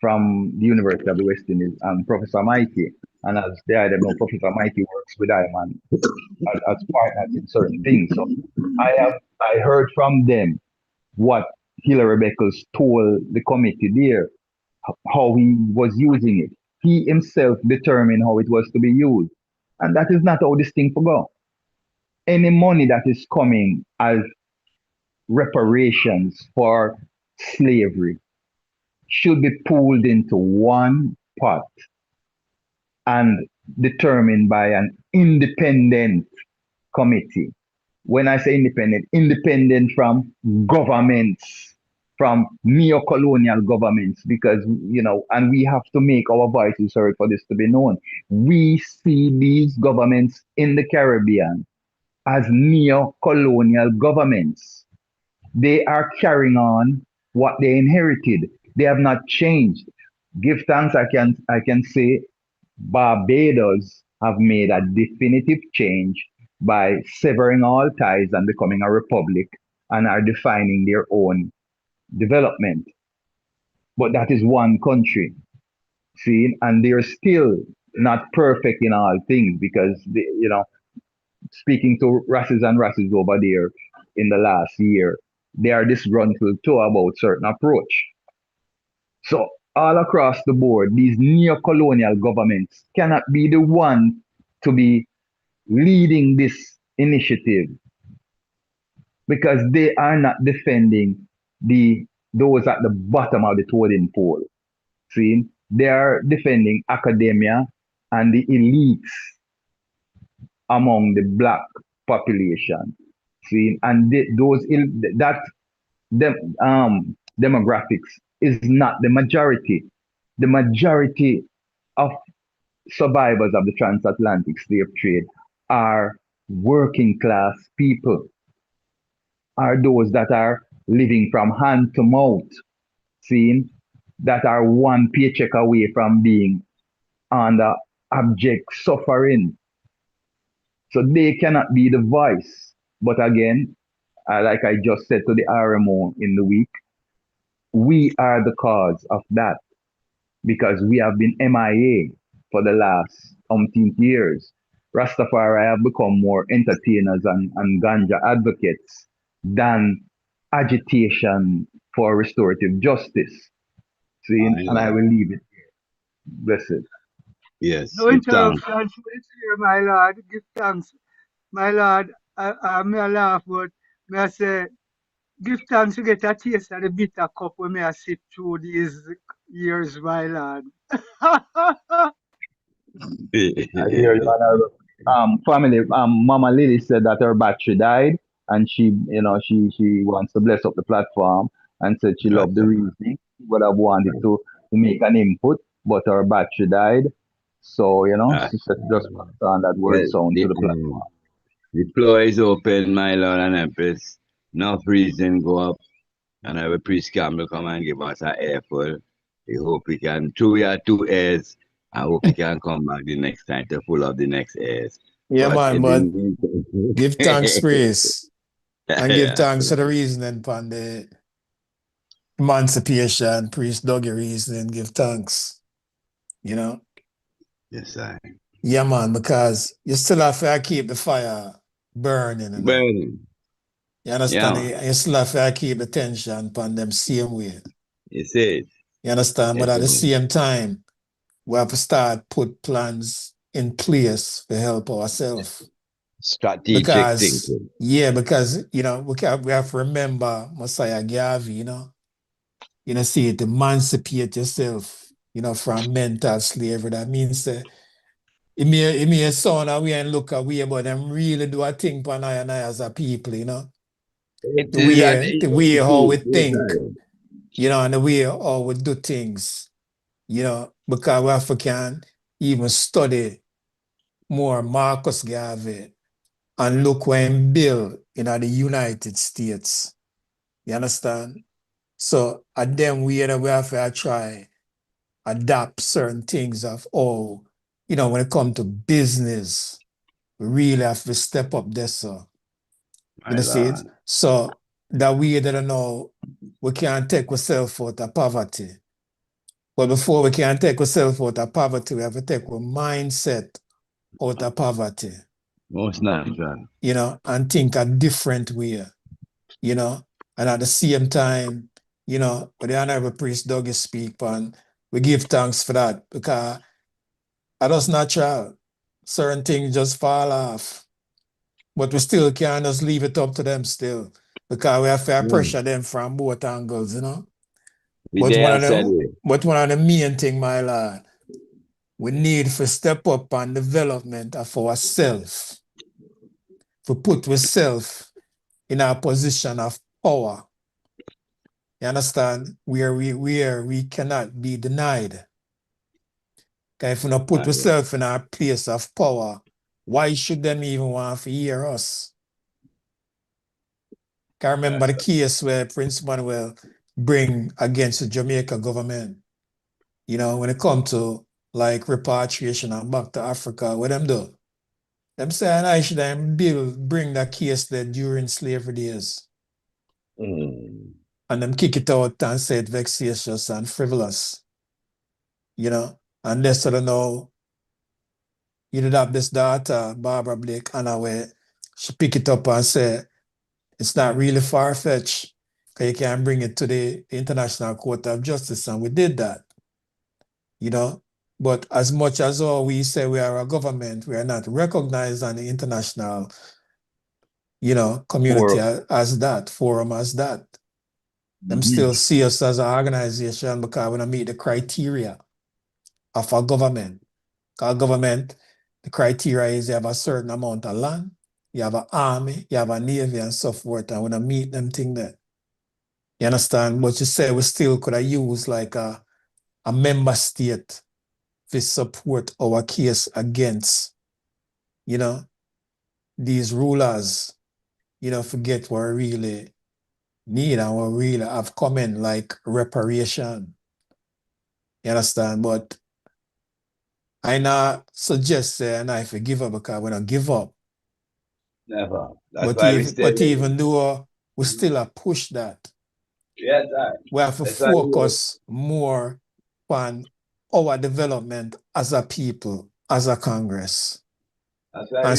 from the University of the West Indies and Professor Mikey. And as they are, know, Professor Mikey works with Iman as partners in certain things. So I heard from them what Hilary Beckles told the committee there, how he was using it. He himself determined how it was to be used. And that is not how this thing for go. Any money that is coming as reparations for slavery should be pooled into one pot and determined by an independent committee. When I say independent, independent from governments, from neo-colonial governments, because, and we have to make our voices heard for this to be known. We see these governments in the Caribbean as neo-colonial governments. They are carrying on what they inherited. They have not changed. Give thanks, I can say Barbados have made a definitive change by severing all ties and becoming a republic and are defining their own development. But that is one country, see, and they're still not perfect in all things because, speaking to Rasses and Rasses over there in the last year, they are disgruntled too about certain approach. So all across the board, these neo-colonial governments cannot be the one to be leading this initiative because they are not defending those at the bottom of the totem pole. See, they are defending academia and the elites among the black population. See, and that demographics is not the majority. The majority of survivors of the transatlantic slave trade are working class people, are those that are living from hand to mouth, seeing that are one paycheck away from being under abject suffering. So they cannot be the voice. But again, like I just said to the RMO in the week, we are the cause of that. because we have been MIA for the last umpteen years. Rastafari have become more entertainers and ganja advocates than agitation for restorative justice. See, and I will leave it here. Blessed. Yes, No give thanks. interruptions, please, here, my lord. Give thanks. My lord, I may laugh, but may I say, give thanks to get a taste of the bitter cup when may I sit through these years, my lord. I hear you, Honorable. Family, Mama Lily said that her battery died, and she wants to bless up the platform, and said she loved the reasoning. She would have wanted to make an input, but her battery died. So, she said just pass on that word Well, sound to the platform. the floor is open, my Lord and Empress. No reason go up, and I will priest Campbell come and give us an airful. We hope we can, through we are 2 airs, I hope we can come back the next time to pull up the next airs. Yeah, But man, in the but meantime, give thanks, praise, and give yeah, thanks to the reasoning upon the emancipation, priest Dougie reasoning, give thanks. yes, I. Yeah, man, because you still have to keep the fire burning, Burning. You Yeah, understand? man. You still have to keep the tension upon them same way. You see it. You understand? But Yes, at the man. same time, we have to start put plans in place to help ourselves. Strategic Because, thinking. because we have to remember Messiah Garvey, see it, emancipate yourself, from mental slavery. That means it may sound away and look away, but them really do a thing for I and I as a people, It The is an way the way how we yes, think, and the way how we do things, because we have to can even study more Marcus Garvey and look when built in the United States. You understand? So at them we have to try adapt certain things of when it comes to business, we really have to step up there, so my see it? Lord. So that we that know we can't take ourselves out of poverty. But before we can take ourselves out of poverty, we have to take our mindset out of poverty, Most natural. and think a different way, And at the same time, with the Honorable Priest Dougie speak on, we give thanks for that because that is natural. Certain things just fall off. But we still can't just leave it up to them still because we have to pressure them from both angles, We But there said it. one of the main thing, my lord, we need to step up on development of ourselves, to put ourselves in a position of power. You understand? Where we cannot be denied. Because if we don't put ourselves in a place of power, why should them even want to hear us? I remember the case where Prince Manuel bring against the Jamaica government. When it comes to like repatriation and back to Africa, what them do? Them say I should bring that case there during slavery days. And them kick it out and say it vexatious and frivolous. And they sort of know you did have this daughter, Barbara Blake Anna, where she pick it up and say it's not really far-fetched because you can bring it to the International Court of Justice, and we did that. But as much as all we say we are a government, we are not recognized on the international, community as that, forum as that. Them still see us as an organization because we don't meet the criteria of a government. Because government, the criteria is you have a certain amount of land, you have an army, you have a navy and so forth, and we don't meet them thing there. You understand? But you say we still could have used like a member state to support our case against, these rulers, forget what we really need and what we really have coming, like reparation. You understand? But I not suggest and I forgive up because we don't give up. Never. That's why we stay. But even though we still push that, Yes, sir. we have to focus more on our development as a people, as a Congress. That's why And we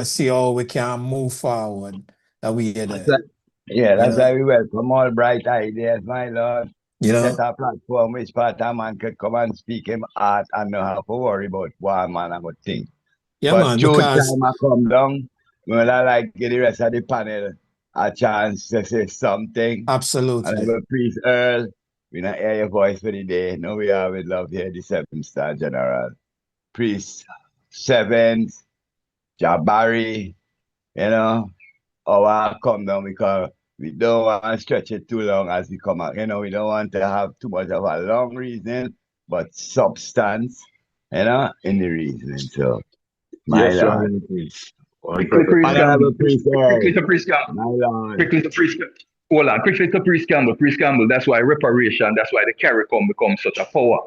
see how we can move forward that we get there. That's why we welcome all bright ideas, my lord. You know? Set a platform which part a man could come and speak him art and not have to worry about what man about think. Yeah, But man, June because time I come down, well, I like give the rest of the panel a chance to say something. absolutely. And I will please Earl, we not hear your voice for the day. No, we are with love here, the 7-star general. Priest Seventh, Jabari, you know, I come down because we don't want to stretch it too long as we come out. You know, we don't want to have too much of a long reason, but substance, you know, in the reasoning. So, my Yes, lord. Quickly, Priest Campbell. Quickly to Priest My Campbell. lord. Quickly to Priest. Hold on. Quickly to Priest Campbell. Priest Campbell. That's why reparation. That's why the CARICOM becomes such a power,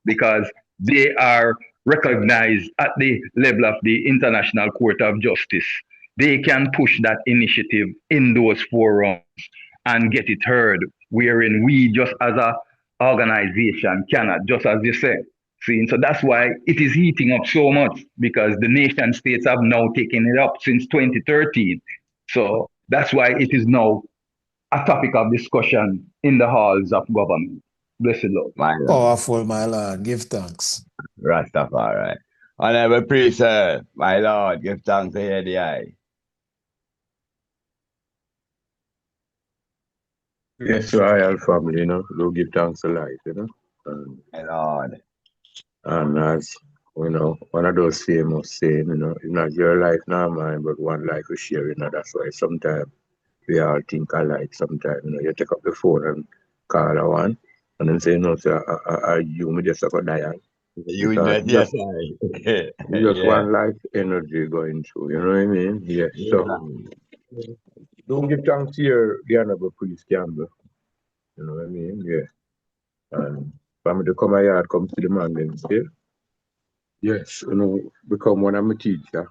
because they are recognized at the level of the International Court of Justice. They can push that initiative in those forums and get it heard, wherein we just as a organization cannot, just as you said. See, so that's why it is heating up so much, because the nation states have now taken it up since 2013. So that's why it is now a topic of discussion in the halls of government. Bless the Lord. My lord. Powerful, my lord. Give thanks. Rastafari. Honorable priest, my lord, give thanks to hear the eye. Yes, royal family, do give thanks to life, My lord. And as one of those famous saying, it's not your life nor mine, but one life we share, that's why sometimes we all think alike. Sometimes, you take up the phone and call a one, and then say, sir, you me just have a die. You Because yes, just one life energy going through, you know what I mean? Yes. So don't give thanks to the honorable priest Campbell. You know what I mean? Yeah. And for me to come here, come to the man then still. Yes, become one of my teacher.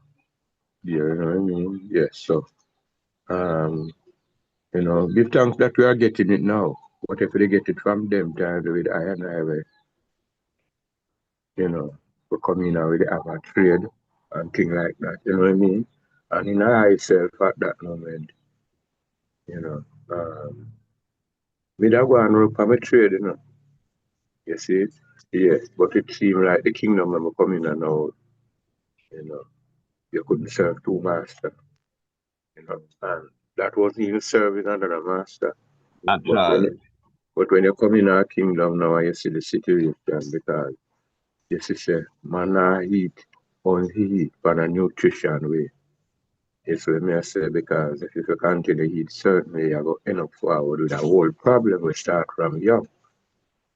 Yeah, you know what I mean? Yes. So give thanks that we are getting it now. What if they get it from them times with I and I will, we come in with the have a trade and things like that, you know what I mean? And in myself at that moment, me that go and run for my trade, You see it? Yes. But it seemed like the kingdom never come in and out, you couldn't serve two masters, and that wasn't even serving another master. But when you come in our kingdom now, you see the situation, because you see, say, man not eat, only eat for a nutrition way. It's what I say, because if you continue to eat certain way, you go end up forward with a whole problem we start from young.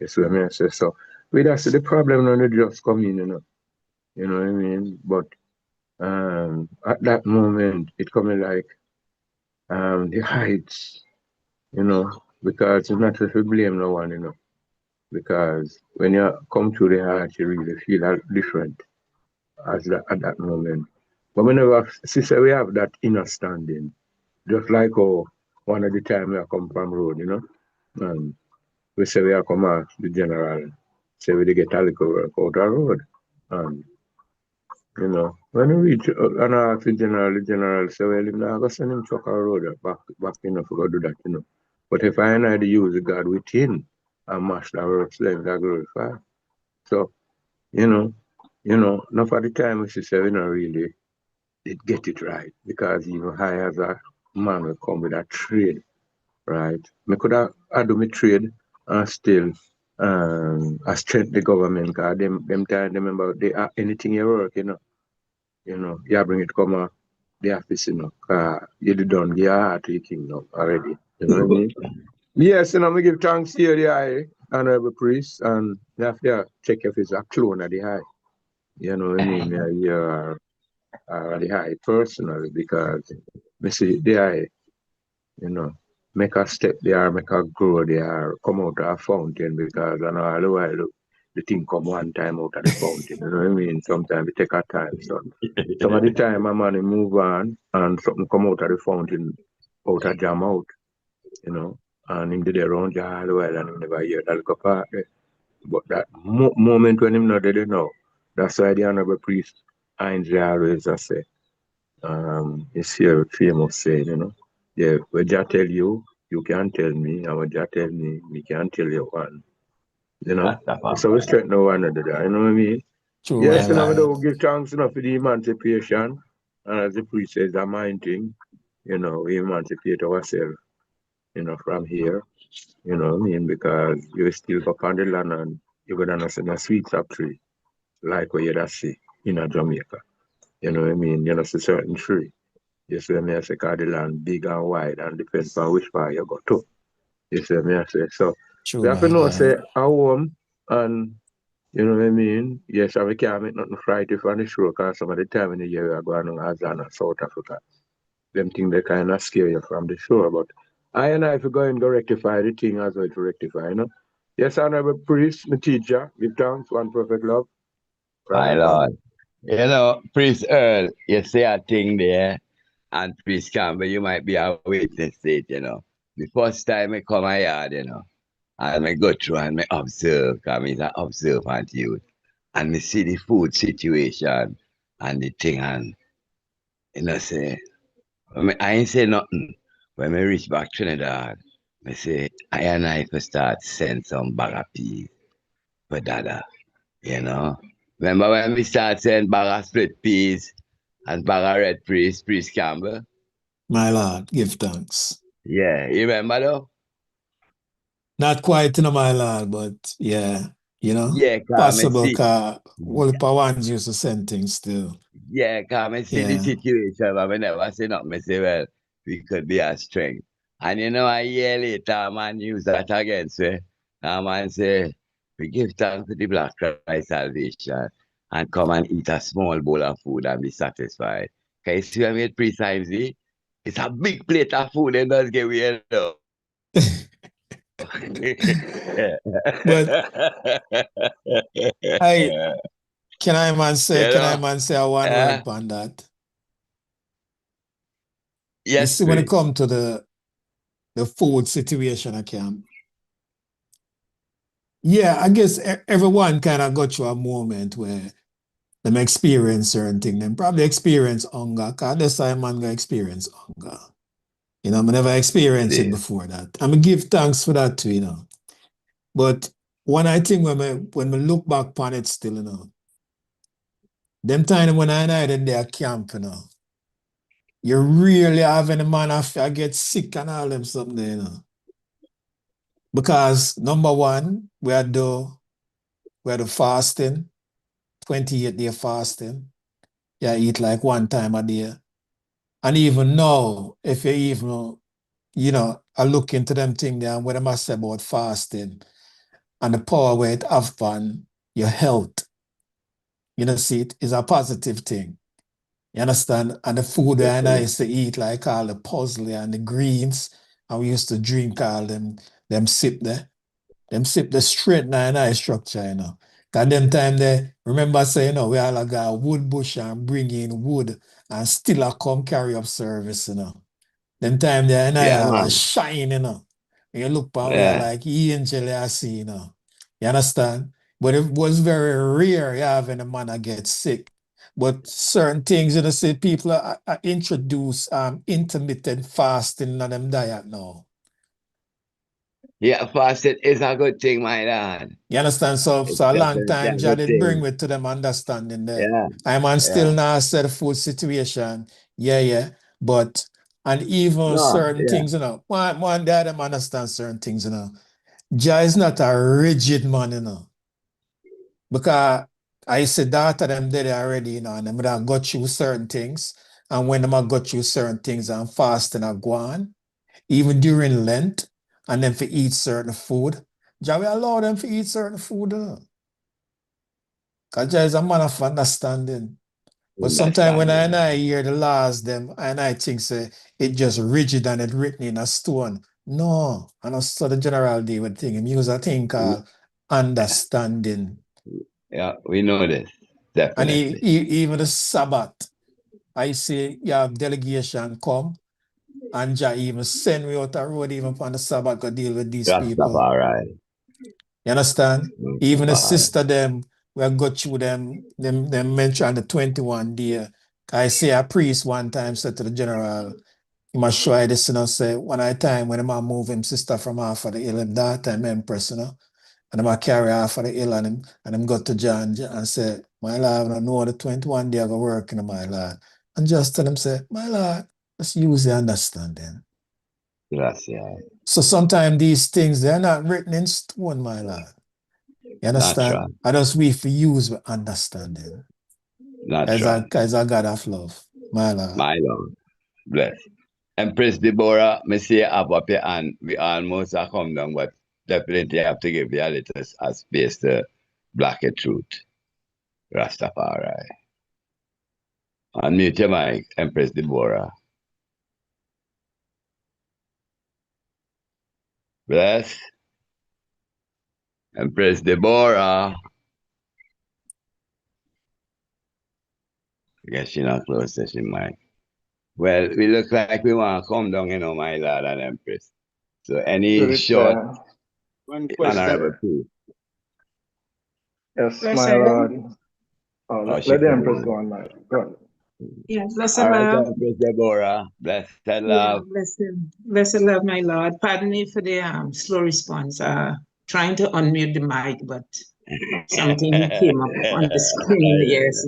It's what I say. So we that's the problem when it just come in, You know what I mean? But at that moment it coming like the heights, because it's not to blame no one, because when you come to the heart, you really feel different at that moment. But whenever sister, we have that understanding, just like one of the time we come from road, and we say we are come out the general, say we get a little work out of road, and when we reach and I ask the general say, well, him not go send him truck a road back, for go do that, But if I and I use the God within and mash that works, then that glorify. So, enough of the time we say we not really did get it right, because even I as a man will come with a trade, right? Me could have do my trade and still I strengthen the government, because them time remember they are anything you work, you bring it come the office, you done your heart to your kingdom already. You know what I mean? Yes, me give thanks here the high honorable priest, and you have to check if it's a clone of the high. You know what I mean? You're the high personally, because me see the high, make a step there, make a grow there, come out of a fountain, because I know all the while the thing come one time out of the fountain. You know what I mean? Sometimes it take a time. So some of the time my man move on and something come out of the fountain, out of jam out, and him did around all the while and him never hear that go part there. But that moment when him not dead now, that's why the honorable priest Ainsley always say, it's here famous saying, yeah, when Jah tell you, you can't tell me, and when Jah tell me can't tell you one. So we straighten one another, you know what I mean? True, Yes, my we lord. don't give thanks enough for the emancipation. And as the priest says, a mind thing, we emancipate ourselves, from here. You know what I mean? Because you still go on the land and you go down in a sweet factory, like where you see in a Jamaica. You know what I mean? You know, it's a certain tree. You see me, I say, cause the land big and wide and depends on which part you go to. You see me, I say. So, True, we have to my know, lord. say, our home and, you know what I mean? Yes, and we can't make nothing Friday from the shore because some of the time in the year we are going on Azana, South Africa. Them things they kind of scare you from the shore. But if you go and go rectify the thing as well to rectify, Yes, honorable priest, my teacher, give thanks, one perfect love. My Lord. Priest Earl, you say a thing there, and Priest Campbell, you might be a witness to it. The first time I come my yard, and I go through and I observe, because I'm an observant youth, and I see the food situation and the thing, and, say, I ain't say nothing. When I reach back Trinidad, I say, I for start send some bag of peas for Dada. Remember when we start saying bag of split peas and bag of red priest Campbell? My lord, give thanks. Yeah, you remember though? Not quite, my lord, but yeah, Yeah, come and possible, see. because all the ones used to send things still. Yeah, come and see the Yeah. situation, but we never say nothing. I say, well, we could be a strength. And a year later, a man use that against me. A man say, we give thanks to the Black Christ salvation and come and eat a small bowl of food and be satisfied. Can you see what I made precisely? It's a big plate of food and does get weird though. But can I man say one word on that? You Yes, see, when it please. comes to the food situation at camp, yeah, I guess everyone kind of got to a moment where them experience certain things. Them probably experience hunger, because this time man gonna experience hunger. I never experienced it before that. I'm gonna give thanks for that too, But I think when we look back upon it still, them time when I did their camp, you really having a man I get sick and all them something there, Because number one, we had the fasting, 28-day fasting. You eat like one time a day. And even now, if you even, I look into them thing there and what I must say about fasting and the power where it have on your health, see, it is a positive thing. You understand? And the food that I used to eat, like all the puzzle and the greens, and we used to drink all them sip there. Them sip the straight and structure, Cause them time they remember saying, we all got wood bush and bring in wood and still a come carry up service. Them time there and Yeah, all a man. shine. When you look upon we are Yeah. like angel I see. You understand? But it was very rare you having a man that get sick. But certain things, say people are introduce intermittent fasting in them diet now. Yeah, fasting is a good thing, my lad. You understand? So It's a long definitely time, a Jah good did bring thing. me to them understanding there. Yeah. I'm on Yeah. still now said the food situation. Yeah. But, and even No, certain yeah. things, one day them understand certain things, Jah is not a rigid man, Because I said that them did it already, and them that got through certain things. And when them got through certain things and fasting are gone, even during Lent, and then for eat certain food, Jah will allow them to eat certain food, Because Jah is a man of understanding. But sometimes when I hear the laws, them, and I think say it just rigid and it written in a stone. No, I know so the general day would think him use a thing called understanding. Yeah, we know this. And Definitely. even the Sabbath, I say you have delegation come, and Jah even send me out a road even on the Sabbath to deal with these people. Rastafari. You understand? Even the sister them, we go through them mention the 21 day. I see a priest one time said to the general, he must show you this, say, one at a time when him move him sister from half of the hill, him that time empress, and him carry half of the hill and him go to John and say, my lord, I know the 21 day I go work, my lord. And just tell him, say, my lord, let's use the understanding. Gracias. So sometimes these things, they're not written in stone, my lord. You understand? Natural. I just we for use with understanding. Natural. As a God of love, my lord. My Lord. Bless. Empress Deborah, me say up up your hand. We almost are come down, but definitely have to give you a little space to black your truth. Rastafari. Unmute your mic, Empress Deborah. Bless. Empress Deborah. I guess she's not close to she mic. Well, we look like we want to come down, my Lord and Empress. So any short, One honorable question. truth. Yes, Blessed. my Lord. Oh, Oh, let the come Empress on. go on, my Lord. Go on. Yeah, blessed All right, love. Empress Deborah. Blessed Yeah, love. blessed love, my Lord. Pardon me for the slow response. Trying to unmute the mic, but something came up on the screen. Yes.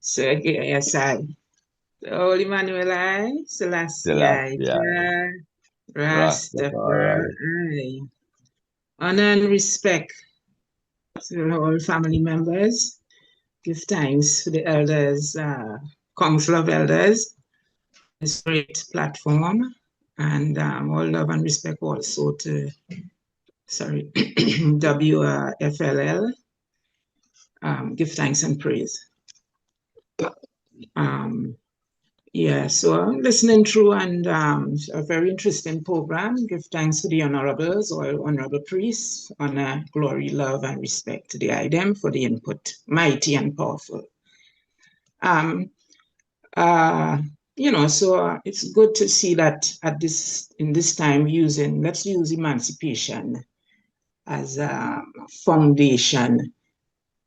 So yes, Holy Emmanuel, I, Selassie, I, Rastafari. Rastafari. Honor and respect to all family members. Give thanks to the elders, Council of Elders, this great platform, and all love and respect also to, WFLL. Give thanks and praise. So I'm listening through and a very interesting program. Give thanks to the honorables or honorable priests, honor, glory, love, and respect to the item for the input, mighty and powerful. It's good to see that in this time let's use emancipation as a foundation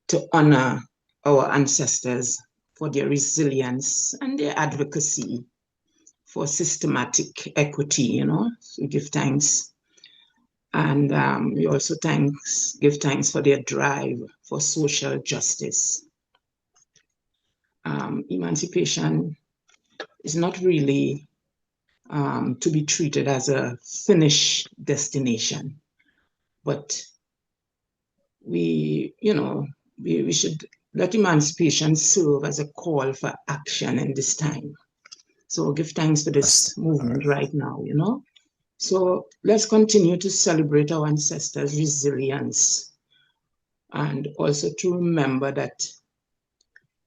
to honor our ancestors for their resilience and their advocacy for systematic equity, So we give thanks. And we also give thanks for their drive for social justice. Emancipation is not really to be treated as a finished destination, but we should let emancipation serve as a call for action in this time. So give thanks to this movement right now, So let's continue to celebrate our ancestors' resilience and also to remember that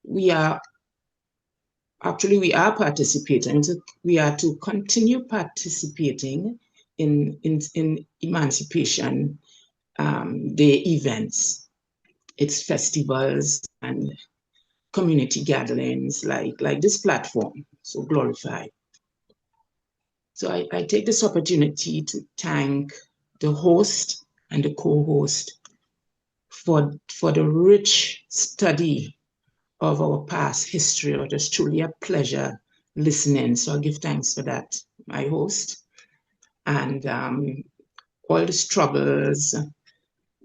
we are participating. We are to continue participating in Emancipation Day events, its festivals and community gatherings like this platform, so glorified. So I take this opportunity to thank the host and the co-host for the rich study of our past history. It was truly a pleasure listening. So I give thanks for that, my host, and all the struggles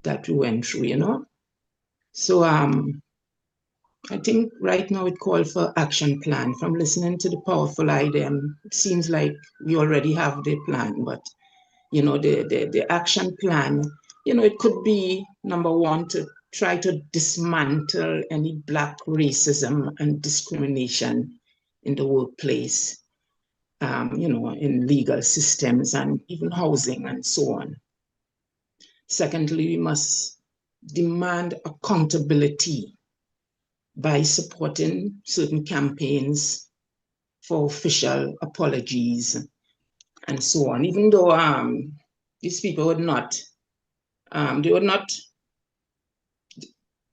that we went through, So I think right now it called for action plan. From listening to the powerful item, it seems like we already have the plan, but the action plan, it could be number one, to try to dismantle any Black racism and discrimination in the workplace, in legal systems and even housing and so on. Secondly, we must demand accountability by supporting certain campaigns for official apologies and so on, even though these people would not,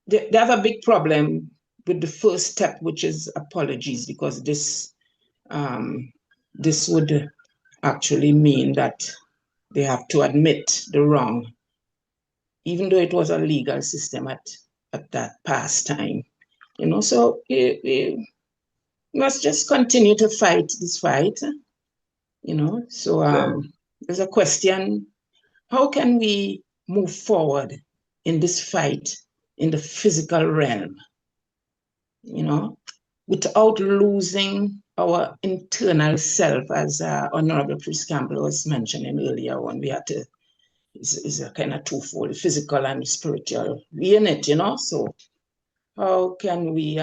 they have a big problem with the first step, which is apologies, because this would actually mean that they have to admit the wrong even though it was a legal system at that past time. So we must just continue to fight this fight. So there's a question: how can we move forward in this fight in the physical realm? Without losing our internal self, as Honorable Priest Campbell was mentioning earlier on. We had to, it's a kind of twofold, physical and spiritual. We in it, so how can we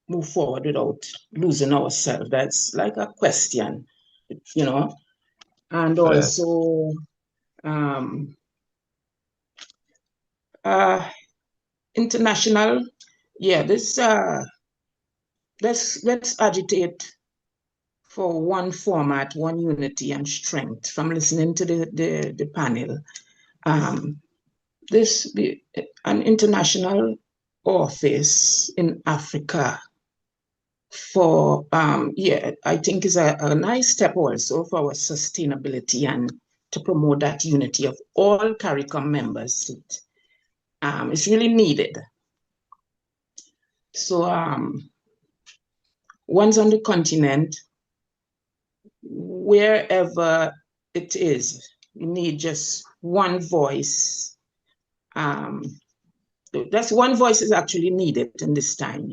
move forward without losing ourselves? That's like a question, and also international, this let's agitate for one format, one unity and strength. From listening to the panel, an international office in Africa for I think is a nice step also for our sustainability and to promote that unity of all CARICOM members. It's really needed. So once on the continent, wherever it is, we need just one voice. That's one voice is actually needed in this time,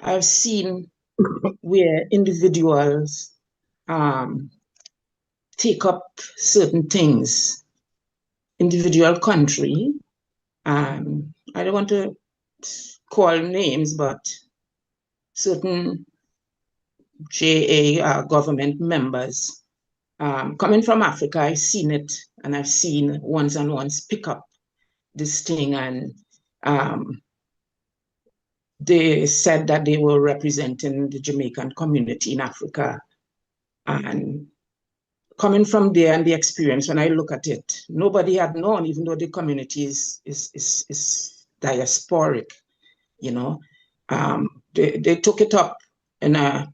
I've seen where individuals take up certain things, individual country. I don't want to call names, but certain JA government members coming from Africa, I've seen it, and I've seen once and once pick up this thing, and they said that they were representing the Jamaican community in Africa. And coming from there and the experience, when I look at it, nobody had known, even though the community is diasporic, they took it up in a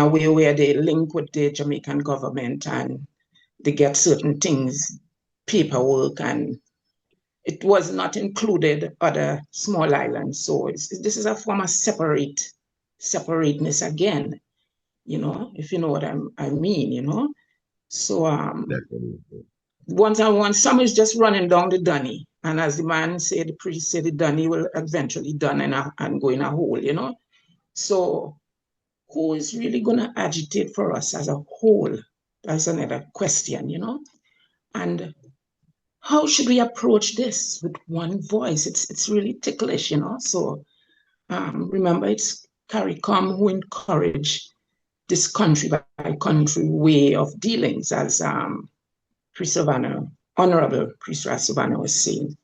way where they link with the Jamaican government and they get certain things, paperwork, and it was not included other small islands. So this is a form of separateness again, if you know what I mean, So once and once, some is just running down the dunny. And as the man said, the priest said, the dunny will eventually done and go in a hole, So who is really going to agitate for us as a whole? That's another question, And how should we approach this with one voice? It's really ticklish, So remember, it's CARICOM who encourage this country by country way of dealings, as Honorable Priest Savannah was saying.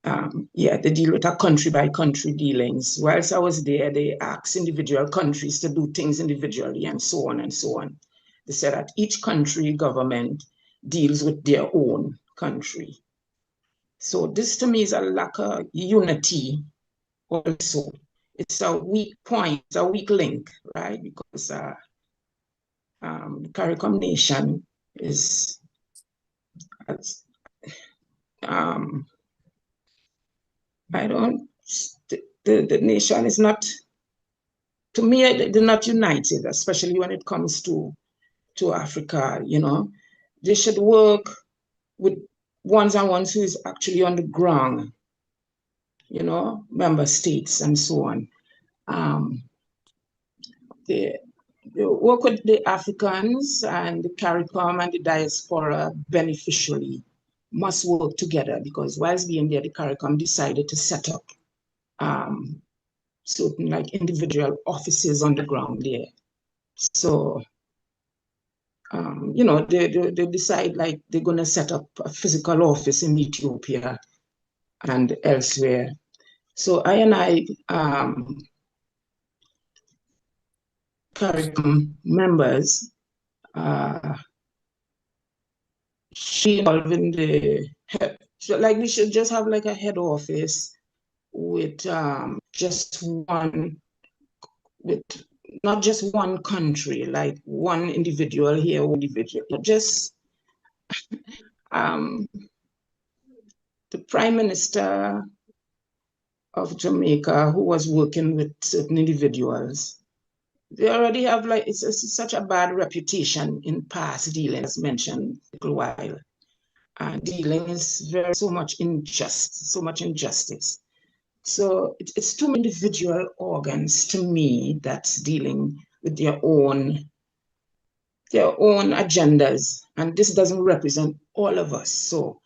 They deal with a country by country dealings. Whilst I was there, they asked individual countries to do things individually and so on and so on. They said that each country government deals with their own country. So this to me is a lack of unity also. It's a weak point, it's a weak link, right? Because the CARICOM nation is, the nation is not, to me, they're not united, especially when it comes to Africa, They should work with ones and ones who is actually on the ground, member states and so on. They work with the Africans and the CARICOM and the diaspora beneficially, must work together, because whilst being there, the CARICOM decided to set up certain like individual offices on the ground there. So, they decide like they're going to set up a physical office in Ethiopia and elsewhere. So I CARICOM members, she involved in the head. So like we should just have like a head office with just one, with not just one country, like one individual here, one individual. Just the Prime Minister of Jamaica, who was working with certain individuals, they already have like it's such a bad reputation in past dealings, as mentioned a little while. And dealing is so much injustice. So it's two individual organs to me that's dealing with their own agendas, and this doesn't represent all of us. So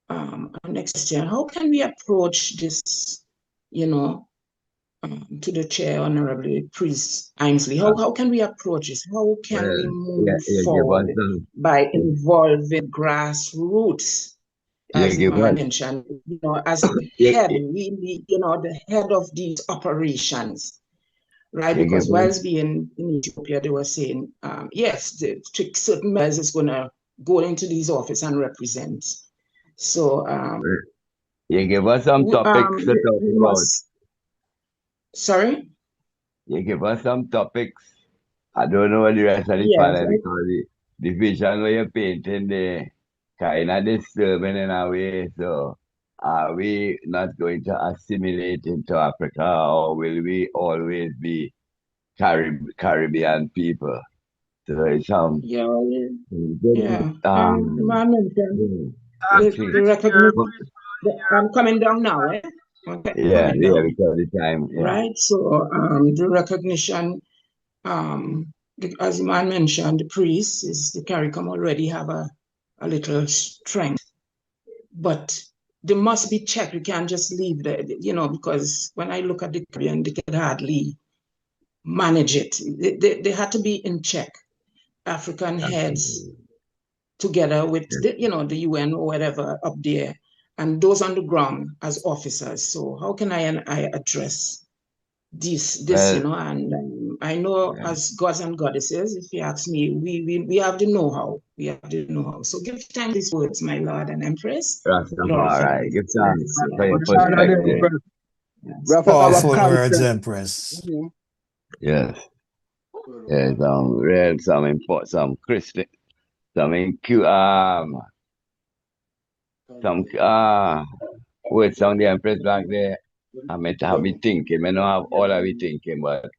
our next question: how can we approach this? To the chair, Honorable Priest Ainsley, how can we approach this? How can we move forward by involving grassroots? As I mentioned, as the head, really, the head of these operations, right? Because whilst being in Ethiopia, they were saying, yes, certain members is going to go into these offices and represent. So, you give us some topics to talk about. Sorry? You give us some topics. I don't know what the rest of the panel, because the vision where you're painting there kind of disturbing in a way. So are we not going to assimilate into Africa, or will we always be Caribbean people? So it's the recognition. I'm coming down now, eh? Yeah, because the time. Yeah. Right. So the recognition, as the man mentioned, the priest is the CARICOM already have a little strength, but they must be checked. We can't just leave there, because when I look at the Caribbean, they can hardly manage it. They had to be in check. African heads together with the UN or whatever up there, and those on the ground as officers. So how can I address this, and I know as gods and goddesses, if you ask me, we have the know-how. We have the know-how. So give time these words, my Lord and Empress. Rastafari, give thanks for your perspective. Powerful words, Empress. Yes. Yes, read some Christian, words on the Empress back there. I meant to have me thinking. I don't have all of it thinking, but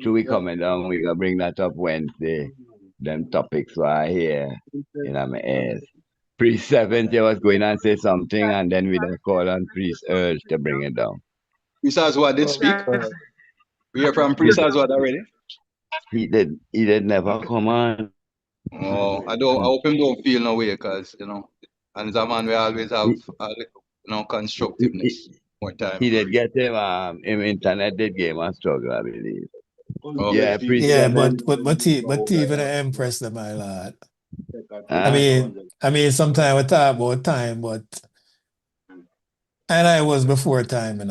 through we coming down, we gonna bring that up Wednesday. Them topics were here in my ears. Priest 70 was going and say something, and then we just call on Priest Urge to bring it down. Priest Aswad did speak. We hear from Priest Aswad already. He did never come on. Oh, I hope him don't feel no way, because and as a man we always have constructiveness more time. He did get him internet did game and struggle, I believe. Yeah, but even an Empress, my lord. I mean, sometimes we talk about time, but and I was before time,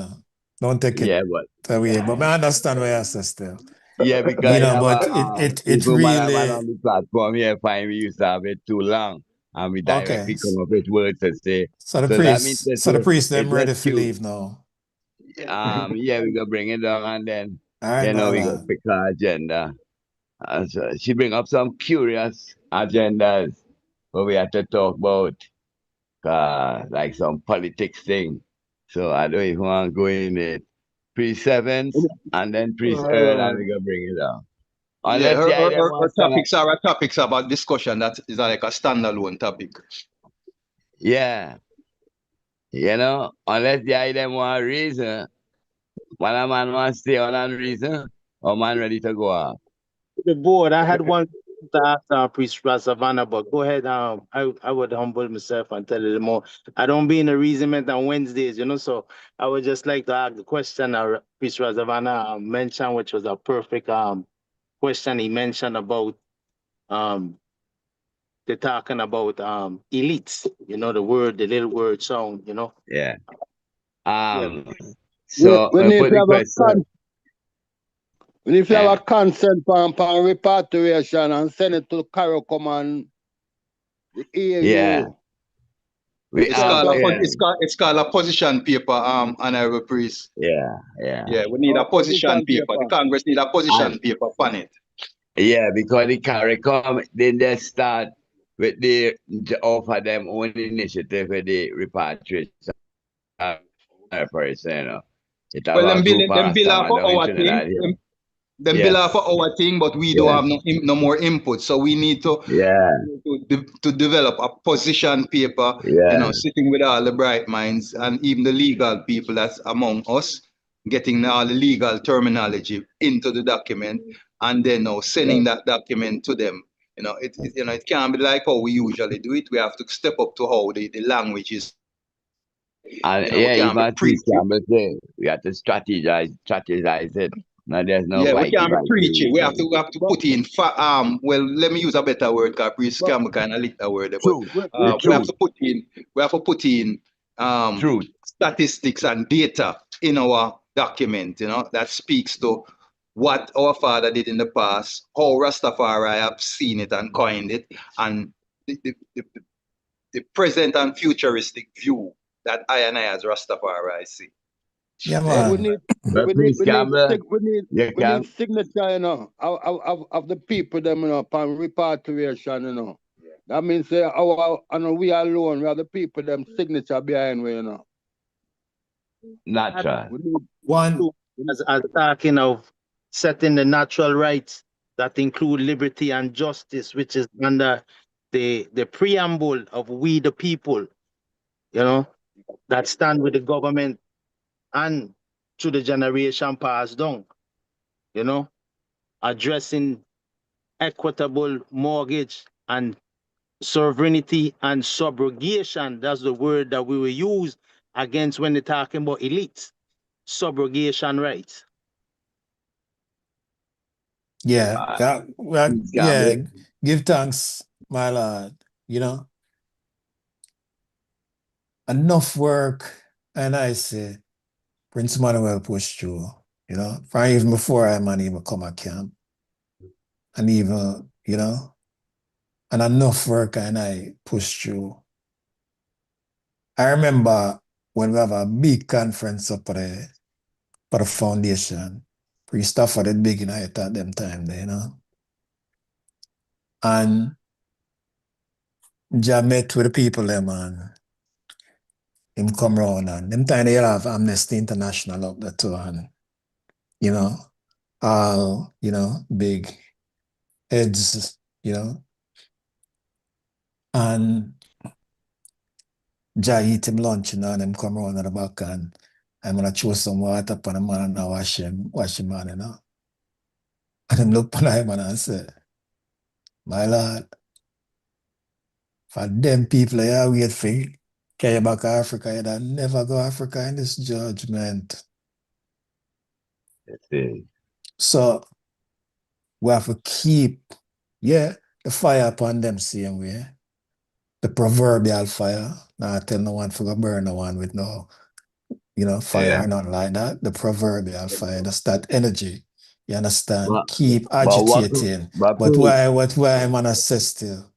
Don't take it away. But I understand what you say still. Yeah, because but it really on the platform here find we used to have it too long, and we directly come up with words to say. So the priest them ready to leave now. Yeah, we gonna bring it down, and then we gonna pick our agenda. And so she bring up some curious agendas what we have to talk about, like some politics thing. So I don't even want to go in it. Priest Sevens and then Priest Earl, and we gonna bring it down. Her topics about discussion that is like a standalone topic. Yeah. Unless the item want reason, when a man wants to stay on and reason, or man ready to go off. The board, I had one to ask Priest Savannah, but go ahead. I would humble myself and tell you more. I don't be in the reasonment on Wednesdays, so I would just like to ask the question Priest Savannah mentioned, which was a perfect question. He mentioned about they're talking about elites, the little word sound, Yeah. So we need to have a consent for repatriation and send it to CARICOM and the AU. Yeah. It's called a position paper, Honorable Priest. Yeah. Yeah, we need a position paper. The Congress need a position paper on it. Yeah, because the CARICOM, then they start with the offer them own initiative with the repatriation person, you know. It have Well, a group them of bill some off for down in our thing. Trinidad here. Them bill off for our thing, but we don't have no more input. So we need to to develop a position paper, sitting with all the bright minds and even the legal people that's among us, getting all the legal terminology into the document, and then sending that document to them. It can't be like how we usually do it. We have to step up to how the language is. And We can't be even preachy. Campbell say we have to strategize it. Now there's no Yeah, we white can't be right. preachy. We have to put in well, let me use a better word because Priest Campbell kind of lick that word there, but we have to put in statistics and data in our document, that speaks to what our father did in the past, how Rastafari have seen it and coined it, and the present and futuristic view that I and I as Rastafari see. Yeah, But man. we need signature, of the people them, upon repatriation, That means we alone, we are the people them signature behind we, Natural. One as talking of setting the natural rights that include liberty and justice, which is under the preamble of we the people, that stand with the government and to the generation passed down, addressing equitable mortgage and sovereignty and subrogation. That's the word that we will use against when they're talking about elites. Subrogation rights. Yeah, give thanks, my lord. Enough work, and I say, Prince Manuel pushed through, from even before I man even come at camp. And even, and enough work and I pushed through. I remember when we have a big conference up there for the foundation, Priest Stafford did big in it at them time there, And Jah met with the people there, man. Him come round and them time they'll have Amnesty International up there too, and all, big heads, and Jah eat him lunch, and him come round at the back and I'm gonna throw some water upon the man and I wash him, man, And him look upon him and say, my lord, for them people here wait for you, carry back to Africa, you'd never go Africa in this judgment. So we have to keep, the fire upon them same way. The proverbial fire. Now I tell no one to go burn no one with no, fire or nothing like that. The proverbial fire, that's that energy. You understand? Keep agitating. But why I'm gonna say still,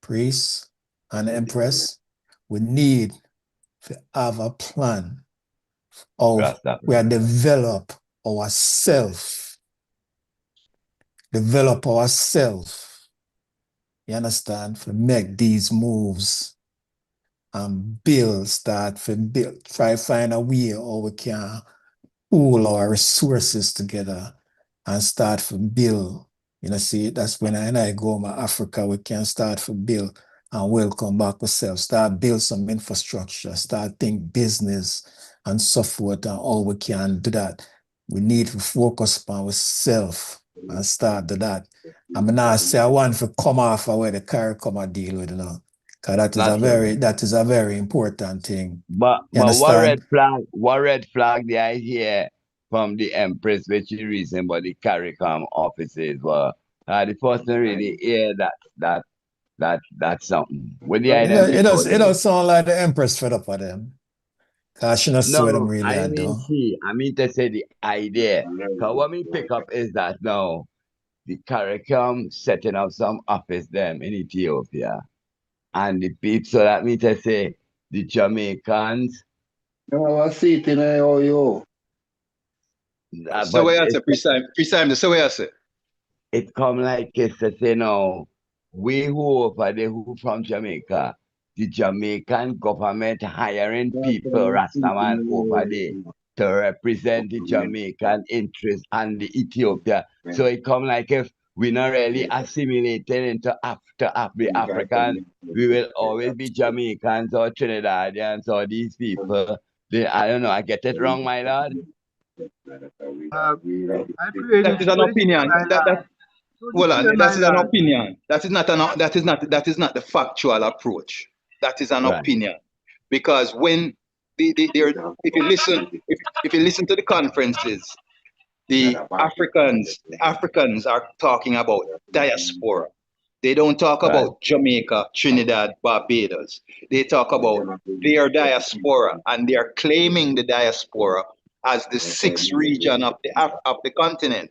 priest and empress, we need to have a plan of where develop ourselves. You understand? To make these moves and try find a way how we can pool our resources together and start to build. See, that's when I go to Africa, we can start to build and welcome back ourselves, start build some infrastructure, start think business and so forth, and all we can do that. We need to focus on ourselves and start to that. I'm not say I want to come off of where the car come and deal with, because that is a very important thing. But what red flag the idea from the Empress which she reason about the CARICOM offices were the person really hear that's something. When the it does sound like the Empress fed up with them. Cause she not see what them really I mean to say the idea. Because what we pick up is that now the CARICOM setting up some office them in Ethiopia. And the people, so that means to say the Jamaicans. No, I see it in OYO. So where I say, precise, so where I say. It come like it's to say, we who over there who from Jamaica, the Jamaican government hiring people, Rastaman over there to represent the Jamaican interest and the Ethiopia. So it come like if we're not really assimilated into the African, we will always be Jamaicans or Trinidadians or these people. I don't know, I get it wrong, my lord? I pray That this is an will opinion. my lord. Well, that My is an lord. opinion. That is not the factual approach. That is an Right. opinion. Because when if you listen to the conferences, the Africans are talking about diaspora. They don't talk Right. about Jamaica, Trinidad, Barbados. They talk about their diaspora, and they are claiming the diaspora as the sixth region of the continent.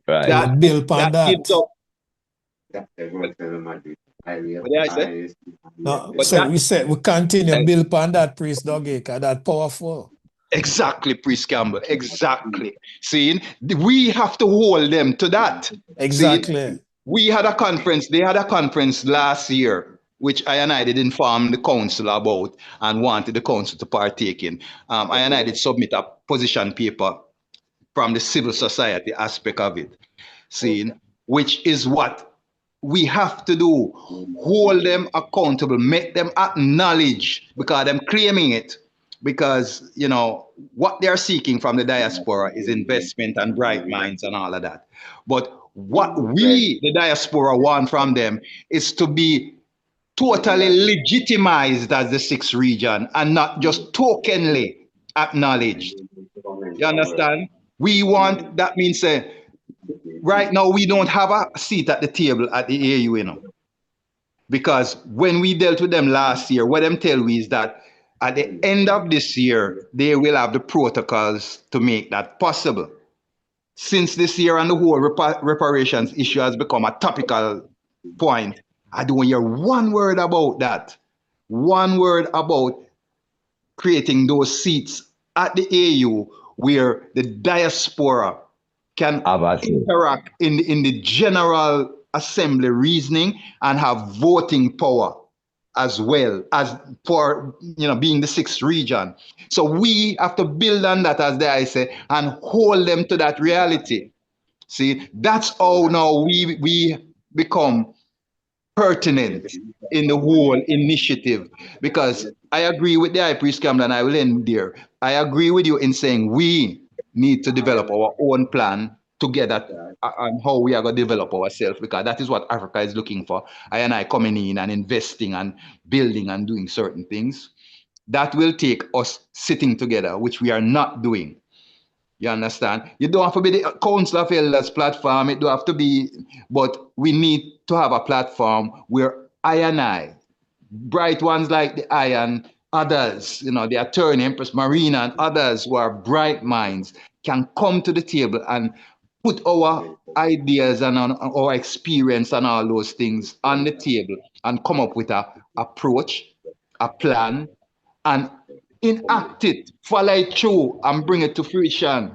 Right. So we build upon That gives that. up. What did I say? No, But so that we said we continue build upon that, Priest Dougie, because that powerful. exactly, Priest Campbell. Exactly. See, we have to hold them to that. See, Exactly. we had a conference. They had a conference last year, which I and I did inform the council about and wanted the council to partake in. I and I did submit a position paper from the civil society aspect of it. See, which is what we have to do. Hold them accountable, make them acknowledge because them claiming it. Because you know what they're seeking from the diaspora is investment and bright minds and all of that. But what we, the diaspora, want from them is to be totally legitimized as the sixth region and not just tokenly acknowledged. You understand? We want that means right now we don't have a seat at the table at the AU, you know. Because when we dealt with them last year, what them tell we is that at the end of this year, they will have the protocols to make that possible. Since this year and the whole reparations issue has become a topical point, I don't hear one word about that. One word about creating those seats at the AU where the diaspora can interact in the general assembly reasoning and have voting power as well as for being the sixth region. So we have to build on that, as I say, and hold them to that reality. See, that's how now we become pertinent in the whole initiative. Because I agree with the High Priest Campbell, and I will end there. I agree with you in saying we need to develop our own plan together on how we are going to develop ourselves, because that is what Africa is looking for. I and I coming in and investing and building and doing certain things. That will take us sitting together, which we are not doing. You understand? You don't have to be the Council of Elders platform. It don't have to be, but we need to have a platform where I and I, bright ones like the Iron, others, the attorney, Empress Marina, and others who are bright minds can come to the table and put our ideas and our experience and all those things on the table and come up with a approach, a plan, and enact it, follow it through, and bring it to fruition.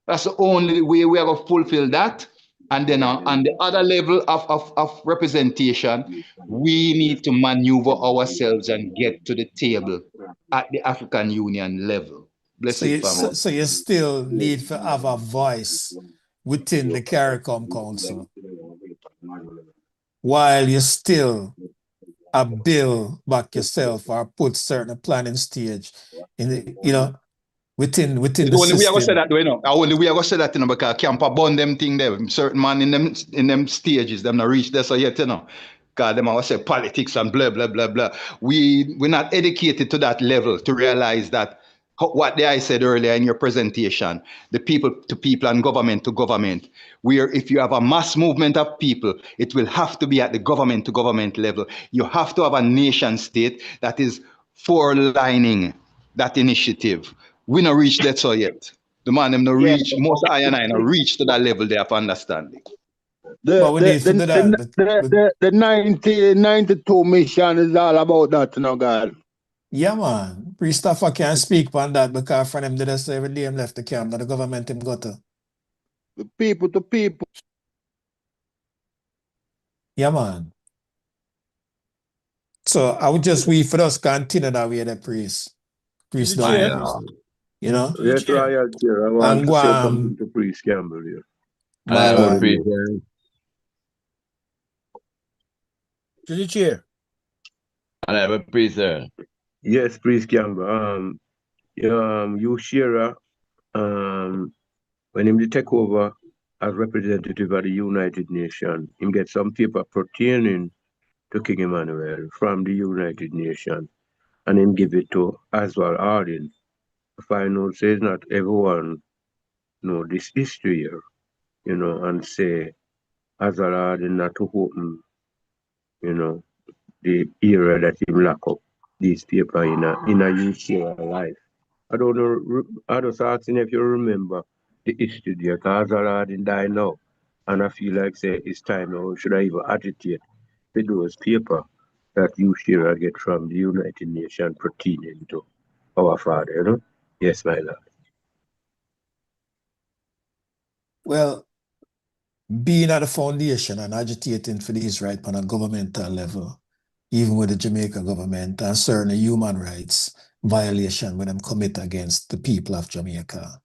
That's the only way we are going to fulfill that. And then on the other level of representation, we need to maneuver ourselves and get to the table at the African Union level. Blessed family. So you still need to have a voice within the CARICOM Council, while you still build back yourself or put certain planning stage in the, within The the only way I go say system. that, only way I go say that, because camp burn them thing there. Certain man in them stages, them not reach there so yet, because them I say politics and blah blah blah blah. We're not educated to that level to realize that what I said earlier in your presentation, the people to people and government to government, where if you have a mass movement of people, it will have to be at the government to government level. You have to have a nation state that is forelining that initiative. We not reach that so yet. The man them not reach, most I and I not reach to that level there of understanding. But we need to do that. The 92 mission is all about that, God. Yeah, man. Christopher can't speak on that because for them did I say every day him left the camp that the government him go to. The people to people. Yeah, man. So I would just wait for us continue that way, the priest. Priest My don't, Lord. you know? Yes, Royal Chair, I want And to go say something to Priest Campbell here. my Before lord. he leaves. To the chair. And I have a priest there. Yes, Priest Campbell. You share when him take over as representative of the United Nations, him get some paper pertaining to King Emmanuel from the United Nations, and him give it to Oswald Harding. If I know says not everyone know this history here, and say Oswald Harding not to open, the era that him lock up these paper in a youth life. I don't know. I just asking if you remember the history there, because I didn't die now. And I feel like say it's time now. Should I even agitate for those paper that you share get from the United Nations pertaining to our father, Yes, my lord. Well, being at the foundation and agitating for these rights on a governmental level, even with the Jamaica government and certain human rights violation when them commit against the people of Jamaica.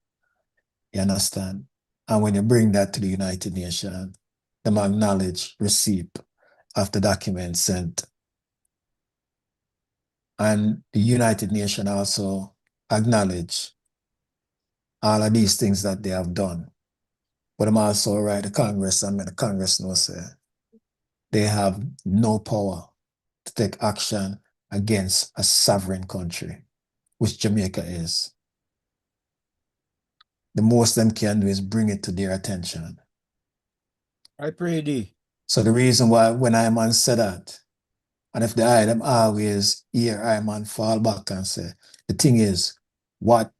You understand? And when you bring that to the United Nations, them acknowledge receipt of the document sent. And the United Nations also acknowledge all of these things that they have done. But I'm also right, the Congress, and the Congress knows they have no power to take action against a sovereign country, which Jamaica is. The most them can do is bring it to their attention. I pray thee. So the reason why when I man said that, and if the I them always hear I man fall back and say, the thing is, what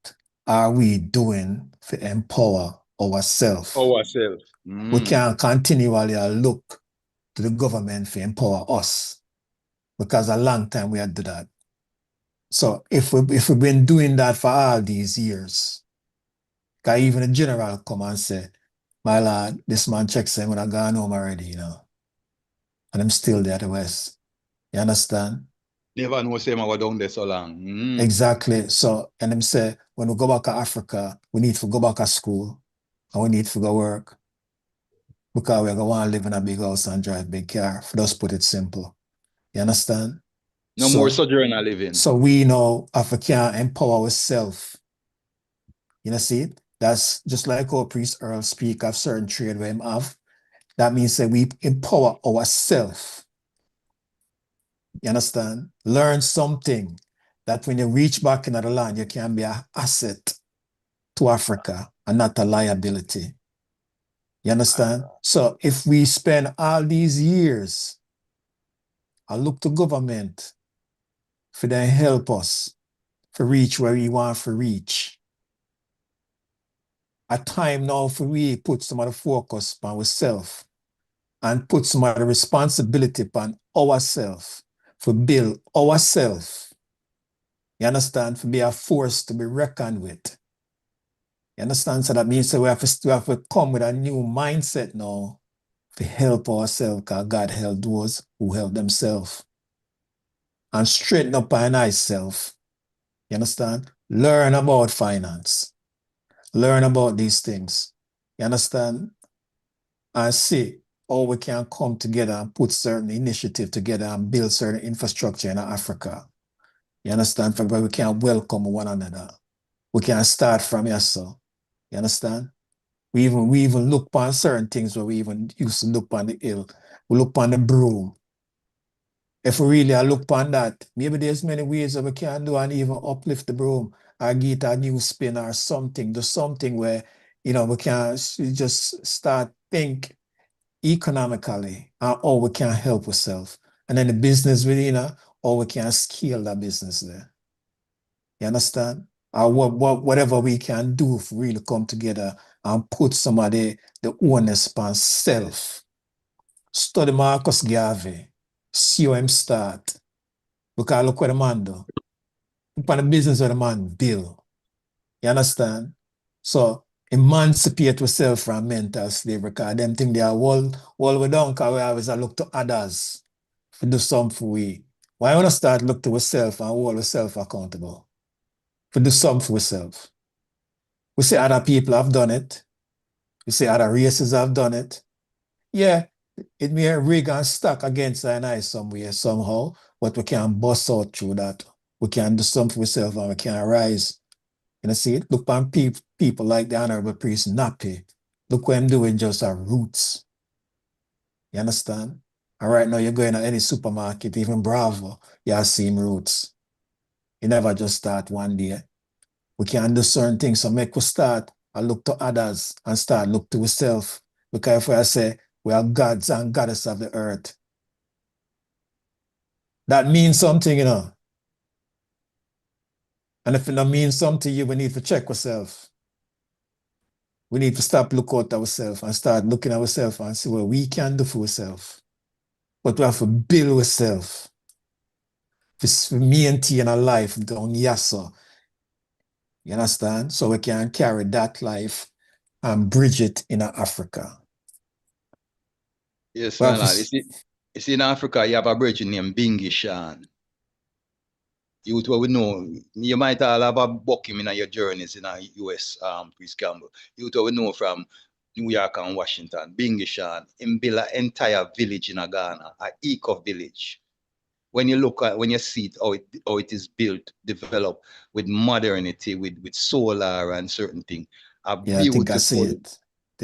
are we doing to empower ourselves? We can't continually look to the government to empower us, because a long time we had to do that. So if we've been doing that for all these years, because even the general come and say, my lord, this man checks him when I gone home already, and I'm still there at the West. You understand? Never know say I was down there so long. Exactly. So, and them say, when we go back to Africa, we need to go back to school and we need to go work, because we're going to live in a big house and drive big car. Just put it simple. You understand? No more sojourner living. So we know Africa empower ourselves. You know, see it? That's just like our priest Earl speak of certain trade we have. That means that we empower ourselves. You understand? Learn something that when you reach back into the land, you can be an asset to Africa and not a liability. You understand? So if we spend all these years, I look to government for them help us to reach where we want to reach. A time now for we put some of the focus on ourselves and put some of the responsibility upon ourselves for build ourselves. You understand? For be a force to be reckoned with. You understand? So that means that we have to come with a new mindset now to help ourselves, because God help those who help themselves. And straighten up on ourselves. You understand? Learn about finance. Learn about these things. You understand? And see how we can come together and put certain initiative together and build certain infrastructure in Africa. You understand? For where we can welcome one another. We can start from here, so. You understand? We even look upon certain things where we even used to look upon the hill. We look upon the broom. If we really look upon that, maybe there's many ways that we can do and even uplift the broom or get a new spin or something. Do something where, we can just start think economically and how we can help ourselves. And then the business within, how we can scale that business there. You understand? Or whatever we can do if we really come together and put some of the onus upon self. Study Marcus Garvey. See how him start. Because look what the man do. Look at the business of the man build. You understand? So emancipate yourself from mental slavery, because them think they are all we don't, because we always look to others to do something Why want to start look to ourselves and hold ourselves accountable? To do something for ourselves. We see other people have done it. We see other races have done it. Yeah, it may rig and stack against an eye somewhere, somehow, but we can bust out through that. We can do something for ourselves and we can rise. You know, see, look on people like the Honorable Priest Nappy. Look what I'm doing just our roots. You understand? And right now you're going to any supermarket, even Bravo, you see him roots. You never just start one day. We can do certain things, so make we start and look to others and start look to ourselves. Because if I say we are gods and goddesses of the earth, that means something, you know. And if it don't mean something to you, we need to check ourselves. We need to stop looking at ourselves and start looking at ourselves and see what we can do for ourselves. But we have to build ourselves. To maintain a life down here, so. You understand? So we can carry that life and bridge it in Africa. Yes, Well, my lad. You see, in Africa, you have a virgin named Bingishan. Youth what we know, you might all have a buck him in your journeys in the US, Priest Campbell. Youth what we know from New York and Washington, Bingishan, him build an entire village in Ghana, a eco village. When you look at, when you see it, how it is built, developed with modernity, with solar and certain things, yeah, I think I see it.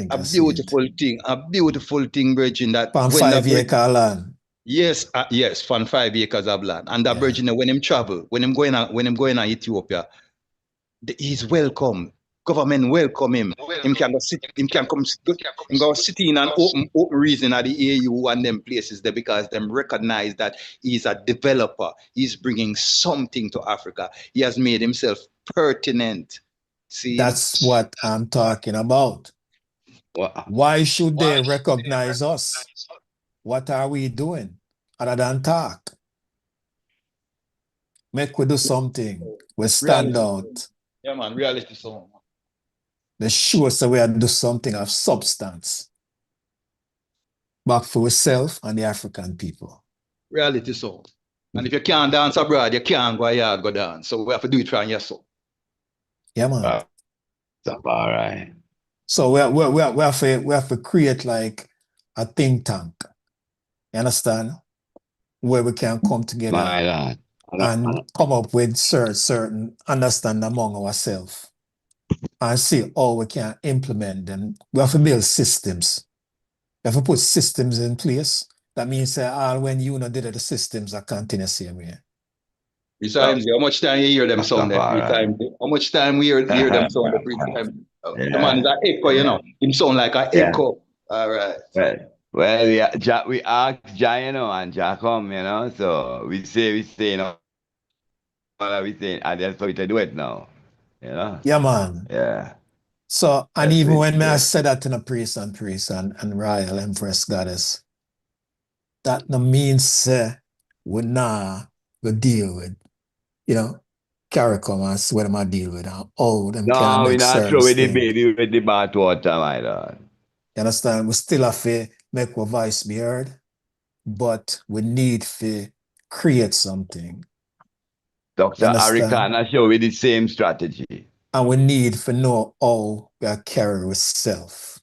a beautiful thing, Virgin, that From when the 5 acre land. yes, yes, from 5 acres of land. And that Virgin, when him travel, when him going to Ethiopia, he's welcome. Government welcome him. Him can go sit, him can come, him go sit in an open reason at the AU and them places there because them recognize that he's a developer. He's bringing something to Africa. He has made himself pertinent. See? That's what I'm talking about. Why should they recognize us? What are we doing other than talk? Make we do something. We stand Reality. out. Yeah, man, reality song. They show us that we are do something of substance. Back for ourselves and the African people. Reality song. And if you can't dance abroad, you can't go yard go dance. So we have to do it from yourself. Yeah, man. That's all right. So we have to create like a think tank. You understand? Where we can come together and come up with certain understanding among ourselves and see how we can implement them. We have to build systems. We have to put systems in place. That means that when you know did it, the systems are continuous same way. Besides, how much time you hear them sound every time? How much time we hear them sound every time? The man is an echo, you know. Him sound like an echo. All right. Well, we asked Jah, you know, and Jah come, you know. So we say, you know, what we say, and that's how we do it now. You know? Yeah, man. Yeah. So, and That's even it, when yeah. I said that to the priest and royal empress goddess, that no means we nah go deal with, you know, CARICOM and what am I deal with and how them can No, we make not certain throw with the things. baby with the bathwater, my lord. You understand? We still have to make our voice be heard, but we need to create something. Dr. Arikana show with the same strategy. And we need to know how we carry ourselves.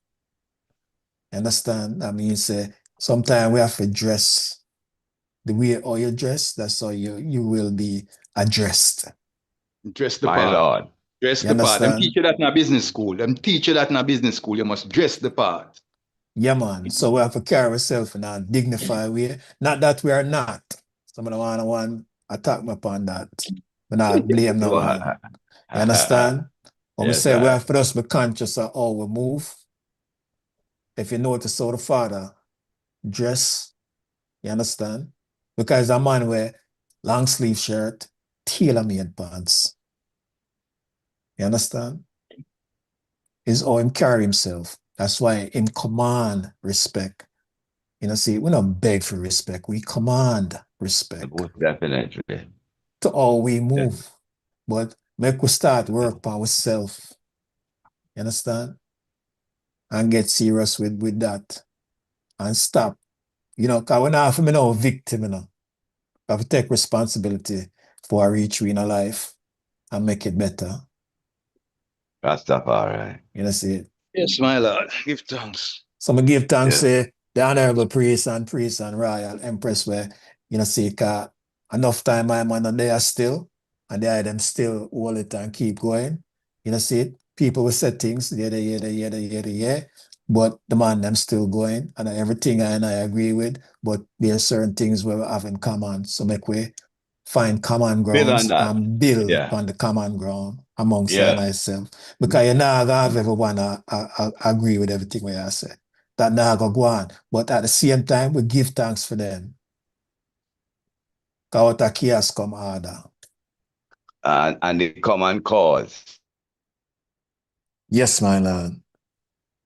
You understand? That means sometimes we have to dress the way how you dress, that's how you will be addressed. Dress the My part. lord. Dress You the part. Them understand? teach you that in a business school. Them teach you that in a business school. You must dress the part. Yeah, man. So we have to carry ourselves in a dignified way. Not that we are not. Some of the one attack me upon that. But not blame no one. You understand? When we say we have to just be conscious of how we move. If you notice how the father dress, you understand? Because a man wear long sleeve shirt, tailor-made pants. You understand? Is how him carry himself. That's why him command respect. You know, see, we don't beg for respect. We command respect. Most definitely. To how we move. But make we start work by ourselves. You understand? And get serious with that. And stop. You know, because we're not for me no victim, you know. We have to take responsibility for our each in our life and make it better. Rastafari. You know, see. Yes, my Lord. Give thanks. So I give thanks Yes. to the Honorable Priest and Royal Empress where, you know, see, enough time I'm on there still, and they them still hold it and keep going. You know, see it. People will say things, yeah, but the man them still going, and everything I agree with, but there are certain things where we have in common. So make we find common Build on grounds that. and build Yeah. on the common ground amongst Yeah. myself. Because you're not gonna have everyone agree with everything we I say. That not gonna go on. But at the same time, we give thanks for them. Because out of chaos come order. And the common cause. Yes, my Lord.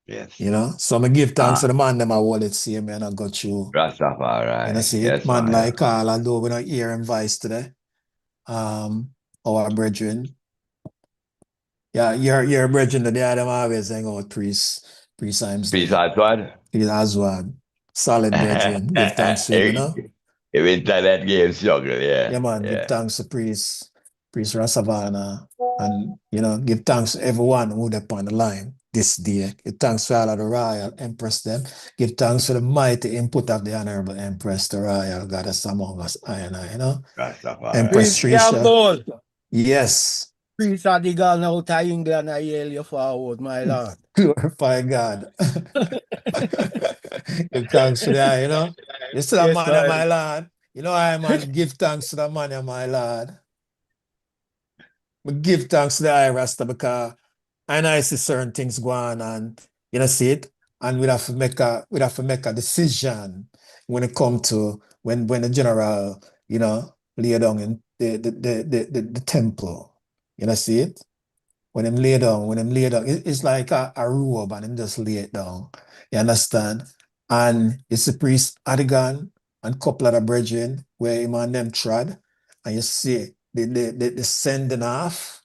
Yes. You know, so I give thanks to the man them I hold it same and I got you. Rastafari. You know, see Yes, it, man my like Lord. Carl, although we don't hear him voice today. Our brethren. Yeah, your brethren the day them always hang out priest times Peace there. Aswad. Peace Aswad. Solid brethren. Give thanks to him, you know. If internet game struggle, yeah. Yeah, man, give Yeah. thanks to Priest Rasavana, and, you know, give thanks to everyone who up on the line this day. Give thanks to all of the Royal Empress them. Give thanks for the mighty input of the Honorable Empress, the Royal Goddess among us, you know. Rastafari. Empress Priest Trisha. Campbell. Yes. Priest Adigal now to England, I yell you forward, my Lord. Glorify God. Give thanks to that, you know. You still a Yes, man, my Lord. You know, I man, give thanks to the man, my Lord. We give thanks to the Rasta because I see certain things go on and you know see it, and we have to make a decision when it come to when the general, you know, lay down in the temple. You know, see it? When him lay down, it's like a robe and him just lay it down. You understand? And it's the priest Adigan and couple of the brethren where him and them trod, and you see the sending off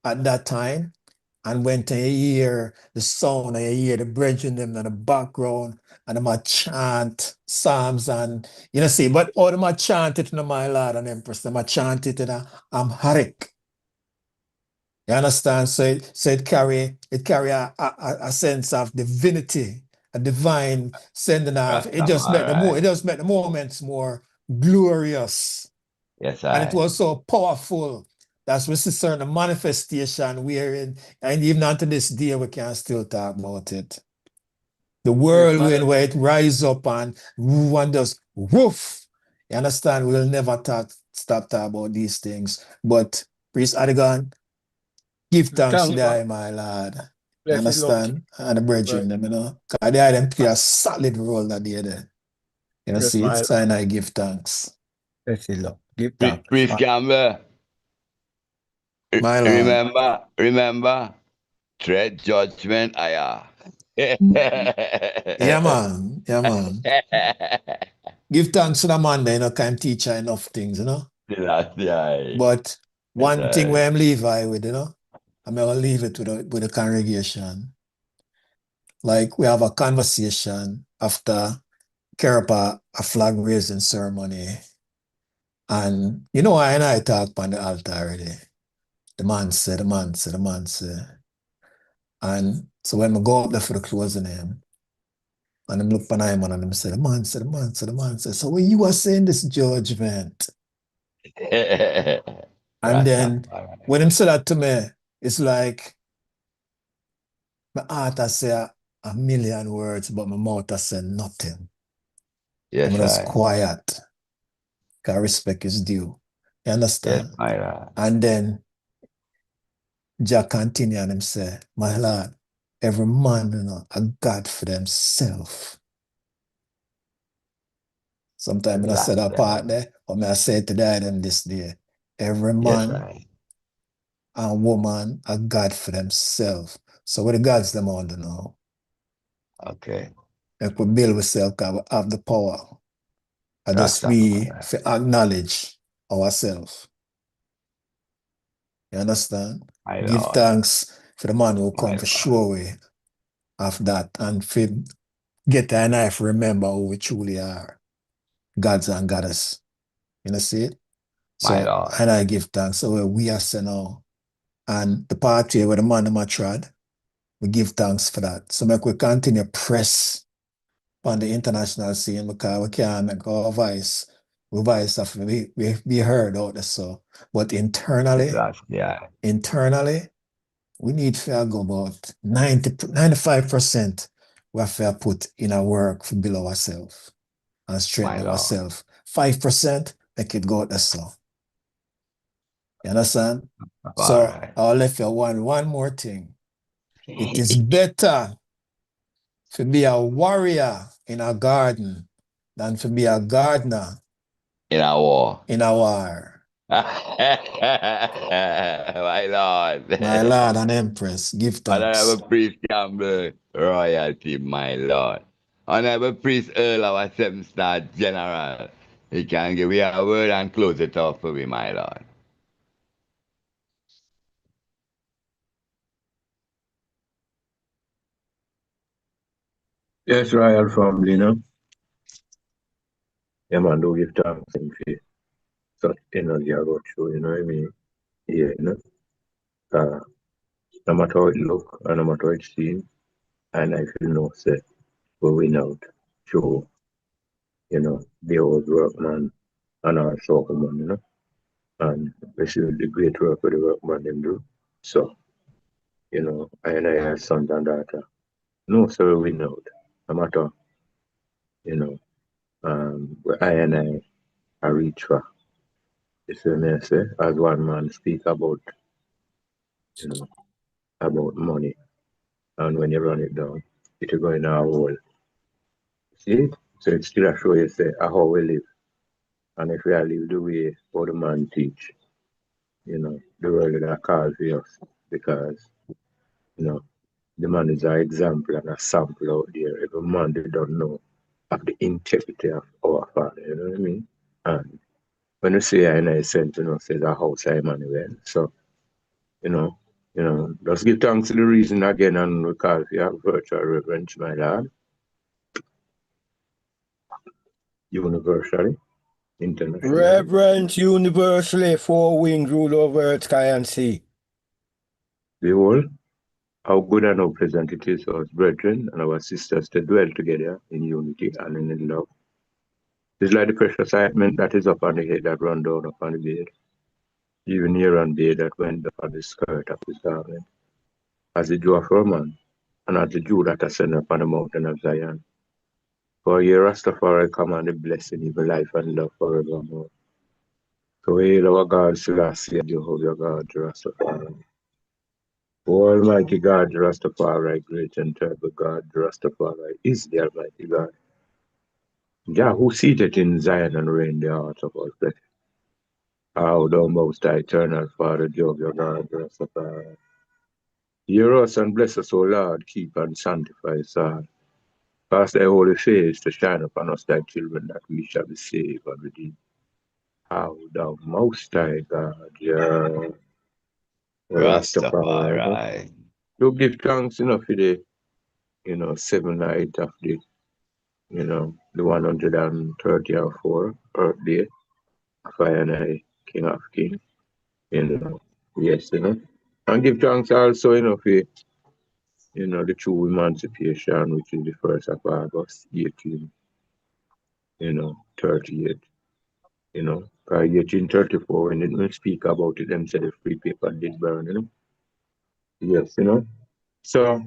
at that time. And when you hear the sound and you hear the brethren them in the background and them a chant psalms and you know see, but all them a chant it in my Lord and Empress, them a chant it in a Amharic. You understand? So it carry a sense of divinity, a divine sending off. It just make the moments more glorious. Yes, and it was so powerful. That's what is certain manifestation wherein, and even unto this day, we can still talk about it. The whirlwind where it rise up and just woof. You understand? We'll never stop talking about these things. But Priest Adigan, give thanks to the my Lord. You understand? And the brethren, them, you know. Because they them play a solid role that they there. You know, see, it's and I give thanks. Let's look. Give thanks. Priest Campbell. My Lord. Remember, tread judgment aya. Yeah, man. Yeah, man. Give thanks to the man that, you know, can teach her enough things, you know. But one thing where I'm leave I with, you know, I'm going to leave it with the congregation. Like, we have a conversation after carry up a flag raising ceremony. And, you know, I talk on the altar already. The man said. And so when I go up there for the closing name, and I'm look on him and him say, the man said, so when you are saying this judgment? And then when him said that to me, it's like my heart I say a million words, but my mouth I say nothing. Yes, I'm just quiet. Because respect is due. You understand? Yes, and then Jack continue and him say, my Lord, every man, you know, a God for themselves. Sometimes I say that part there, or I say to them this day, every man and woman a God for themselves. So what the gods them all do now? Okay. If we build ourselves, because we have the power. And just we acknowledge ourselves. You understand? Give thanks for the man who come for sure way of that and for get a knife remember who we truly are. Gods and goddess. You know, see it? My So, Lord. and I give thanks. So we are saying now, and the party where the man in my trad, we give thanks for that. So make we continue press on the international scene because we can't make our voice have to be heard out there. So, but internally, we need to go about 95% we have to put in our work to build ourselves and strengthen ourselves. 5% make it go out there. So, you understand? So I'll let you one more thing. It is better to be a warrior in a garden than to be a gardener in a war. In a war. My Lord. My Lord and Empress, give thanks. Honorable Priest Campbell, royalty, my Lord. Honorable Priest Earl, our 7-star general. He can give me a word and close it off for me, my Lord. Yes, royal family, you know. Yeah, man, do give thanks and faith. Such energy I go through, you know what I mean? Yeah, you know. No matter how it look, and no matter how it seems, and I feel no say, we win out. Show, you know, the old workman and our workman, you know. And we see the great work of the workman them do. So, you know, I as sons and daughter. No, sir, we win out. No matter, you know, where I reach for. You see me I say, as one man speak about, you know, about money. And when you run it down, it will go in our hole. See it? So it still show you say how we live. And if we are live the way how the man teach, you know, the world will call for us because, you know, the man is an example and a sample out there. Every man they don't know of the integrity of our father, you know what I mean? And when you say I sent, you know, says a house I Emmanuel. So, you know, just give thanks to the reason again and we call for your virtual reverence, my lord. Universally, internationally. Reverence universally, four wings rule over earth, sky, and sea. Behold, how good and how pleasant it is for us brethren and our sisters to dwell together in unity and in love. It's like the precious ointment that is upon the head that run down upon the beard, even here on beard that went upon the skirt of his garment, as the dew of Roman, and as the dew that ascended upon the mountain of Zion. For here Rastafari command the blessing, even life and love forevermore. So hail our God, Selassie, Jehovah God, Rastafari. O Almighty God, Rastafari, great and terrible God, Rastafari is the Almighty God. Jah who seated in Zion and reigned the heart of all flesh. How thou most high, eternal Father, Jehovah God, Rastafari. Hear us and bless us, O Lord, keep and sanctify us all. Cast thy holy face to shine upon us, thy children, that we shall be saved and redeemed. How thou most high God, yeah. Rastafari. You give thanks, you know, for the, you know, 7 night of the, you know, the 134 Earth Day of I, King of Kings, you know, yes, you know. And give thanks also, you know, for, you know, the true emancipation, which is the 1st of August, 38, you know. Because 1834, when they speak about it, them say the free paper did burn, you know. Yes, you know. So,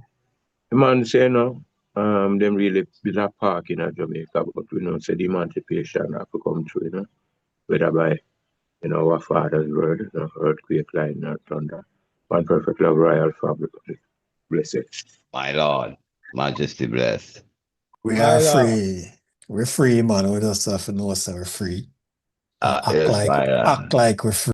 the man say, you know, them really build a park in Jamaica, but we know say the emancipation have to come through, you know, whether by, you know, our father's word, you know, earthquake, lightning, or thunder. One perfect love, royal family. Bless it. My Lord, Majesty bless. We are free. We're free, man. We just have to know so we're free. Yes, my Lord. Act like we're free.